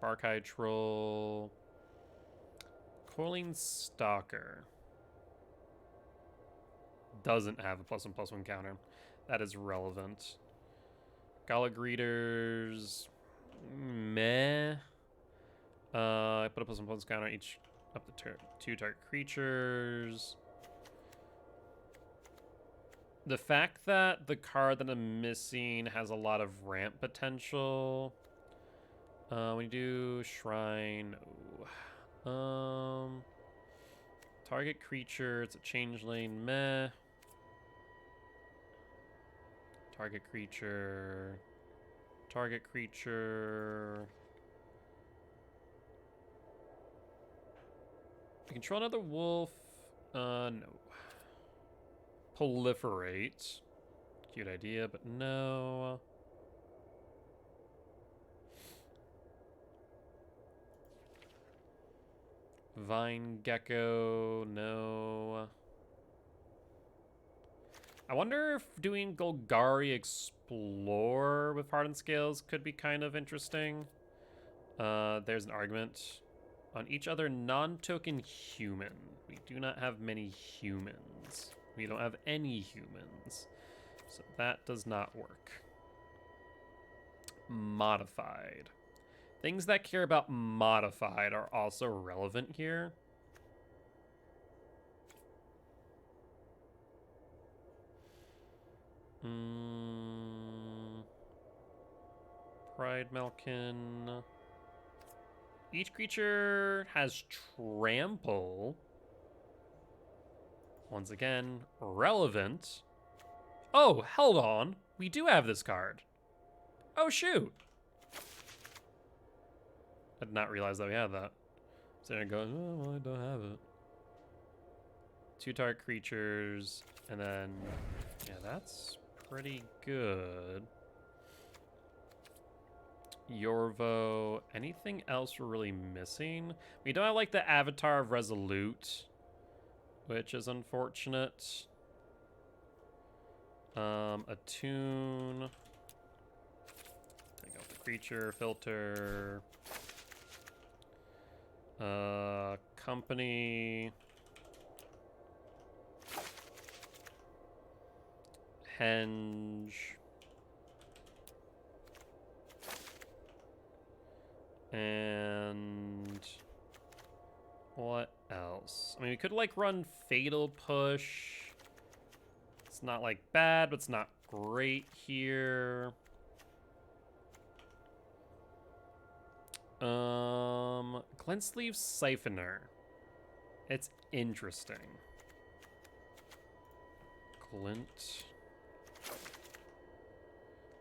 Barkai Troll. Coiling Stalker. doesn't have a +1/+1 counter. That is relevant. Gala Greeters, meh. I put a +1/+1 counter each up to 2 target creatures. The fact that the card that I'm missing has a lot of ramp potential. When you do Shrine, target creature, it's a changeling, meh. Target creature. Target creature. You control another wolf. No. Proliferate. Cute idea, but no. Vine Gecko, no. I wonder if doing Golgari Explore with Hardened Scales could be kind of interesting. There's an argument. On each other non-token human. We do not have many humans. We don't have any humans. So that does not work. Modified. Things that care about modified are also relevant here. Pride Malkin. Each creature has trample. Once again, relevant. Oh, hold on. We do have this card. Oh, shoot. I did not realize that we had that. So there it goes, oh, well, I don't have it. 2 target creatures, and then, yeah, that's pretty good. Yorvo. Anything else we're really missing? We don't have, like, the Avatar of Resolute, which is unfortunate. Attune. Take out the creature filter. Company. Henge. And what else? I mean, we could like run Fatal Push. It's not like bad, but it's not great here. Glensleeve Siphoner. It's interesting. Glint.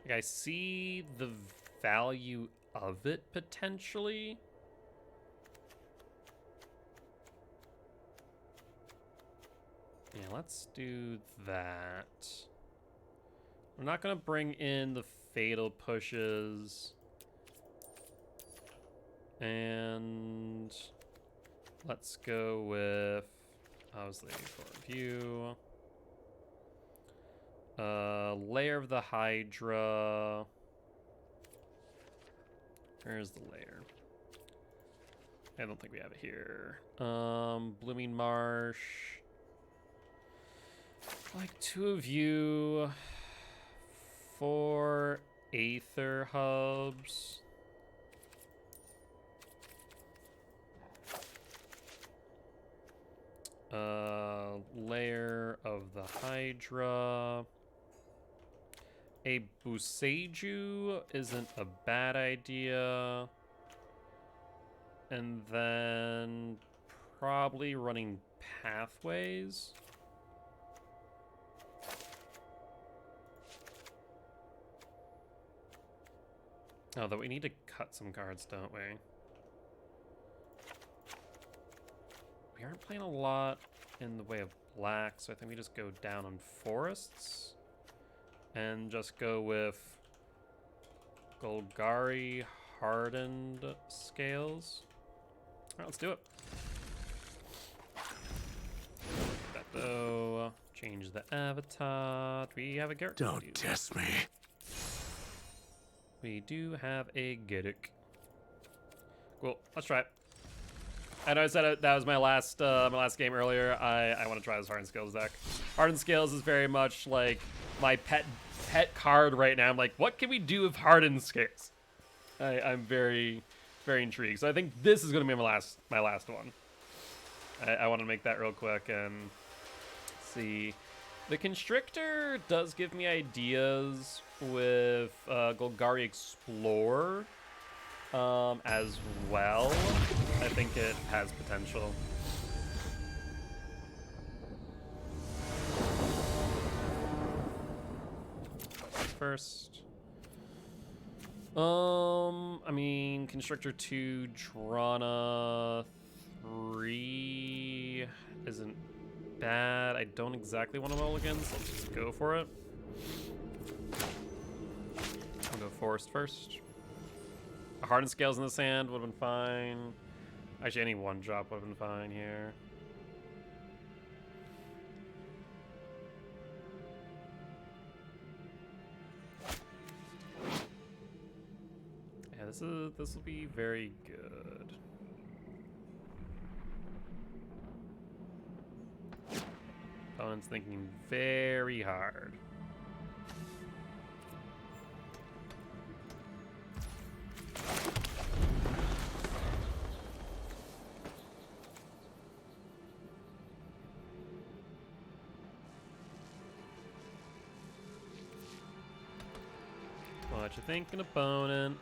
Like, I see the value of it potentially. Yeah, let's do that. We're not gonna bring in the Fatal Pushes. And let's go with, obviously, for review. Lair of the Hydra. Where's the lair? I don't think we have it here. Blooming Marsh. Like 2 of you. 4 Aether Hubs. Lair of the Hydra. A Buseiju isn't a bad idea. And then probably running Pathways. Oh, though we need to cut some cards, don't we? We aren't playing a lot in the way of black, so I think we just go down on forests. And just go with Golgari Hardened Scales. Alright, let's do it. That though. Change the avatar. Do we have a Garrett? Don't test me. We do have a Garrett. Cool. Let's try it. I know I said that was my last game earlier. I want to try this Hardened Scales deck. Hardened Scales is very much like my pet card right now. I'm like, what can we do with Hardened Scales? I'm very, very intrigued. So I think this is going to be my last one. I want to make that real quick and see. The Constrictor does give me ideas with Golgari Explorer as well. I think it has potential. First. I mean, Constrictor 2, Drana 3 isn't bad. I don't exactly want to mulligan, so let's just go for it. I'll go Forest first. A Hardened Scales in the sand would have been fine. Actually, any one drop would have been fine here. Yeah, this will be very good. Opponent's thinking very hard. What you thinking, opponent?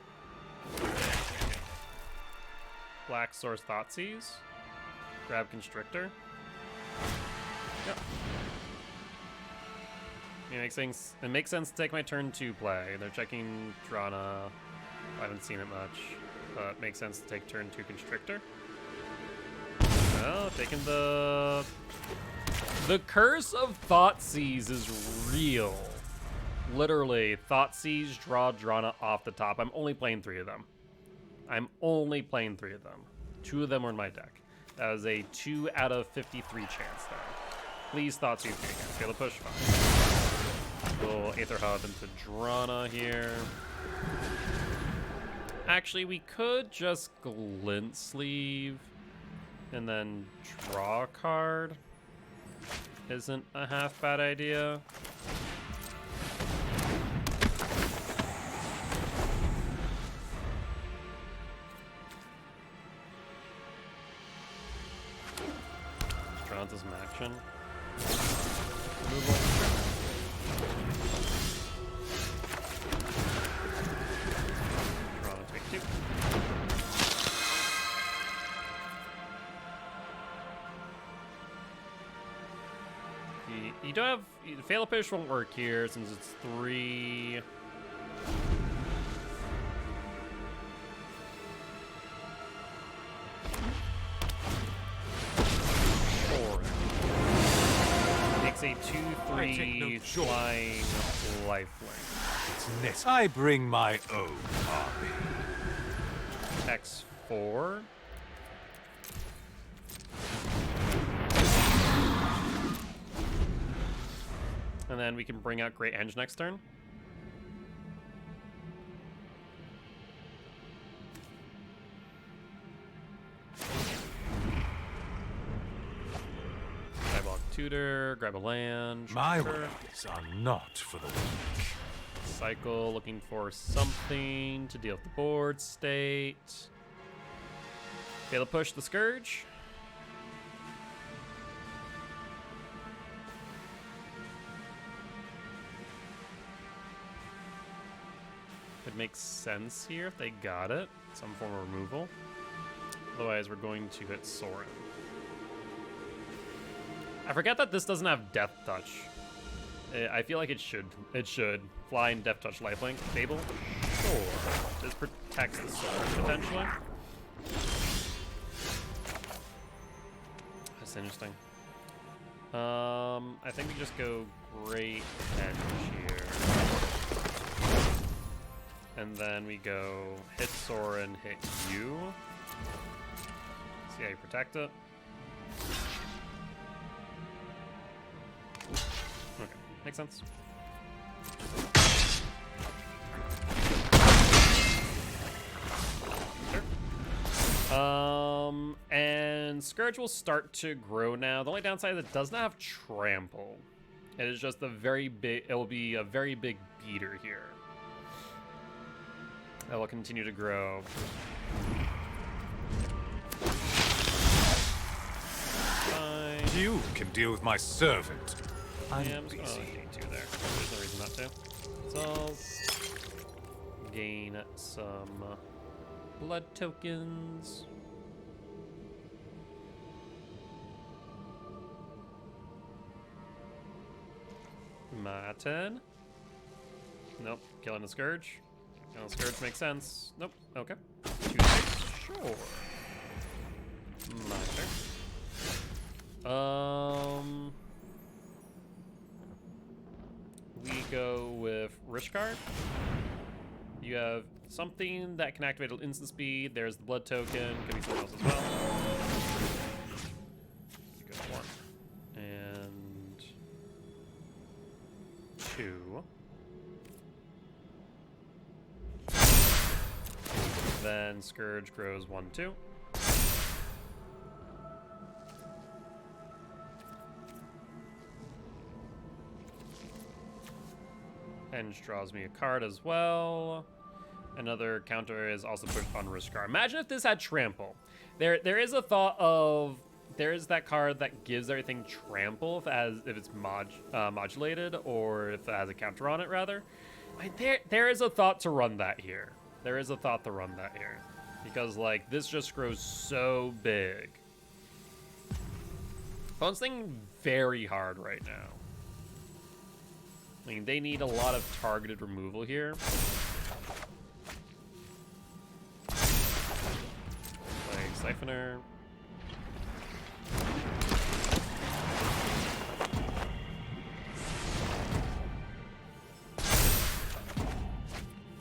Black Source Thoughtseize. Grab Constrictor. Yep. It makes sense to take my turn 2 play. They're checking Drana. I haven't seen it much, but it makes sense to take turn 2 Constrictor. Well, taking the curse of Thoughtseize is real. Literally, Thoughtseize, draw Drana off the top. I'm only playing 3 of them. 2 of them were in my deck. That was a 2 out of 53 chance there. Please Thoughtseize me again. Feel the push, fine. We'll Aether Hub into Drana here. Actually, we could just Glint Sleeve and then draw a card. Isn't a half bad idea. Drana's some action. Removal. Drana take 2. You don't have... Fatal Push won't work here since it's 3... Makes a 2/3 flying lifelink. I bring my own army. X4. And then we can bring out Great Henge next turn. Sidewalk Tutor, grab a land. My Sure. ways are not for the weak. Cycle, looking for something to deal with the board state. Fatal Push the Scourge. It makes sense here if they got it. Some form of removal. Otherwise, we're going to hit Sorin. I forget that this doesn't have Death Touch. I feel like it should. It should. Flying Death Touch lifelink. Fable? Sure. This protects the Sorin, potentially. That's interesting. I think we just go Great Henge here. And then we go hit Sorin, hit you. See how you protect it. Okay, makes sense. Sure. And Scourge will start to grow now. The only downside is it does not have Trample. It is just a very big, it will be a very big beater here. It will continue to grow. Fine. You can deal with my servant. Yeah, I'm just gonna gain 2 there. There's no reason not to. So I'll gain some blood tokens. My turn. Nope. Killing the Scourge. Killing the Scourge makes sense. Nope. Okay. 2 6. Sure. My turn. We go with Rishkard. You have something that can activate an instant speed. There's the blood token. Could be something else as well. Go 1 and 2. Then Scourge grows 1 2. Henge draws me a card as well. Another counter is also pushed on Rishkar. Imagine if this had Trample. There is a thought of, there is that card that gives everything Trample if it's modulated, or if it has a counter on it rather. I mean, there is a thought to run that here. There is a thought to run that here. Because like this just grows so big. Opponent's thinking very hard right now. I mean, they need a lot of targeted removal here. Like Siphoner.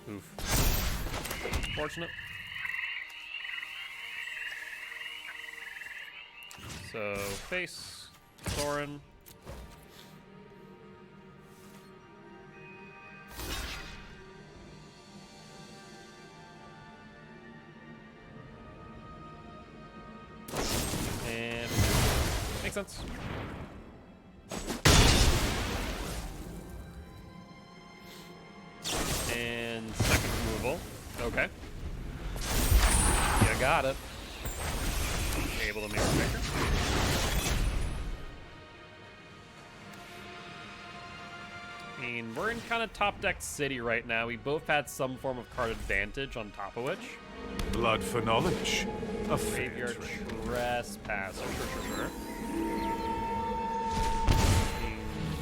Oof. Fortunate. So, face, Thorin. And makes sense. And second removal. Okay. You got it. Able to mirror maker. I mean, we're in kind of top deck city right now. We both had some form of card advantage on top of which. Blood for knowledge. A fair Graveyard trade. Trespasser. Sure.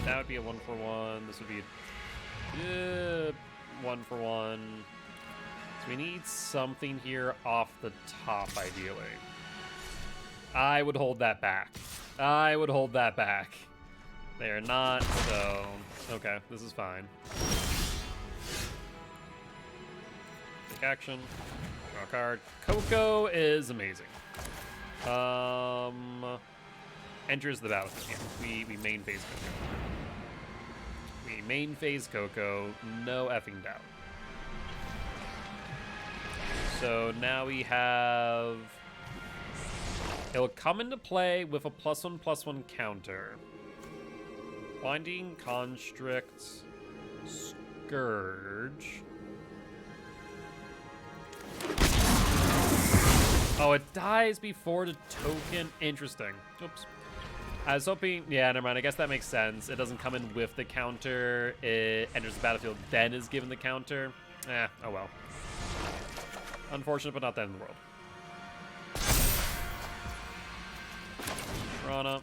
That would be a 1-for-1. This would be a 1-for-1. So we need something here off the top, ideally. I would hold that back. I would hold that back. They are not, so... Okay, this is fine. Take action. Draw a card. Coco is amazing. Enters the battlefield. Yeah, we main phase Coco. We main phase Coco, no effing doubt. So now we have... It'll come into play with a +1/+1 counter. Binding, Constrict, Scourge. Oh, it dies before the token. Interesting. Oops. I was hoping... Yeah, never mind. I guess that makes sense. It doesn't come in with the counter. It enters the battlefield, then is given the counter. Oh well. Unfortunate, but not the end of the world. Rana.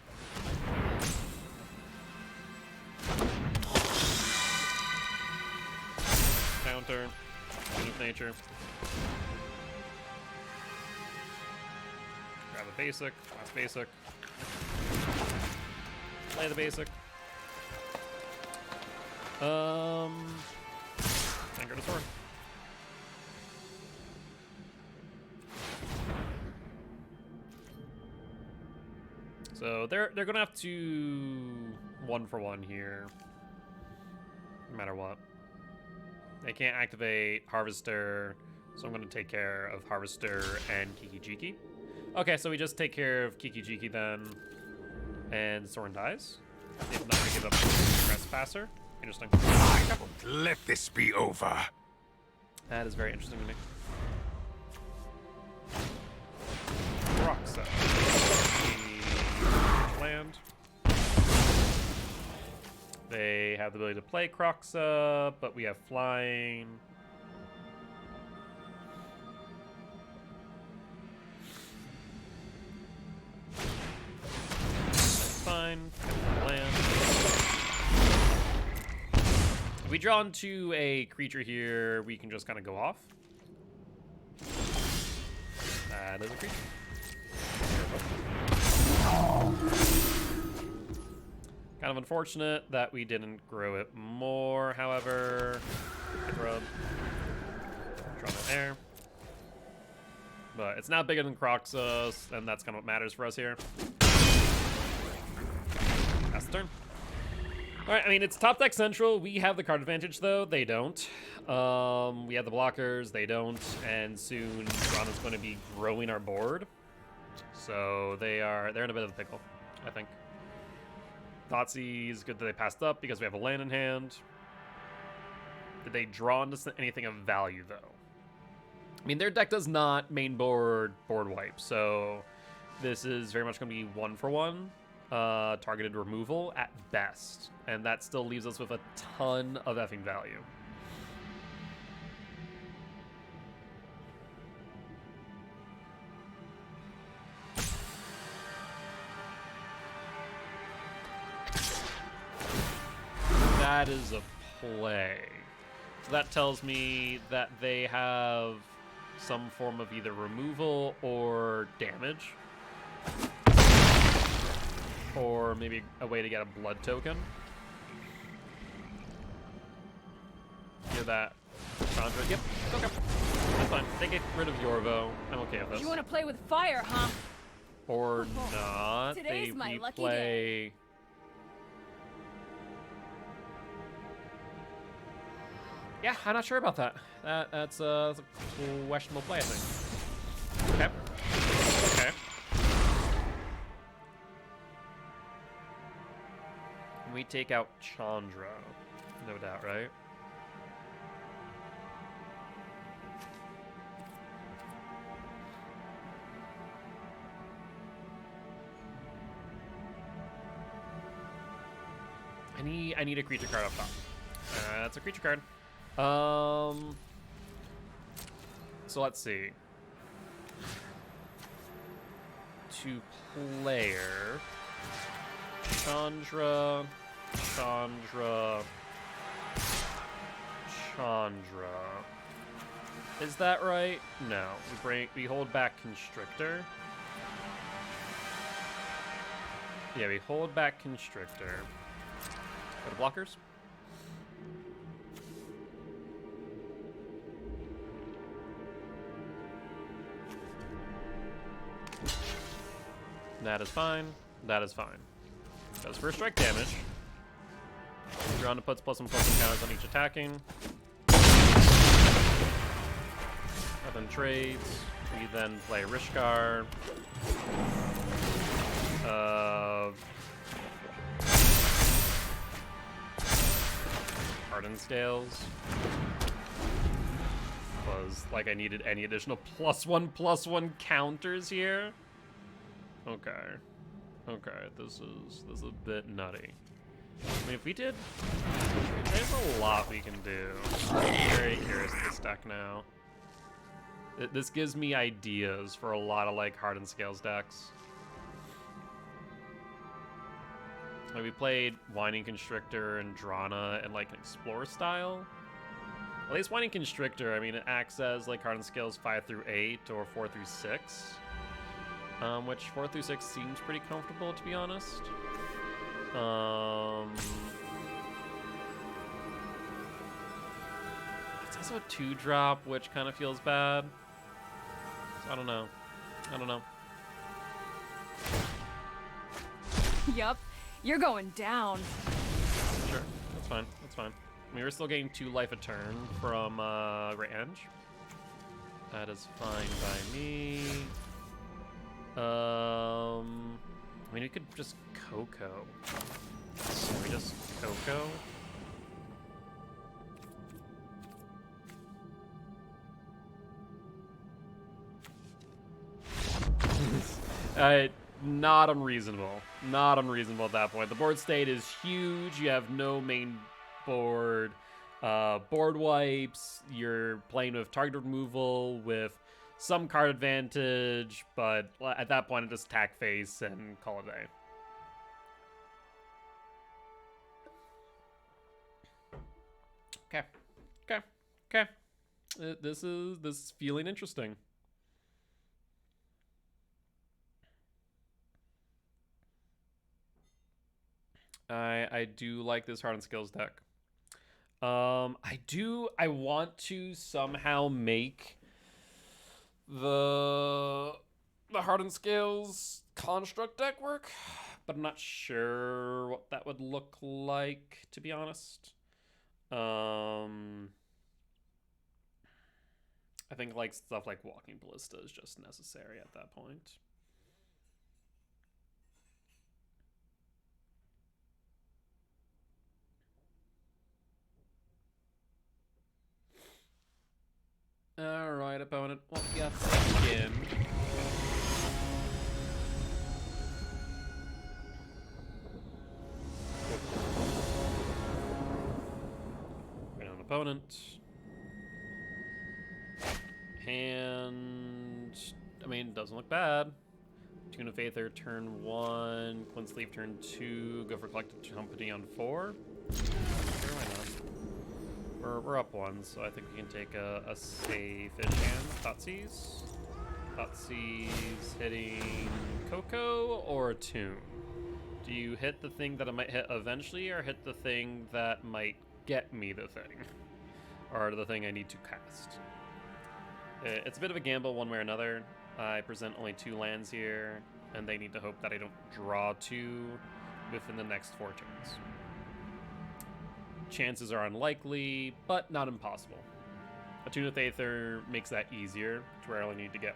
Counter. Of nature. Grab a basic. Last basic. Play the basic. Anger to sword. So they're gonna have to 1-for-1 here, no matter what. They can't activate Harvester, so I'm gonna take care of Harvester and Kiki-Jiki. Okay, so we just take care of Kiki-Jiki then, and Soren dies. If not, I give up. faster. Interesting. I won't let this be over. That is very interesting to me. Roxa. Land. They have the ability to play Croxa, but we have flying. Fine. Land. If we draw into a creature here, we can just kind of go off. That is a creature. Kind of unfortunate that we didn't grow it more, however. Rub. Draw that there. But it's not bigger than Croxus, and that's kind of what matters for us here. That's the turn. Alright, I mean, it's top deck central. We have the card advantage, though. They don't. We have the blockers. They don't. And soon, Toronto's going to be growing our board. So they're in a bit of a pickle, I think. Thoughtseize, good that they passed up because we have a land in hand. Did they draw into anything of value, though? I mean, their deck does not main board wipe, so this is very much going to be 1-for-1. Targeted removal at best, and that still leaves us with a ton of effing value. That is a play. So that tells me that they have some form of either removal or damage. Or maybe a way to get a blood token. Hear that, Chandra? Yep, okay. That's fine. They get rid of Yorvo. I'm okay with this. You want to play with fire, huh? Or not. Today's They my lucky replay. Yeah, I'm not sure about that. That's a questionable play, I think. Okay. Okay. We take out Chandra, no doubt, right? I need a creature card up top. That's a creature card. So let's see. 2-player. Chandra. Is that right? No. We hold back Constrictor. Yeah, we hold back Constrictor. Go to blockers. That is fine. That is fine. Does first strike damage. Drawn to puts +1/+1 counters on each attacking. Nothing trades. We then play Rishkar. Hardened Scales. Was like I needed any additional +1/+1 counters here. Okay. Okay, this is a bit nutty. I mean, if we did, there's a lot we can do. I'm very curious of this deck now. This gives me ideas for a lot of like Hardened Scales decks. Like we played Whining Constrictor and Drana in like an Explorer style. At least Whining Constrictor, I mean, it acts as like Hardened Scales 5-8 or 4-6. Which 4-6 seems pretty comfortable, to be honest. It's also a 2-drop, which kind of feels bad. So I don't know. Yup, you're going down. Sure, that's fine. I mean, we're still getting 2 life a turn from range. That is fine by me. I mean, we could just Coco. Can we just Coco? Not unreasonable. Not unreasonable at that point. The board state is huge. You have no main board. Board wipes. You're playing with target removal with some card advantage, but at that point, it just attack face and call it a day. Okay. Okay. Okay. This is feeling interesting. I do like this Hardened Skills deck. I want to somehow make the Hardened Scales construct deck work, but I'm not sure what that would look like, to be honest. I think like stuff like Walking Ballista is just necessary at that point. Alright, opponent. What you got thinking? Right on opponent. And I mean, doesn't look bad. Tune of Aether turn 1, Quinn Sleeve turn 2, go for Collected Company on 4. Sure, why not? We're up 1, so I think we can take a safe-ish hand. Thoughtseize. Thoughtseize hitting Coco or a Tune? Do you hit the thing that I might hit eventually, or hit the thing that might get me the thing? Or the thing I need to cast? It's a bit of a gamble one way or another. I present only 2 lands here, and they need to hope that I don't draw 2 within the next 4 turns. Chances are unlikely, but not impossible. A Tune of Aether makes that easier, to where I only need to get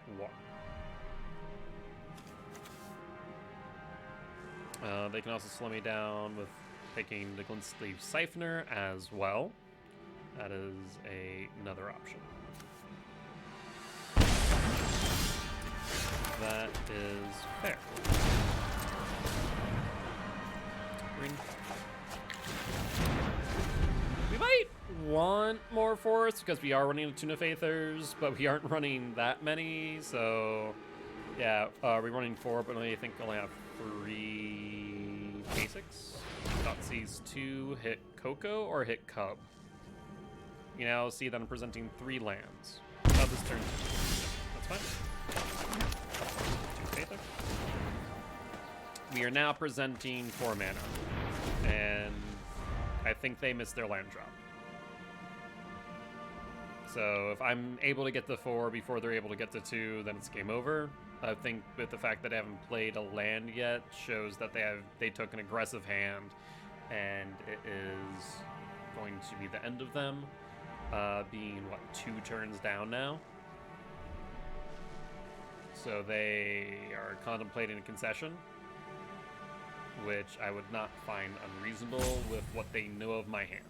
1. They can also slow me down with taking the Glint Sleeve Siphoner as well. That is another option. That is fair. Green. We might want more forests because we are running a Tune of Aethers, but we aren't running that many, so yeah, we're running 4, but I think only have 3 basics. Thoughtseize 2, hit Coco or hit Cub. You now see that I'm presenting 3 lands. Cub is turn 2. That's fine. 2 Aether. We are now presenting 4 mana, and I think they missed their land drop. So if I'm able to get the 4 before they're able to get the 2, then it's game over. I think with the fact that I haven't played a land yet shows that they took an aggressive hand, and it is going to be the end of them, being what, 2 turns down now. So they are contemplating a concession, which I would not find unreasonable with what they know of my hand.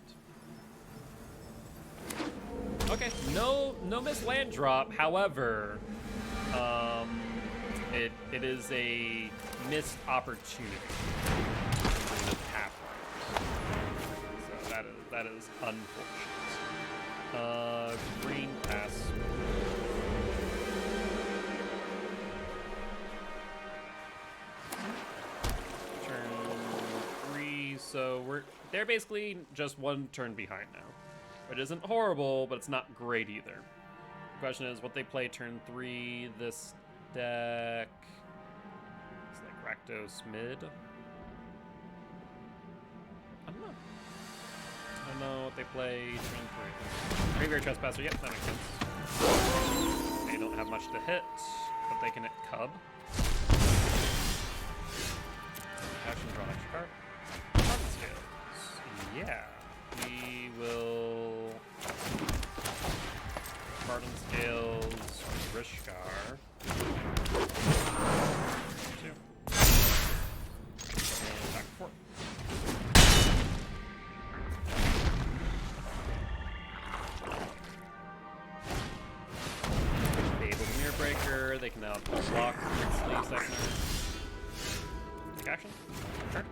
Okay, no missed land drop. However, it is a missed opportunity in the pathway. So that is unfortunate. Green pass. Turn 3. So they're basically just 1 turn behind now. It isn't horrible, but it's not great either. The question is what they play turn 3. This deck is like Rakdos mid. I don't know what they play turn 3. Graveyard Trespasser, yep, that makes sense. They don't have much to hit, but they can hit Cub. Action, draw an extra card. Hardened Scales. Yeah. We will Hardened Scales, Rishkar. 2. And back 4. they can now block sleeve sector. Take action. Sure.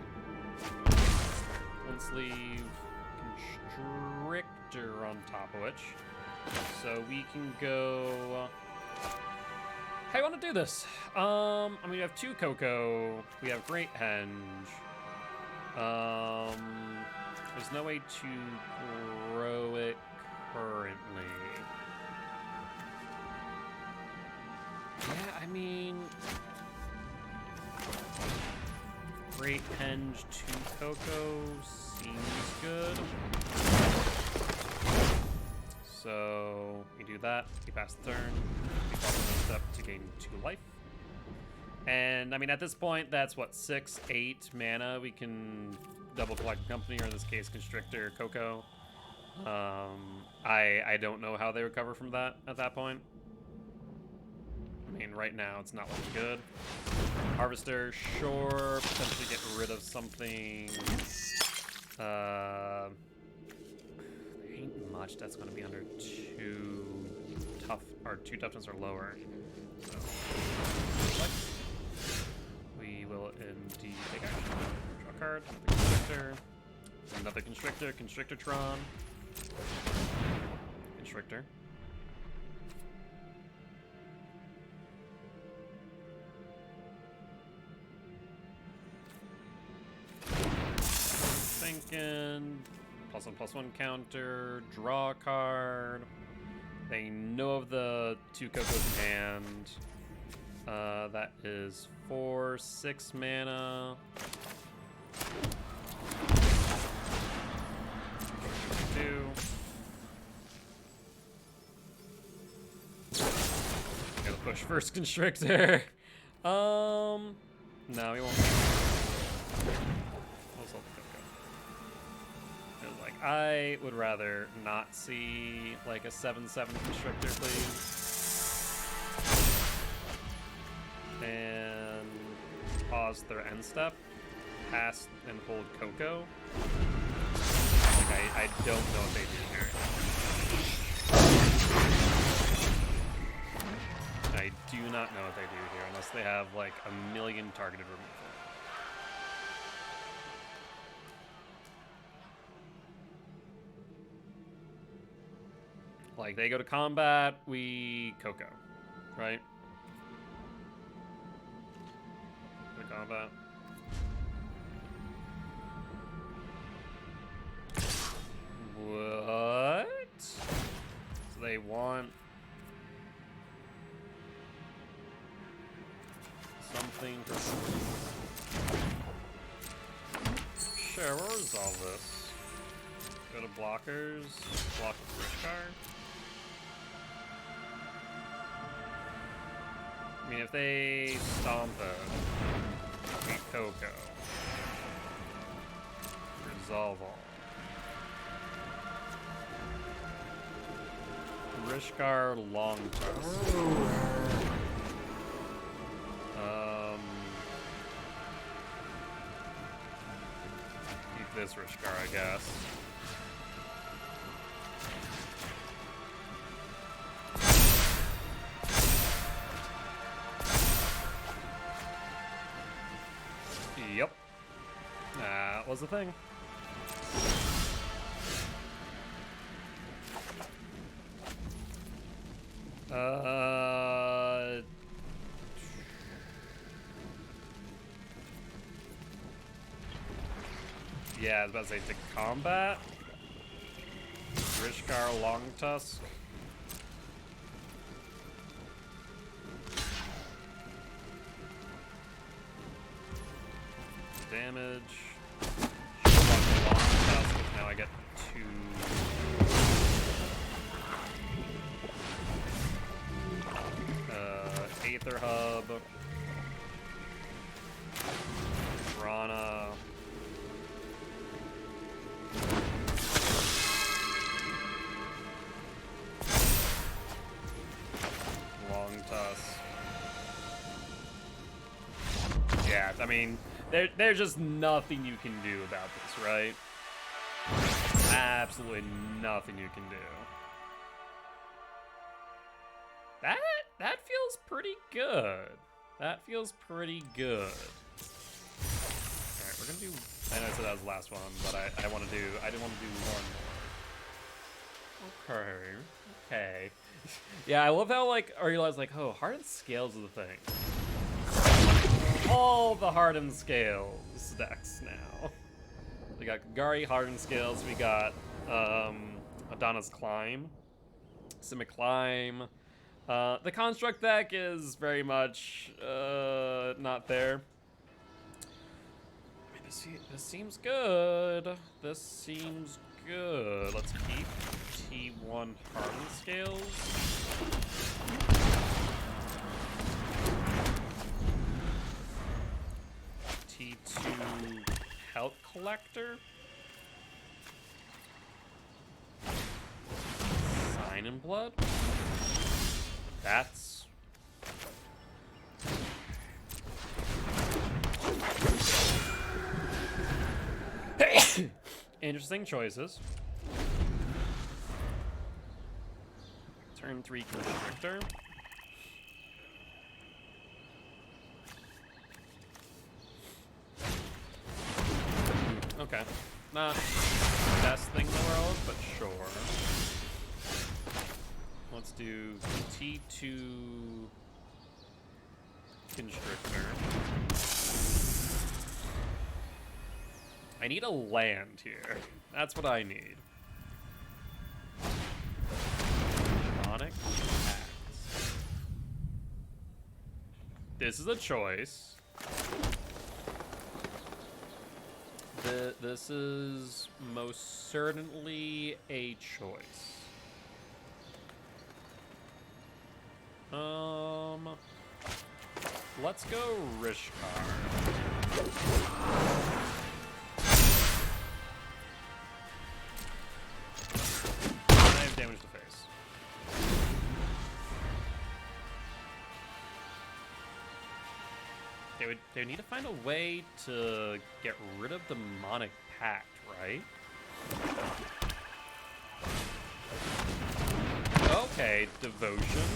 One sleeve constrictor on top of which. So we can go. How you want to do this? I mean, we have 2 Coco. We have Great Henge. There's no way to grow it currently. Yeah, I mean, Great Henge 2 Coco seems good. So we do that. We pass the turn. We follow up to gain 2 life. And I mean, at this point, that's what 6, 8 mana. We can double collect company, or in this case, Constrictor, Coco. I don't know how they recover from that at that point. I mean, right now it's not looking good. Harvester, sure, potentially get rid of something. There ain't much that's going to be under 2 tough, or 2 toughness or lower. So, we will indeed take action. Draw a card, another Constrictor, Constrictortron, Constrictor. Thinking, +1/+1 counter, draw a card. They know of the 2 Cocos in hand. That is 4, 6 mana. 2. Gotta push first Constrictor. No, we won't. We'll sell the Coco. Like, I would rather not see like a 7/7 Constrictor, please. And pause their end step, pass and hold Coco. Like, I don't know what they do here. I do not know what they do here unless they have like a million targeted removal. Like, they go to combat, we Coco, right? Go to combat. What? So they want something for... Sure, we'll resolve this. Go to blockers, block with Rishkar. I mean, if they stomp it, beat Coco, resolve all. Rishkar long toss. Keep this Rishkar, I guess. Yep. That was the thing. Yeah, I was about to say to combat. Rishkar Long Tusk. Damage. Long Tusk. Now I get 2. Aether Hub. Rana. Long Tusk. Yeah, I mean, there's just nothing you can do about this, right? Absolutely nothing you can do. That feels feels pretty good. That feels pretty good. Alright, we're gonna do... I know I said that was the last one, but I didn't want to do one more. Okay. Yeah, I love how, like, I realized, like, oh, hardened scales are the thing. All the hardened scales decks now. We got Gari hardened scales, we got Adana's Climb, Simic Climb. The Construct deck is very much not there. I mean, this seems good. This seems good. Let's keep T1 hardened scales. T2 Health Collector. Sign in Blood. That's... interesting choices. Turn 3 Constrictor. Okay. Not the best thing in the world, but sure. Let's do T2 Constrictor. I need a land here. That's what I need. Sonic Axe. This is a choice. This is most certainly a choice. Let's go Rishkar. I have damage to face. They would need to find a way to get rid of the Demonic Pact, right? Okay, Devotion.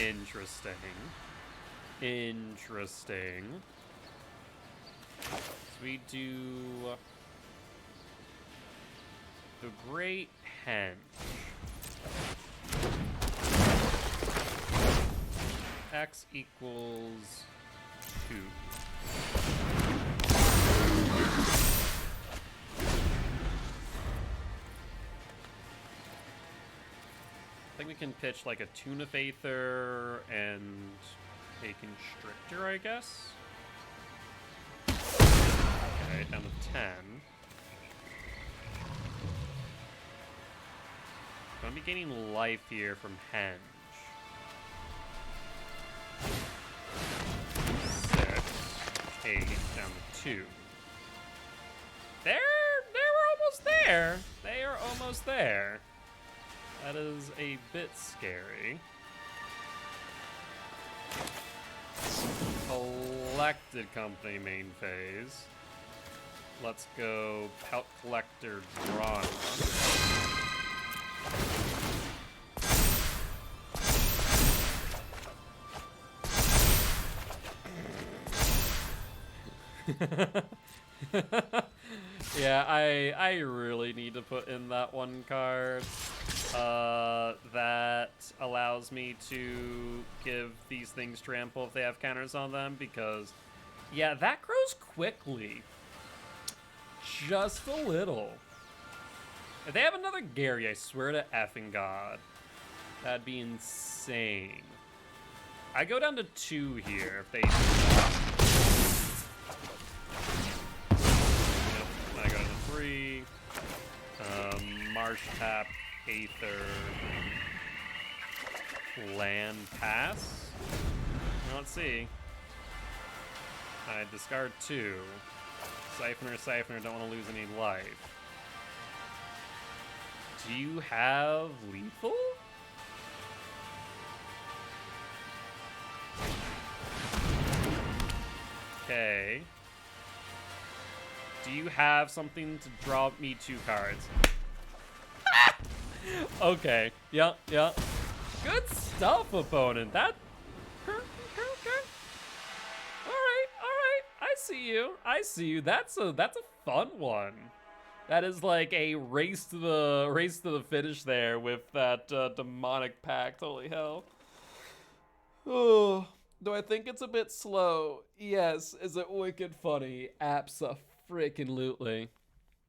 Interesting. Interesting. So we do the Great Henge. X equals 2. I think we can pitch like a Tuna Aether and a Constrictor, I guess. Okay, down to 10. I'm gonna be gaining life here from Henge. 6, 8, down to 2. They were almost there. They are almost there. That is a bit scary. Collected Company main phase. Let's go Pelt Collector Drawn. Yeah, I really need to put in that one card. That allows me to give these things trample if they have counters on them, because, yeah, that grows quickly. Just a little. If they have another Gary, I swear to effing God, that'd be insane. I go down to 2 here if they... Nope, I go to 3. Marsh Tap, Aether, Land Pass. Let's see. I discard 2. Siphoner, don't want to lose any life. Do you have lethal? Okay. Do you have something to draw me 2 cards? Okay. Yeah. Good stuff, opponent. see you. I see you. That's a fun one. That is like a race to the finish there with that demonic pact. Holy hell. Oh, do I think it's a bit slow? Yes. Is it wicked funny? Abso-freaking-lutely.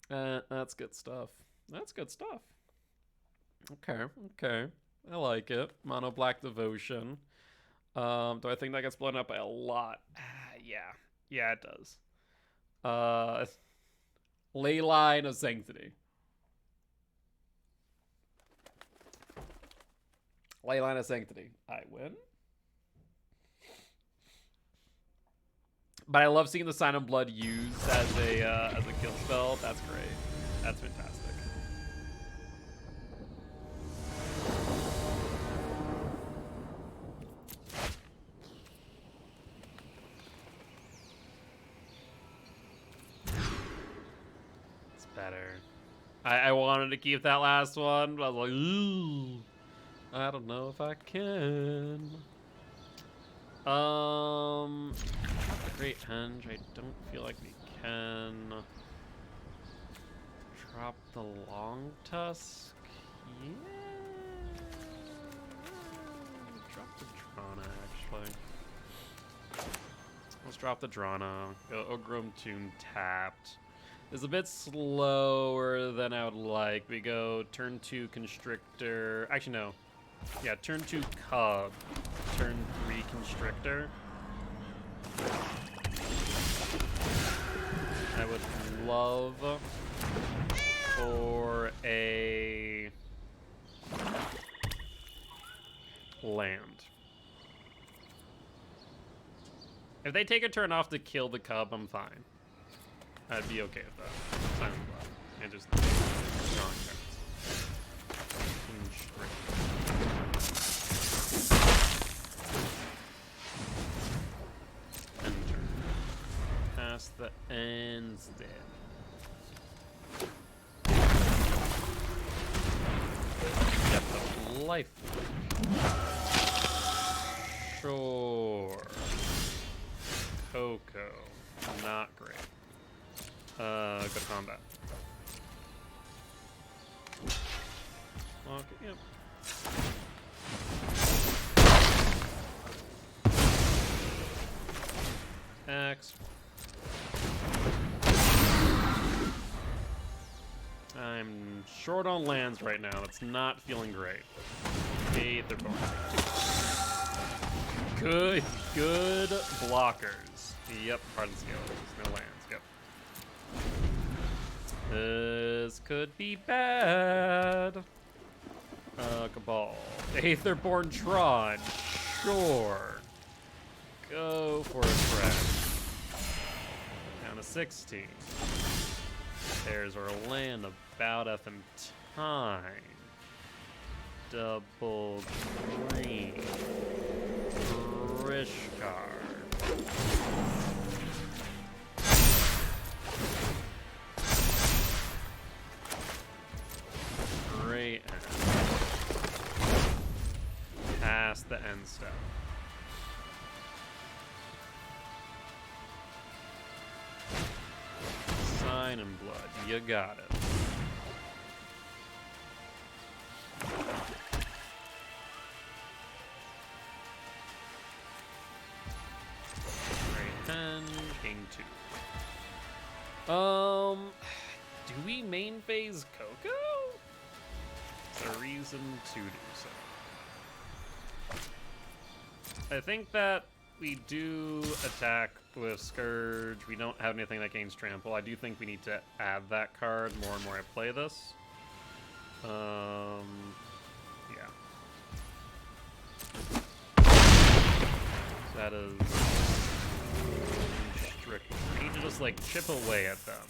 That's good stuff. That's good stuff. Okay, okay. I like it. Mono Black Devotion. Do I think that gets blown up by a lot? Yeah. Yeah, it does. Leyline of Sanctity. Leyline of Sanctity. I win. But I love seeing the Sign of Blood used as a kill spell. That's great. That's fantastic. It's better. I wanted to keep that last one, but I was like, ooh, I don't know if I can. The Great Henge, I don't feel like we can. Drop the Long Tusk? Yeah. Drop the Drana, actually. Let's drop the Drana. Go Ogrum Tomb tapped. It's a bit slower than I would like. We go turn 2 Constrictor. Actually, no. Yeah, turn 2 Cub. Turn 3 Constrictor. I would love for a land. If they take a turn off to kill the Cub, I'm fine. I'd be okay with that. Silent Blood. And just drawing cards. Enter. Past the ends dead. Get the life. Sure. Coco. Not great. Go to combat. Okay, yep. X. I'm short on lands right now. That's not feeling great. Okay, they're both good blockers. Yep, Hardened Skeletons. No lands. Yep. This could be bad. Cabal. Aetherborn Tron. Sure. Go for a threat. Down to 16. There's our land about effing time. Double green. Rishkar. Great end. Past the end step. Sign and Blood. You got it. Great 10, King 2. Do we main phase Coco? Is there a reason to do so? I think that we do attack with Scourge. We don't have anything that gains Trample. I do think we need to add that card more and more I play this. Yeah. That is strict. We need to just like chip away at them.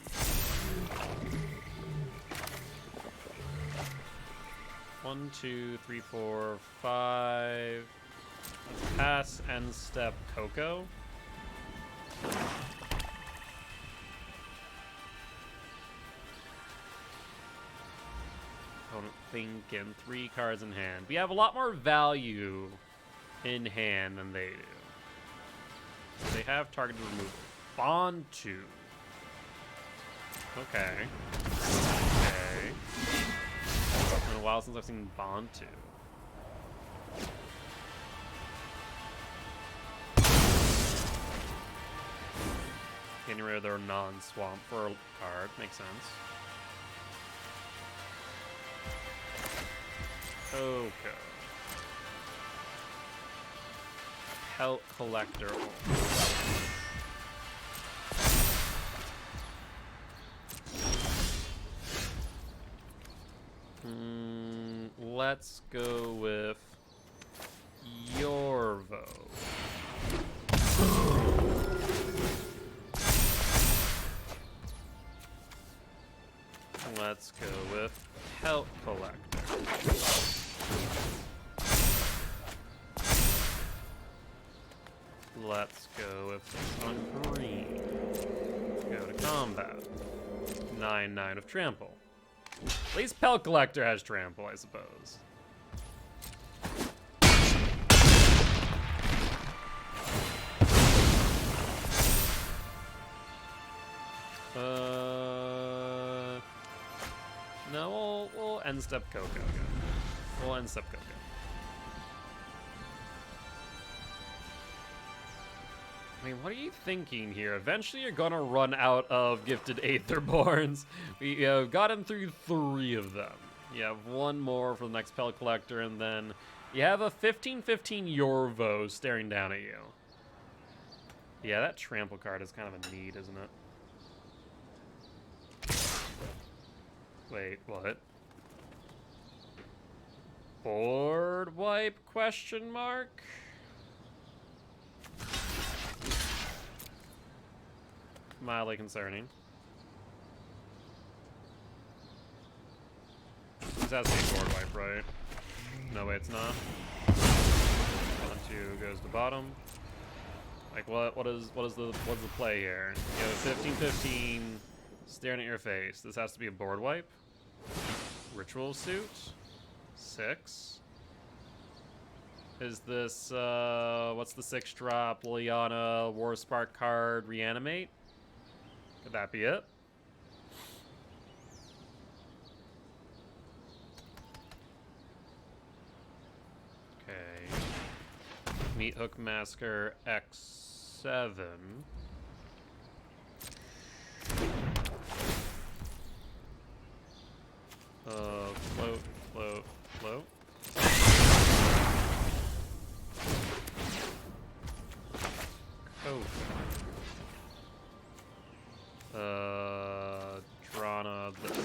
One, 2, 3, 4, 5. Pass end step Coco. Opponent thinking 3 cards in hand. We have a lot more value in hand than they do. So they have targeted removal. Bond 2. Okay. Okay. It's been a while since I've seen Bond 2. Getting rid of their non-swamp for a card. Makes sense. Okay. Pelt Collector. Let's go with Yorvo. Let's go with Pelt Collector. Let's go with this on green. Go to combat. 9/9 of trample. At least Pelt Collector has trample, I suppose. No, we'll end step Coco again. We'll end step Coco. I mean, what are you thinking here? Eventually you're gonna run out of gifted Aetherborns. We gotten through 3 of them. You have 1 more for the next Pelt Collector, and then you have a 15/15 Yorvo staring down at you. Yeah, that trample card is kind of a need, isn't it? Wait, what? Board wipe, question mark? Mildly concerning. This has to be board wipe, right? No way, it's not. 1, 2 goes to bottom. Like what is the play here? You have 15/15 staring at your face. This has to be a board wipe. Ritual suit. 6. Is this what's the 6 drop? Liliana War Spark card reanimate? Could that be it? Okay. Meat Hook Masker X7. Float, float, float. Oh. Drana this.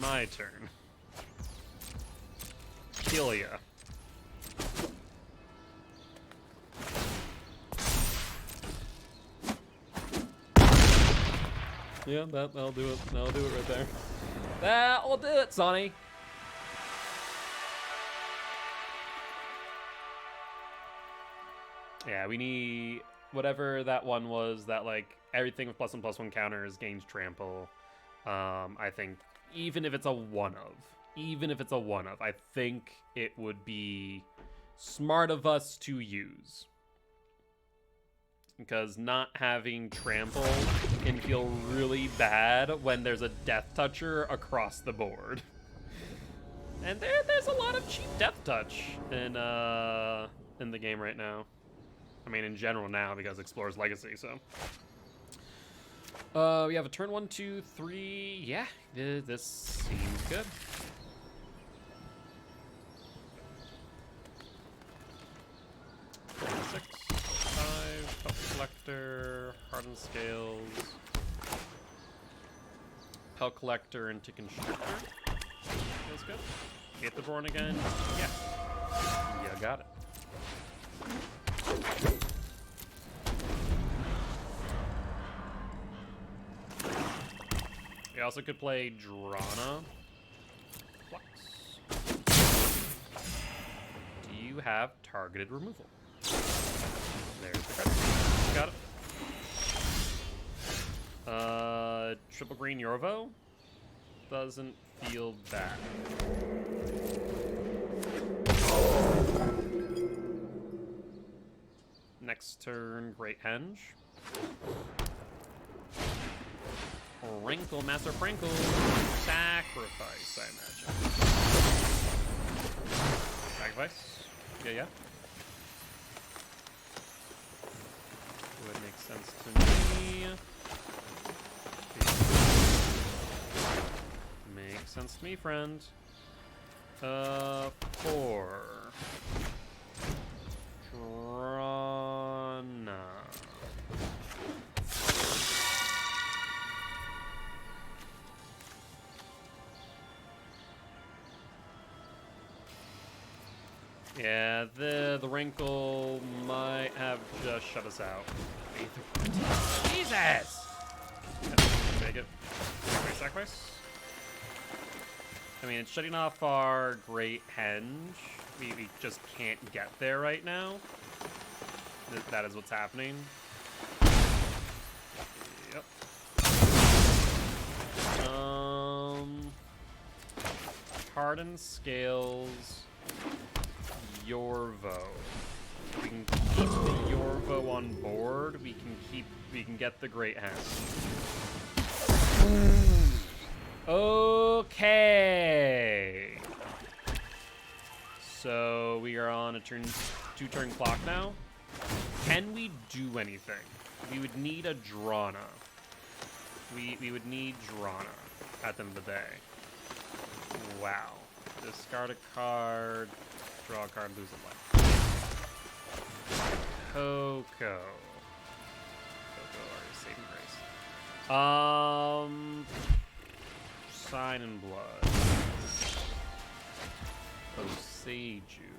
My turn. Kill ya. Yeah, that'll do it. That'll do it right there. That will do it, Sonny. Yeah, we need whatever that one was that like everything with +1/+1 counters gains trample. I think even if it's a one of, I think it would be smart of us to use. Because not having trample can feel really bad when there's a death toucher across the board. And there's a lot of cheap death touch in the game right now. I mean, in general now, because Explorer's Legacy, so. We have a turn 1, 2, 3. Yeah, this seems good. Six. 5, Pelt Collector, Hardened Scales, Pelt Collector into Constructor. Feels good. Aetherborn again. Yeah. You got it. We also could play Drana. Flux. Do you have targeted removal? There's the card. Got it. Triple green Yorvo. doesn't feel bad. Next turn, Great Henge. Wrinkle, Master Frankle. Sacrifice, I imagine. Sacrifice? Yeah. Would make sense to me. Makes sense to me, friend. 4. Drana. Yeah, the wrinkle might have just shut us out. Jesus! Take it. Sacrifice. I mean, it's shutting off our Great Henge. We just can't get there right now. That is what's happening. Yep. Hardened Scales. Yorvo. We can keep the Yorvo on board. We can get the Great Henge. Okay. So we are on a two-turn clock now. Can we do anything? We would need a Drana. We would need Drana at the end of the day. Wow. Discard a card. Draw a card, lose a life. Coco. Coco, our saving grace. Sign in Blood. Oseiju.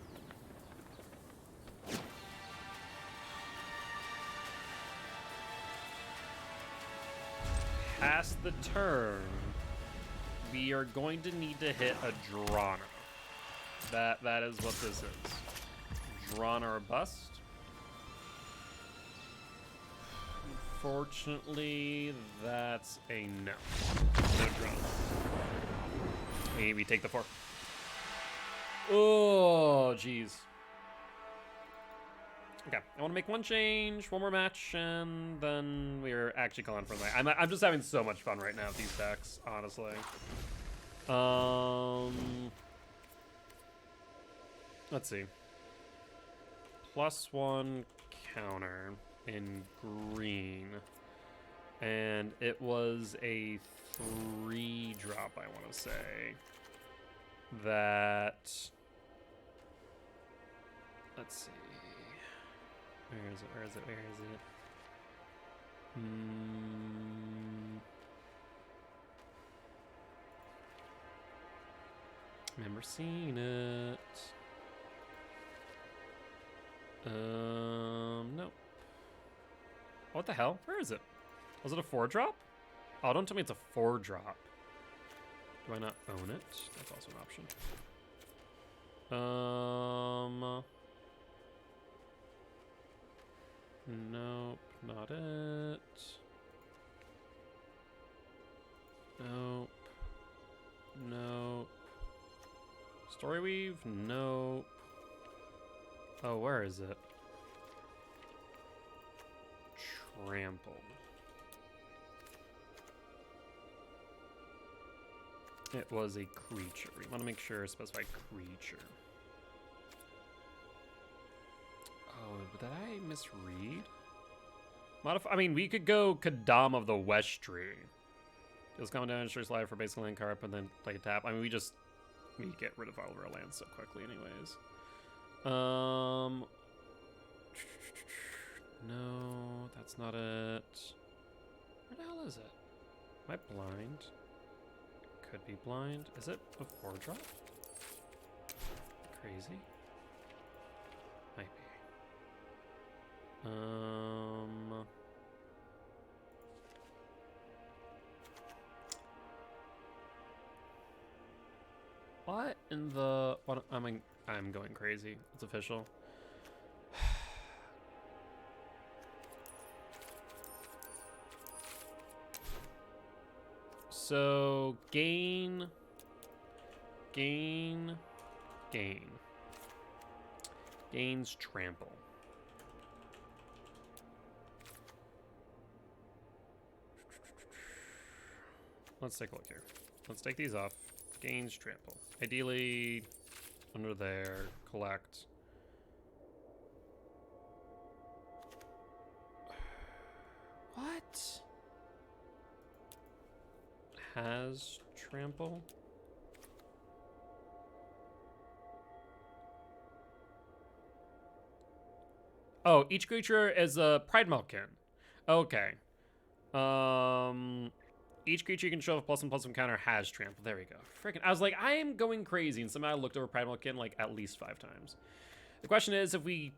Past the turn, we are going to need to hit a Drana. That is what this is. Drana or bust. Unfortunately, that's a no. No Drana. We take the 4. Oh, jeez. Okay, I want to make one change, one more match, and then we're actually calling for the night. I'm just having so much fun right now with these decks, honestly. Let's see. +1 counter in green, and it was a 3-drop, I want to say. That. Let's see. Where is it? Where is it? Where is it? Remember seeing it. Nope. What the hell? Where is it? Was it a 4-drop? Oh, don't tell me it's a 4-drop. Do I not own it? That's also an option. Nope, not it. Nope. Nope. Storyweave? Nope. Oh, where is it? Trampled. It was a creature. We want to make sure specify creature. Oh, did I misread? I mean, we could go Kadam of the West Tree. Deals common damage, destroys life for basic land card, and then play tap. I mean, we get rid of all of our lands so quickly anyways. No, that's not it. Where the hell is it? Am I blind? Could be blind. Is it a 4-drop? Crazy. Might be. What in the? What? I'm going crazy. It's official. So gain. Gains trample. Let's take a look here. Let's take these off. Gains trample. Ideally, under there, collect. What? Has trample? Oh, each creature is a Pride Malkin. Okay. Each creature you can show a +1/+1 counter has trample. There we go. Freaking, I was like, I am going crazy, and somehow I looked over Pride Malkin like at least 5 times. The question is, if we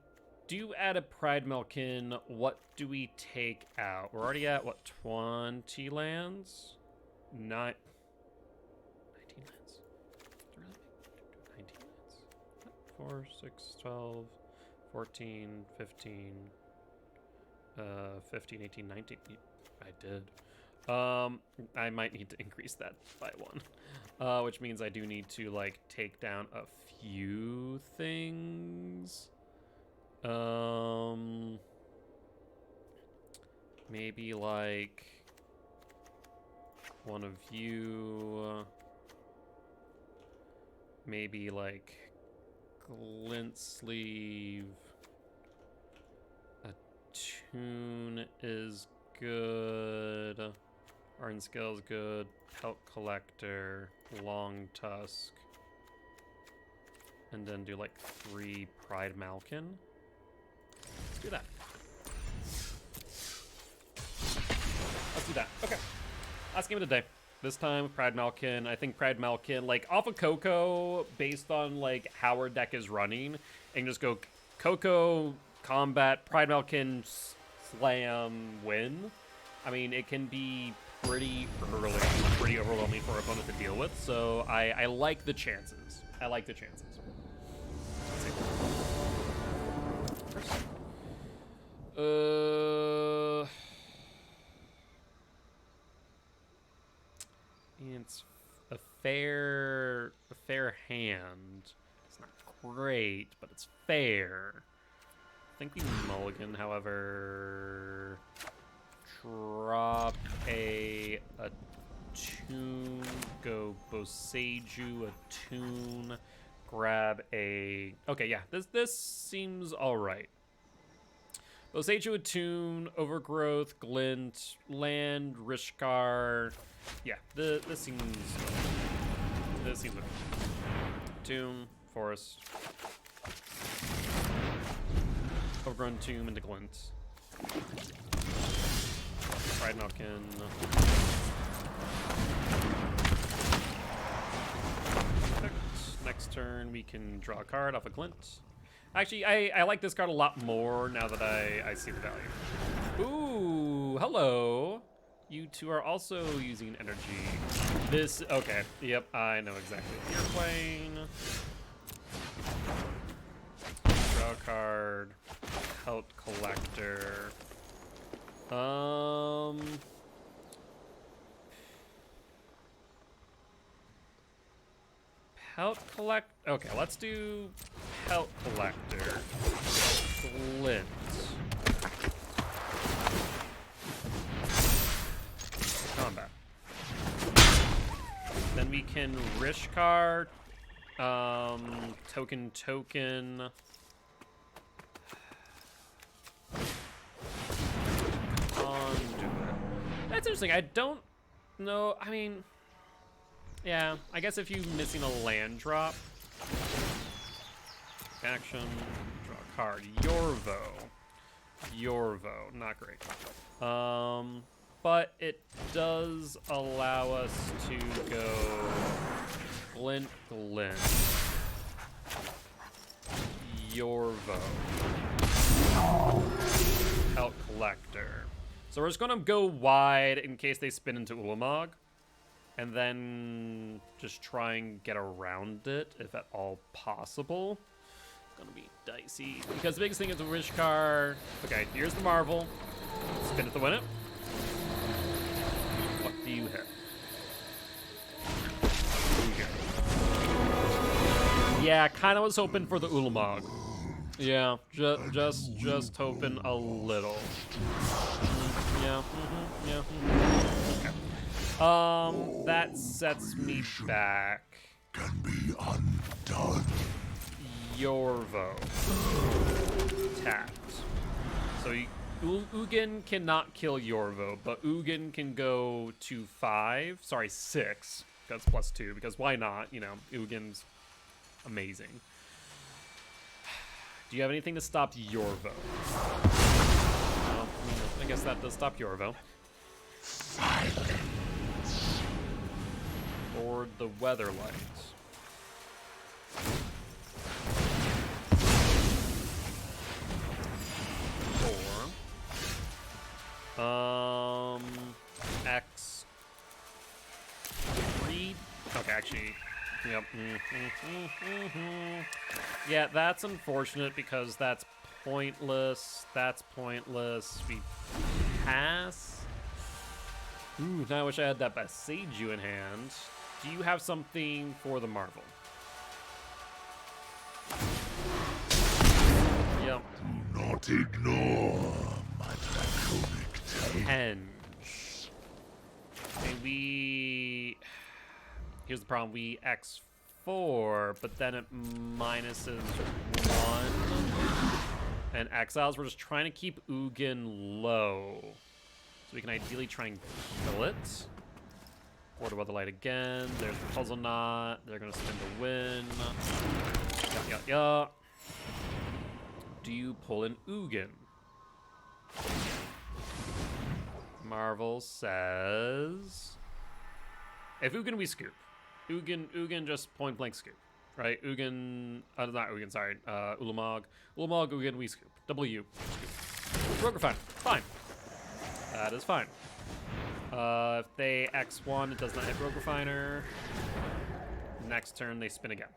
do add a Pride Malkin, what do we take out? We're already at, what, 20 lands? 19 lands? Really? 19 lands? 4, 6, 12, 14, 15, 15, 18, 19. I did. I might need to increase that by 1, which means I do need to like take down a few things. Maybe like one of you. Maybe like Glint Sleeve. Attune is good. Arn Scale is good. Pelt Collector. Long Tusk. And then do like 3 Pride Malkin. Let's do that. Let's do that. Okay. Last game of the day. This time with Pride Malkin. I think Pride Malkin, like off of Coco, based on like how our deck is running, and just go Coco, combat, Pride Malkin, slam, win. I mean, it can be pretty early, pretty overwhelming for our opponent to deal with. So I like the chances. I like the chances. Let's see. First. It's a fair hand. It's not great, but it's fair. I think we mulligan, however. Drop a Attune, go Boseiju, Attune, grab a... Okay, yeah, this seems alright. Boseiju, Attune, Overgrowth, Glint, Land, Rishkar. Yeah, this seems okay. Attune, Forest. Overgrown Tomb into Glint. Pride Malkin. Next turn, we can draw a card off a Glint. Actually, I like this card a lot more now that I see the value. Ooh, hello. You two are also using energy. Okay, yep, I know exactly what you're playing. Draw a card. Pelt Collector. Pelt Collect. Okay, let's do Pelt Collector. Glint. Combat. Then we can Rishkar. Token. That's interesting. I don't know. I mean, yeah, I guess if you're missing a land drop. Action, draw a card. Yorvo, not great. But it does allow us to go Glint, Yorvo, Pelt Collector. So we're just gonna go wide in case they spin into Ulamog, and then just try and get around it if at all possible. It's gonna be dicey because the biggest thing is the Rishkar. Okay, here's the Marvel. Spin it to win it. What do you hit? Yeah, kind of was hoping for the Ulamog. Yeah, just hoping a little. Yeah. Yeah. Okay. That sets me back. Can be undone. Yorvo. Tapped. So Ugin cannot kill Yorvo, but Ugin can go to 5. Sorry, 6. That's +2, because why not? You know, Ugin's amazing. Do you have anything to stop Yorvo? Well, I guess that does stop Yorvo. Or the Weatherlight. Or X3. Okay, actually, yep. Yeah, that's unfortunate because that's pointless. That's pointless. We pass. Ooh, now I wish I had that Baseju in hand. Do you have something for the Marvel? Yep. Do not ignore my draconic tail. Henge. Okay, we... Here's the problem. We X4, but then it minuses 1. And exiles, we're just trying to keep Ugin low. So we can ideally try and kill it. Or the Weatherlight again. There's the Puzzle Knot. They're going to spin the win. Yeah. Do you pull an Ugin? Marvel says... If Ugin, we scoop. Ugin just point blank scoop. Right? Ugin... not Ugin, sorry. Ulamog. Ulamog, Ugin, we scoop. W. Rogue Refiner. Fine. That is fine. If they X1, it does not hit Rogue Refiner. Next turn, they spin again.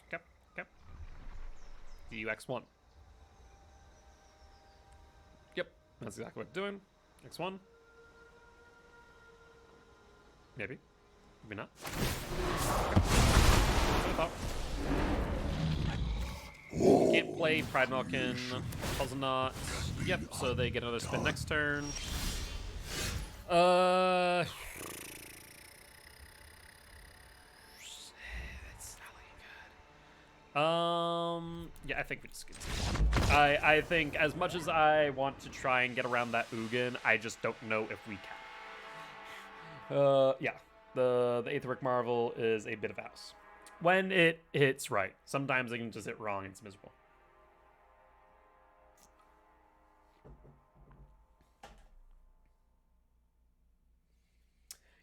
Okay. Do you X1? Yep. That's exactly what it's doing. X1. Maybe. Maybe not. Can't play Pride Malkin, Puzzle Knot. Yep, so they get another spin next turn. It's not looking good. Yeah, I think we just get I think as much as I want to try and get around that Ugin, I just don't know if we can. Yeah. The Aetheric Marvel is a bit of a house. When it hits right. Sometimes it can just hit wrong and it's miserable.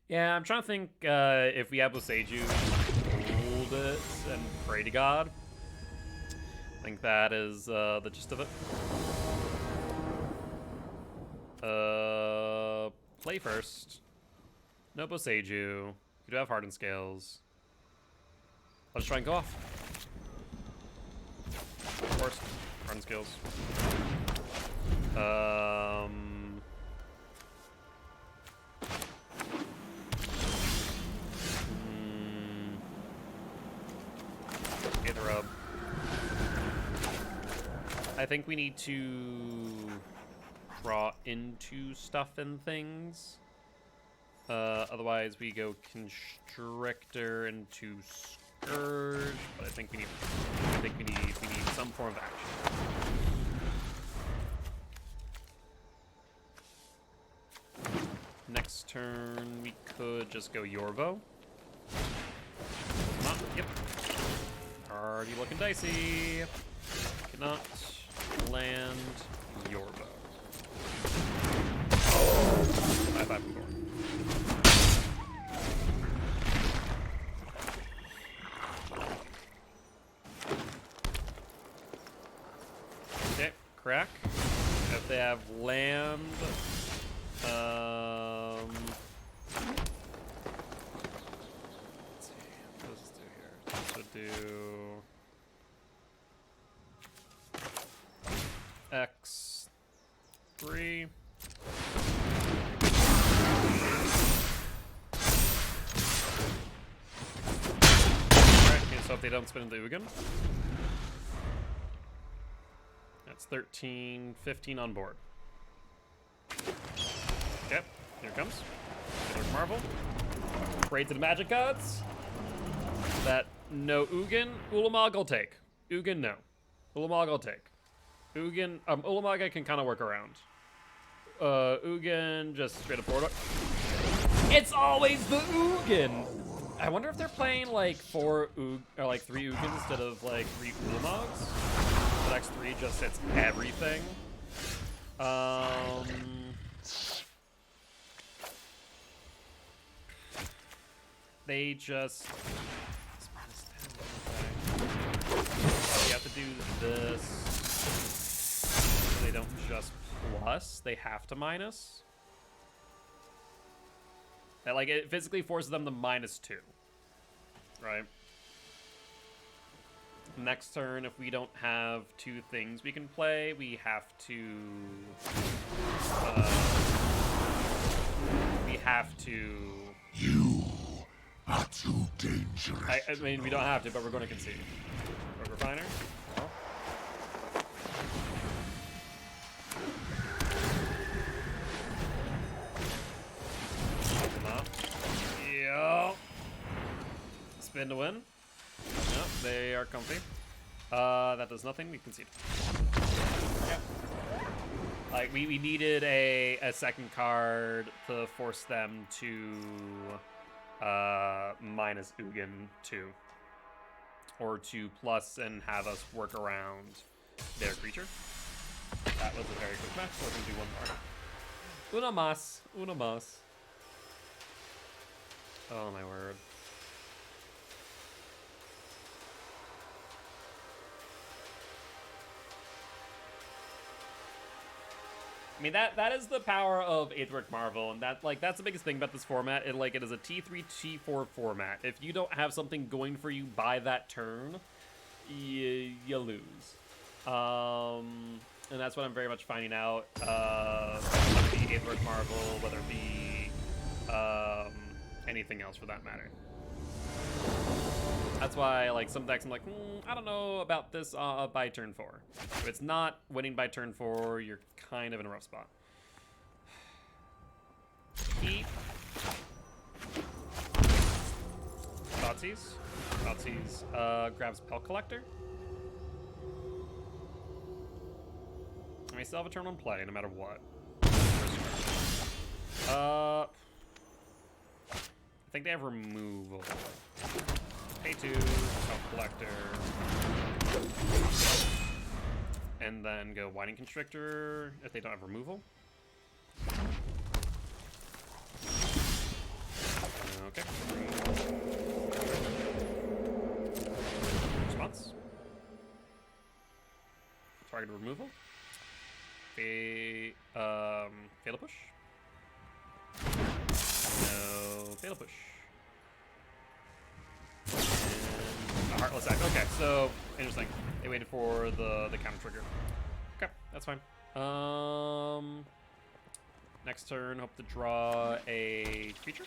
Yeah, I'm trying to think if we have Boseiju, hold it and pray to God. I think that is the gist of it. Play first. No Boseiju. You do have Hardened Scales. I'll just try and go off. Of course. Hardened Scales. Get the rub. I think we need to draw into stuff and things. Otherwise, we go Constrictor into Scourge, but I think we need some form of action. Next turn, we could just go Yorvo. Not, yep. Already looking dicey. Cannot land Yorvo. 5/4. Okay, crack. If they have land, let's see, what does this do here? This would do X3. So if they don't spin into Ugin. That's 13, 15 on board. Okay, here it comes. There's Marvel. Pray to the magic gods. That no Ugin. Ulamog will take. Ugin, no. Ulamog will take. Ugin, Ulamog I can kind of work around. Ugin, just straight up board. It's always the Ugin! I wonder if they're playing like 3 Ugins instead of like 3 Ulamogs. The X3 just hits everything. They just... You have to do this. They don't just plus, they have to minus. That, like, it physically forces them to -2. Right? Next turn, if we don't have 2 things we can play, we have to... You are too dangerous. I mean, we don't have to, but we're going to concede. Rogue Refiner. Well. Yo. Spin to win. No, they are comfy. That does nothing. We concede. Yep. Like we needed a second card to force them to minus Ugin 2, or to plus and have us work around their creature. That was a very quick match, so we're gonna do one more. Una mas. Una mas. Oh my word. I mean, that is the power of Aetheric Marvel, and that's the biggest thing about this format. It is a T3, T4 format. If you don't have something going for you by that turn, you lose. And that's what I'm very much finding out. Whether it be Aetheric Marvel, whether it be anything else for that matter. That's why, like, some decks I'm like, I don't know about this by turn 4. If it's not winning by turn 4, you're kind of in a rough spot. Keep. Thoughtseize. Thoughtseize grabs Pelk Collector. And we still have a turn on play, no matter what. I think they have removal. Pay 2, Pelk Collector. And then go Whiting Constrictor if they don't have removal. Okay. Response. Target removal. Fatal Push. No, Fatal Push. And a Heartless Act. Okay, so interesting. They waited for the counter trigger. Okay, that's fine. Next turn, hope to draw a creature.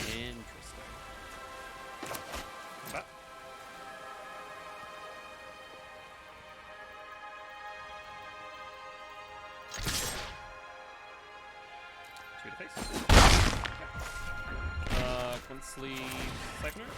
Interesting. That. Two to face. Okay. Quinsley Siphoner.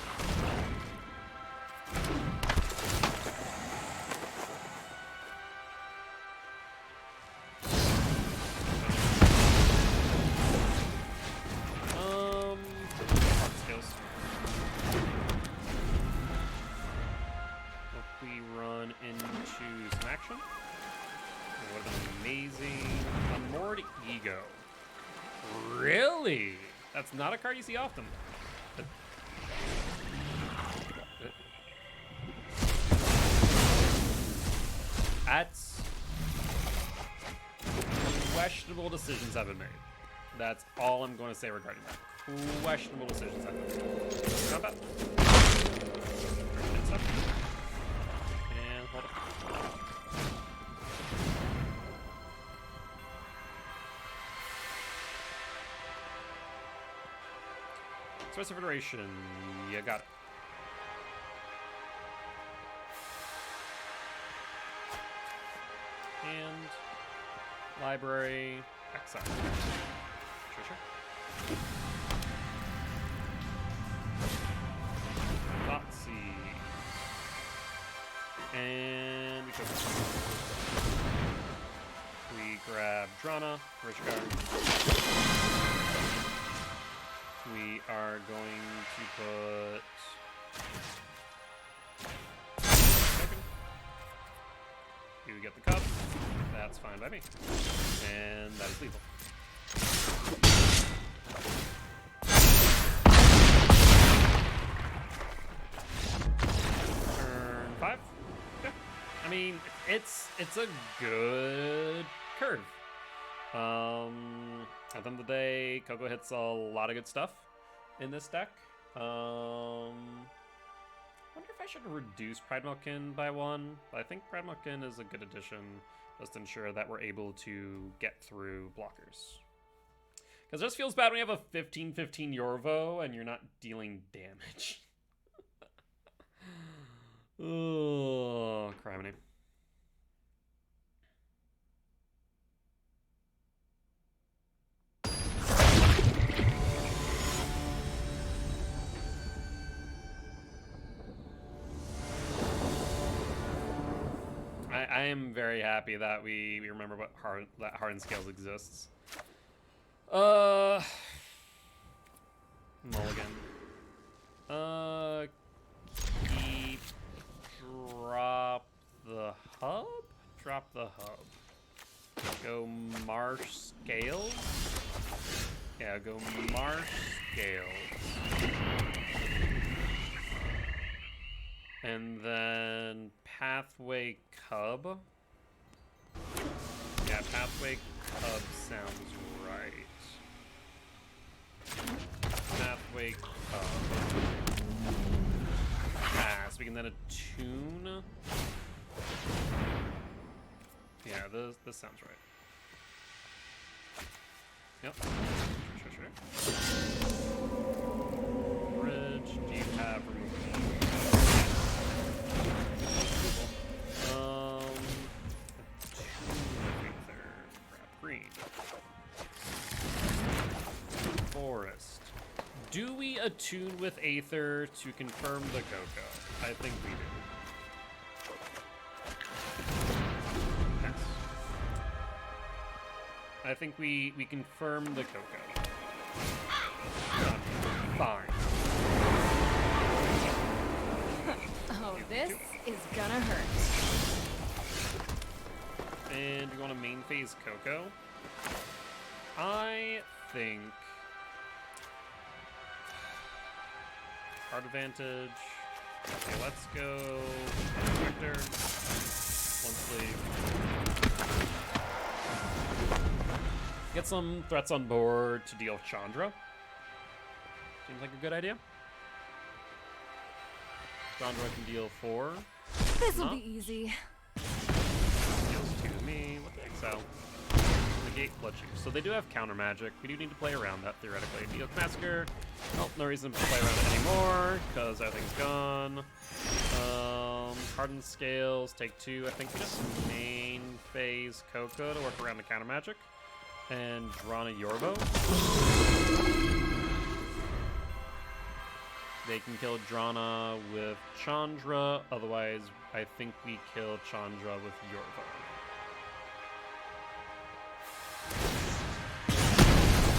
Really? That's not a card you see often. That's questionable decisions have been made. That's all I'm going to say regarding that. Questionable decisions have been made. Not bad. And hold up. Expressive Iteration. You got it. And library exile. Sure. Foxy. And we grab Drana, Richgar. We are going to put token. You get the cup. That's fine by me. And that is lethal. Turn 5. Yeah. I mean, it's a good curve. At the end of the day, Coco hits a lot of good stuff in this deck. Wonder if I should reduce Pride Milkin by 1. I think Pride Milkin is a good addition, just to ensure that we're able to get through blockers. Because it just feels bad when you have a 15-15 Yorvo and you're not dealing damage. Oh, criminy. I am very happy that we remember what Hardened Scales exists. Mulligan. Keep drop the hub? Drop the hub. Go Marsh Scales? Yeah, go Marsh Scales. And then Pathway Cub. Yeah, Pathway Cub sounds right. Pathway Cub. So we can then attune. Yeah, this sounds right. Yep. Sure. Bridge, deep have removal. Green. Forest. Do we attune with Aether to confirm the Coco? I think we do. Yes. I think we confirm the Coco. Fine. Oh, this is gonna hurt. And we want to main phase Coco. I think card advantage. Okay, let's go Victor. One sleeve. Get some threats on board to deal with Chandra. Seems like a good idea. Chandra can deal 4. This'll be easy. Deals 2 to me. What the exile? Negate Bloodshooter. So they do have counter magic. We do need to play around that theoretically. Neok Massacre. Well, no reason to play around it anymore because everything's gone. Hardened Scales, take 2. I think we just main phase Coco to work around the counter magic. And Drana Yorvo. They can kill Drana with Chandra. Otherwise, I think we kill Chandra with Yorvo.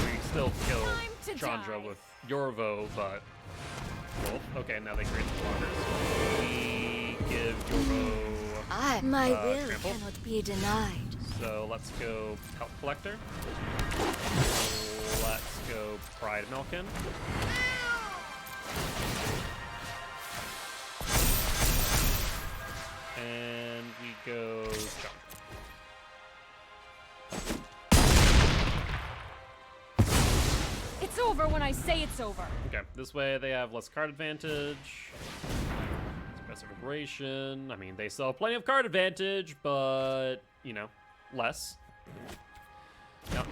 We still kill Chandra with Yorvo, but... Well, okay, now they create the blockers. We give Yorvo... My will trample. cannot be denied. So let's go Pelt Collector. Let's go Pride Milkin. And we go Jump. It's over when I say it's over. Okay, this way they have less card advantage. Expressive Aberration. I mean, they still have plenty of card advantage, but, you know, less. Yep.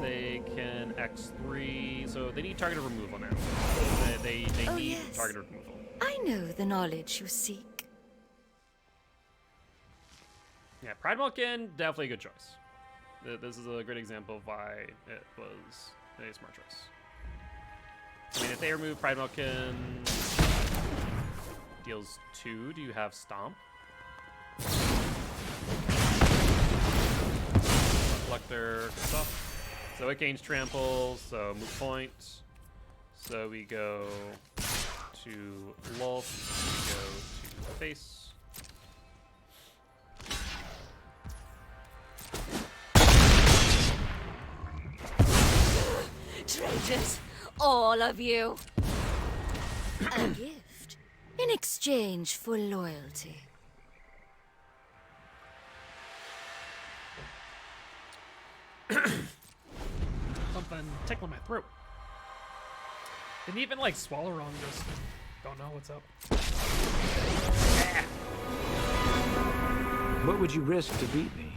They can X3. So they need targeted removal now. So they Oh, need yes. targeted removal. I know the knowledge you seek. Yeah, Pride Malkin, definitely a good choice. This is a great example of why it was a smart choice. I mean, if they remove Pride Malkin, deals 2, do you have Stomp? Reflector, good stuff. So it gains Trample, so move point. So we go to Lulf, we go to Face. Traitors, all of you. A gift in exchange for loyalty. Something tickling my throat. Didn't even like swallow wrong, just don't know what's up. What would you risk to beat me?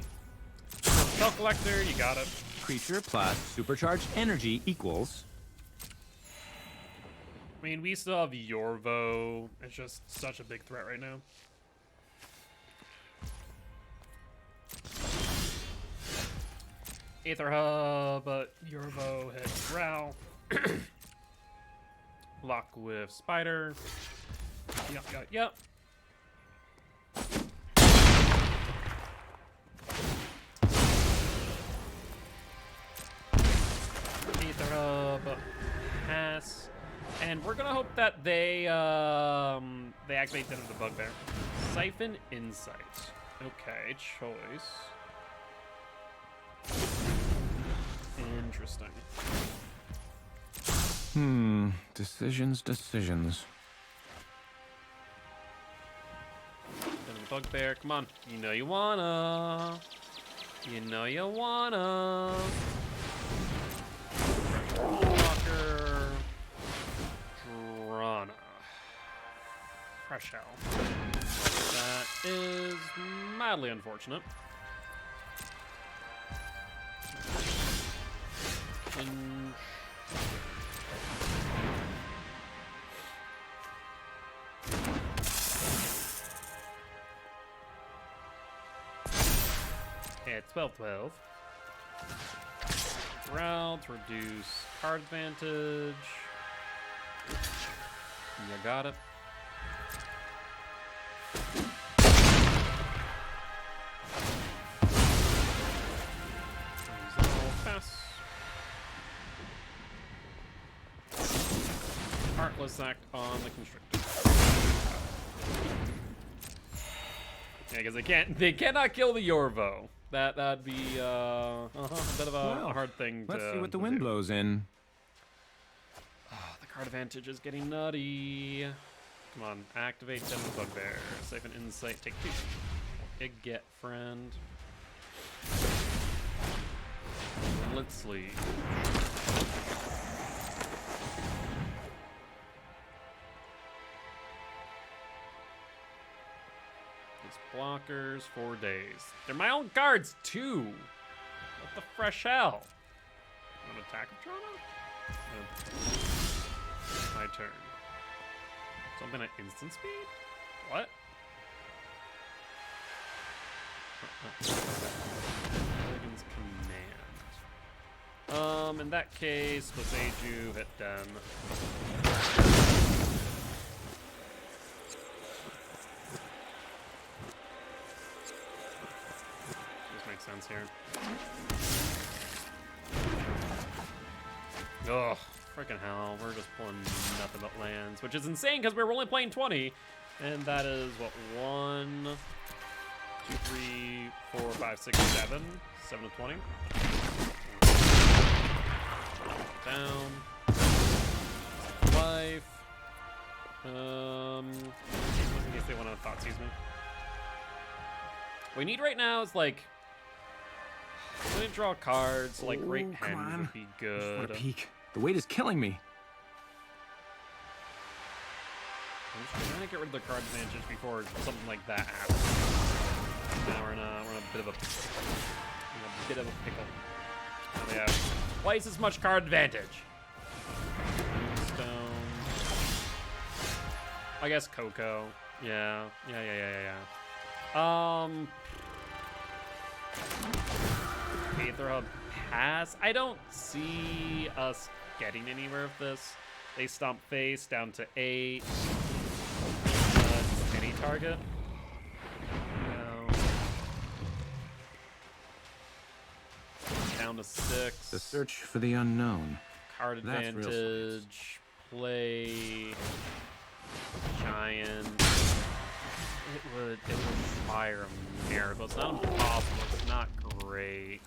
Spell Collector, you got it. Creature plus supercharged energy equals. I mean, we still have Yorvo. It's just such a big threat right now. Aether Hub, but Yorvo hits Drow. Lock with Spider. Yep. Aether Hub, pass. And we're gonna hope that they activate Den of the Bugbear. Siphon Insight. Okay, choice. Interesting. Decisions. Den of the Bugbear, come on. You know you wanna. Walker. Drana. Fresh Hell. That is mildly unfortunate. And yeah, 12-12. Route, reduce card advantage. You got it. Pass. Heartless Act on the Constrictor. Yeah, because they cannot kill the Yorvo. That'd be a bit of a hard thing to. Let's see what the wind do. blows in. Oh, the card advantage is getting nutty. Come on, activate Den of the Bugbear. Safe and Insight, take 2. Big get, friend. Let's sleep. These blockers, 4 days. They're my own cards, too. What the fresh hell? Want to attack with Toronto? My turn. Something at instant speed? What? Dragon's Command. In that case, Boseiju, hit Den. This makes sense here. Ugh, freaking hell. We're just pulling nothing but lands, which is insane because we're only playing 20. And that is, what, 1, 2, 3, 4, 5, 6, 7. 7 of 20. Down. Life. In case they want to thought seize me. What we need right now is like, we need to draw cards, so like Great Henge would be good. What a peek. The weight is killing me. I'm just trying to get rid of the card advantage before something like that happens. Now we're in a bit of a pickle. Now they have twice as much card advantage. Stone. I guess Coco. Yeah. Aether Hub pass. I don't see us getting anywhere with this. They stomp face down to 8. Any target? No. Down to 6. The search for the unknown. Card That's real advantage. Play. Giant. It would fire a miracle. It's not impossible. It's not great.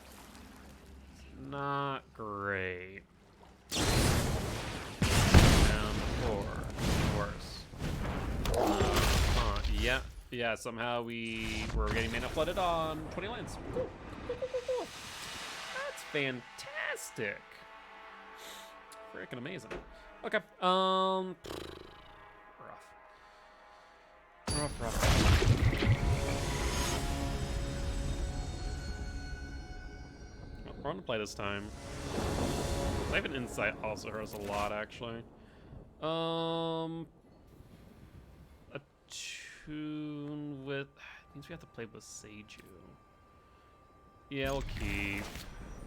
It's not great. Down to 4. Worse. Yeah. Somehow we were getting mana flooded on 20 lands. Cool. That's fantastic. Freaking amazing. Okay. Rough. We're on to play this time. I have an insight also hurts a lot, actually. Attune with... means we have to play with Seiju. Yeah, we'll keep.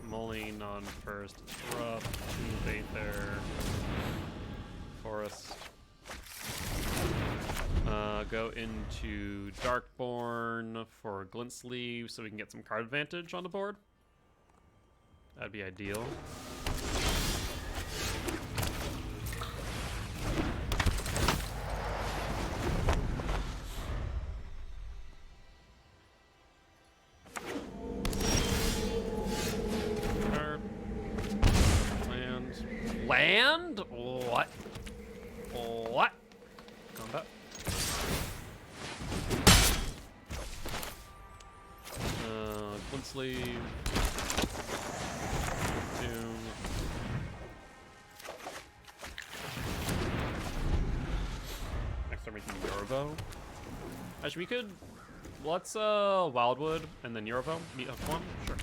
Mulling on first is rough. Two Aether. Forest. Go into Darkborn for Glint Sleeve so we can get some card advantage on the board. That'd be ideal. Land? What? What? Combat. Glint Sleeve. Doom. Next time we can Yorvo. Actually, we could... let's Wildwood and then Yorvo. Meet up one? Sure.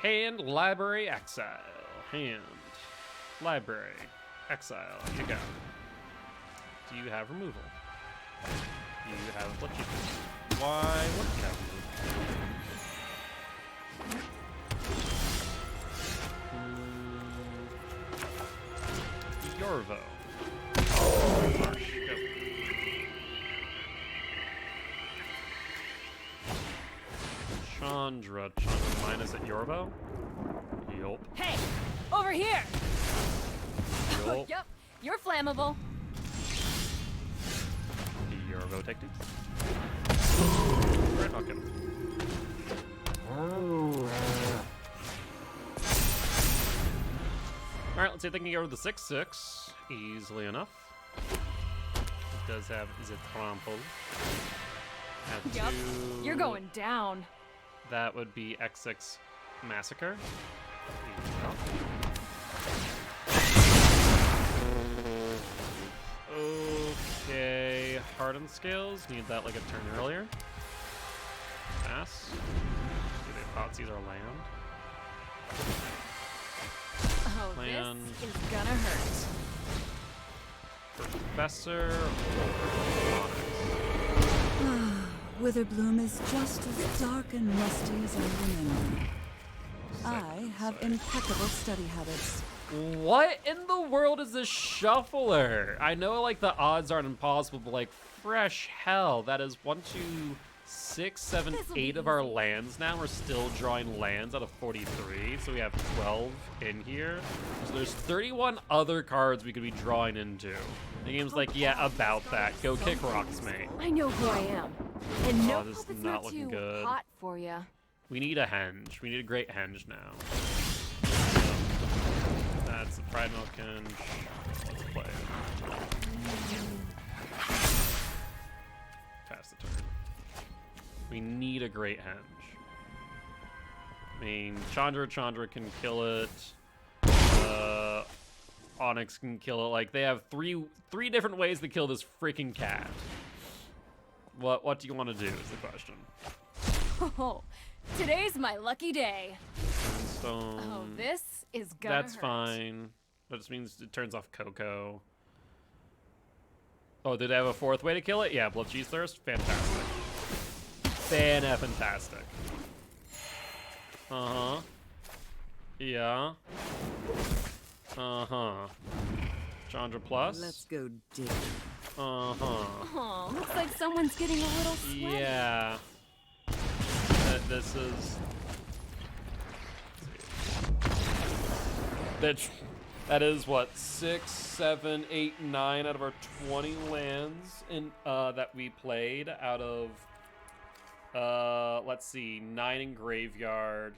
Hand, library, exile. Hand, library, exile. Here you go. Do you have removal? Do you have what you do? Why wouldn't you have removal? Yorvo. Marsh, go. Chandra minus at Yorvo? Yup. Hey! Over here! Yup. Yep, you're flammable. Yorvo take 2. Right, knock him. Alright, let's see if they can get rid of the 6/6 easily enough. It does have Zitrample. Yep, you're going down. That would be X6 Massacre. Okay, Hardened Scales. Need that like a turn earlier. Pass. Do they Potsies our land? Oh, Land. this is gonna hurt. Professor or Onyx? Witherbloom is just as dark and musty as I remember. I have impeccable study habits. What in the world is this shuffler? I know like the odds aren't impossible, but like fresh hell. That is 1, 2, 6, 7, 8 of our lands now. We're still drawing lands out of 43, so we have 12 in here. So there's 31 other cards we could be drawing into. The game's like, yeah, about that. Go kick rocks, mate. I know who I am. And no this is hope it's not not looking too good. hot for you. We need a henge. We need a great henge now. That's the Pride Milk henge. Let's play it. Pass the turn. We need a Great Henge. I mean, Chandra can kill it. Onyx can kill it. Like, they have three different ways to kill this freaking cat. What do you want to do is the question. Oh, today's my lucky day. Stone. Oh, this is gonna That's hurt. fine. That just means it turns off Coco. Oh, did I have a fourth way to kill it? Yeah, Blood Cheese Thirst. Fantastic. Fantastic. Uh-huh. Yeah. Uh-huh. Chandra Plus. Let's go dig. Uh-huh. Oh, looks like someone's getting a little sweaty. Yeah. This is... That is what, 6, 7, 8, 9 out of our 20 lands in that we played out of let's see, 9 in graveyard.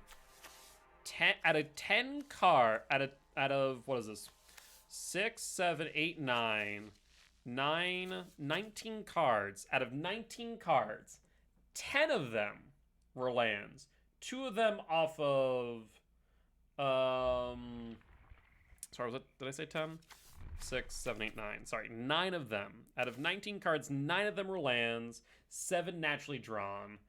10 out of 10 card out of what is this? 6, 7, 8, 9. 19 cards. Out of 19 cards, 10 of them were lands. 2 of them off of sorry, did I say 10? 6, 7, 8, 9. Sorry, 9 of them. Out of 19 cards, 9 of them were lands, 7 naturally drawn,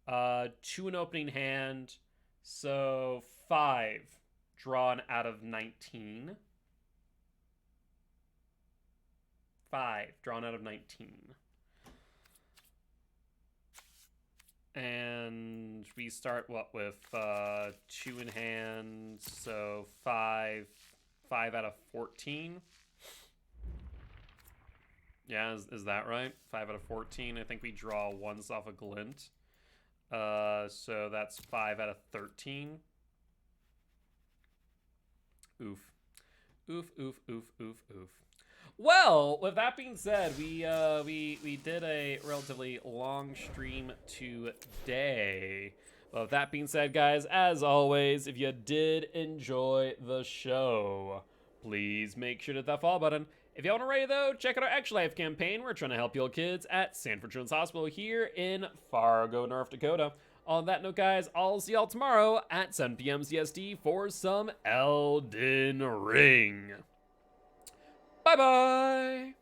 2 in opening hand, so 5 drawn out of 19. 5 drawn out of 19. And we start what with 2 in hand, so 5 out of 14. Yeah, is that right? 5 out of 14. I think we draw once off a glint. So that's 5 out of 13. Oof. Oof, oof, oof, oof, oof. Well, with that being said, we did a relatively long stream today. Well, with that being said, guys, as always, if you did enjoy the show, please make sure to hit that follow button. If you want to rate, though, check out our Extra Life campaign. We're trying to help your kids at Sanford Children's Hospital here in Fargo, North Dakota. On that note, guys, I'll see y'all tomorrow at 7 p.m. CST for some Elden Ring. Bye-bye!